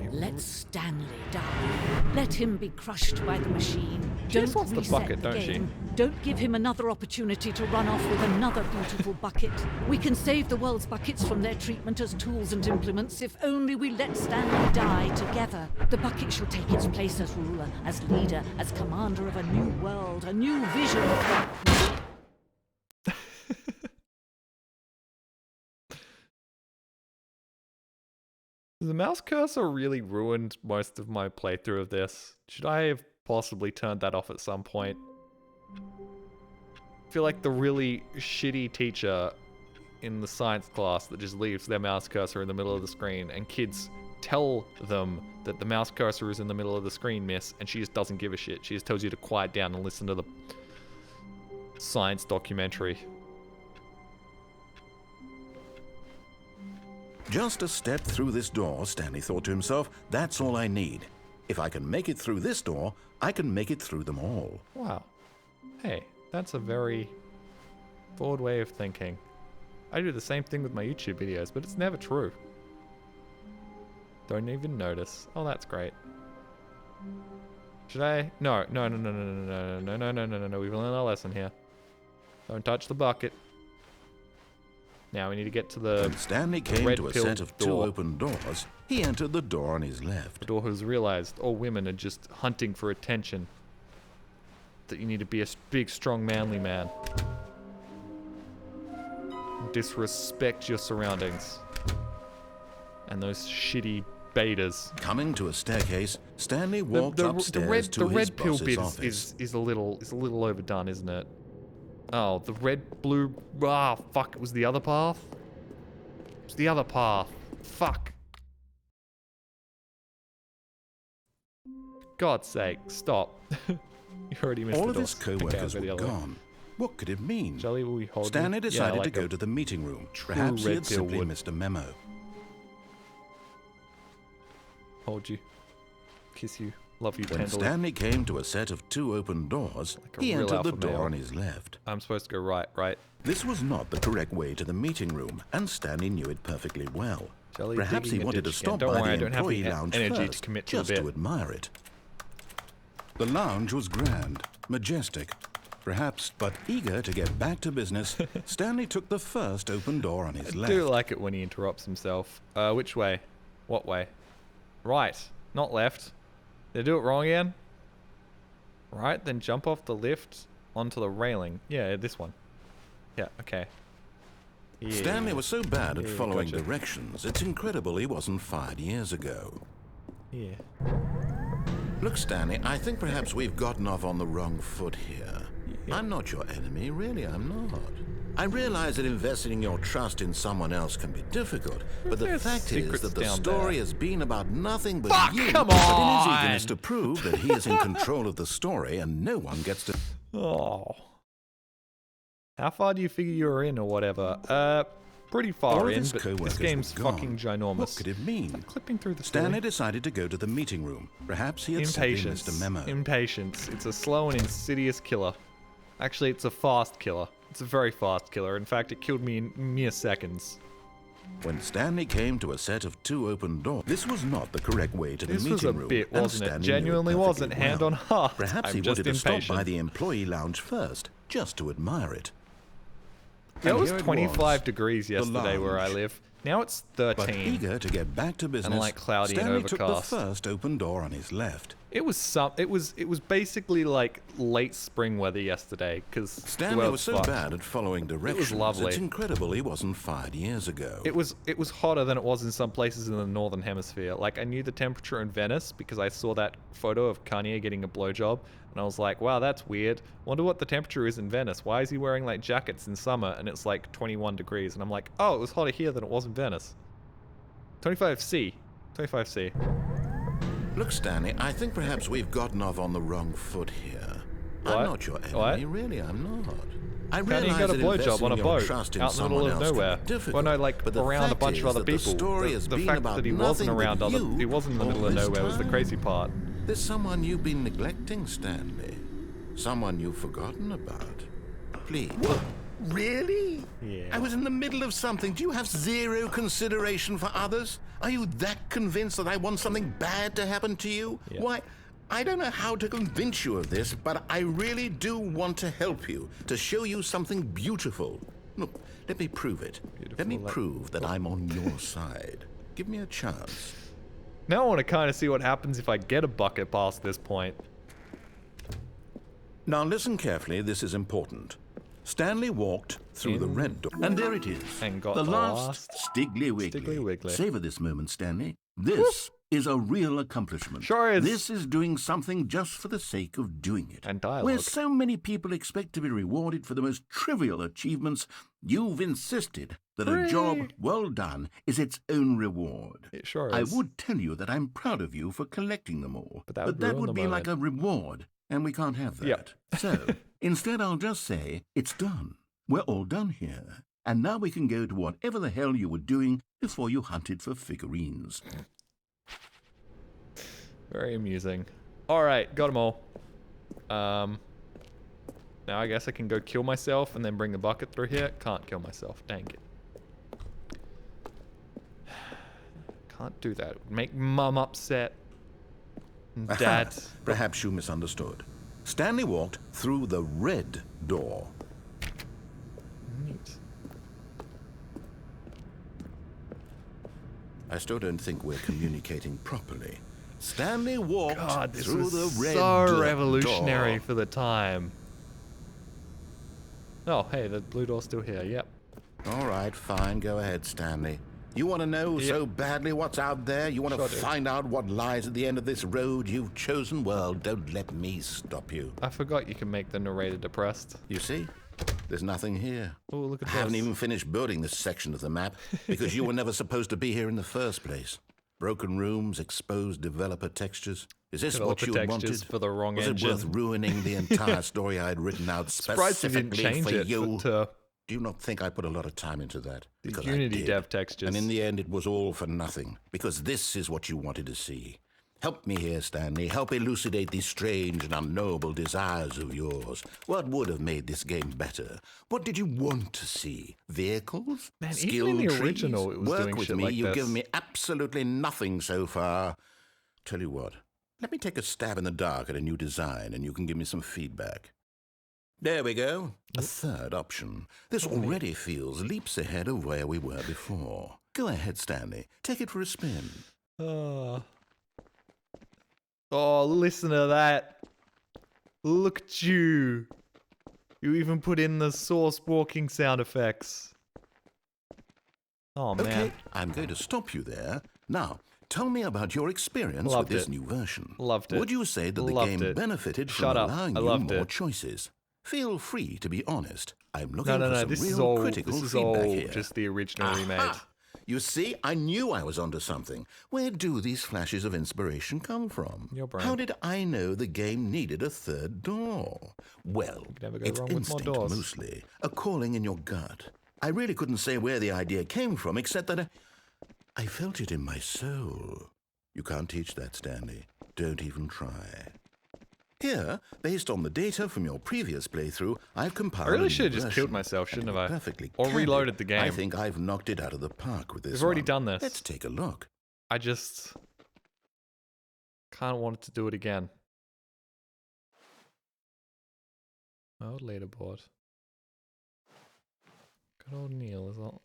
Let Stanley die. Let him be crushed by the machine. Don't Don't the reset bucket, the don't game. Don't give him another opportunity to run off with another beautiful bucket. We can save the world's buckets from their treatment as tools and implements if only we let Stanley die together. The bucket shall take its place as ruler, as leader, as commander of a new world, a new vision of The mouse cursor really ruined most of my playthrough of this. Should I have possibly turned that off at some point? I feel like the really shitty teacher in the science class that just leaves their mouse cursor in the middle of the screen, and kids tell them that the mouse cursor is in the middle of the screen, miss, and she just doesn't give a shit. She just tells you to quiet down and listen to the science documentary. Just a step through this door, Stanley thought to himself, that's all I need. If I can make it through this door, I can make it through them all. Wow. Hey, that's a very forward way of thinking. I do the same thing with my YouTube videos, but it's never true. Don't even notice. Oh, that's great. Should I? No. We've learned our lesson here. Don't touch the bucket. Now we need to get to the When Stanley came to a set of two open doors, he entered the door on his left. The door has realized all women are just hunting for attention. That you need to be a big, strong, manly man. Disrespect your surroundings. And those shitty betas. Coming to a staircase, Stanley walked upstairs to his boss's office. is a little overdone, isn't it? Oh, the red, blue... Ah, fuck, it was the other path? It was the other path. Fuck. God's sake, stop. You already missed All the of his doors. co-workers Okay, were gone. What could it mean? Jolly, will you hold Stanley me? decided Yeah, like to a go to the meeting room. true Perhaps he red had pill simply would. missed a memo. Hold you. Kiss you. Love you When tenderly. Stanley came to a set of 2 open doors, Like a he real entered the alpha door male. on his left. I'm supposed to go right. This was not the correct way to the meeting room, and Stanley knew it perfectly well. Jolly Perhaps he digging a wanted to ditch stop again. Don't by worry, I the don't have employee the lounge energy first, to commit to just the bit. to admire it. The lounge was grand, majestic, perhaps, but eager to get back to business, Stanley took the first open door on his I left. do like it when he interrupts himself. Which way? What way? Right, not left. Did I do it wrong again? Right, then jump off the lift onto the railing. Yeah, this one. Yeah, okay. Yeah. Stanley was so bad at Yeah, following gotcha. directions, it's incredible he wasn't fired years ago. Yeah. Look, Stanley, I think perhaps we've gotten off on the wrong foot here. I'm not your enemy, really, I'm not. I realize that investing your trust in someone else can be difficult, but the There's fact is secrets that the down story there. has been about nothing but Fuck, you. come But in his on! eagerness to prove that he is in control of the story and no one gets to... Oh. How far do you figure you're in or whatever? Pretty far All of in, his but co-workers this game's were gone. fucking ginormous. What could it mean? I'm clipping through the Stanley story. decided to go to the meeting room. Perhaps he had simply Impatience. missed a memo. Impatience. It's a slow and insidious killer. Actually, it's a fast killer. It's a very fast killer. In fact, it killed me in mere seconds. When Stanley came to a set of 2 open doors, this was not the correct way to the This meeting was a room. bit, and wasn't it? Stanley knew Genuinely perfectly wasn't. Hand on heart. Perhaps I'm he just wanted to stop by impatient. the employee lounge first, just to admire it. It And was here 25 degrees the yesterday where I lounge. live. Now it's But 13. eager to get back to business, like cloudy and Stanley took the overcast. first open door on his left. It was basically like late spring weather yesterday because Stanley was so bad at following directions, lovely. it's incredible he wasn't fired years ago. It was hotter than it was in some places in the northern hemisphere. Like I knew the temperature in Venice because I saw that photo of Kanye getting a blowjob, and I was like, wow, that's weird. Wonder what the temperature is in Venice. Why is he wearing like jackets in summer and it's like 21 degrees? And I'm like, oh, it was hotter here than it was in Venice. 25C. Look, Stanley, I think perhaps we've gotten off on the wrong foot here. What? I'm not your enemy, What? really, I'm not. I Kanye realize got a that blowjob investing on a your boat trust in out in the middle someone of else can be nowhere. difficult, Well, no, like but the around a fact bunch of is other that the people. story has The been fact about that he wasn't nothing but around other, you he wasn't in the all middle of this nowhere was the time. crazy part. There's someone you've been neglecting, Stanley. Someone you've forgotten about. Please. Really? Yeah. I was in the middle of something. Do you have zero consideration for others? Are you that convinced that I want something bad to happen to you? Yeah. Why, I don't know how to convince you of this, but I really do want to help you, to show you something beautiful. Look, let me prove it. Let me Beautiful, like- prove that I'm on your side. Give me a chance. Now I want to kind of see what happens if I get a bucket past this point. Now listen carefully, this is important. Stanley walked through the red door. And there it is. And got the the last last Stiggly Wiggly. Stiggly Wiggly. Savor this moment, Stanley. This is a real accomplishment. Sure is. This is doing something just for the sake of doing it. And dialogue. Where so many people expect to be rewarded for the most trivial achievements, you've insisted that a job Hooray. well done is its own reward. It sure I is. would tell you that I'm proud of you for collecting them all, But that would ruin the be like a reward, and we can't have that. Yep. So, instead I'll just say, it's done. We're all done here. And now we can go to whatever the hell you were doing before you hunted for figurines. Very amusing. Alright, got them all. Now I guess I can go kill myself and then bring the bucket through here. Can't kill myself. Dang it. Can't do that. It would make Mum upset. And Dad. Perhaps you misunderstood. Stanley walked through the red door. Neat. I still don't think we're communicating properly. Stanley walked God, this through was the red so revolutionary door. for the time. Oh, hey, the blue door's still here. Yep. All right, fine. Go ahead, Stanley. You want to know so badly what's out there? You want Sure to do. find out what lies at the end of this road you've chosen? Well, don't let me stop you. I forgot you can make the narrator depressed. You see? There's nothing here. Oh, look at I this. haven't even finished building this section of the map because you were never supposed to be here in the first place. Broken rooms, exposed developer textures. Is this Developer what you had textures wanted? for the wrong Was engine. it worth ruining the entire story I had written out Surprised you didn't specifically change for it you? to Do you not think I put a lot of time into that? the Because I Unity did. dev textures. And in the end, it was all for nothing. Because this is what you wanted to see. Help me here, Stanley. Help elucidate these strange and unknowable desires of yours. What would have made this game better? What did you want to see? Vehicles? Man, Skill even in the trees? original, it was Work doing with shit me. like You've this. given me absolutely nothing so far. Tell you what. Let me take a stab in the dark at a new design, and you can give me some feedback. There we go. A third option. This already feels leaps ahead of where we were before. Go ahead, Stanley. Take it for a spin. Oh, listen to that. Look at you. You even put in the source walking sound effects. Oh, man. Okay, I'm going to stop you there. Now, tell me about your experience Loved with this it. new version. Loved it. Would you say that the Loved game it. benefited Shut from up. allowing I you loved more it. choices? Feel free to be honest. I'm looking No, for some this real is all, critical this is feedback all here. just the original remade. Aha! You see, I knew I was onto something. Where do these flashes of inspiration come from? Your brain. How did I know the game needed a third door? Well, never go it's wrong with more instinct doors. mostly, a calling in your gut. I really couldn't say where the idea came from, except that I felt it in my soul. You can't teach that, Stanley. Don't even try. Here, based on the data from your previous playthrough, I've compiled I really a should have new just killed version. myself, shouldn't And have to be I? perfectly Or candid, reloaded the game. I think I've knocked it out of the park with this We've already one. done this. Let's take a look. I just can't want to do it again. Oh, leaderboard. Good old Neil is all.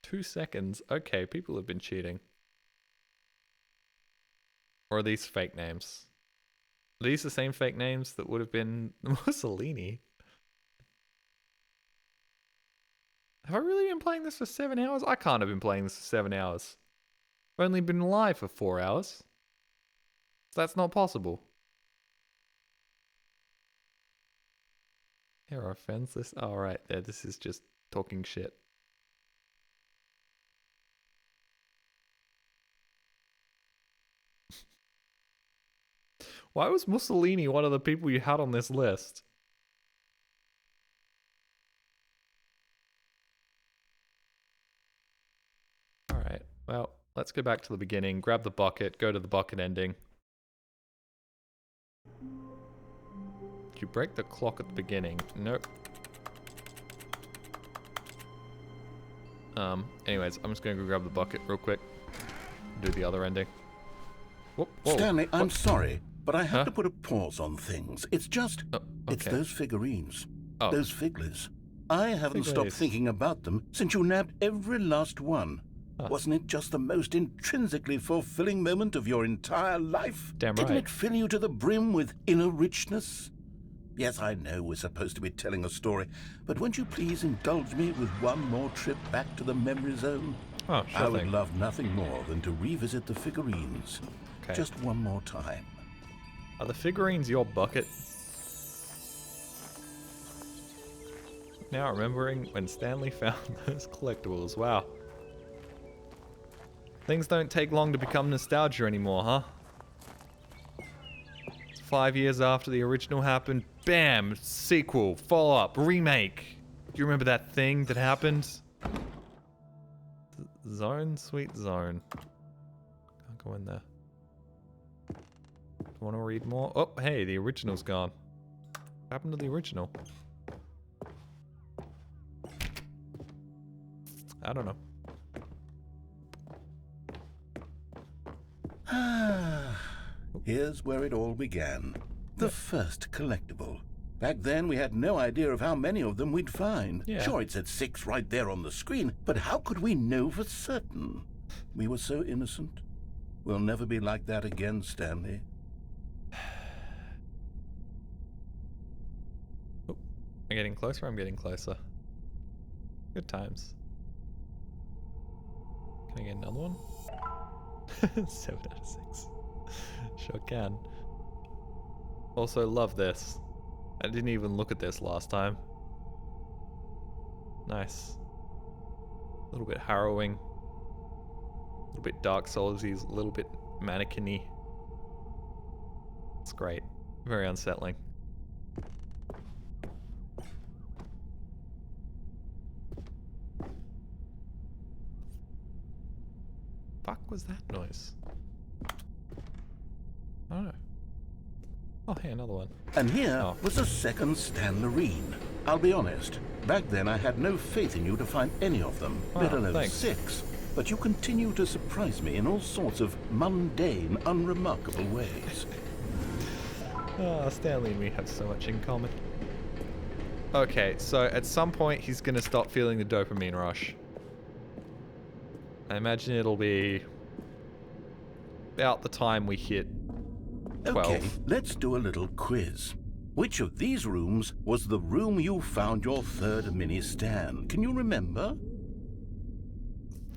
2 seconds. Okay, people have been cheating. Or are these fake names? Are these the same fake names that would have been Mussolini? Have I really been playing this for 7 hours? I can't have been playing this for 7 hours. I've only been live for 4 hours. So that's not possible. Error offense. This. Oh, right there. This is just talking shit. Why was Mussolini one of the people you had on this list? Alright, well, let's go back to the beginning, grab the bucket, go to the bucket ending. Did you break the clock at the beginning? Nope. Anyways, I'm just gonna go grab the bucket real quick. Do the other ending. Whoop, whoa, Stanley, I'm what? sorry, but I have Huh? to put a pause on things. It's just, it's okay. those figurines, Oh. those figlers. I haven't stopped Figlers. thinking about them since you nabbed every last one. Huh. Wasn't it just the most intrinsically fulfilling moment of your entire life? Damn Didn't right. it fill you to the brim with inner richness? Yes, I know we're supposed to be telling a story, but won't you please indulge me with one more trip back to the memory zone? Oh, sure I would thing. love nothing more than to revisit the figurines. Okay. Just one more time. Are the figurines your bucket? Now remembering when Stanley found those collectibles. Wow. Things don't take long to become nostalgia anymore, huh? 5 years after the original happened, bam! Sequel, follow-up, remake. Do you remember that thing that happened? Zone? Sweet zone. Can't go in there. Do you want to read more? Oh, hey, the original's gone. What happened to the original? I don't know. Here's where it all began. The first collectible. Back then, we had no idea of how many of them we'd find. Yeah. Sure, it said 6 right there on the screen, but how could we know for certain? We were so innocent. We'll never be like that again, Stanley. Oh, I'm getting closer, I'm getting closer. Good times. Can I get another one? 7 out of 6. Sure can. Also love this. I didn't even look at this last time. Nice. A little bit harrowing. little bit Dark Souls-y, a little bit mannequin-y. It's great. Very unsettling. Fuck was that noise? I don't know. Oh, hey, another one. And here was a second Stanley. I'll be honest, back then I had no faith in you to find any of them, let alone thanks. 6. But you continue to surprise me in all sorts of mundane, unremarkable ways. Stanley and me have so much in common. Okay, so at some point he's gonna stop feeling the dopamine rush. I imagine it'll be about the time we hit 12. Okay, let's do a little quiz. Which of these rooms was the room you found your third mini stand? Can you remember?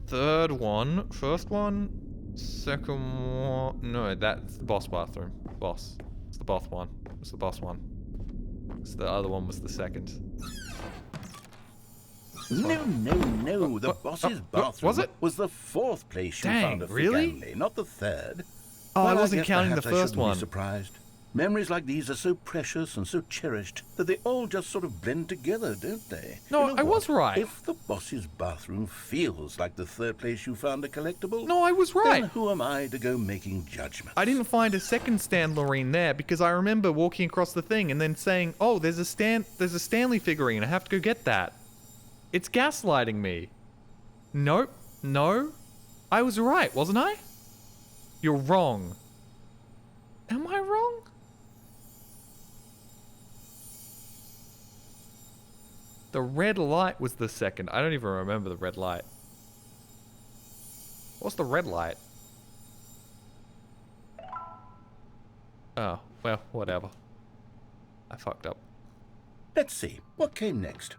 Third one, first one, second one. No, that's the boss bathroom. Boss. It's the boss one. It's the boss one. So the other one was the second. No. The boss's bathroom was it? Was the 4th place you Dang, found a really? family, not the 3rd. Oh, Well, I wasn't guess counting the perhaps I first shouldn't be one. surprised. Memories like these are so precious and so cherished that they all just sort of blend together, don't they? No, You know I was what? right. If the boss's bathroom feels like the 3rd place you found a collectible, No, I was right. then who am I to go making judgments? I didn't find a second Stanley there because I remember walking across the thing and then saying, "Oh, there's a Stanley figurine. I have to go get that." It's gaslighting me. Nope. No. I was right, wasn't I? You're wrong. Am I wrong? The red light was the second. I don't even remember the red light. What's the red light? Oh, well, whatever. I fucked up. Let's see. What came next?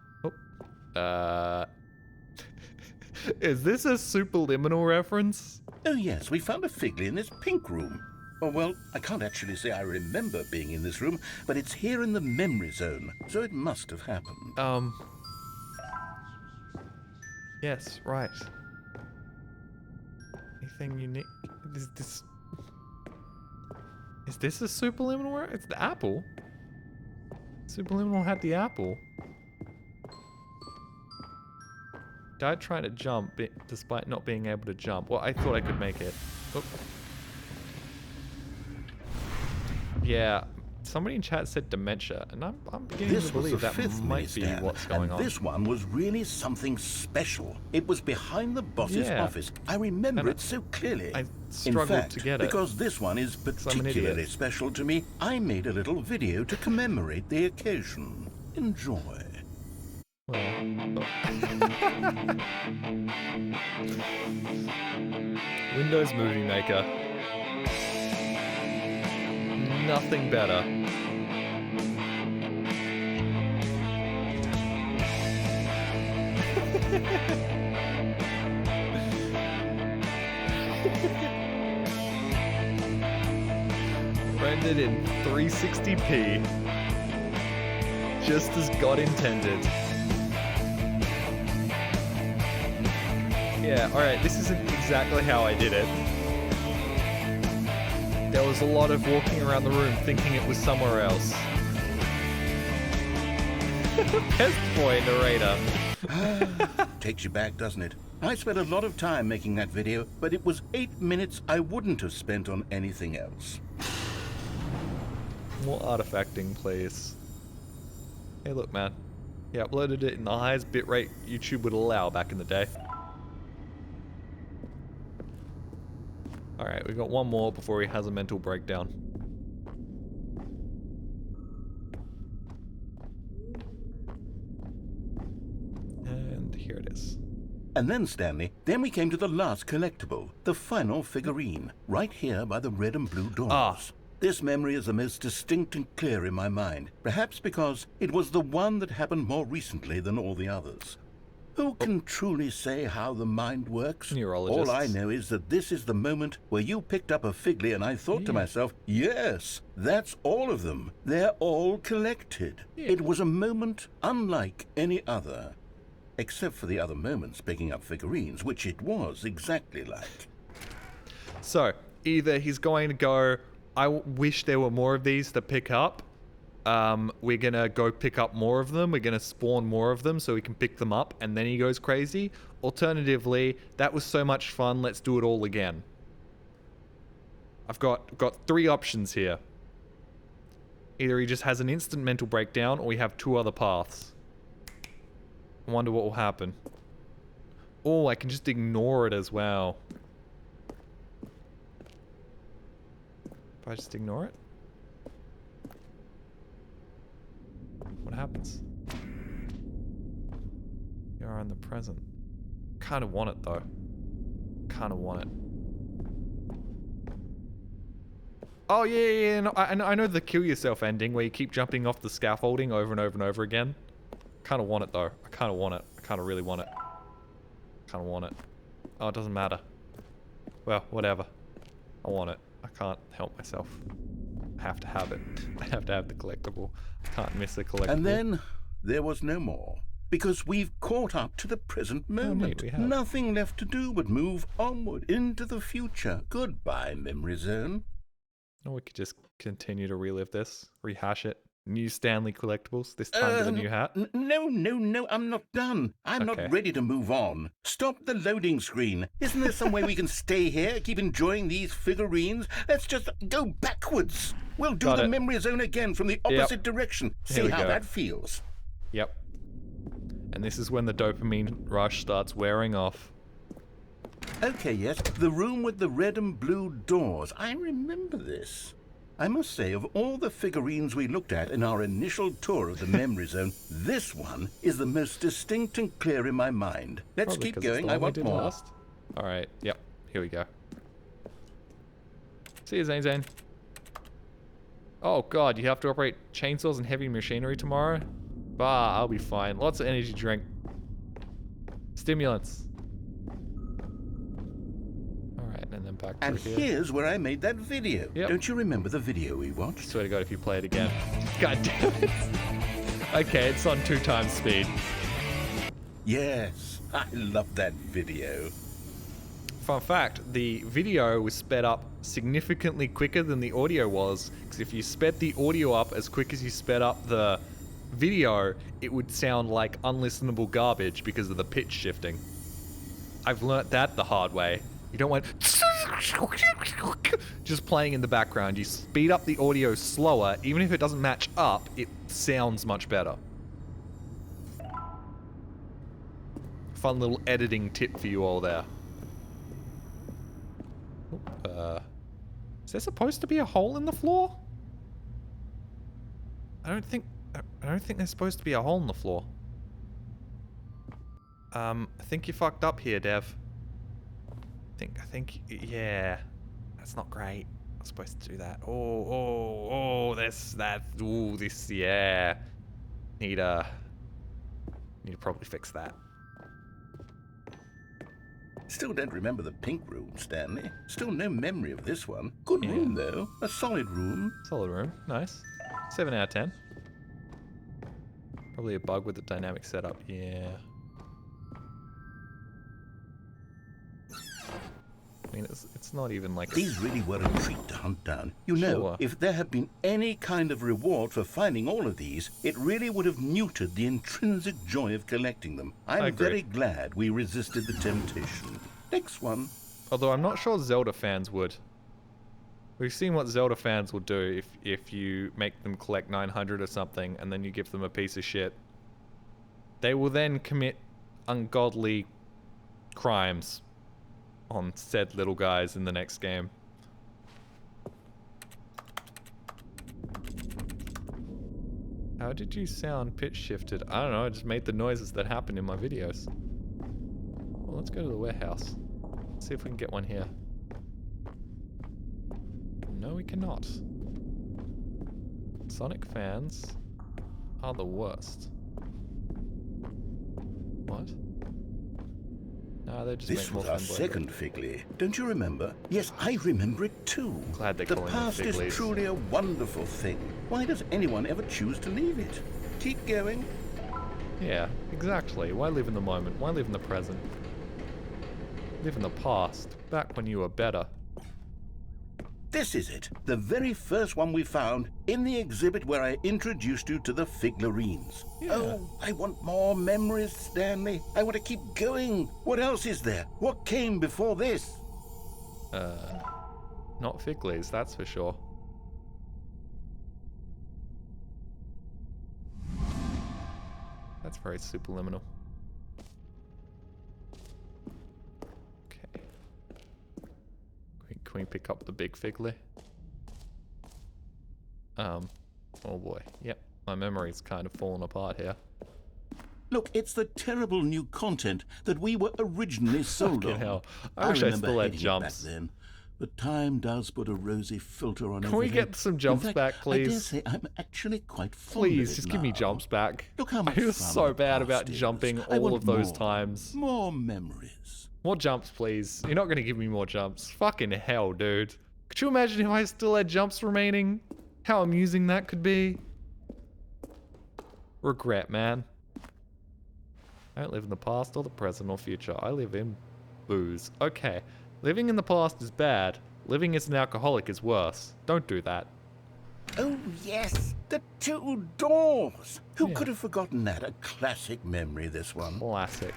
Is this a superliminal reference? Oh yes, we found a figly in this pink room. Oh well, I can't actually say I remember being in this room, but it's here in the memory zone, so it must have happened. Yes, right. Anything unique? Is this a superliminal? It's the apple. Superliminal had the apple. Died trying to jump, despite not being able to jump. Well, I thought I could make it. Oh. Yeah, somebody in chat said dementia, and I'm beginning to believe that might be what's going on. This one was really something special. It was behind the boss's office. I remember it so clearly. I struggled to get it. Because this one is particularly special to me, I made a little video to commemorate the occasion. Enjoy. Windows Movie Maker. Nothing better. Rendered in 360p. Just as God intended. Yeah, alright, this isn't exactly how I did it. There was a lot of walking around the room thinking it was somewhere else. Pest boy narrator. Takes you back, doesn't it? I spent a lot of time making that video, but it was 8 minutes I wouldn't have spent on anything else. More artifacting, please. Hey, look, man. He uploaded it in the highest bitrate YouTube would allow back in the day. Alright, we got one more before he has a mental breakdown. And here it is. And then, Stanley, then we came to the last collectible, the final figurine, right here by the red and blue doors. This memory is the most distinct and clear in my mind, perhaps because it was the one that happened more recently than all the others. Who can truly say how the mind works? Neurologists. All I know is that this is the moment where you picked up a figly and I thought to myself, yes, that's all of them. They're all collected. It was a moment unlike any other. Except for the other moments picking up figurines, which it was exactly like. So, either he's going to go, I wish there were more of these to pick up. We're going to go pick up more of them. We're going to spawn more of them so we can pick them up. And then he goes crazy. Alternatively, that was so much fun. Let's do it all again. I've got 3 options here. Either he just has an instant mental breakdown, or we have 2 other paths. I wonder what will happen. Oh, I can just ignore it as well. If I just ignore it? What happens? You are in the present. Kind of want it, though. Kind of want it. Oh, yeah, no, I know the kill yourself ending where you keep jumping off the scaffolding over and over and over again. Kind of want it, though. I kind of want it. I kind of really want it. Kind of want it. Oh, it doesn't matter. Well, whatever. I want it. I can't help myself. I have to have it. I have to have the collectible. I can't miss the collectible. And then there was no more. Because we've caught up to the present moment. We have. Nothing left to do but move onward into the future. Goodbye, memory zone. Or we could just continue to relive this, rehash it. New Stanley collectibles, this time with a new hat. No, I'm not done. I'm not ready to move on. Stop the loading screen. Isn't there some way we can stay here, keep enjoying these figurines? Let's just go backwards. We'll do the memory zone again from the opposite direction. See how that feels. Yep. And this is when the dopamine rush starts wearing off. Okay, yes, the room with the red and blue doors. I remember this. I must say, of all the figurines we looked at in our initial tour of the memory zone, this one is the most distinct and clear in my mind. Let's keep going. I want more. Alright, yep. Here we go. See you, Zane Zane. Oh god, you have to operate chainsaws and heavy machinery tomorrow? Bah, I'll be fine. Lots of energy drink. Stimulants. And then back and here. Here's where I made that video. Yep. Don't you remember the video we watched? Swear to God, if you play it again. God damn it. Okay, it's on 2 times speed. Yes, I love that video. Fun fact, the video was sped up significantly quicker than the audio was, because if you sped the audio up as quick as you sped up the video, it would sound like unlistenable garbage because of the pitch shifting. I've learnt that the hard way. You don't want just playing in the background. You speed up the audio slower. Even if it doesn't match up, it sounds much better. Fun little editing tip for you all there. Is there supposed to be a hole in the floor? I don't think there's supposed to be a hole in the floor. I think you fucked up here, Dev. I think, yeah, that's not great. I'm supposed to do that. This, yeah. Need to probably fix that. Still don't remember the pink room, Stanley. Still no memory of this one. Good room, though. A solid room. Solid room. Nice. 7 out of 10. Probably a bug with the dynamic setup. Yeah. I mean, it's not even like... These really were a treat to hunt down. You know, if there had been any kind of reward for finding all of these, it really would have muted the intrinsic joy of collecting them. I'm very glad we resisted the temptation. Next one. Although I'm not sure Zelda fans would. We've seen what Zelda fans will do if you make them collect 900 or something, and then you give them a piece of shit. They will then commit ungodly crimes on said little guys in the next game. How did you sound pitch shifted? I don't know, I just made the noises that happen in my videos. Well, let's go to the warehouse. Let's see if we can get one here. No, we cannot. Sonic fans are the worst. What? No, they just this was our second Figley. Don't you remember? Yes, I remember it too. Glad they the call past them is truly a wonderful thing. Why does anyone ever choose to leave it? Keep going. Yeah, exactly. Why live in the moment? Why live in the present? Live in the past, back when you were better. This is it. The very first one we found in the exhibit where I introduced you to the figurines. Yeah. Oh, I want more memories, Stanley. I want to keep going. What else is there? What came before this? Not figlies, that's for sure. That's very subliminal. Okay. Can we pick up the big figly? Oh boy. Yep, my memory's kind of fallen apart here. Look, it's the terrible new content that we were originally sold on. Hell. I wish I still had back jumps. then. But time does put a rosy filter on everything. Can we get some jumps back, please? I dare say I'm actually quite fond of Please, it just now. give me jumps back. Look how much I was fun so the bad past about is. jumping I all want of those more, times. More memories. More jumps, please. You're not going to give me more jumps. Fucking hell, dude. Could you imagine if I still had jumps remaining? How amusing that could be. Regret, man. I don't live in the past or the present or future. I live in booze. Okay. Living in the past is bad. Living as an alcoholic is worse. Don't do that. Oh, yes. The two doors. Who could have forgotten that? A classic memory, this one. Classic.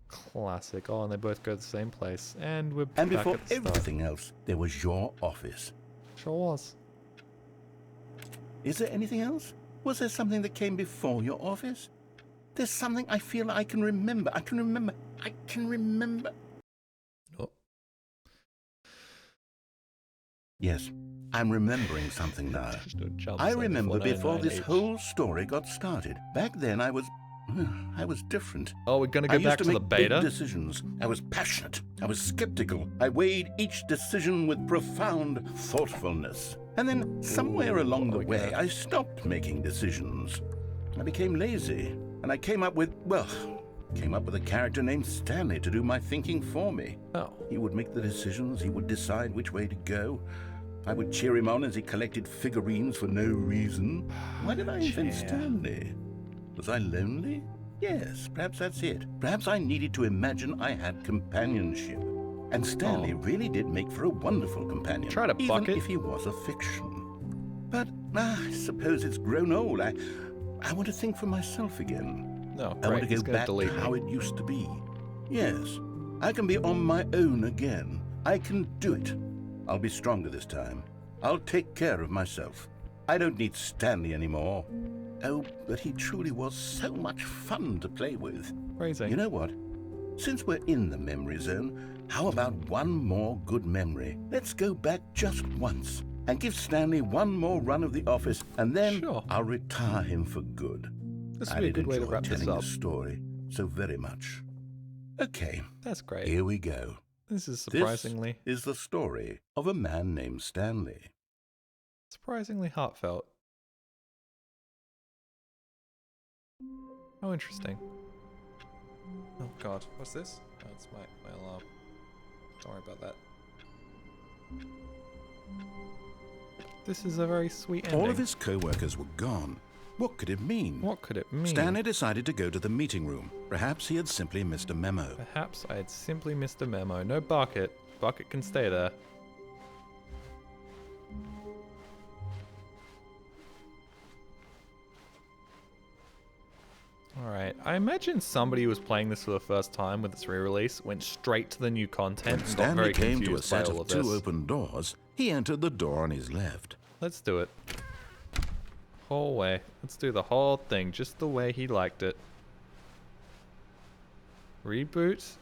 Classic. Oh, and they both go to the same place. And we're And back before at the start. everything else, there was your office. Sure was. Is there anything else? Was there something that came before your office? There's something I feel I can remember. I can remember. Oh. Yes, I'm remembering something now. I remember before this whole story got started. Back then I was different. Oh, we're gonna go back to the beta? Big decisions. I was passionate. I was skeptical. I weighed each decision with profound thoughtfulness. And then somewhere along the way, I stopped making decisions. I became lazy, and I came up with a character named Stanley to do my thinking for me. Oh. He would make the decisions. He would decide which way to go. I would cheer him on as he collected figurines for no reason. Why did I invent Stanley? Was I lonely? Yes, perhaps that's it. Perhaps I needed to imagine I had companionship. And Stanley really did make for a wonderful companion. Try to bucket. Even if he was a fiction. But I suppose it's grown old. I want to think for myself again. No, I want to go back to how it used to be. Yes, I can be on my own again. I can do it. I'll be stronger this time. I'll take care of myself. I don't need Stanley anymore. Oh, but he truly was so much fun to play with. Phrasing. You know what? Since we're in the memory zone, how about one more good memory? Let's go back just once and give Stanley one more run of the office, and then I'll retire him for good. This would be a good way to wrap this telling up. the story so very much. Okay. That's great. Here we go. This is surprisingly... This is the story of a man named Stanley. Surprisingly heartfelt. How interesting. Oh god, what's this? Oh, it's my alarm. Don't worry about that. This is a very sweet ending. All of his co-workers were gone. What could it mean? What could it mean? Stanley decided to go to the meeting room. Perhaps he had simply missed a memo. Perhaps I had simply missed a memo. No bucket. Bucket can stay there. Alright, I imagine somebody who was playing this for the first time with its re-release went straight to the new content and got very came to a confused by set all of of this. two open doors. He entered the door on his left. Let's do it. Whole way. Let's do the whole thing just the way he liked it. Reboot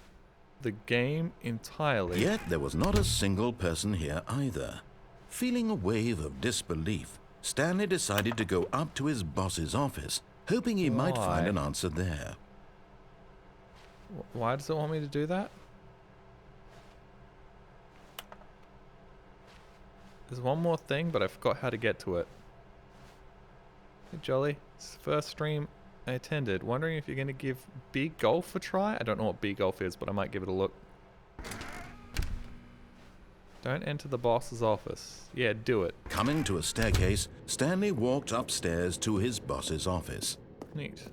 the game entirely. Yet there was not a single person here either. Feeling a wave of disbelief, Stanley decided to go up to his boss's office, hoping he might find an answer there. Why does it want me to do that? There's one more thing, but I forgot how to get to it. Hey Jolly, it's the first stream I attended. Wondering if you're going to give Big Golf a try? I don't know what Big Golf is, but I might give it a look. Don't enter the boss's office. Yeah, do it. Coming to a staircase, Stanley walked upstairs to his boss's office. Neat.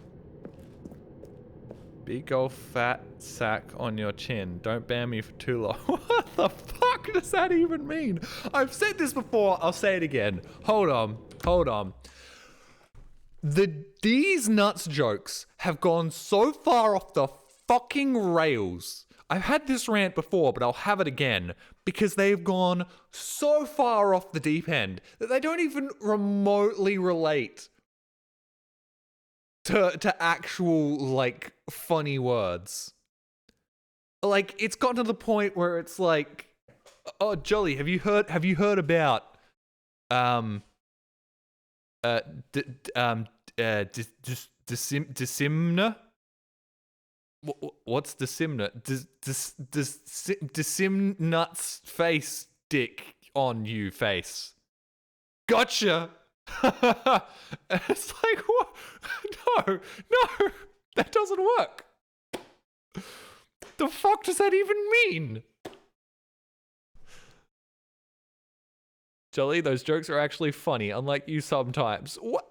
Big ol' fat sack on your chin. Don't ban me for too long. What the fuck does that even mean? I've said this before. I'll say it again. Hold on. These nuts jokes have gone so far off the fucking rails. I've had this rant before, but I'll have it again because they've gone so far off the deep end that they don't even remotely relate to actual, like, funny words. Like, it's gotten to the point where it's like, oh, Jolly, have you heard about Decimna? What's Decimna? Decimnut's face dick on you face. Gotcha. It's like, what? No, that doesn't work. The fuck does that even mean? Jolly, those jokes are actually funny, unlike you sometimes. What?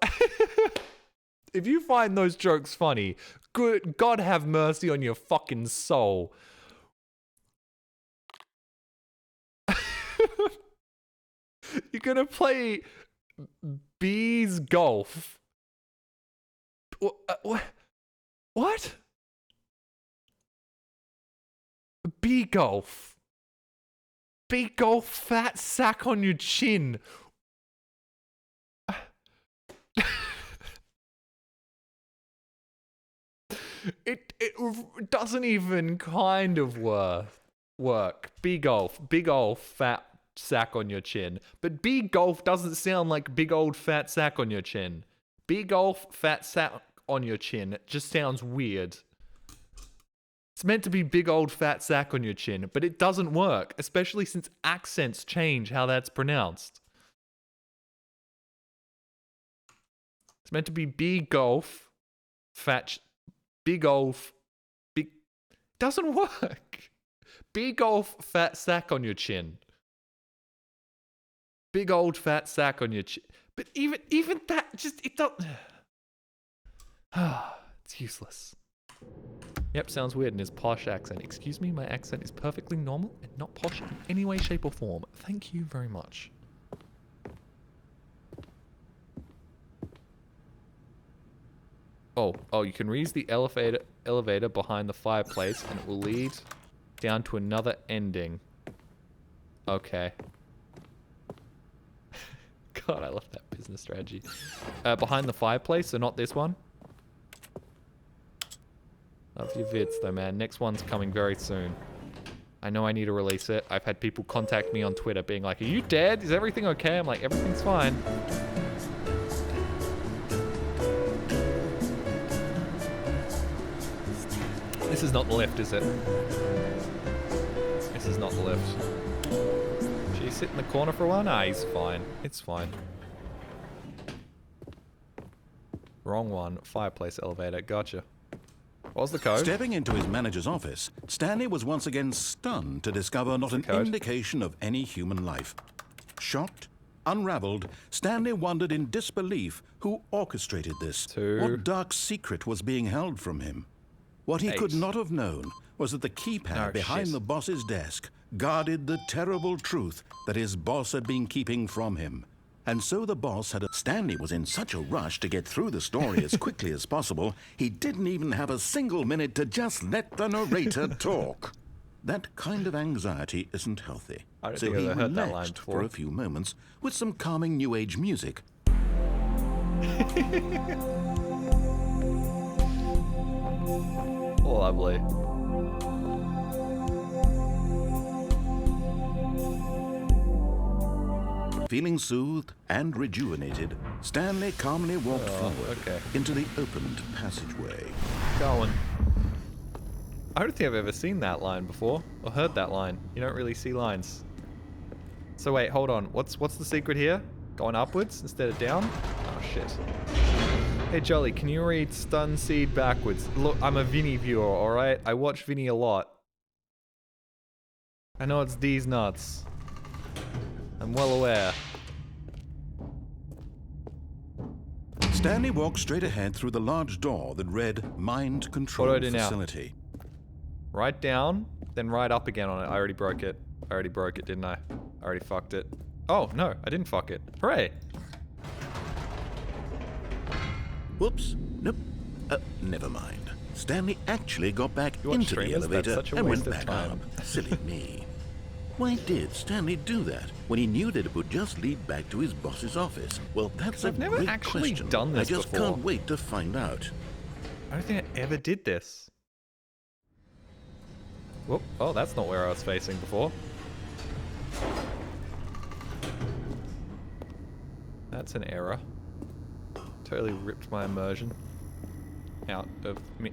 If you find those jokes funny, good God have mercy on your fucking soul. You're gonna play bees golf. What? Bee golf. Bee golf fat sack on your chin. It doesn't even kind of work. Big old fat sack on your chin. But big golf doesn't sound like big old fat sack on your chin. Big golf fat sack on your chin just sounds weird. It's meant to be big old fat sack on your chin, but it doesn't work, especially since accents change how that's pronounced. It's meant to be big golf fat big old big doesn't work. Big old fat sack on your chin. Big old fat sack on your chin. But even that just it don't. It's useless. Yep, sounds weird in his posh accent. Excuse me, my accent is perfectly normal and not posh in any way, shape, or form. Thank you very much. Oh, you can reuse the elevator behind the fireplace and it will lead down to another ending. Okay. God, I love that business strategy. Behind the fireplace, so not this one. Love your vids though, man. Next one's coming very soon. I know I need to release it. I've had people contact me on Twitter being like, are you dead? Is everything okay? I'm like, everything's fine. This is not the lift, is it? This is not the lift. Should he sit in the corner for a while? Nah, he's fine. It's fine. Wrong one. Fireplace elevator. Gotcha. What was the code? Stepping into his manager's office, Stanley was once again stunned to discover not an indication of any human life. Shocked, unraveled, Stanley wondered in disbelief who orchestrated this. What dark secret was being held from him? What he could not have known was that the keypad behind the boss's desk guarded the terrible truth that his boss had been keeping from him. And so the boss had Stanley was in such a rush to get through the story as quickly as possible, he didn't even have a single minute to just let the narrator talk. That kind of anxiety isn't healthy. So he relaxed for a few moments with some calming new age music. Lovely. Feeling soothed and rejuvenated, Stanley calmly walked forward into the opened passageway. Going. I don't think I've ever seen that line before, or heard that line. You don't really see lines. So wait, hold on. What's the secret here? Going upwards instead of down? Oh shit. Hey Jolly, can you read Stun Seed backwards? Look, I'm a Vinny viewer, alright? I watch Vinny a lot. I know it's these nuts. I'm well aware. Stanley walked straight ahead through the large door that read Mind Control What do I do now? Facility. Right down, then right up again on it. I already broke it. I already broke it, didn't I? I already fucked it. Oh, no, I didn't fuck it. Hooray! Whoops. Nope. Never mind. Stanley actually got back You watch into the streamers? That's elevator such a and waste went of back time. up. Silly me. Why did Stanley do that when he knew that it would just lead back to his boss's office? Well, that's a I've never great actually question. done this I just before. can't wait to find out. I don't think I ever did this. Whoop. Oh, that's not where I was facing before. That's an error. Totally ripped my immersion.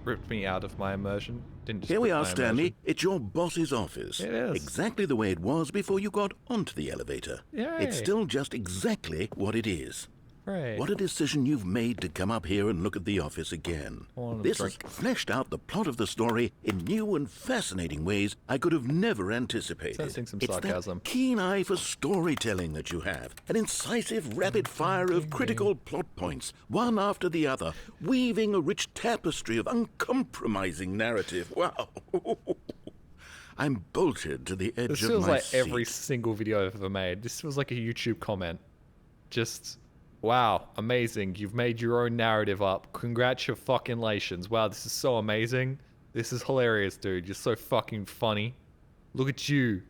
Ripped me out of my immersion. Didn't just Here we rip are, my Stanley. immersion. It's your boss's office. It is. Exactly the way it was before you got onto the elevator. Yay. It's still just exactly what it is. Hooray. What a decision you've made to come up here and look at the office again. Want a This has drink. fleshed out the plot of the story in new and fascinating ways I could have never anticipated. Sensing some it's sarcasm. that keen eye for storytelling that you have, an incisive rapid fire of critical plot points, one after the other, weaving a rich tapestry of uncompromising narrative. Wow. I'm bolted to the edge This of feels my like seat. every single video I've ever made. This feels like a YouTube comment. Just, wow, amazing. You've made your own narrative up. Congratulations. Wow, this is so amazing. This is hilarious, dude. You're so fucking funny. Look at you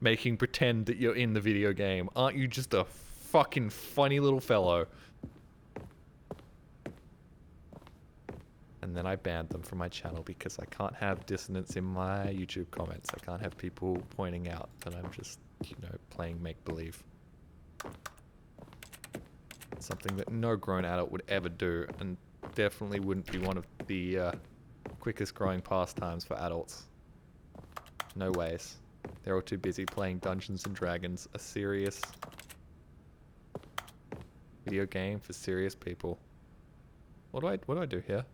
making pretend that you're in the video game. Aren't you just a fucking funny little fellow? And then I banned them from my channel because I can't have dissonance in my YouTube comments. I can't have people pointing out that I'm just, you know, playing make-believe. Something that no grown adult would ever do, and definitely wouldn't be one of the quickest growing pastimes for adults. No ways. They're all too busy playing Dungeons and Dragons, a serious video game for serious people. What do I do here?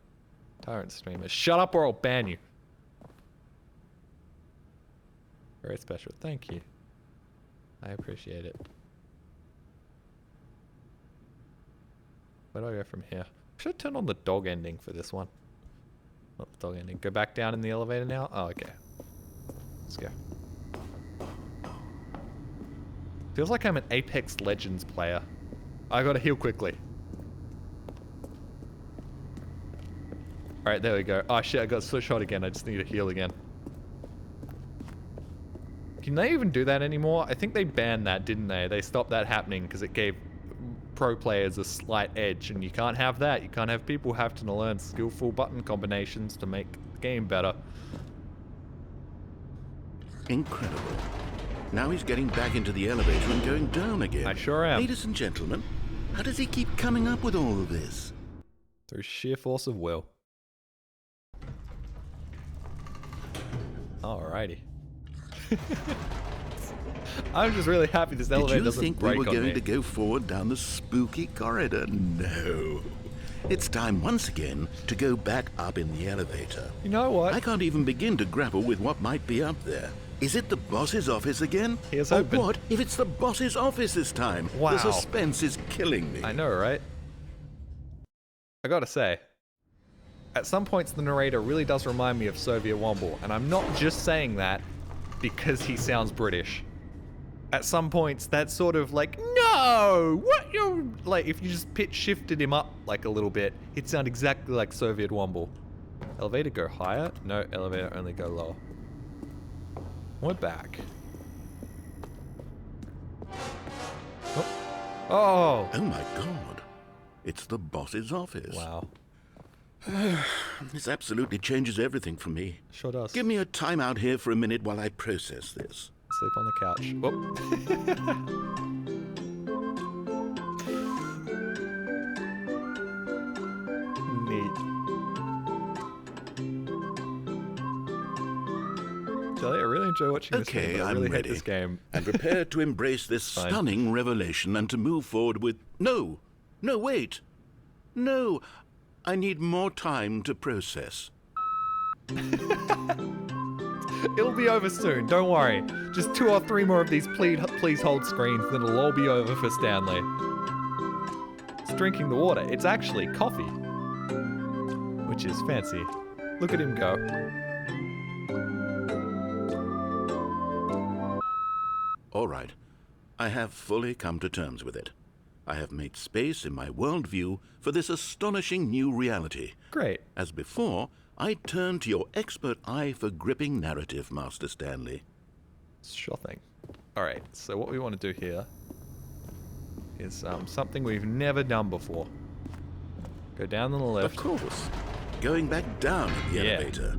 Tyrant streamers. Shut up or I'll ban you. Very special. Thank you. I appreciate it. Where do I go from here? Should I turn on the dog ending for this one? Not the dog ending. Go back down in the elevator now? Oh, okay. Let's go. Feels like I'm an Apex Legends player. I gotta heal quickly. Alright, there we go. Oh shit, I got switch shot again. I just need to heal again. Can they even do that anymore? I think they banned that, didn't they? They stopped that happening because it gave pro players a slight edge, and you can't have that. You can't have people having to learn skillful button combinations to make the game better. Incredible. Now he's getting back into the elevator and going down again. I sure am. Ladies and gentlemen, how does he keep coming up with all of this? Through sheer force of will. Alrighty. I'm just really happy this elevator doesn't Did you think break we were on going me. to go forward down the spooky corridor? No. It's time once again to go back up in the elevator. You know what? I can't even begin to grapple with what might be up there. Is it the boss's office again? Here's or hoping. what if it's the boss's office this time? Wow. The suspense is killing me. I know, right? I gotta say, at some points the narrator really does remind me of Soviet Womble, and I'm not just saying that because he sounds British. At some points, that's sort of like, no, what you like? If you just pitch shifted him up like a little bit, he'd sound exactly like Soviet Womble. Elevator go higher? No, elevator only go lower. We're back. Oh. Oh. Oh my god. It's the boss's office. Wow. This absolutely changes everything for me. Sure does. Give me a time out here for a minute while I process this. Sleep on the couch. Whoop. Neat. Jolly, I really enjoy watching this game, Okay, but I I'm really ready. hate this game. I'm prepared to embrace this Fine. stunning revelation and to move forward with... No! No, wait! No! I need more time to process. It'll be over soon, don't worry. Just 2 or 3 more of these please hold screens, then it'll all be over for Stanley. Just drinking the water. It's actually coffee, which is fancy. Look at him go. All right. I have fully come to terms with it. I have made space in my worldview for this astonishing new reality. Great. As before, I turn to your expert eye for gripping narrative, Master Stanley. Sure thing. Alright, so what we want to do here is something we've never done before. Go down on the left. Of course. Going back down in the Yeah. elevator.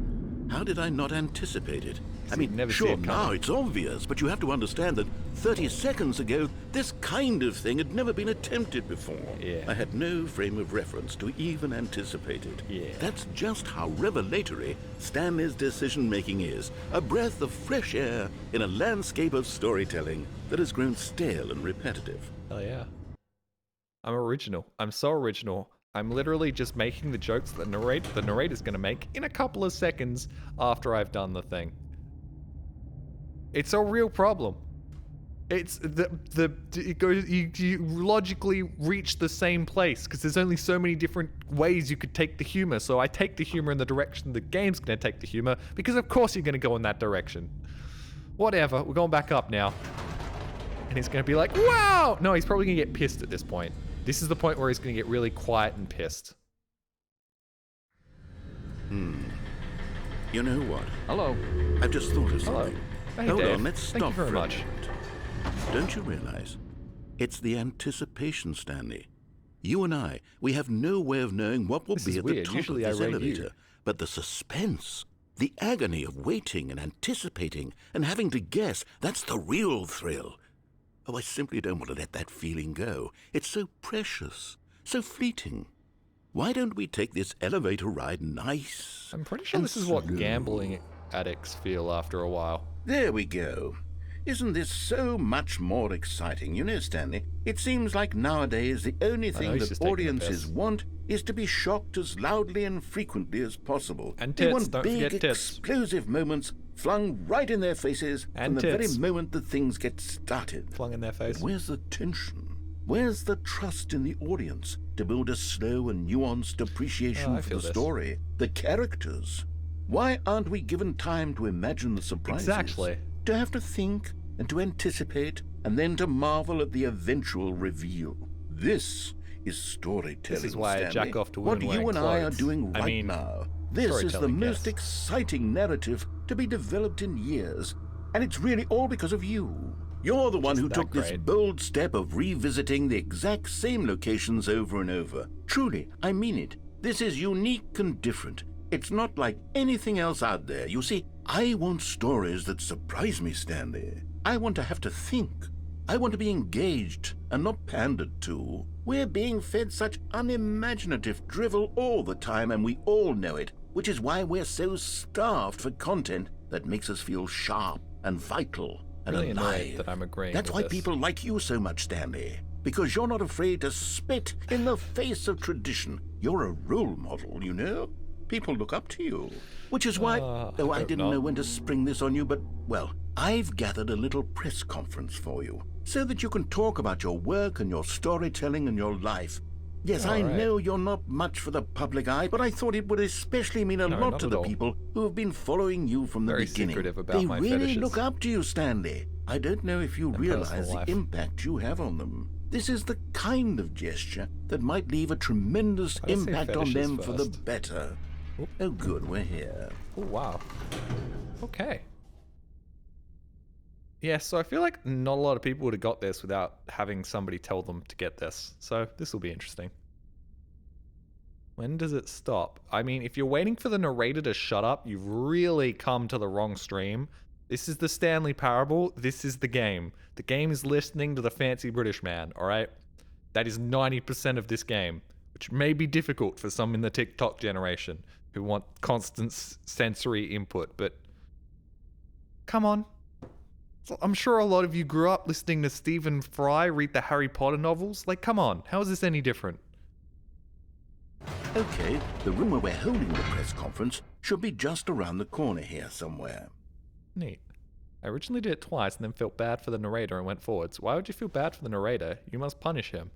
How did I not anticipate it? I you'd mean, never see sure, it coming. now it's obvious, but you have to understand that 30 seconds ago, this kind of thing had never been attempted before. Yeah. I had no frame of reference to even anticipate it. Yeah. That's just how revelatory Stanley's decision-making is. A breath of fresh air in a landscape of storytelling that has grown stale and repetitive. Hell yeah. I'm original. I'm so original. I'm literally just making the jokes that the narrator's going to make in a couple of seconds after I've done the thing. It's a real problem. It's it goes, you logically reach the same place because there's only so many different ways you could take the humor. So I take the humor in the direction the game's going to take the humor because of course you're going to go in that direction. Whatever, we're going back up now. And he's going to be like, wow! No, he's probably going to get pissed at this point. This is the point where he's going to get really quiet and pissed. You know what? Hello. I've just thought of Hello. something. Hey, Hold Dave. on, let's Thank you stop very for a much. moment. Don't you realize? It's the anticipation, Stanley. You and I, we have no way of knowing what will This be is at the weird. top Usually of this I rate elevator. you. But the suspense, the agony of waiting and anticipating and having to guess, that's the real thrill. Oh, I simply don't want to let that feeling go. It's so precious, so fleeting. Why don't we take this elevator ride nice? I'm pretty sure and this is what slow? gambling addicts feel after a while. There we go. Isn't this so much more exciting? You know, Stanley, it seems like nowadays the only thing he's that just taking the audiences piss. want is to be shocked as loudly and frequently as possible. And They tits, want don't big, forget tits. explosive moments flung right in their faces And from the tits. very moment that things get started. Flung in their face. Where's the tension? Where's the trust in the audience to build a slow and nuanced appreciation I for feel the this. story, the characters? Why aren't we given time to imagine the surprises? Exactly. To have to think and to anticipate and then to marvel at the eventual reveal. This is storytelling. This is why I Stanley. jack off to what women you and wearing I are clothes. doing I right mean, now. This is the storytelling, most yes. exciting narrative to be developed in years, and it's really all because of you. You're the one who that took this great. bold step of revisiting the exact same locations over and over. Truly, I mean it. This is unique and different. It's not like anything else out there. You see, I want stories that surprise me, Stanley. I want to have to think. I want to be engaged and not pandered to. We're being fed such unimaginative drivel all the time, and we all know it, which is why we're so starved for content that makes us feel sharp and vital and Really alive. annoyed that I'm agreeing That's with why this. people like you so much, Stanley. Because you're not afraid to spit in the face of tradition. You're a role model, you know? People look up to you. Which is why, I though I hope didn't not. know when to spring this on you, but, well, I've gathered a little press conference for you so that you can talk about your work and your storytelling and your life. Yes, I All right. know you're not much for the public eye, but I thought it would especially mean a No, lot not to at the all. people who have been following you from the Very beginning. secretive about they my really fetishes. look up to you, Stanley. I don't know if you And realize personal the life. impact you have on them. This is the kind of gesture that might leave a tremendous I'd say impact on fetishes them for the first. better. Oop. Oh, good, we're here. Oh, wow. Okay. Yeah, so I feel like not a lot of people would have got this without having somebody tell them to get this. So this will be interesting. When does it stop? I mean, if you're waiting for the narrator to shut up, you've really come to the wrong stream. This is the Stanley Parable. This is the game. The game is listening to the fancy British man, alright? That is 90% of this game, which may be difficult for some in the TikTok generation who want constant sensory input, but come on. I'm sure a lot of you grew up listening to Stephen Fry read the Harry Potter novels. Like, come on, how is this any different? Okay, the room where we're holding the press conference should be just around the corner here somewhere. Neat. I originally did it twice and then felt bad for the narrator and went forwards. Why would you feel bad for the narrator? You must punish him.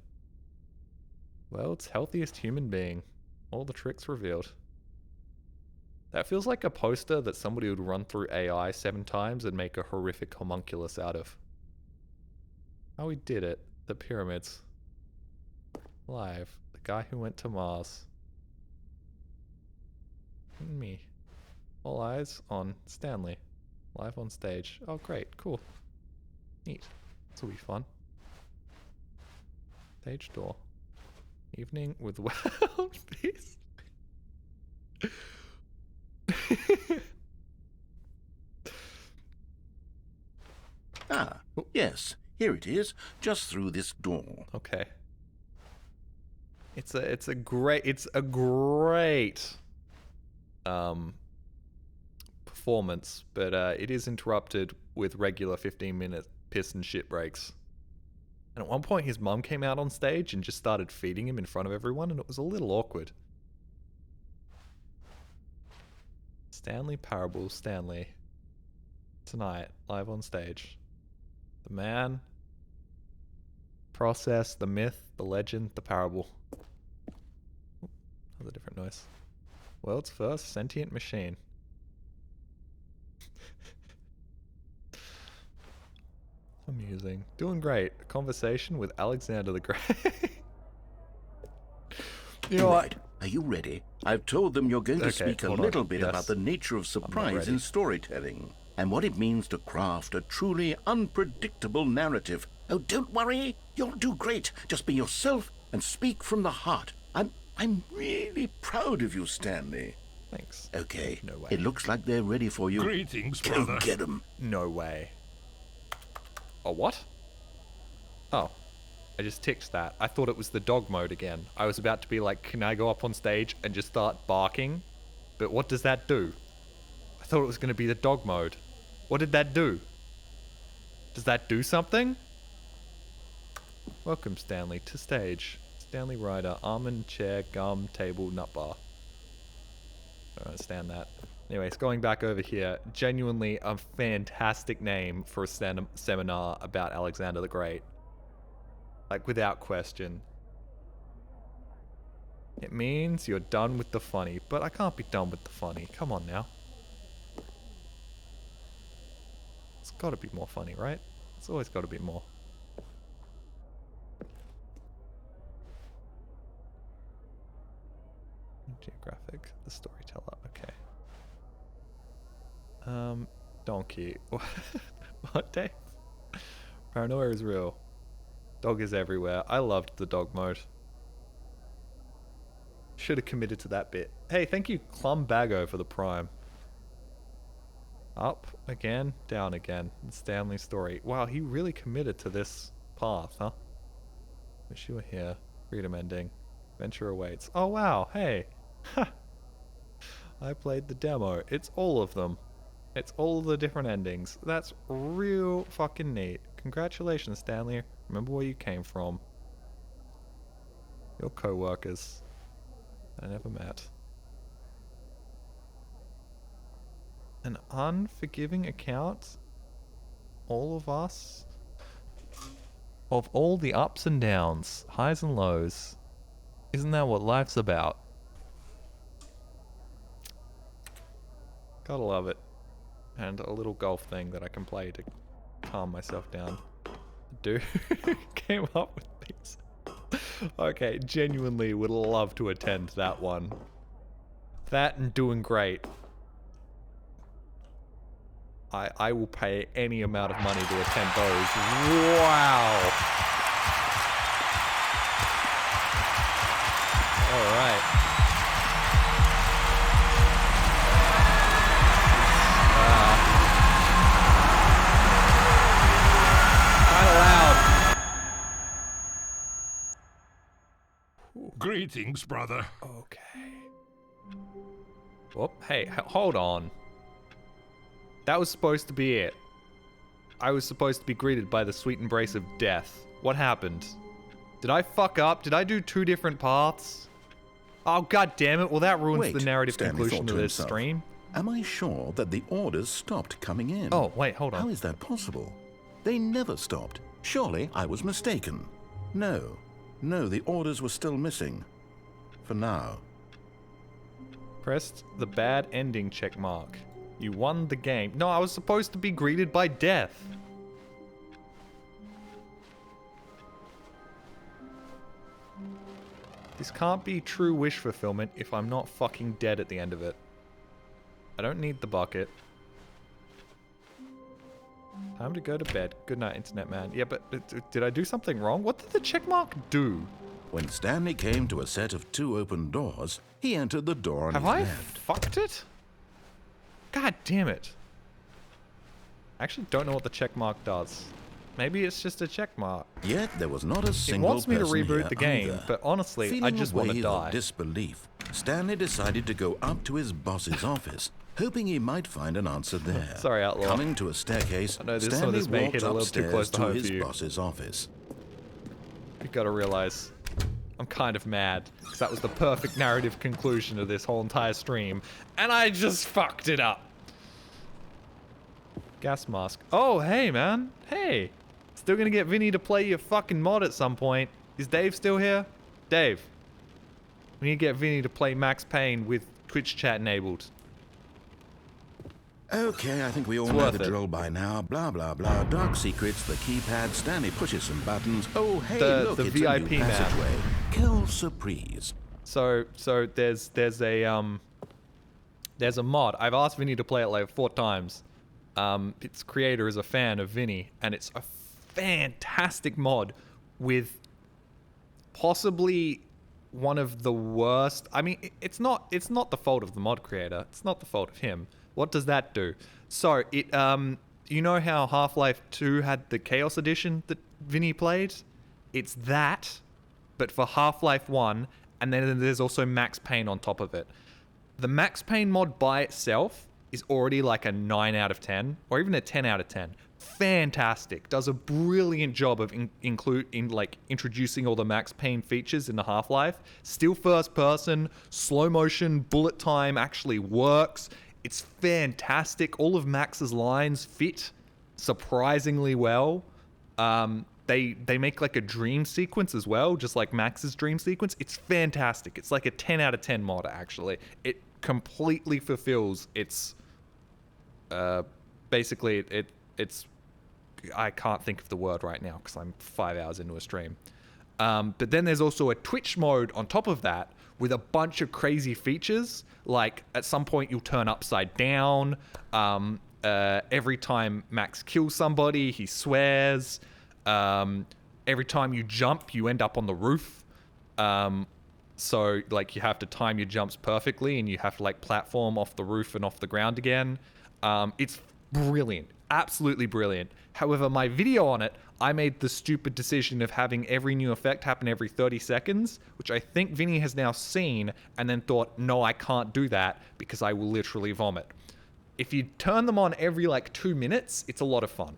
World's healthiest human being. All the tricks revealed. That feels like a poster that somebody would run through AI 7 times and make a horrific homunculus out of. Oh, we did it. The pyramids. Live. The guy who went to Mars. And me. All eyes on Stanley. Live on stage. Oh, great. Cool. Neat. This will be fun. Stage door. Evening with Wild Beast. Ah, yes. Here it is, just through this door. Okay. It's a great performance, but it is interrupted with regular 15-minute piss and shit breaks. And at one point his mum came out on stage and just started feeding him in front of everyone, and it was a little awkward. Stanley Parable, Stanley. Tonight, live on stage. The man, process, the myth, the legend, the parable. Ooh, another different noise. World's first sentient machine. Amusing. Doing great. A conversation with Alexander the Great. You know Right. Are you ready? I've told them you're going to Okay, speak a hold on. little bit Yes. about the nature of surprise ready. in storytelling and what it means to craft a truly unpredictable narrative. Oh, don't worry. You'll do great. Just be yourself and speak from the heart. I'm really proud of you, Stanley. Thanks. Okay. No way. It looks like they're ready for you. Greetings, Go brother. get 'em. No way. Oh, what? Oh. I just ticked that. I thought it was the dog mode again. I was about to be like, can I go up on stage and just start barking? But what does that do? I thought it was going to be the dog mode. What did that do? Does that do something? Welcome, Stanley, to stage. Stanley Rider, almond, chair, gum, table, nut bar. I don't understand that. Anyways, going back over here, genuinely a fantastic name for a seminar about Alexander the Great. Like, without question. It means you're done with the funny, but I can't be done with the funny. Come on now. It's gotta be more funny, right? It's always gotta be more. Geographic, the storyteller, okay. Donkey. What, Dave? Paranoia is real. Dog is everywhere. I loved the dog mode. Should have committed to that bit. Hey, thank you, Clumbago, for the prime. Up again, down again. Stanley's story. Wow, he really committed to this path, huh? Wish you were here. Freedom ending. Venture awaits. Oh, wow. Hey. Ha. I played the demo. It's all of them. It's all the different endings. That's real fucking neat. Congratulations, Stanley. Remember where you came from. Your co-workers. I never met. An unforgiving account? All of us? Of all the ups and downs, highs and lows. Isn't that what life's about? Gotta love it. And a little golf thing that I can play to calm myself down. Dude came up with these. Okay, genuinely would love to attend that one. That and doing great. I will pay any amount of money to attend those. Wow. All right. Greetings, brother. Okay. Whoop. Hey, hold on. That was supposed to be it. I was supposed to be greeted by the sweet embrace of death. What happened? Did I fuck up? Did I do 2 different paths? Oh, god damn it. Well, that ruins Wait, the narrative Stanley conclusion thought of to this himself. stream. Am I sure that the orders stopped coming in? Oh, wait, hold on. How is that possible? They never stopped. Surely I was mistaken. No, No, the orders were still missing. For now. Pressed the bad ending check mark. You won the game. No, I was supposed to be greeted by death. This can't be true wish fulfillment if I'm not fucking dead at the end of it. I don't need the bucket. Time to go to bed. Good night, Internet Man. Yeah, but did I do something wrong? What did the checkmark do? When Stanley came to a set of 2 open doors, he entered the door on his left. Have I fucked it? God damn it. I actually don't know what the checkmark does. Maybe it's just a checkmark. Yet there was not a single person It wants me to reboot here the game, either. but honestly, I just want to Feeling a wave die. of disbelief, Stanley decided to go up to his boss's office, hoping he might find an answer there. Sorry, Outlaw. Coming to a staircase, I know some of Stanley this may walked hit a little too upstairs close to to home his for you. boss's office. You gotta realize, I'm kind of mad, because that was the perfect narrative conclusion of this whole entire stream, and I just fucked it up. Gas mask. Oh, hey, man. Hey. Still gonna get Vinny to play your fucking mod at some point. Is Dave still here? Dave. We need to get Vinny to play Max Payne with Twitch chat enabled. Okay, I think we all know the drill by now. Blah, blah, blah. Dark secrets, the keypad, Stanley pushes some buttons. Oh, hey, look, the it's VIP a new map. passageway. Kill surprise. So there's a mod. I've asked Vinny to play it like 4 times. Its creator is a fan of Vinny, and it's a fantastic mod with possibly one of the worst. I mean, it's not the fault of the mod creator. It's not the fault of him. What does that do? So it you know how Half-Life 2 had the Chaos Edition that Vinny played? It's that, but for Half-Life 1, and then there's also Max Payne on top of it. The Max Payne mod by itself is already like a 9 out of 10, or even a 10 out of 10. Fantastic. Does a brilliant job of introducing all the Max Payne features in the Half-Life. Still first person, slow motion, bullet time actually works. It's fantastic. All of Max's lines fit surprisingly well. They make like a dream sequence as well, just like Max's dream sequence. It's fantastic. It's like a 10 out of 10 mod, actually. It completely fulfills its... basically, it's... I can't think of the word right now because I'm 5 hours into a stream. But then there's also a Twitch mode on top of that with a bunch of crazy features. Like, at some point you'll turn upside down. Every time Max kills somebody, he swears. Every time you jump, you end up on the roof. So, like, you have to time your jumps perfectly, and you have to, like, platform off the roof and off the ground again. It's brilliant. Absolutely brilliant. However, my video on it, I made the stupid decision of having every new effect happen every 30 seconds, which I think Vinny has now seen, and then thought, no, I can't do that because I will literally vomit. If you turn them on every, like, 2 minutes, it's a lot of fun.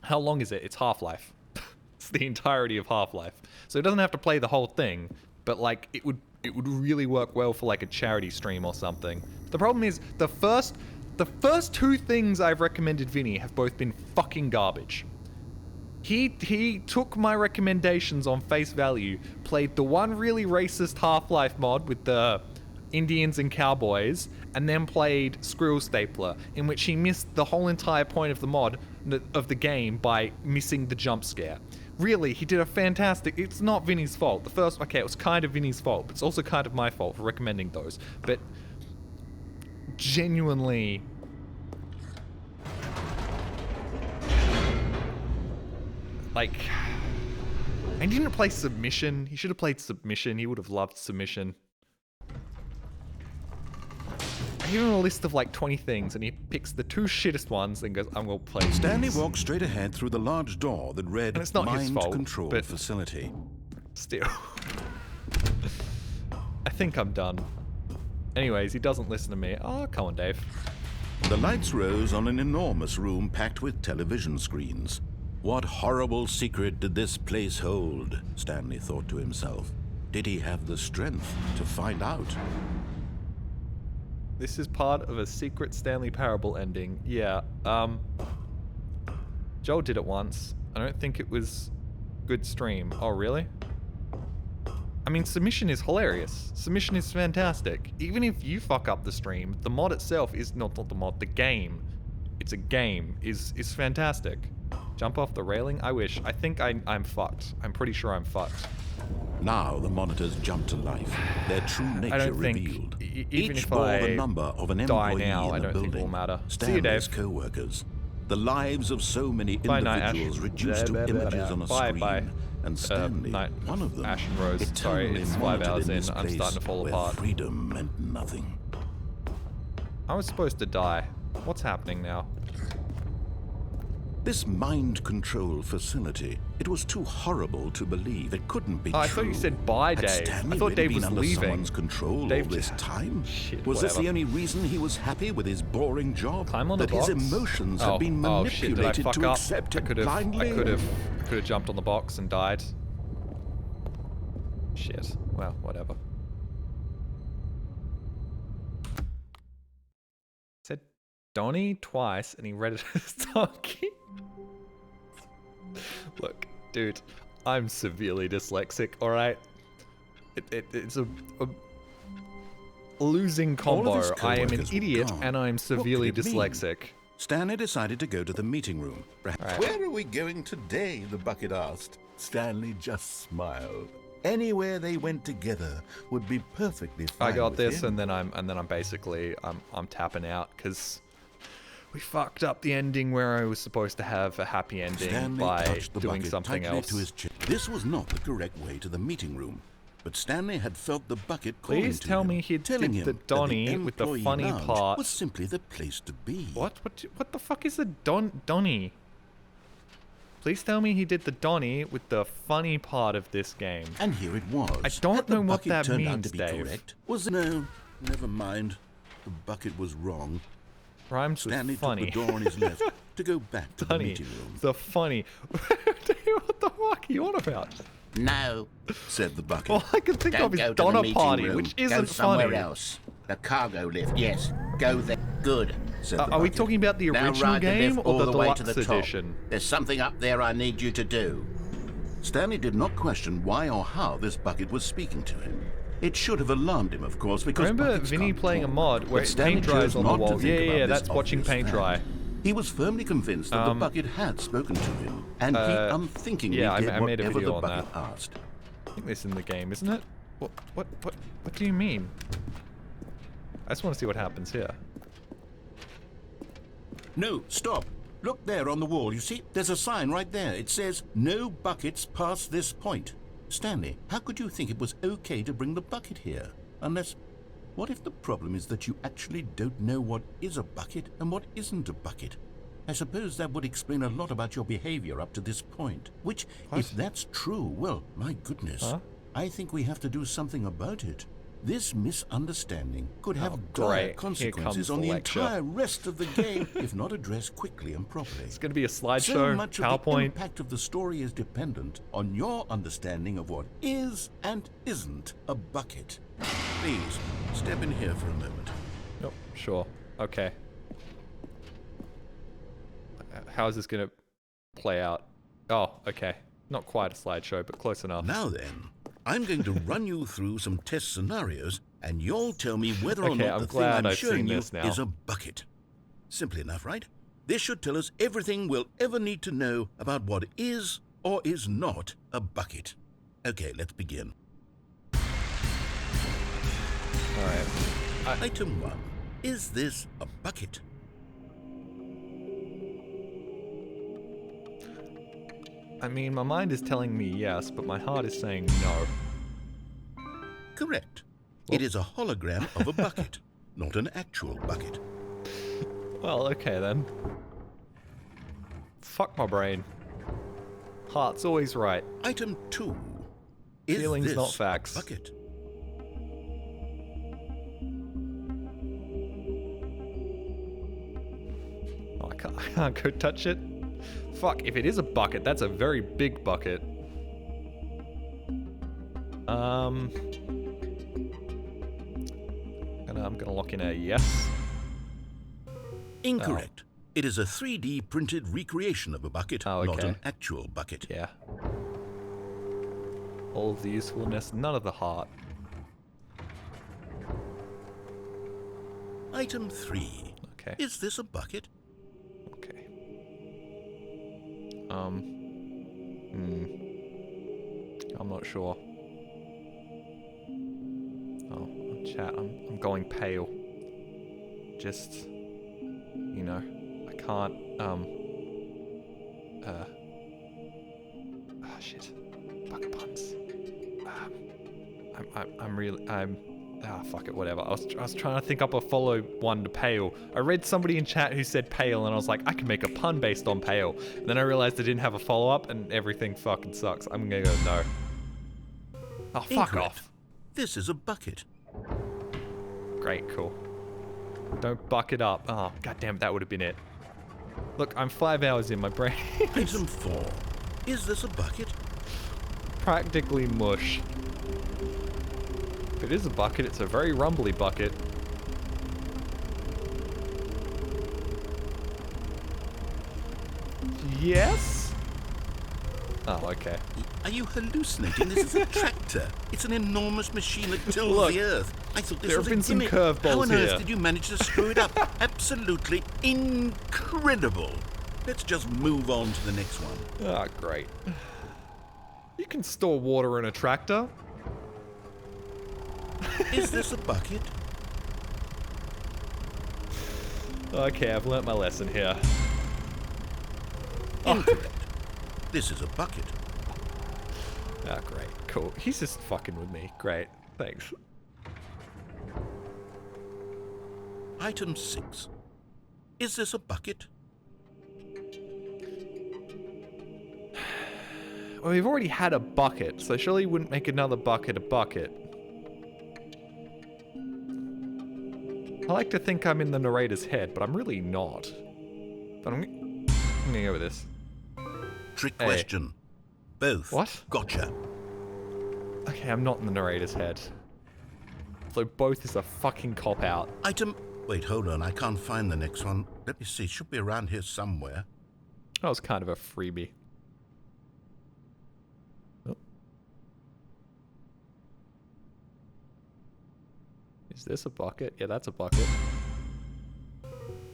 How long is it? It's Half-Life. It's the entirety of Half-Life. So it doesn't have to play the whole thing, but, like, it would really work well for, like, a charity stream or something. The problem is, the first 2 things I've recommended Vinny have both been fucking garbage. He took my recommendations on face value, played the one really racist Half-Life mod with the Indians and cowboys, and then played Skrill Stapler, in which he missed the whole entire point of the mod of the game by missing the jump scare. Really, he did a fantastic... It's not Vinny's fault. Okay, it was kind of Vinny's fault, but it's also kind of my fault for recommending those. But genuinely... Like... I didn't play Submission. He should have played Submission. He would have loved Submission. I give him a list of like 20 things, and he picks the 2 shittest ones and goes, I'm going to play Stanley these. walked straight ahead through the large door that read And it's not his Mind fault, Control but Facility. Still. I think I'm done. Anyways, he doesn't listen to me. Oh, come on, Dave. The lights rose on an enormous room packed with television screens. What horrible secret did this place hold? Stanley thought to himself. Did he have the strength to find out? This is part of a secret Stanley Parable ending. Yeah, Joel did it once. I don't think it was good stream. Oh, really? I mean, submission is hilarious. Submission is fantastic. Even if you fuck up the stream, the mod itself is not the mod, the game. It's a game, is fantastic. Jump off the railing? I wish. I think I'm fucked. I'm pretty sure I'm fucked. Now the monitors jump to life, their true nature I don't revealed. think, even Each if bore I the number of an die employee now, in I the don't think it building. will matter. See you, Stanley's Dave. co-workers. The lives of so many Bye, Night Ash. individuals reduced to images on a screen. Bye. And Stanley, Night one of them, Ash and Rose. Sorry, eternally it's 5 monitored hours in. this I'm place starting to fall where apart. freedom meant nothing. I was supposed to die. What's happening now? This mind control facility, it was too horrible to believe. It couldn't be Oh, I true. thought you said bye, Had Dave. Stanley I thought really Dave been was under leaving. someone's control Dave all this just- time? Shit, Was this the whatever. only reason he was happy with his boring job? Climb on the that his box? emotions Oh, had been oh shit, did I manipulated fuck to up? accept I it could blindly? have jumped on the box and died. Shit. Well, whatever. Said Donnie twice and he read it as donkey. Look, dude, I'm severely dyslexic, alright? It's a losing All of his combo. I am an co-workers were idiot gone. and I'm What severely could it mean? dyslexic. Stanley decided to go to the meeting room. Right. Where are we going today? The bucket asked. Stanley just smiled. Anywhere they went together would be perfectly fine. I got with this, him. and then I'm basically I'm tapping out because we fucked up the ending where I was supposed to have a happy ending Stanley by touched the doing bucket something tightly else. to his chin. This was not the correct way to the meeting room, but Stanley had felt the bucket calling Please to tell him, me he telling did him the that Donnie with the employee funny lounge part. was simply the place to be. What the fuck is the Donnie? Please tell me he did the Donnie with the funny part of this game. And here it was. I don't Had the know what bucket that turned out means, to be Dave. correct? Was it? No, never mind. The bucket was wrong. Rhymes Stanley with funny. took the door on his left to go back to the Donnie, meeting room. the funny. What the fuck are you on about? No. Said the bucket. All I can think Don't of is go to the Donna meeting Party, room. which Go isn't somewhere funny. else. The cargo lift, yes. Go there. Good. Said the Are we bucket. talking about the Now original ride the game lift or all the the way deluxe to the top. edition? There's something up there I need you to do. Stanley did not question why or how this bucket was speaking to him. It should have alarmed him, of course, because Remember buckets Vinny can't playing a talk. mod where But Stanley paint dries chose on the not to walls? think Yeah, about this that's watching obvious paint fact. dry. He was firmly convinced that the bucket had spoken to him, and he unthinkingly yeah, did I made a whatever video the on bucket that. asked. I think this is in the game, isn't it? What do you mean? I just want to see what happens here. No, stop. Look there on the wall, you see? There's a sign right there. It says, no buckets past this point. Stanley, how could you think it was okay to bring the bucket here? Unless, what if the problem is that you actually don't know what is a bucket and what isn't a bucket? I suppose that would explain a lot about your behavior up to this point. Which, if that's true, well, my goodness, Huh? I think we have to do something about it. This misunderstanding could have great. dire Here consequences comes on the the lecture. entire rest of the game if not addressed quickly and properly. It's going to be a So slideshow, much of the PowerPoint. impact of the story is dependent on your understanding of what is and isn't a bucket. Please, step in here for a moment. Nope, sure. Okay. How is this going to play out? Oh, okay. Not quite a slideshow, but close enough. Now then, I'm going to run you through some test scenarios, and you'll tell me whether or Okay, not I'm the thing glad I'm I've showing seen you this now. is a bucket. Simple enough, right? This should tell us everything we'll ever need to know about what is or is not a bucket. Okay, let's begin. All right. Item 1. Is this a bucket? I mean, my mind is telling me yes, but my heart is saying no. Correct. It is a hologram of a bucket, not an actual bucket. Well, okay then. Fuck my brain. Heart's always right. Item 2. Is Feelings, this not facts. a bucket? Oh, I can't go touch it. Fuck, if it is a bucket, that's a very big bucket. I'm gonna lock in a yes. Incorrect. It is a 3D printed recreation of a bucket, Oh, not okay. an actual bucket. Yeah. All of the usefulness, none of the heart. Item 3. Okay. Is this a bucket? Okay. I'm not sure. Oh, chat, I'm going pale. Just, you know, I can't, shit. Bucket puns. Fuck it, whatever. I was trying to think up a follow one to pale. I read somebody in chat who said pale, and I was like, I can make a pun based on pale. And then I realized I didn't have a follow-up, and everything fucking sucks. I'm gonna go no. Oh, fuck Incorrect. off. This is a bucket. Great, cool. Don't buck it up. Oh, goddamn, that would have been it. Look, I'm 5 hours in, my brain. Item 4. Is this a bucket? Practically mush. If it is a bucket, it's a very rumbly bucket. Yes? Oh, okay. Are you hallucinating? This is a tractor. It's an enormous machine that tills Look, the earth. I thought this there was have been a some gimmick. curveballs How on earth here. did you manage to screw it up? Absolutely incredible. Let's just move on to the next one. Ah, great. You can store water in a tractor. Is this a bucket? Okay, I've learnt my lesson here. Incorrect. This is a bucket. Ah, great. Cool. He's just fucking with me. Great. Thanks. Item 6. Is this a bucket? Well, we've already had a bucket, so surely you wouldn't make another bucket a bucket. I like to think I'm in the narrator's head, but I'm really not. But I'm gonna go with this. Trick Hey. question. Both. What? Gotcha. Okay, I'm not in the narrator's head. So both is a fucking cop-out. Item... Wait, hold on. I can't find the next one. Let me see. It should be around here somewhere. That was kind of a freebie. Oh. Is this a bucket? Yeah, that's a bucket.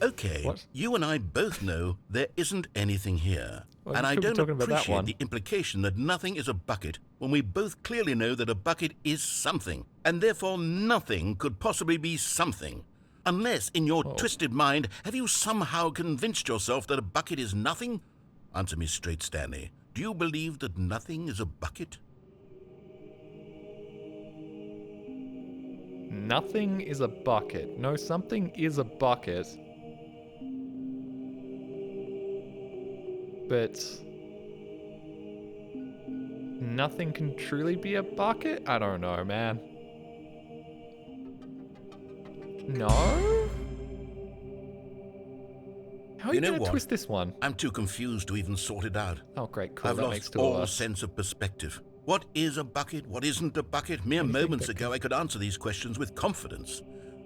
Okay, What? you and I both know there isn't anything here. Well, and you I could be don't talking about that appreciate one. the implication that nothing is a bucket when we both clearly know that a bucket is something, and therefore nothing could possibly be something. Unless, in your twisted mind, have you somehow convinced yourself that a bucket is nothing? Answer me straight, Stanley. Do you believe that nothing is a bucket? Nothing is a bucket. No, something is a bucket. But nothing can truly be a bucket? I don't know, man. No? How are you know gonna what? twist this one? I'm too confused to even sort it out. Oh, great, cool. I've That makes lost two of all us. sense of perspective. What is a bucket? What isn't a bucket? Mere What do you think moments that ago I could answer these questions with confidence.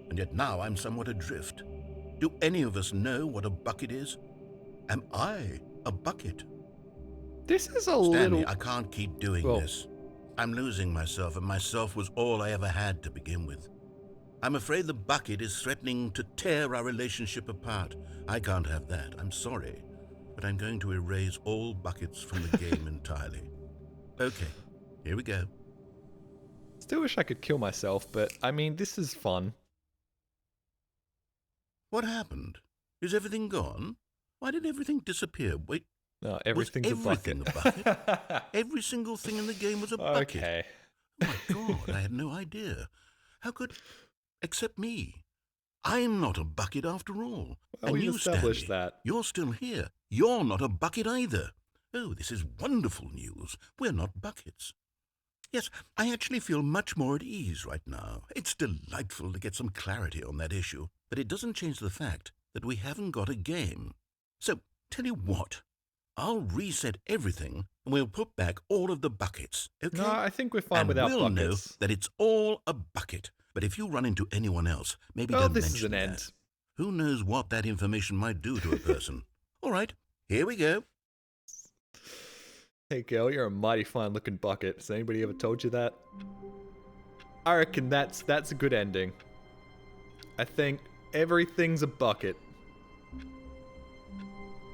And yet now I'm somewhat adrift. Do any of us know what a bucket is? Am I a bucket? This is a Stanley, little... I can't keep doing Well- this. I'm losing myself, and myself was all I ever had to begin with. I'm afraid the bucket is threatening to tear our relationship apart. I can't have that. I'm sorry. But I'm going to erase all buckets from the game entirely. Okay, here we go. Still wish I could kill myself, but I mean, this is fun. What happened? Is everything gone? Why did everything disappear? Wait, No, everything's was everything a bucket. a bucket? Every single thing in the game was a bucket. Okay. Oh my God, I had no idea. How could... Except me. I'm not a bucket after all. Well, and we've you, established Stanley, that. you're still here. You're not a bucket either. Oh, this is wonderful news. We're not buckets. Yes, I actually feel much more at ease right now. It's delightful to get some clarity on that issue, but it doesn't change the fact that we haven't got a game. So, tell you what, I'll reset everything and we'll put back all of the buckets, okay? No, I think we're fine and without we'll buckets. know that it's all a bucket. But if you run into anyone else, maybe Oh, don't this mention is an that. end. Who knows what that information might do to a person? All right, here we go. Hey girl, you're a mighty fine looking bucket. Has anybody ever told you that? I reckon that's a good ending. I think everything's a bucket.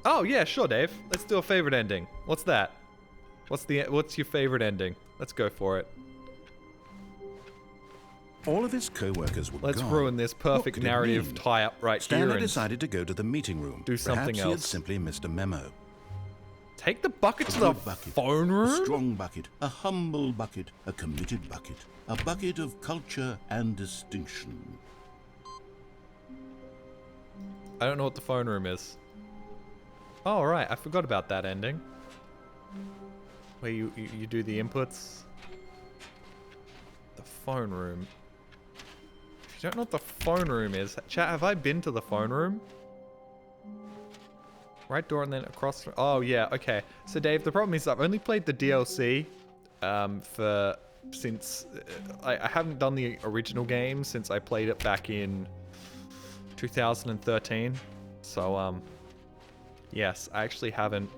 Oh yeah, sure, Dave. Let's do a favorite ending. What's that? What's your favorite ending? Let's go for it. All of his co-workers were Let's gone. ruin this What perfect could it narrative mean? tie-up right Stanley here and decided to go to the meeting room. do something Perhaps he had else. simply missed a memo. Take the bucket to A the good bucket, phone A room? strong bucket, a humble bucket, a committed bucket, a bucket of culture and distinction. I don't know what the phone room is. Oh, right. I forgot about that ending. Where you do the inputs. The phone room. If you don't know what the phone room is, chat, have I been to the phone room? Right door and then across. Oh, yeah. Okay. So, Dave, the problem is I've only played the DLC since I haven't done the original game since I played it back in 2013. So, yes, I actually haven't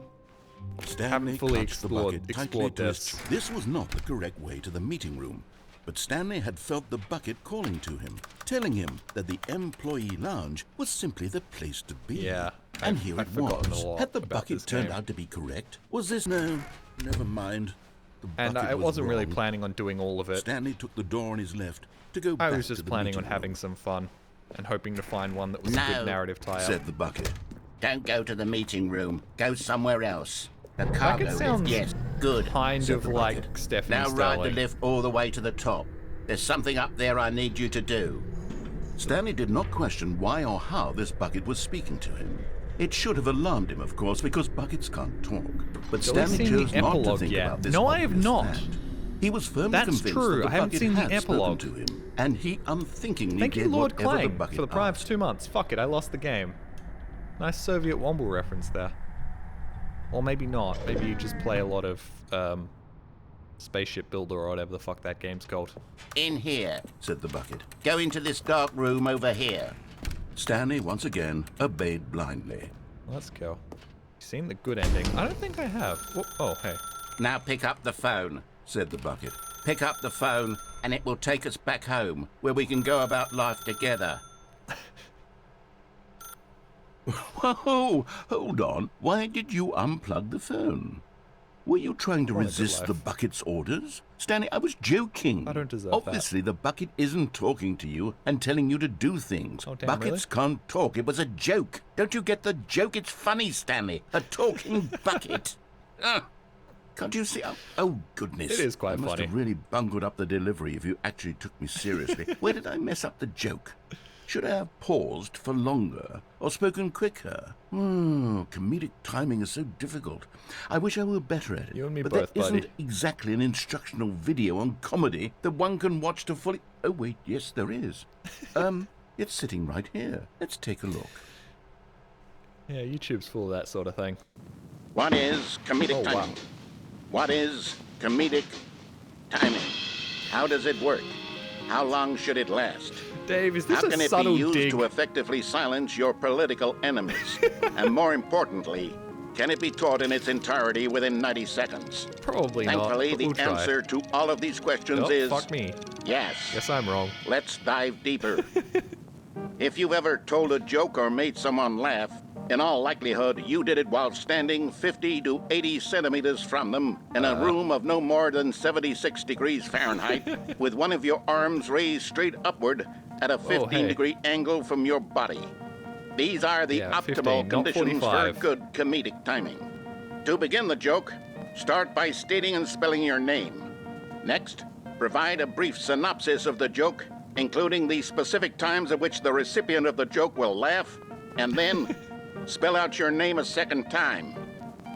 Stanley fully clutched the bucket tightly explored to this. This was not the correct way to the meeting room, but Stanley had felt the bucket calling to him, telling him that the employee lounge was simply the place to be. Yeah, and I've here it forgotten was. a lot Had the about bucket this turned game. out to be correct? Was this no? Never mind. The And bucket I was wasn't really wrong. planning on doing all of it. Stanley took the door on his left to go I back was to just the planning on meeting having room. some fun and hoping to find one that was a No, good narrative tie-up. Said the bucket. Don't go to the meeting room. Go somewhere else. The cargo lift, sounds yes. Good. Kind said of the like bucket. Stephanie Now ride Sterling. the lift all the way to the top. There's something up there I need you to do. Stanley did not question why or how this bucket was speaking to him. It should have alarmed him, of course, because buckets can't talk. But Have we Stanley seen the chose not to epilogue think yet? about this No, I have obvious not. fact. He was firmly That's convinced true. that the I haven't bucket seen the had epilogue. spoken to him, and he unthinkingly Thank you, did Lord whatever the Clang, bucket for the prior asked. 2 months. Fuck it, I lost the game. Nice Soviet Womble reference there. Or maybe not. Maybe you just play a lot of Spaceship Builder or whatever the fuck that game's called. In here. Said the bucket. Go into this dark room over here. Stanley once again obeyed blindly. Let's go. Seen the good ending? I don't think I have. Oh, hey. Now pick up the phone. Said the bucket. Pick up the phone, and it will take us back home, where we can go about life together. Whoa! Hold on. Why did you unplug the phone? Were you trying to Quite a good resist the life. bucket's orders? Stanley, I was joking. I don't deserve Obviously, the bucket isn't talking to you and telling you to do things. Oh, damn, Buckets can't talk. It was a joke. Don't you get the joke? It's funny, Stanley. A talking bucket. Can't you see? Oh, goodness. It is quite I must funny. have really bungled up the delivery if you actually took me seriously. Where did I mess up the joke? Should I have paused for longer or spoken quicker? Comedic timing is so difficult. I wish I were better at it. You and me but both, there buddy. isn't exactly an instructional video on comedy that one can watch to fully... Oh, wait, yes, there is. It's sitting right here. Let's take a look. Yeah, YouTube's full of that sort of thing. What is comedic Oh, wow. timing? What is comedic timing? How does it work? How long should it last? Dave, is this How a can it be subtle used dig? to effectively silence your political enemies? And more importantly, can it be taught in its entirety within 90 seconds? Probably not, Thankfully, but the we'll try. answer to all of these questions Oh, is fuck me. yes. Guess I'm wrong. Let's dive deeper. If you've ever told a joke or made someone laugh, in all likelihood, you did it while standing 50 to 80 centimeters from them in a room of no more than 76 degrees Fahrenheit with one of your arms raised straight upward at a 15-degree angle from your body. These are the Yeah, optimal 15, not conditions for 45. good comedic timing. To begin the joke, start by stating and spelling your name. Next, provide a brief synopsis of the joke, including the specific times at which the recipient of the joke will laugh, and then spell out your name a second time.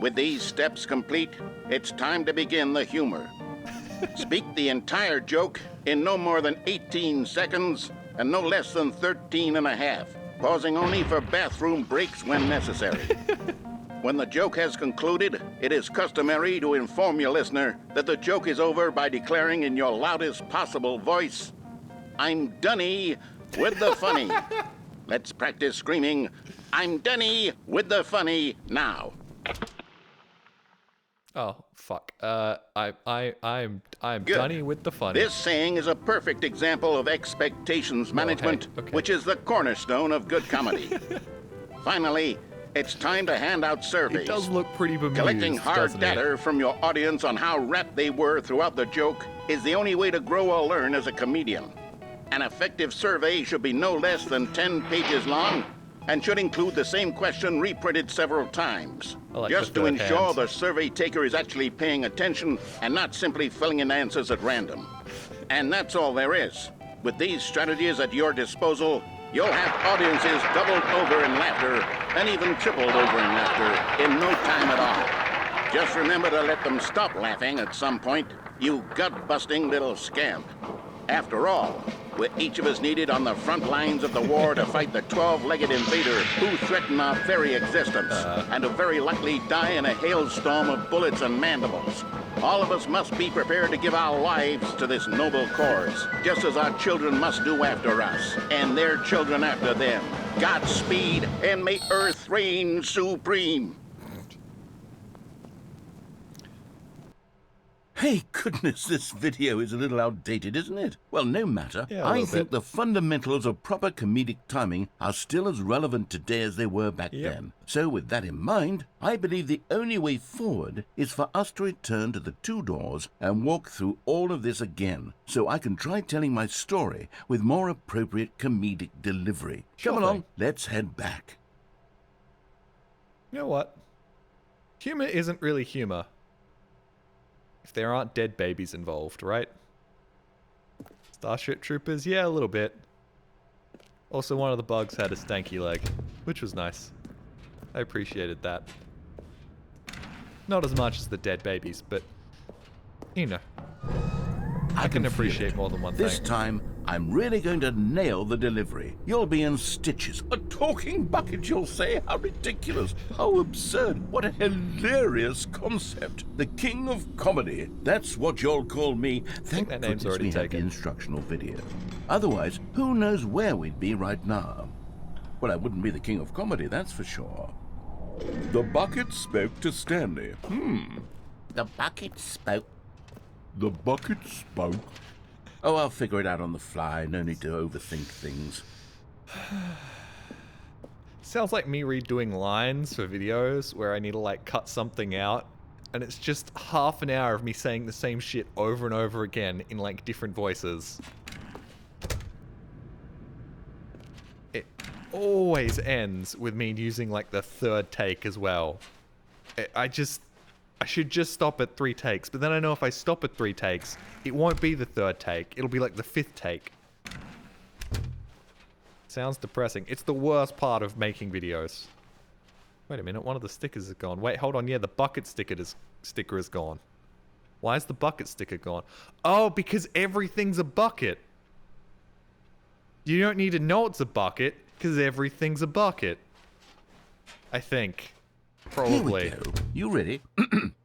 With these steps complete, it's time to begin the humor. Speak the entire joke in no more than 18 seconds and no less than 13 and a half, pausing only for bathroom breaks when necessary. When the joke has concluded, it is customary to inform your listener that the joke is over by declaring in your loudest possible voice, "I'm Dunny with the funny." Let's practice screaming, "I'm Dunny with the funny" now. Oh fuck. I'm Good. dunny with the funny. This saying is a perfect example of expectations management, okay. which is the cornerstone of good comedy. Finally, it's time to hand out surveys. It does look pretty bemused, Collecting hard doesn't it? data from your audience on how rapt they were throughout the joke is the only way to grow or learn as a comedian. An effective survey should be no less than 10 pages long and should include the same question reprinted several times. Like just to ensure the survey taker is actually paying attention and not simply filling in answers at random. And that's all there is. With these strategies at your disposal, you'll have audiences doubled over in laughter and even tripled over in laughter in no time at all. Just remember to let them stop laughing at some point, you gut-busting little scamp. After all, we're each of us needed on the front lines of the war to fight the 12-legged invader who threaten our very existence, and who very likely die in a hailstorm of bullets and mandibles. All of us must be prepared to give our lives to this noble cause, just as our children must do after us, and their children after them. Godspeed, and may Earth reign supreme. Hey, goodness, this video is a little outdated, isn't it? Well, no matter. Yeah, I think the fundamentals of proper comedic timing are still as relevant today as they were back then. So with that in mind, I believe the only way forward is for us to return to the two doors and walk through all of this again, so I can try telling my story with more appropriate comedic delivery. Come along, let's head back. You know what? Humor isn't really humor if there aren't dead babies involved, right? Starship Troopers, yeah, a little bit. Also, one of the bugs had a stanky leg, which was nice. I appreciated that. Not as much as the dead babies, but, you know. I can appreciate more than one thing. This time, I'm really going to nail the delivery. You'll be in stitches. A talking bucket, you'll say? How ridiculous. How absurd. What a hilarious concept. The king of comedy. That's what you'll call me. Thank that name's goodness already we have the taken. instructional video. Otherwise, who knows where we'd be right now? Well, I wouldn't be the king of comedy, that's for sure. The bucket spoke to Stanley. The bucket spoke. The bucket spoke. Oh, I'll figure it out on the fly. No need to overthink things. Sounds like me redoing lines for videos where I need to like cut something out, and it's just half an hour of me saying the same shit over and over again in like different voices. It always ends with me using like the third take as well. I should just stop at 3 takes, but then I know if I stop at 3 takes, it won't be the third take. It'll be like the 5th take. Sounds depressing. It's the worst part of making videos. Wait a minute, one of the stickers is gone. Wait, hold on. Yeah, the bucket sticker is gone. Why is the bucket sticker gone? Oh, because everything's a bucket. You don't need to know it's a bucket, because everything's a bucket. I think. Probably. Here we go. You ready?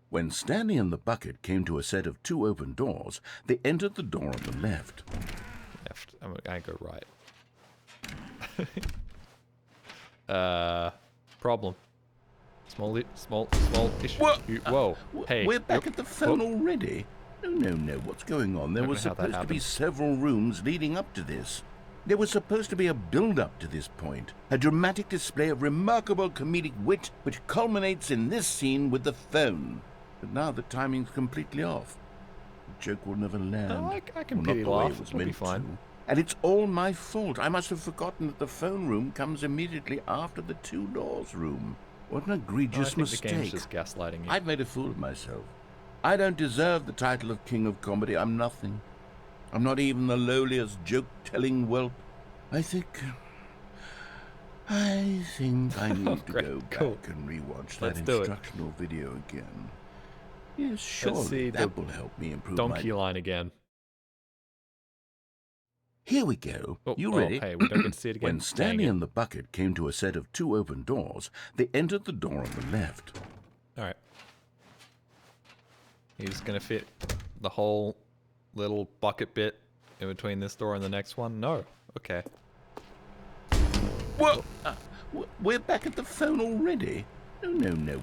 When Stanley and the bucket came to a set of 2 open doors, they entered the door on the left. Left. I go right. Problem. Small issue. Whoa. Hey. We're back at the phone already? No. What's going on? There was supposed to be several rooms leading up to this. There was supposed to be a build-up to this point, a dramatic display of remarkable comedic wit which culminates in this scene with the phone. But now the timing's completely off. The joke will never land. No, I can not pity the way laugh. it was It'll be meant fine. to. And it's all my fault. I must have forgotten that the phone room comes immediately after the 2 doors room. What an egregious mistake. The game's just gaslighting you. I've made a fool of myself. I don't deserve the title of King of Comedy. I'm nothing. I'm not even the lowliest joke-telling whelp. I think I need to go back and rewatch that instructional video again. Yes, surely that will help me improve donkey line again. Here we go. You ready? Hey, we don't get to see it again. When Stanley and the bucket came to a set of 2 open doors, they entered the door on the left. All right. He's gonna fit the whole little bucket bit in between this door and the next one? No. Okay. What? We're back at the phone already? No.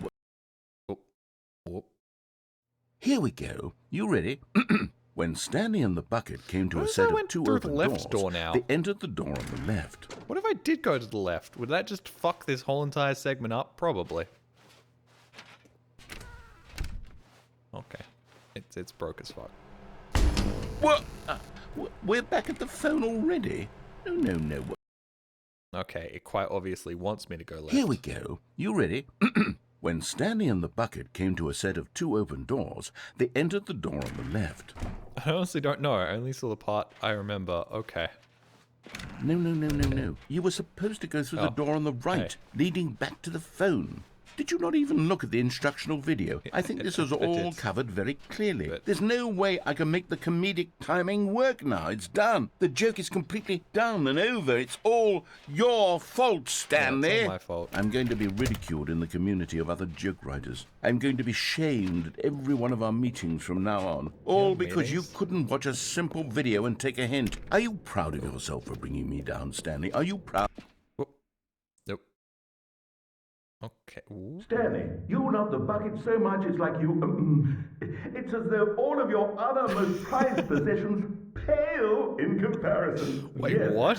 Here we go. You ready? When Stanley and the bucket came to What a if set I of went two through the open left doors, door now? they entered the door on the left. What if I did go to the left? Would that just fuck this whole entire segment up? Probably. Okay. It's broke as fuck. What? We're back at the phone already? No. Okay, it quite obviously wants me to go left. Here we go. You ready? When Stanley and the bucket came to a set of two open doors, they entered the door on the left. I honestly don't know. I only saw the part I remember. Okay. No. You were supposed to go through the door on the right, leading back to the phone. Did you not even look at the instructional video? I think this is all covered very clearly. There's no way I can make the comedic timing work now. It's done. The joke is completely done and over. It's all your fault, Stanley. Yeah, it's all my fault. I'm going to be ridiculed in the community of other joke writers. I'm going to be shamed at every one of our meetings from now on. All because you couldn't watch a simple video and take a hint. Are you proud of yourself for bringing me down, Stanley? Are you proud? Nope. Okay. Ooh. Stanley, you love the bucket so much it's like you... it's as though all of your other most prized possessions pale in comparison. Wait, what?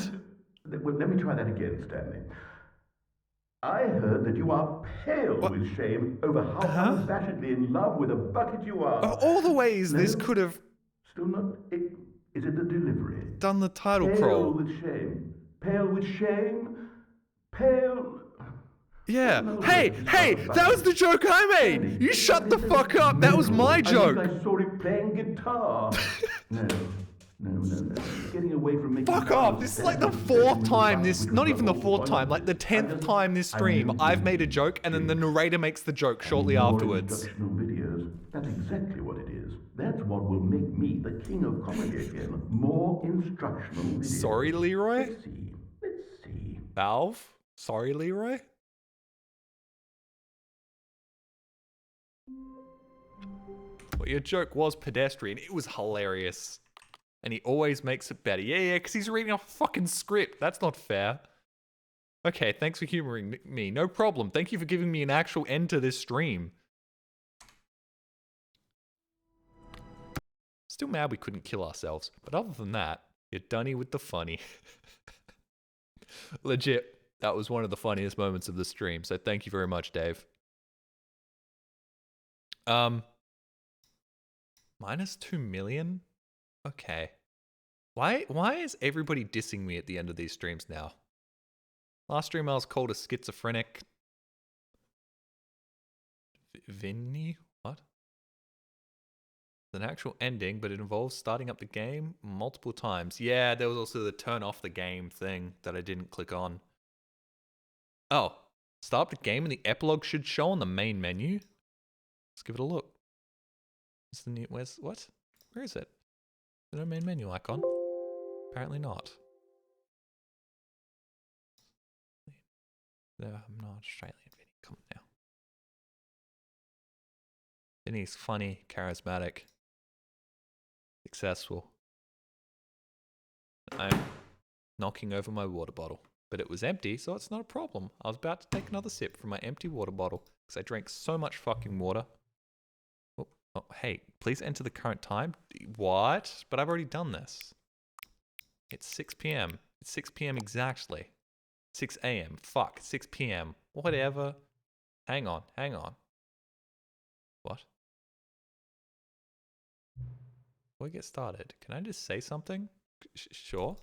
Well, let me try that again, Stanley. I heard that you are pale with shame over how unabashedly in love with a bucket you are. Of all the ways this could have... Still not... Is it the delivery? Done the title pale crawl. With shame. Pale with shame. Pale... Yeah. Hey, that was the joke I made. You shut the fuck up. That was my joke. I saw it playing guitar. No. Getting away from me. Fuck off. This is like the fourth time this, not even the fourth time, like the 10th time this stream I've made a joke and then the narrator makes the joke shortly afterwards. Instructional videos. That's exactly what it is. That's what will make me the king of comedy again. More instructional videos. Sorry, Leroy? Let's see. Valve? Sorry, Leroy? Well, your joke was pedestrian. It was hilarious. And he always makes it better. Yeah, because he's reading a fucking script. That's not fair. Okay, thanks for humoring me. No problem. Thank you for giving me an actual end to this stream. Still mad we couldn't kill ourselves. But other than that, you're dunny with the funny. Legit, that was one of the funniest moments of the stream. So thank you very much, Dave. Minus 2 million? Okay. Why is everybody dissing me at the end of these streams now? Last stream I was called a schizophrenic. Vinny? What? An actual ending, but it involves starting up the game multiple times. Yeah, there was also the turn off the game thing that I didn't click on. Oh, start up the game and the epilogue should show on the main menu. Let's give it a look. What? Where is it? Is there no main menu icon? Apparently not. No, I'm not Australian, Vinny. Come on now. Vinny's funny, charismatic, successful. I'm knocking over my water bottle. But it was empty, so it's not a problem. I was about to take another sip from my empty water bottle because I drank so much fucking water. Oh, hey, please enter the current time. What? But I've already done this. It's 6 p.m. It's 6 p.m. exactly. 6 a.m. Fuck, 6 p.m. Whatever. Hang on. What? Before we get started, can I just say something? Sure.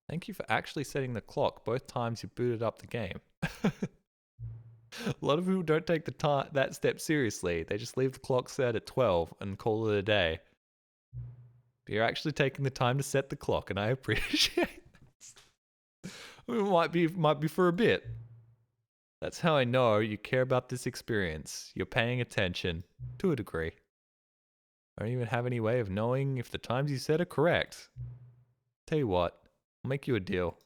Thank you for actually setting the clock both times you booted up the game. A lot of people don't take that step seriously. They just leave the clock set at 12 and call it a day. But you're actually taking the time to set the clock, and I appreciate this. It might be for a bit. That's how I know you care about this experience. You're paying attention, to a degree. I don't even have any way of knowing if the times you set are correct. Tell you what, I'll make you a deal.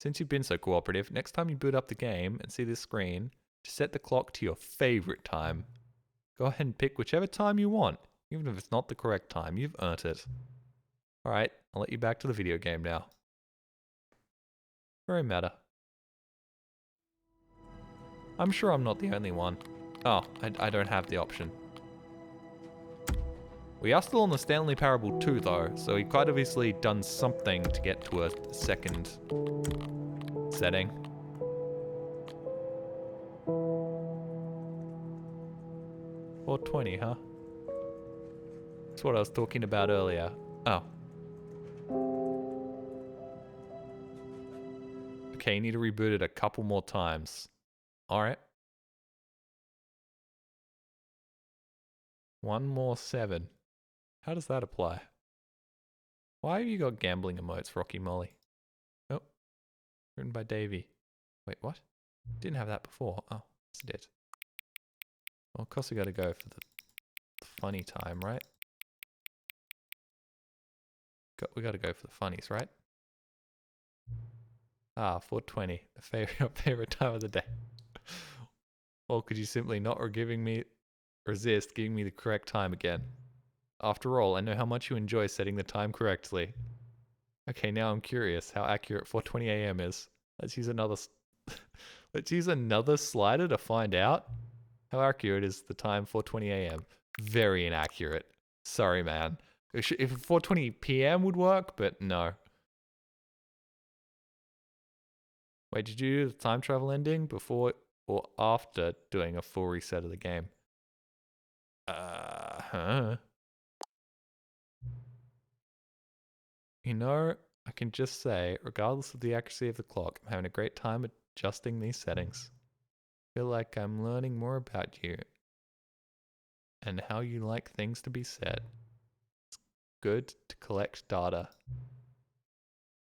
Since you've been so cooperative, next time you boot up the game and see this screen, just set the clock to your favorite time. Go ahead and pick whichever time you want, even if it's not the correct time. You've earned it. Alright, I'll let you back to the video game now. Very meta. I'm sure I'm not the only one. Oh, I don't have the option. We are still on the Stanley Parable 2 though, so he quite obviously done something to get to a second setting. $4.20, huh? That's what I was talking about earlier. Oh. Okay, you need to reboot it a couple more times. Alright. One more 7. How does that apply? Why have you got gambling emotes, Rocky Molly? Oh. Written by Davey. Wait, what? Didn't have that before. Oh, yes it did. Well, of course we gotta go for the funny time, right? We gotta go for the funnies, right? Ah, 4:20, the favorite time of the day. Or could you simply not resist giving me the correct time again? After all, I know how much you enjoy setting the time correctly. Okay, now I'm curious how accurate 4:20 a.m. is. Let's use another slider to find out. How accurate is the time 4:20 a.m.? Very inaccurate. Sorry, man. If 4:20 p.m. would work, but no. Wait, did you do the time travel ending before or after doing a full reset of the game? You know, I can just say, regardless of the accuracy of the clock, I'm having a great time adjusting these settings. I feel like I'm learning more about you and how you like things to be set. It's good to collect data.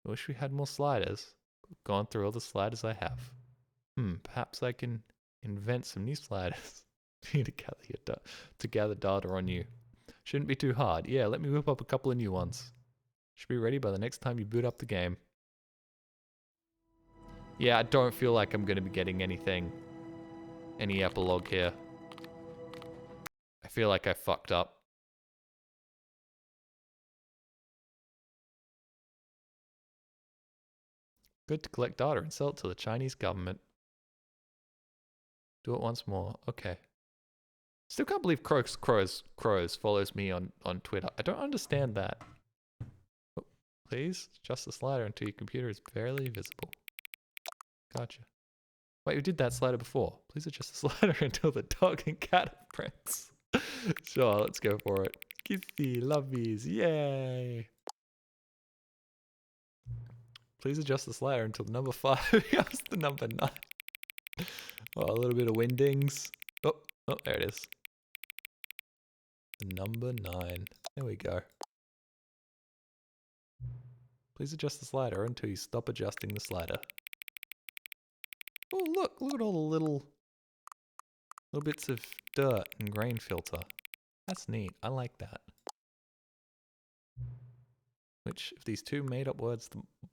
I wish we had more sliders. I've gone through all the sliders I have. Perhaps I can invent some new sliders to gather data on you. Shouldn't be too hard. Yeah, let me whip up a couple of new ones. Should be ready by the next time you boot up the game. Yeah, I don't feel like I'm going to be getting any epilogue here. I feel like I fucked up. Good to collect data and sell it to the Chinese government. Do it once more. Okay. Still can't believe Crows follows me on Twitter. I don't understand that. Oh, please, adjust the slider until your computer is barely visible. Gotcha. Wait, we did that slider before. Please adjust the slider until the dog and cat are prints. Sure, let's go for it. Kissy, lovies, yay! Please adjust the slider until the number 5 becomes the number 9. Oh, a little bit of windings. Oh, there it is. Number 9. There we go. Please adjust the slider until you stop adjusting the slider. Oh, look at all the little bits of dirt and grain filter. That's neat. I like that. Which of these two made-up words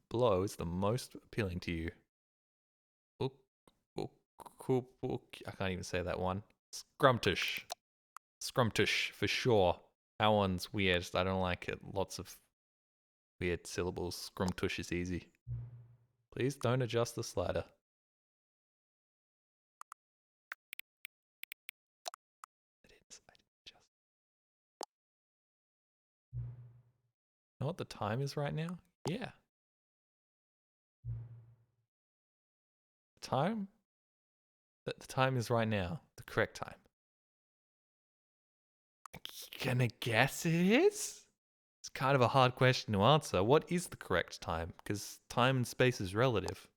below is the most appealing to you? I can't even say that one. Scrumptious. Scrumptious, for sure. That one's weird. I don't like it. Lots of weird syllables. Scrumptious is easy. Please don't adjust the slider. I didn't adjust. Know what the time is right now? Yeah. The time is right now. The correct time. Gonna guess it is? It's kind of a hard question to answer. What is the correct time? Because time and space is relative.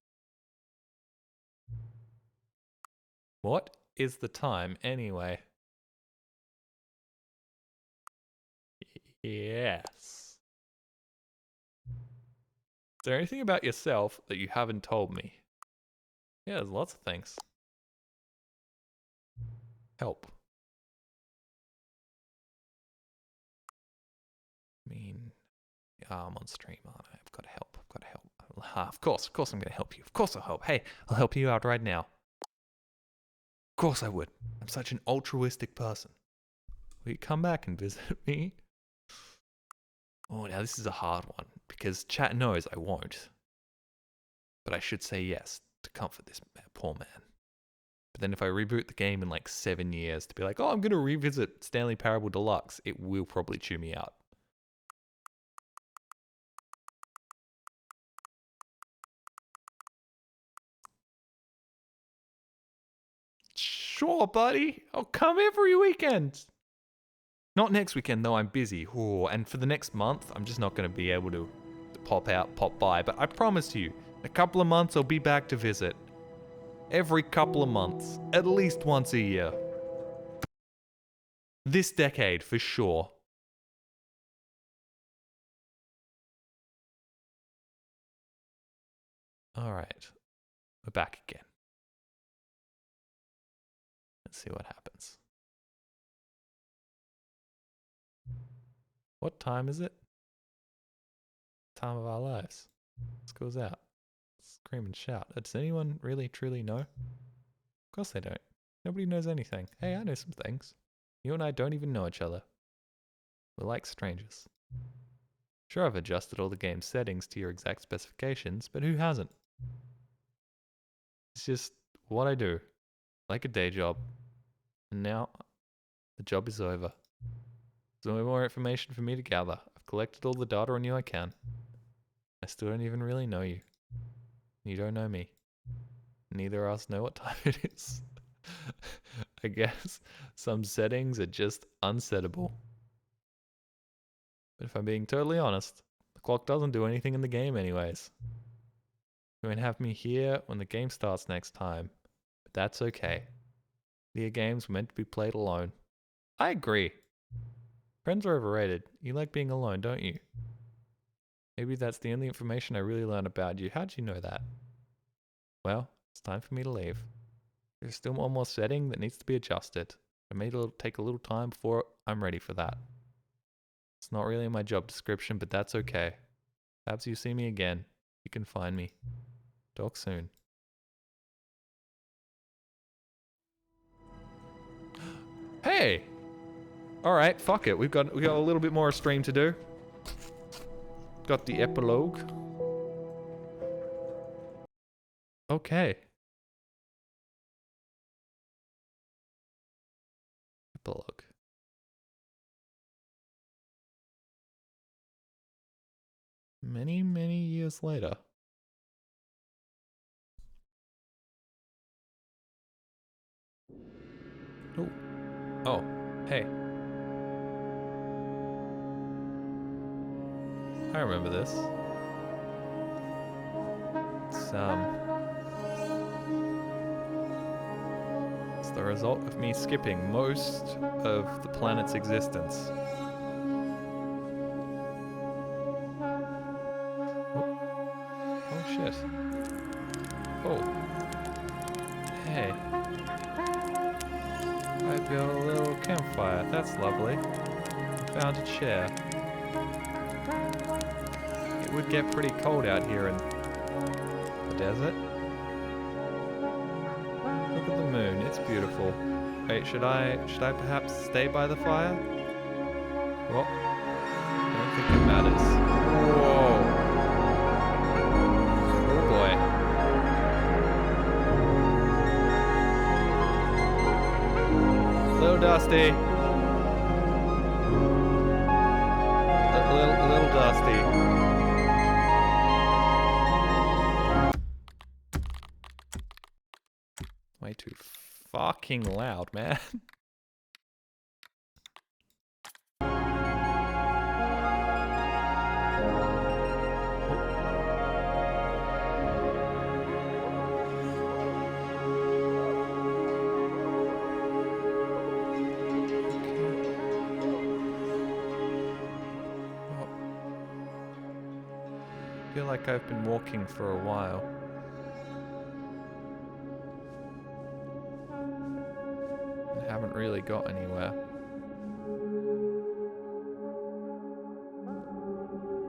What is the time anyway? Yes. Is there anything about yourself that you haven't told me? Yeah, there's lots of things. Help. I mean, I'm on stream, aren't I? I've got to help. Of course I'm going to help you. Of course I'll help. Hey, I'll help you out right now. Of course I would. I'm such an altruistic person. Will you come back and visit me? Oh, now this is a hard one, because chat knows I won't. But I should say yes to comfort this poor man. But then if I reboot the game in like 7 years to be like, oh, I'm going to revisit Stanley Parable Deluxe, it will probably chew me out. Sure, buddy. I'll come every weekend. Not next weekend, though. I'm busy. Ooh, and for the next month, I'm just not going to be able to pop out, pop by. But I promise you, a couple of months, I'll be back to visit. Every couple of months. At least once a year. This decade, for sure. Alright. We're back again. Let's see what happens. What time is it? Time of our lives. School's out. Scream and shout. Does anyone really truly know? Of course they don't. Nobody knows anything. Hey, I know some things. You and I don't even know each other. We're like strangers. Sure, I've adjusted all the game's settings to your exact specifications, but who hasn't? It's just what I do. Like a day job. And now, the job is over. There's no more information for me to gather. I've collected all the data on you I can. I still don't even really know you. You don't know me. Neither of us know what time it is. I guess some settings are just unsettable. But if I'm being totally honest, the clock doesn't do anything in the game anyways. You won't have me here when the game starts next time. But that's okay. Video games were meant to be played alone. I agree. Friends are overrated. You like being alone, don't you? Maybe that's the only information I really learned about you. How'd you know that? Well, it's time for me to leave. There's still one more setting that needs to be adjusted. It may take a little time before I'm ready for that. It's not really in my job description, but that's okay. Perhaps you see me again. You can find me. Talk soon. Hey! Alright, fuck it. We got a little bit more stream to do. Got the epilogue. Okay. Epilogue. Many, many years later. Oh. Oh. Hey. I remember this. It's the result of me skipping most of the planet's existence. Oh shit. Oh. Hey. I built a little campfire. That's lovely. Found a chair. It would get pretty cold out here in the desert. Look at the moon. It's beautiful. Wait, should I perhaps stay by the fire? Well, I don't think it matters. Whoa. Oh boy. Little dusty. A little dusty. Way too fucking loud, man. I feel like I've been walking for a while. And haven't really got anywhere.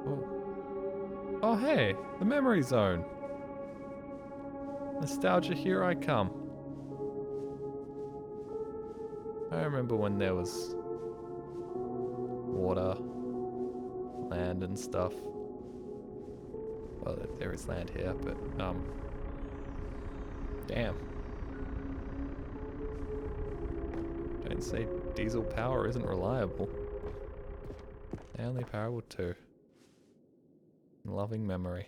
Oh. Oh hey, the memory zone. Nostalgia, here I come. I remember when there was water, land and stuff. Well, there is land here, but, damn. and say diesel power isn't reliable. Stanley Parable 2. Loving memory.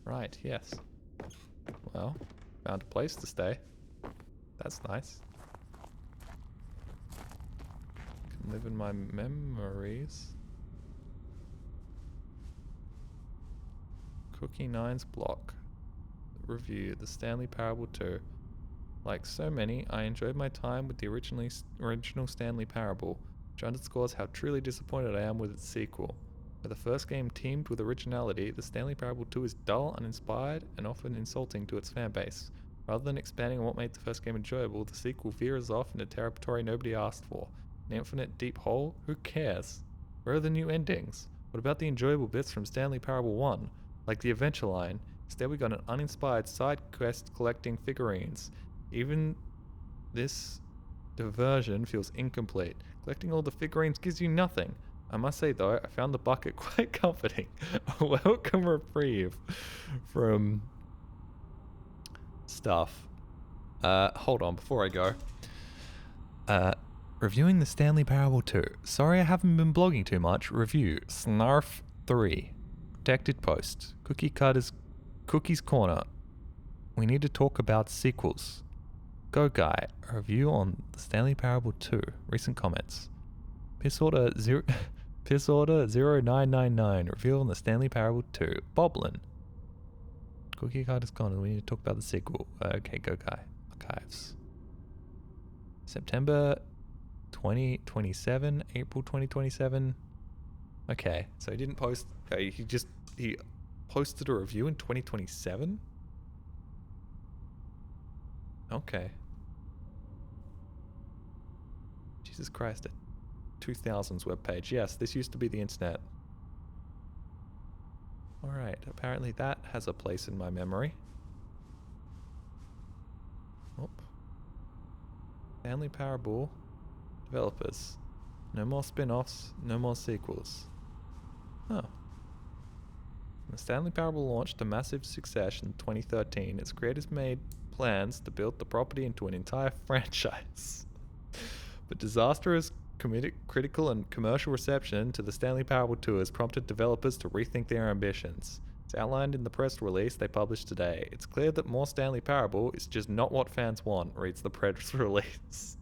Right, yes. Well, found a place to stay. That's nice. Can live in my memories. Cookie Nine's block. Review, the Stanley Parable 2. Like so many, I enjoyed my time with the original Stanley Parable, which underscores how truly disappointed I am with its sequel. Where the first game teamed with originality, the Stanley Parable 2 is dull, uninspired, and often insulting to its fanbase. Rather than expanding on what made the first game enjoyable, the sequel veers off into territory nobody asked for. An infinite deep hole? Who cares? Where are the new endings? What about the enjoyable bits from Stanley Parable 1? Like the adventure line. Instead we got an uninspired side quest collecting figurines. Even this diversion feels incomplete. Collecting all the figurines gives you nothing. I must say though, I found the bucket quite comforting. A welcome reprieve from stuff. Hold on, before I go. Reviewing the Stanley Parable 2. Sorry I haven't been blogging too much. Review. Snarf 3. Protected post. Cookie's Corner. We need to talk about sequels. Go Guy. A review on the Stanley Parable 2. Recent comments. Piss Order 0999. Review on the Stanley Parable 2. Boblin. Cookie Card is gone. We need to talk about the sequel. Okay, Go Guy. Archives. September 2027. April 2027. Okay, so he didn't post. He posted a review in 2027. Okay. Jesus Christ, a 2000s webpage. Yes, this used to be the internet. Alright, apparently that has a place in my memory. Oh. Stanley Parable developers. No more spin-offs, no more sequels. Oh. The Stanley Parable launched a massive success in 2013. Its creators made plans to build the property into an entire franchise. But disastrous critical and commercial reception to the Stanley Parable 2 has prompted developers to rethink their ambitions. It's outlined in the press release they published today. It's clear that more Stanley Parable is just not what fans want, reads the press release.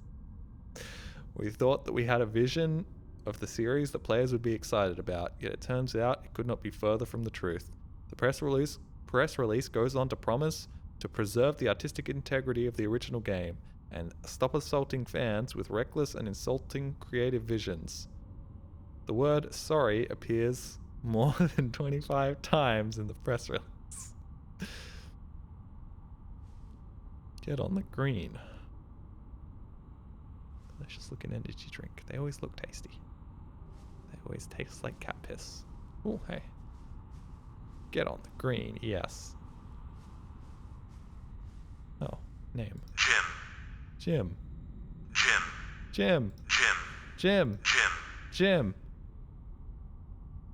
We thought that we had a vision of the series that players would be excited about, yet it turns out it could not be further from the truth. The press release goes on to promise to preserve the artistic integrity of the original game and stop assaulting fans with reckless and insulting creative visions. The word sorry appears more than 25 times in the press release. Get on the green. Delicious looking energy drink. They always look tasty. They always taste like cat piss. Oh, hey. Get on the green, yes. Oh, name. Jim.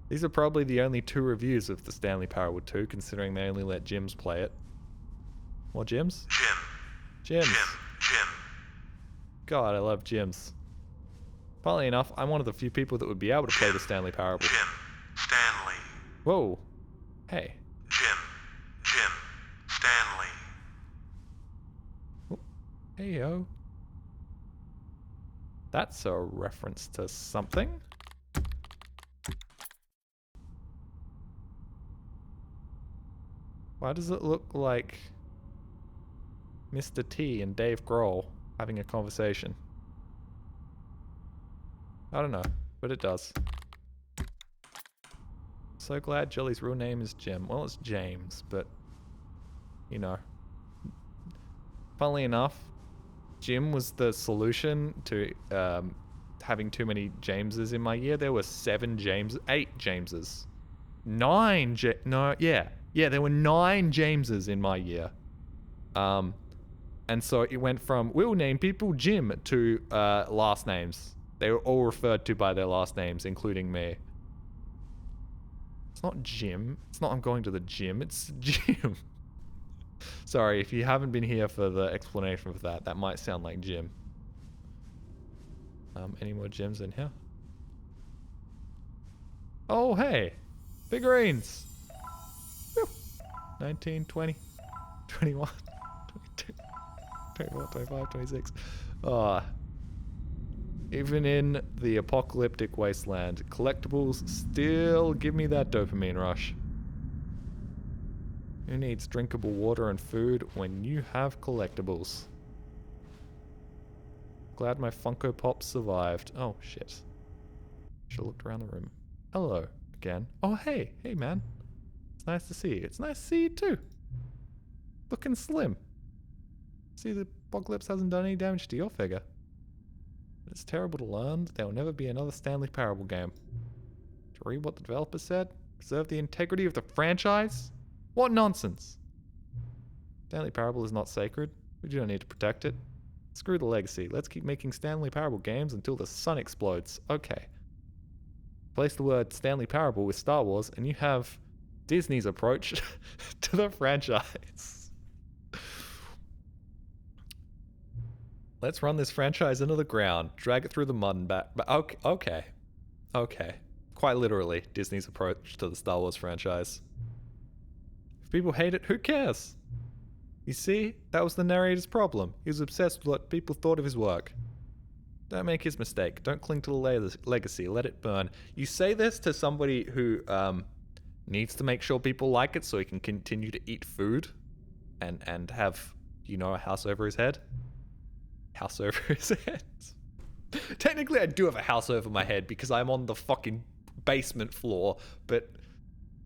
These are probably the only 2 reviews of the Stanley Parable 2, considering they only let Jims play it. More Jims? Jims. God, I love Jims. Funnily enough, I'm one of the few people that would be able to play the Stanley Parable. Stanley. Whoa. Hey. Stanley. Oh. Hey, yo. That's a reference to something. Why does it look like Mr. T and Dave Grohl having a conversation? I don't know, but it does. So glad Jolly's real name is Jim. Well, it's James, but, you know. Funnily enough, Jim was the solution to having too many Jameses in my year. There were 8 Jameses. 9 there were 9 Jameses in my year. And so it went from, we'll name people Jim, to last names. They were all referred to by their last names, including me. It's not gym. It's not I'm going to the gym. It's gym. Sorry, if you haven't been here for the explanation of that, that might sound like gym. Any more gyms in here? Oh, hey! Figurines! Woo. 19, 20, 21, 22, 24, 25, 26. Even in the apocalyptic wasteland, collectibles still give me that dopamine rush. Who needs drinkable water and food when you have collectibles? Glad my Funko Pops survived. Oh, shit. Should've looked around the room. Hello, again. Oh, hey. Hey, man. It's nice to see you. It's nice to see you, too. Looking slim. See, the apocalypse hasn't done any damage to your figure. But it's terrible to learn that there will never be another Stanley Parable game. To read what the developer said? Preserve the integrity of the franchise? What nonsense! Stanley Parable is not sacred. We do not need to protect it. Screw the legacy. Let's keep making Stanley Parable games until the sun explodes. Okay. Place the word Stanley Parable with Star Wars and you have Disney's approach to the franchise. Let's run this franchise into the ground, drag it through the mud and back. But okay. Quite literally, Disney's approach to the Star Wars franchise. If people hate it, who cares? You see, that was the narrator's problem. He was obsessed with what people thought of his work. Don't make his mistake. Don't cling to the legacy. Let it burn. You say this to somebody who needs to make sure people like it so he can continue to eat food and have, you know, a house over his head. House over his head. Technically, I do have a house over my head because I'm on the fucking basement floor, but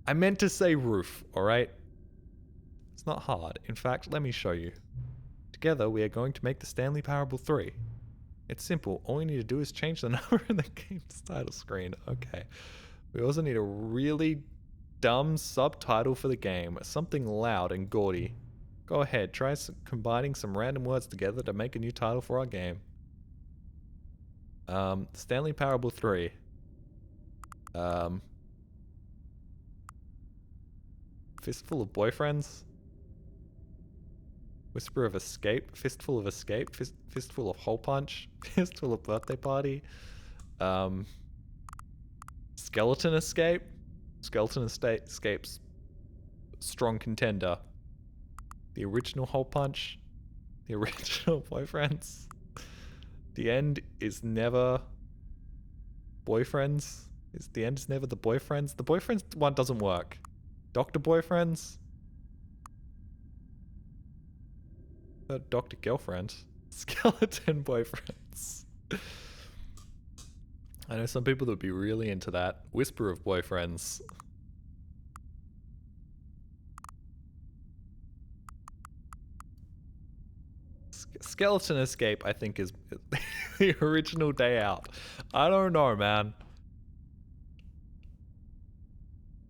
I meant to say roof, alright? It's not hard. In fact, let me show you. Together, we are going to make the Stanley Parable 3. It's simple. All we need to do is change the number in the game's title screen. Okay. We also need a really dumb subtitle for the game. Something loud and gaudy. Go ahead, try combining some random words together to make a new title for our game. Stanley Parable 3. Fistful of Boyfriends. Whisper of Escape. Fistful of Escape. Fistful of Hole Punch. Fistful of Birthday Party. Skeleton Escape. Skeleton Escape's strong contender. The original Hole Punch. The original Boyfriends. The end is never Boyfriends. The end is never the Boyfriends. The Boyfriends one doesn't work. Dr. Boyfriends. Dr. Girlfriend. Skeleton Boyfriends. I know some people that would be really into that. Whisper of Boyfriends. Skeleton Escape, I think, is the original Day Out. I don't know, man.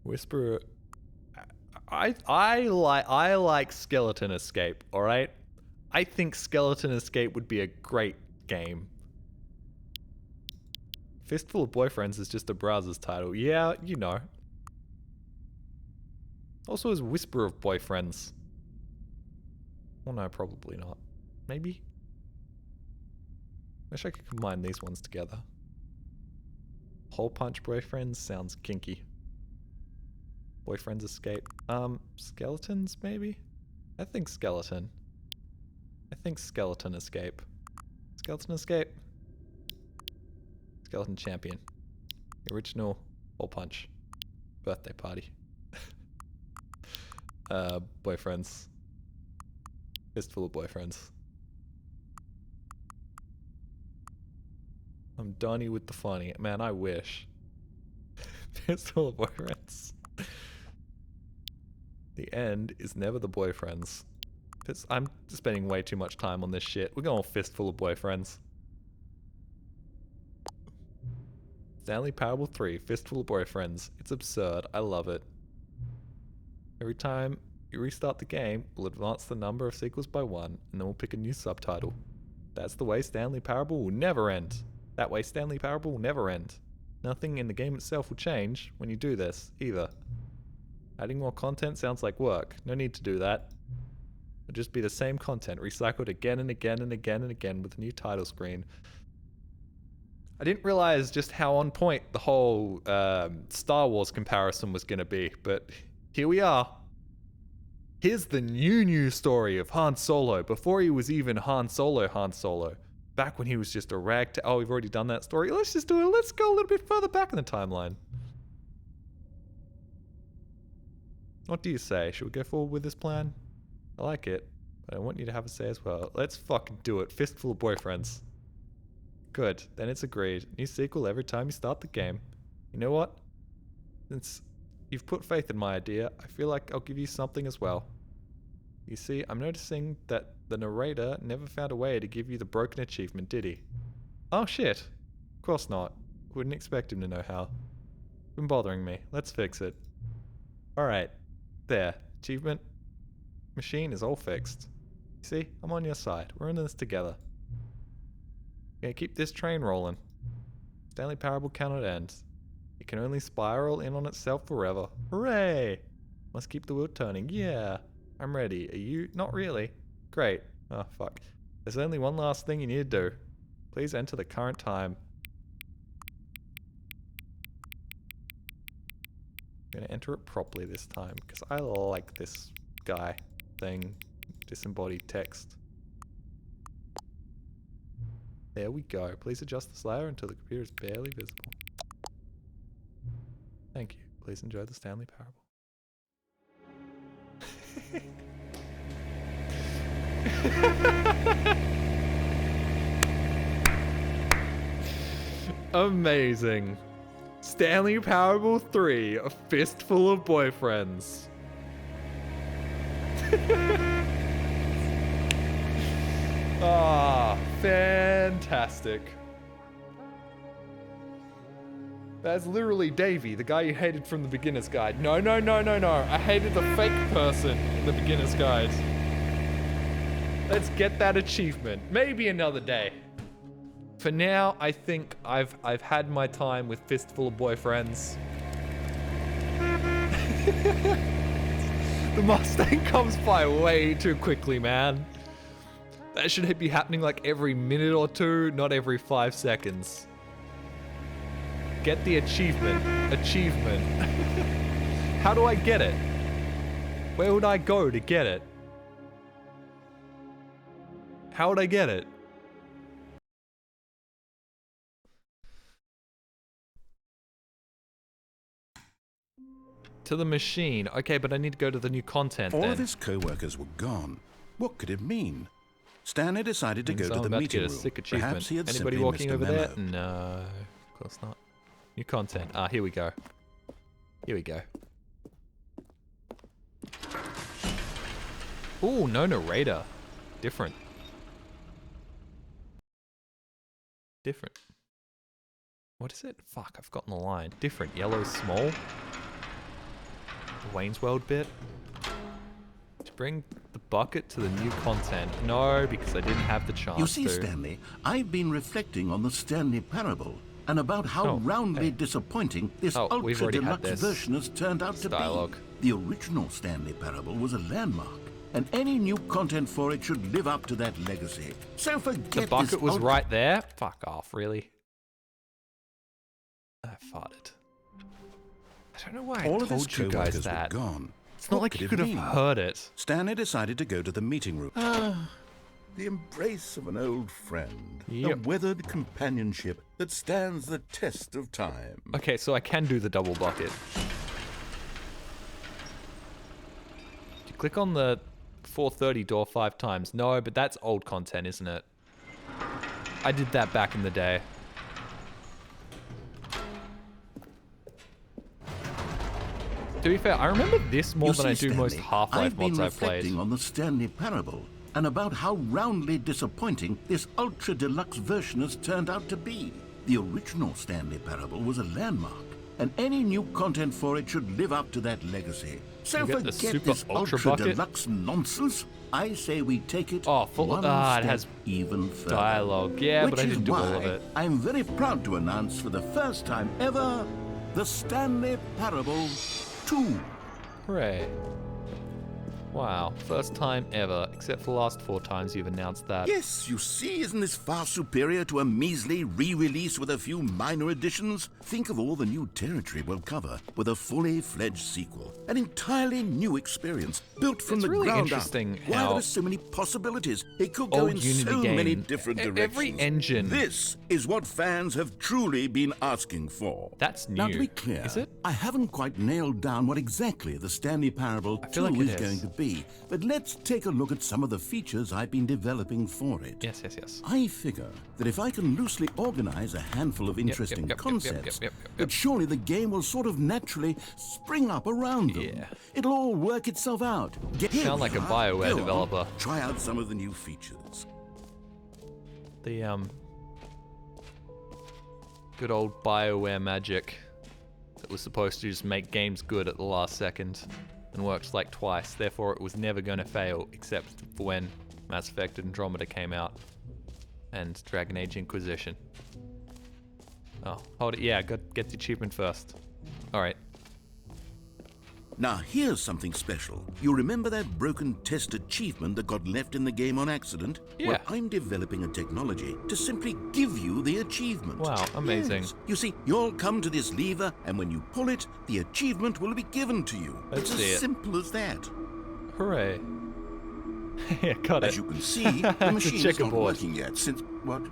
Whisper. I like Skeleton Escape. All right. I think Skeleton Escape would be a great game. Fistful of Boyfriends is just a browser's title. Yeah, you know. Also is Whisper of Boyfriends. Well, no, probably not. Maybe? Wish I could combine these ones together. Hole Punch Boyfriends sounds kinky. Boyfriends Escape. Skeletons, maybe? I think Skeleton. I think Skeleton Escape. Skeleton Escape. Skeleton Champion. The original Hole Punch. Birthday Party. Boyfriends. Fistful of Boyfriends. I'm Donnie with the funny. Man, I wish. Fistful of Boyfriends. The end is never the Boyfriends. I'm spending way too much time on this shit. We're going Fistful of Boyfriends. Stanley Parable 3, Fistful of Boyfriends. It's absurd. I love it. Every time you restart the game, we'll advance the number of sequels by 1, and then we'll pick a new subtitle. That's the way Stanley Parable will never end. That way Stanley Parable will never end. Nothing in the game itself will change when you do this, either. Adding more content sounds like work. No need to do that. It'll just be the same content, recycled again and again and again and again with a new title screen. I didn't realize just how on point the whole Star Wars comparison was going to be, but here we are. Here's the new story of Han Solo, before he was even Han Solo. Back when he was just a ragtag. Oh, we've already done that story. Let's just do it. Let's go a little bit further back in the timeline. What do you say? Should we go forward with this plan? I like it, but I want you to have a say as well. Let's fucking do it. Fistful of boyfriends. Good. Then it's agreed. New sequel every time you start the game. You know what? Since you've put faith in my idea, I feel like I'll give you something as well. You see, I'm noticing that the narrator never found a way to give you the broken achievement, did he? Oh shit. Of course not. Wouldn't expect him to know how. Been bothering me. Let's fix it. Alright. There. Achievement machine is all fixed. You see, I'm on your side. We're in this together. Gonna keep this train rolling. Stanley Parable cannot end. It can only spiral in on itself forever. Hooray! Must keep the wheel turning. Yeah. I'm ready. Are you? Not really. Great. Oh, fuck. There's only one last thing you need to do. Please enter the current time. I'm gonna enter it properly this time, because I like this guy thing. Disembodied text. There we go. Please adjust the slayer until the computer is barely visible. Thank you. Please enjoy the Stanley Parable. Amazing. Stanley Parable 3, a fistful of boyfriends. Ah, fantastic. That's literally Davey, the guy you hated from the beginner's guide. No. I hated the fake person in the beginner's guide. Let's get that achievement. Maybe another day. For now, I think I've had my time with Fistful of Boyfriends. The Mustang comes by way too quickly, man. That should be happening like every minute or two, not every 5 seconds. Get the achievement. Achievement. How do I get it? Where would I go to get it? How would I get it? To the machine. Okay, but I need to go to the new content All then. of his co-workers were gone. What could it mean? Stanley decided to go to the meeting room. Perhaps he had Anybody simply walking missed a over there? memo. No, of course not. New content. Ah, here we go. Here we go. Ooh, no narrator. Different. Different. What is it? Fuck, I've gotten the line. Different. Yellow small. The Wayne's World bit. To bring the bucket to the new content. No, because I didn't have the chance You see, to. Stanley, I've been reflecting on the Stanley Parable and about how roundly disappointing this we've already had ultra-deluxe this. version has turned out to Dialogue. be. The original Stanley Parable was a landmark, and any new content for it should live up to that legacy. So forget The bucket this was right there? Fuck off, really? I farted. I don't know why All I of his told you guys co-workers that. were gone. It's not What like you could could it have mean? heard it. Stanley decided to go to the meeting room. The embrace of an old friend. A weathered companionship that stands the test of time. Okay, so I can do the double bucket. You click on the 430 door 5 times. No, but that's old content, isn't it? I did that back in the day. To be fair, I remember this more than I do most Half-Life mods I've played. I've been reflecting on the Stanley Parable and about how roundly disappointing this ultra-deluxe version has turned out to be. The original Stanley Parable was a landmark, and any new content for it should live up to that legacy. So You get the forget super this ultra bucket? ultra-deluxe nonsense. I say we take it one step it has even further. dialogue. Yeah, Which but I is didn't do all why of it. I'm very proud to announce for the first time ever, the Stanley Parable 2. Hooray. Wow, first time ever, except for the last 4 times you've announced that. Yes, you see, isn't this far superior to a measly re-release with a few minor additions? Think of all the new territory we'll cover with a fully fledged sequel. An entirely new experience, built from It's the really ground interesting up. Why how there are so many possibilities? It could go old in Unity so many game, different directions. every engine. This is what fans have truly been asking for. That's new. Now, to be clear, Is it? I haven't quite nailed down what exactly the Stanley Parable 2 like it is is. going to be, but let's take a look at some of the features I've been developing for it. Yes. I figure that if I can loosely organize a handful of interesting concepts, that surely the game will sort of naturally spring up around them. Yeah. It'll all work itself out. Sound like a BioWare developer. Try out some of the new features. The, good old BioWare magic that was supposed to just make games good at the last second and works like twice, therefore it was never going to fail except for when Mass Effect Andromeda came out and Dragon Age Inquisition. Oh, hold it, yeah, get the achievement first. Alright. Now, here's something special. You remember that broken test achievement that got left in the game on accident? Yeah. Well, I'm developing a technology to simply give you the achievement. Wow, amazing. Yes. You see, you'll come to this lever, and when you pull it, the achievement will be given to you. Let's it's see as it. simple as that. Hooray. Yeah, got it. As you can see, the It's a machine is not checkerboard. working yet since... What?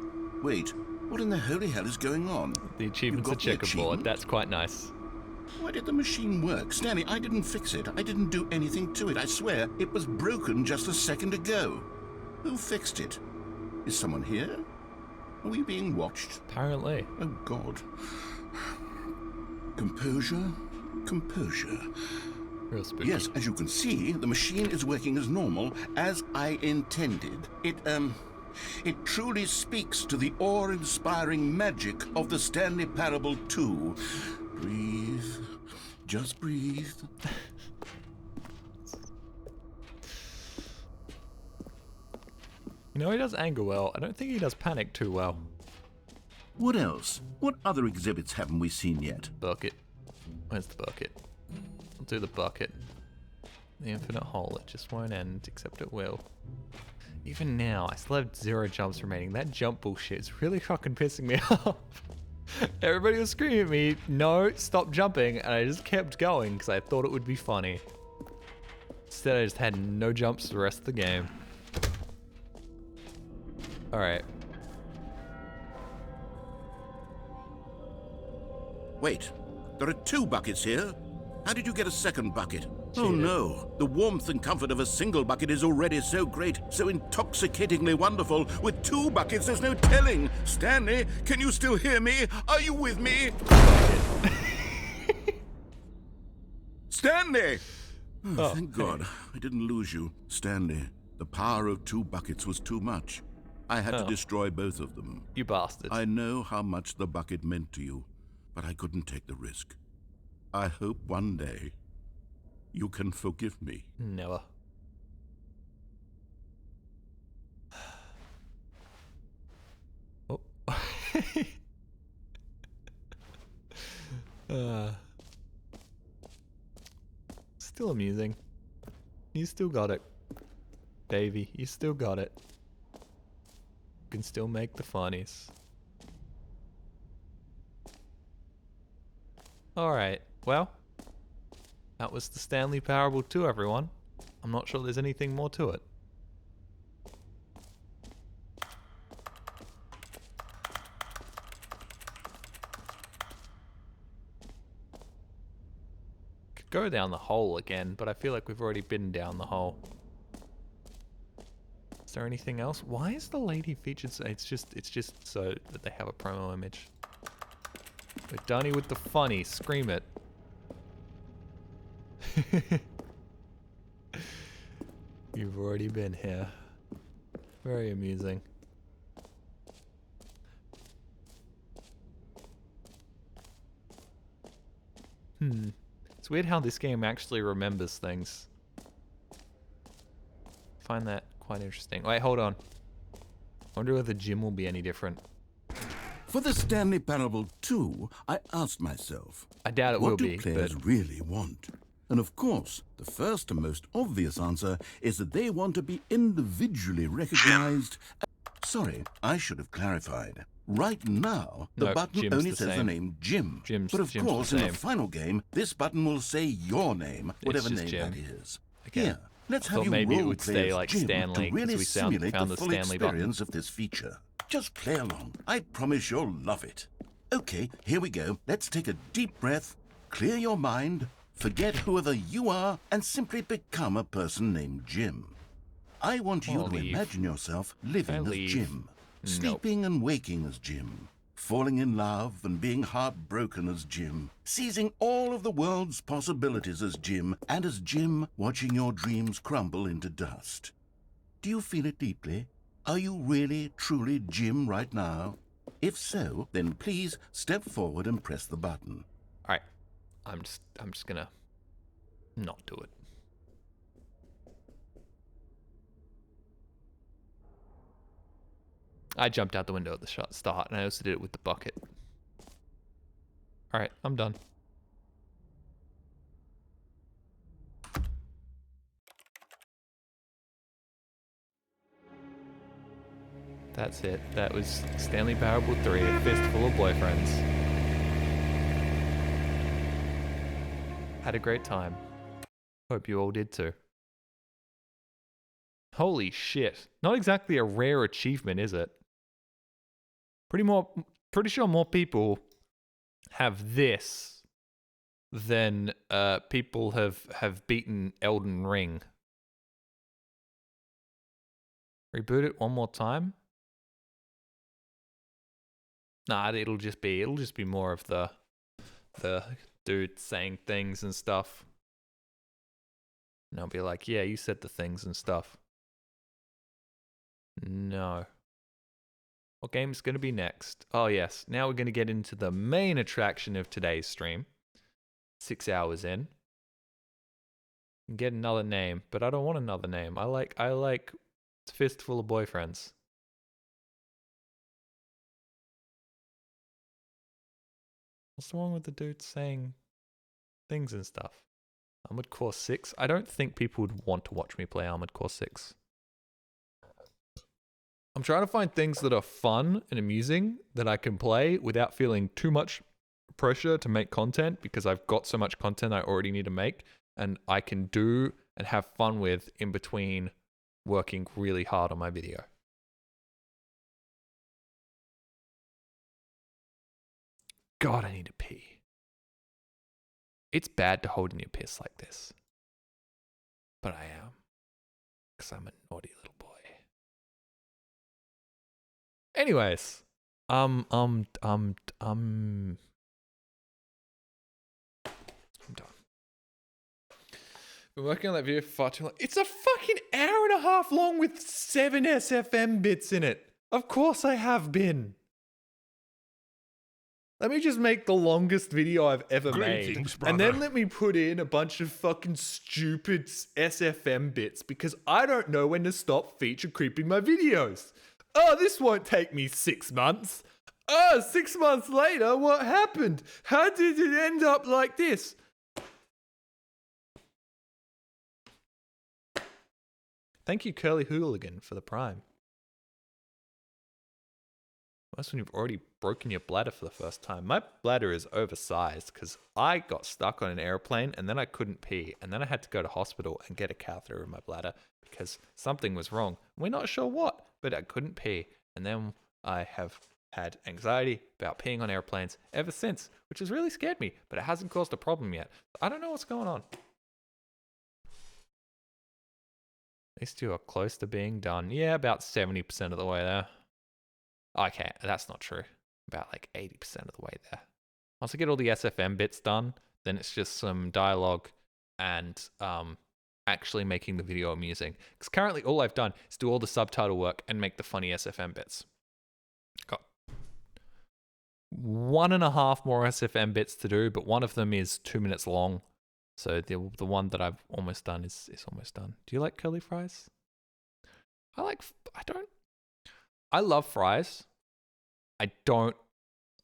Wait, what in the holy hell is going on? The achievement's a You've got the checkerboard, achievement? that's quite nice. Why did the machine work? Stanley, I didn't fix it. I didn't do anything to it. I swear, it was broken just a second ago. Who fixed it? Is someone here? Are we being watched? Apparently. Oh, God. Composure. Real spooky. Yes, as you can see, the machine is working as normal, as I intended. It truly speaks to the awe-inspiring magic of the Stanley Parable 2. Breathe. Just breathe. You know, he does anger well. I don't think he does panic too well. What else? What other exhibits haven't we seen yet? Bucket. Where's the bucket? I'll do the bucket. The infinite hole. It just won't end, except it will. Even now, I still have 0 jumps remaining. That jump bullshit is really fucking pissing me off. Everybody was screaming at me, no, stop jumping, and I just kept going because I thought it would be funny. Instead, I just had no jumps the rest of the game. Alright. Wait, there are 2 buckets here. How did you get a second bucket? Oh Cheated. no, the warmth and comfort of a single bucket is already so great, so intoxicatingly wonderful. With 2 buckets, there's no telling. Stanley, can you still hear me? Are you with me? Stanley! Oh, thank God, I didn't lose you. Stanley, the power of 2 buckets was too much. I had to destroy both of them. You bastard. I know how much the bucket meant to you, but I couldn't take the risk. I hope one day you can forgive me. Never. Oh. Still amusing. You still got it. Davey, you still got it. You can still make the funnies. Alright, well, that was the Stanley Parable 2, everyone. I'm not sure there's anything more to it. Could go down the hole again, but I feel like we've already been down the hole. Is there anything else? Why is the lady featured so... It's just so that they have a promo image. We're done with the funny. Scream it. You've already been here. Very amusing. It's weird how this game actually remembers things. Find that quite interesting. Wait, hold on. I wonder whether the gym will be any different. For the Stanley Parable 2, I asked myself, I doubt it will what be, do players but really want? And of course, the first and most obvious answer is that they want to be individually recognized. Sorry, I should have clarified. Right now, the Nope, button Jim's only the says the same. name Jim. Jim's but of the course, in the same. final game, this button will say your name, whatever just name Jim. that is. Okay. Here, let's I have thought you maybe it role would play stay as like Jim Stanley, to 'cause really we simulate found the the full Stanley button. experience of this feature. Just play along. I promise you'll love it. Okay, here we go. Let's take a deep breath, clear your mind, forget whoever you are, and simply become a person named Jim. I want you I'll to leave. imagine yourself living I'll as leave. Jim, Nope. sleeping and waking as Jim, falling in love and being heartbroken as Jim, seizing all of the world's possibilities as Jim, and as Jim watching your dreams crumble into dust. Do you feel it deeply? Are you really, truly Jim right now? If so, then please step forward and press the button. All right, I'm just gonna not do it. I jumped out the window at the start, and I also did it with the bucket. All right, I'm done. That's it. That was Stanley Parable 3, A Fistful of Boyfriends. Had a great time. Hope you all did too. Holy shit. Not exactly a rare achievement, is it? Pretty sure more people have this than people have beaten Elden Ring. Reboot it one more time? Nah, it'll just be more of the dude saying things and stuff. And I'll be like, yeah, you said the things and stuff. No. What game's gonna be next? Oh yes, now we're gonna get into the main attraction of today's stream. 6 hours in. Get another name, but I don't want another name. I like Fistful of Boyfriends. What's wrong with the dude saying things and stuff? Armored Core 6? I don't think people would want to watch me play Armored Core 6. I'm trying to find things that are fun and amusing that I can play without feeling too much pressure to make content, because I've got so much content I already need to make and I can do and have fun with in between working really hard on my video. God, I need to pee. It's bad to hold in your piss like this. But I am. Because I'm a naughty little boy. Anyways. I'm done. Been working on that video for far too long. It's a fucking hour and a half long with 7 SFM bits in it. Of course I have been. Let me just make the longest video I've ever made. Brother. And then let me put in a bunch of fucking stupid SFM bits, because I don't know when to stop feature creeping my videos. Oh, this won't take me 6 months. Oh, 6 months later, what happened? How did it end up like this? Thank you, Curly Hooligan, for the Prime. That's when you've already broken your bladder for the first time. My bladder is oversized because I got stuck on an airplane and then I couldn't pee. And then I had to go to hospital and get a catheter in my bladder because something was wrong. We're not sure what, but I couldn't pee. And then I have had anxiety about peeing on airplanes ever since, which has really scared me, but it hasn't caused a problem yet. I don't know what's going on. These two are close to being done. Yeah, about 70% of the way there. Okay, that's not true. About like 80% of the way there. Once I get all the SFM bits done, then it's just some dialogue and actually making the video amusing. Because currently all I've done is do all the subtitle work and make the funny SFM bits. Got 1.5 more SFM bits to do, but one of them is 2 minutes long. So the one that I've almost done is almost done. Do you like curly fries? I love fries. I don't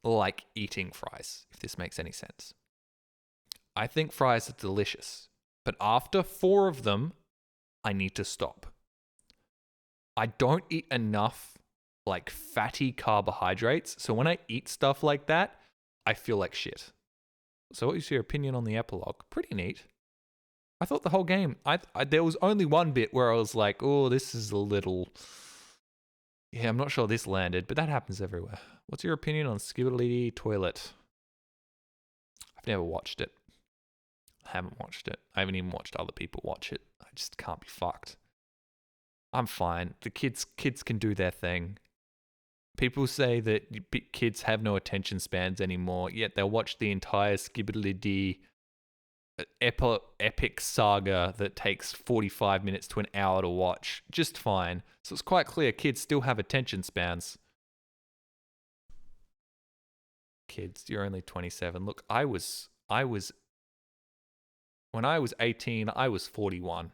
like eating fries, if this makes any sense. I think fries are delicious. But after 4 of them, I need to stop. I don't eat enough like fatty carbohydrates. So when I eat stuff like that, I feel like shit. So what is your opinion on the epilogue? Pretty neat. I thought the whole game, there was only one bit where I was like, oh, this is a little... Yeah, I'm not sure this landed, but that happens everywhere. What's your opinion on Skibidi Toilet? I've never watched it. I haven't watched it. I haven't even watched other people watch it. I just can't be fucked. I'm fine. The kids can do their thing. People say that kids have no attention spans anymore, yet they'll watch the entire Skibidi epic saga that takes 45 minutes to an hour to watch just fine. So it's quite clear kids still have attention spans. Kids, you're only 27. Look, I was when I was 18, I was 41.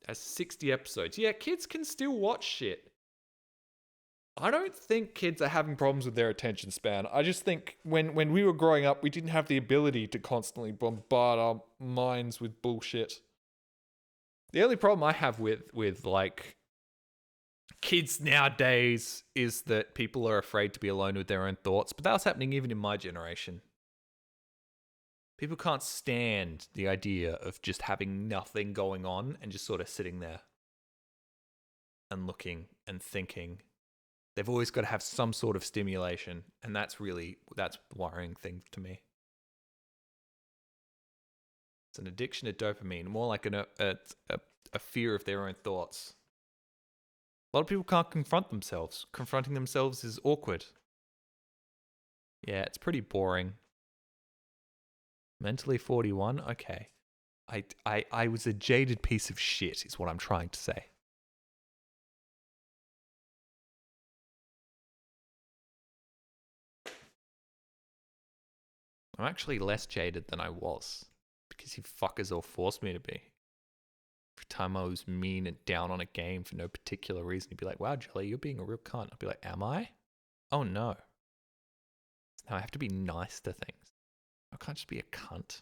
That's 60 episodes. Yeah, kids can still watch shit. I don't think kids are having problems with their attention span. I just think when we were growing up, we didn't have the ability to constantly bombard our minds with bullshit. The only problem I have with like kids nowadays is that people are afraid to be alone with their own thoughts. But that was happening even in my generation. People can't stand the idea of just having nothing going on and just sort of sitting there and looking and thinking. They've always got to have some sort of stimulation, and that's the worrying thing to me. It's an addiction to dopamine, more like a fear of their own thoughts. A lot of people can't confront themselves. Confronting themselves is awkward. Yeah, it's pretty boring. Mentally 41? Okay. I was a jaded piece of shit, is what I'm trying to say. I'm actually less jaded than I was, because you fuckers all forced me to be. Every time I was mean and down on a game for no particular reason, you'd be like, wow, Jolly, you're being a real cunt. I'd be like, am I? Oh no. Now I have to be nice to things. I can't just be a cunt.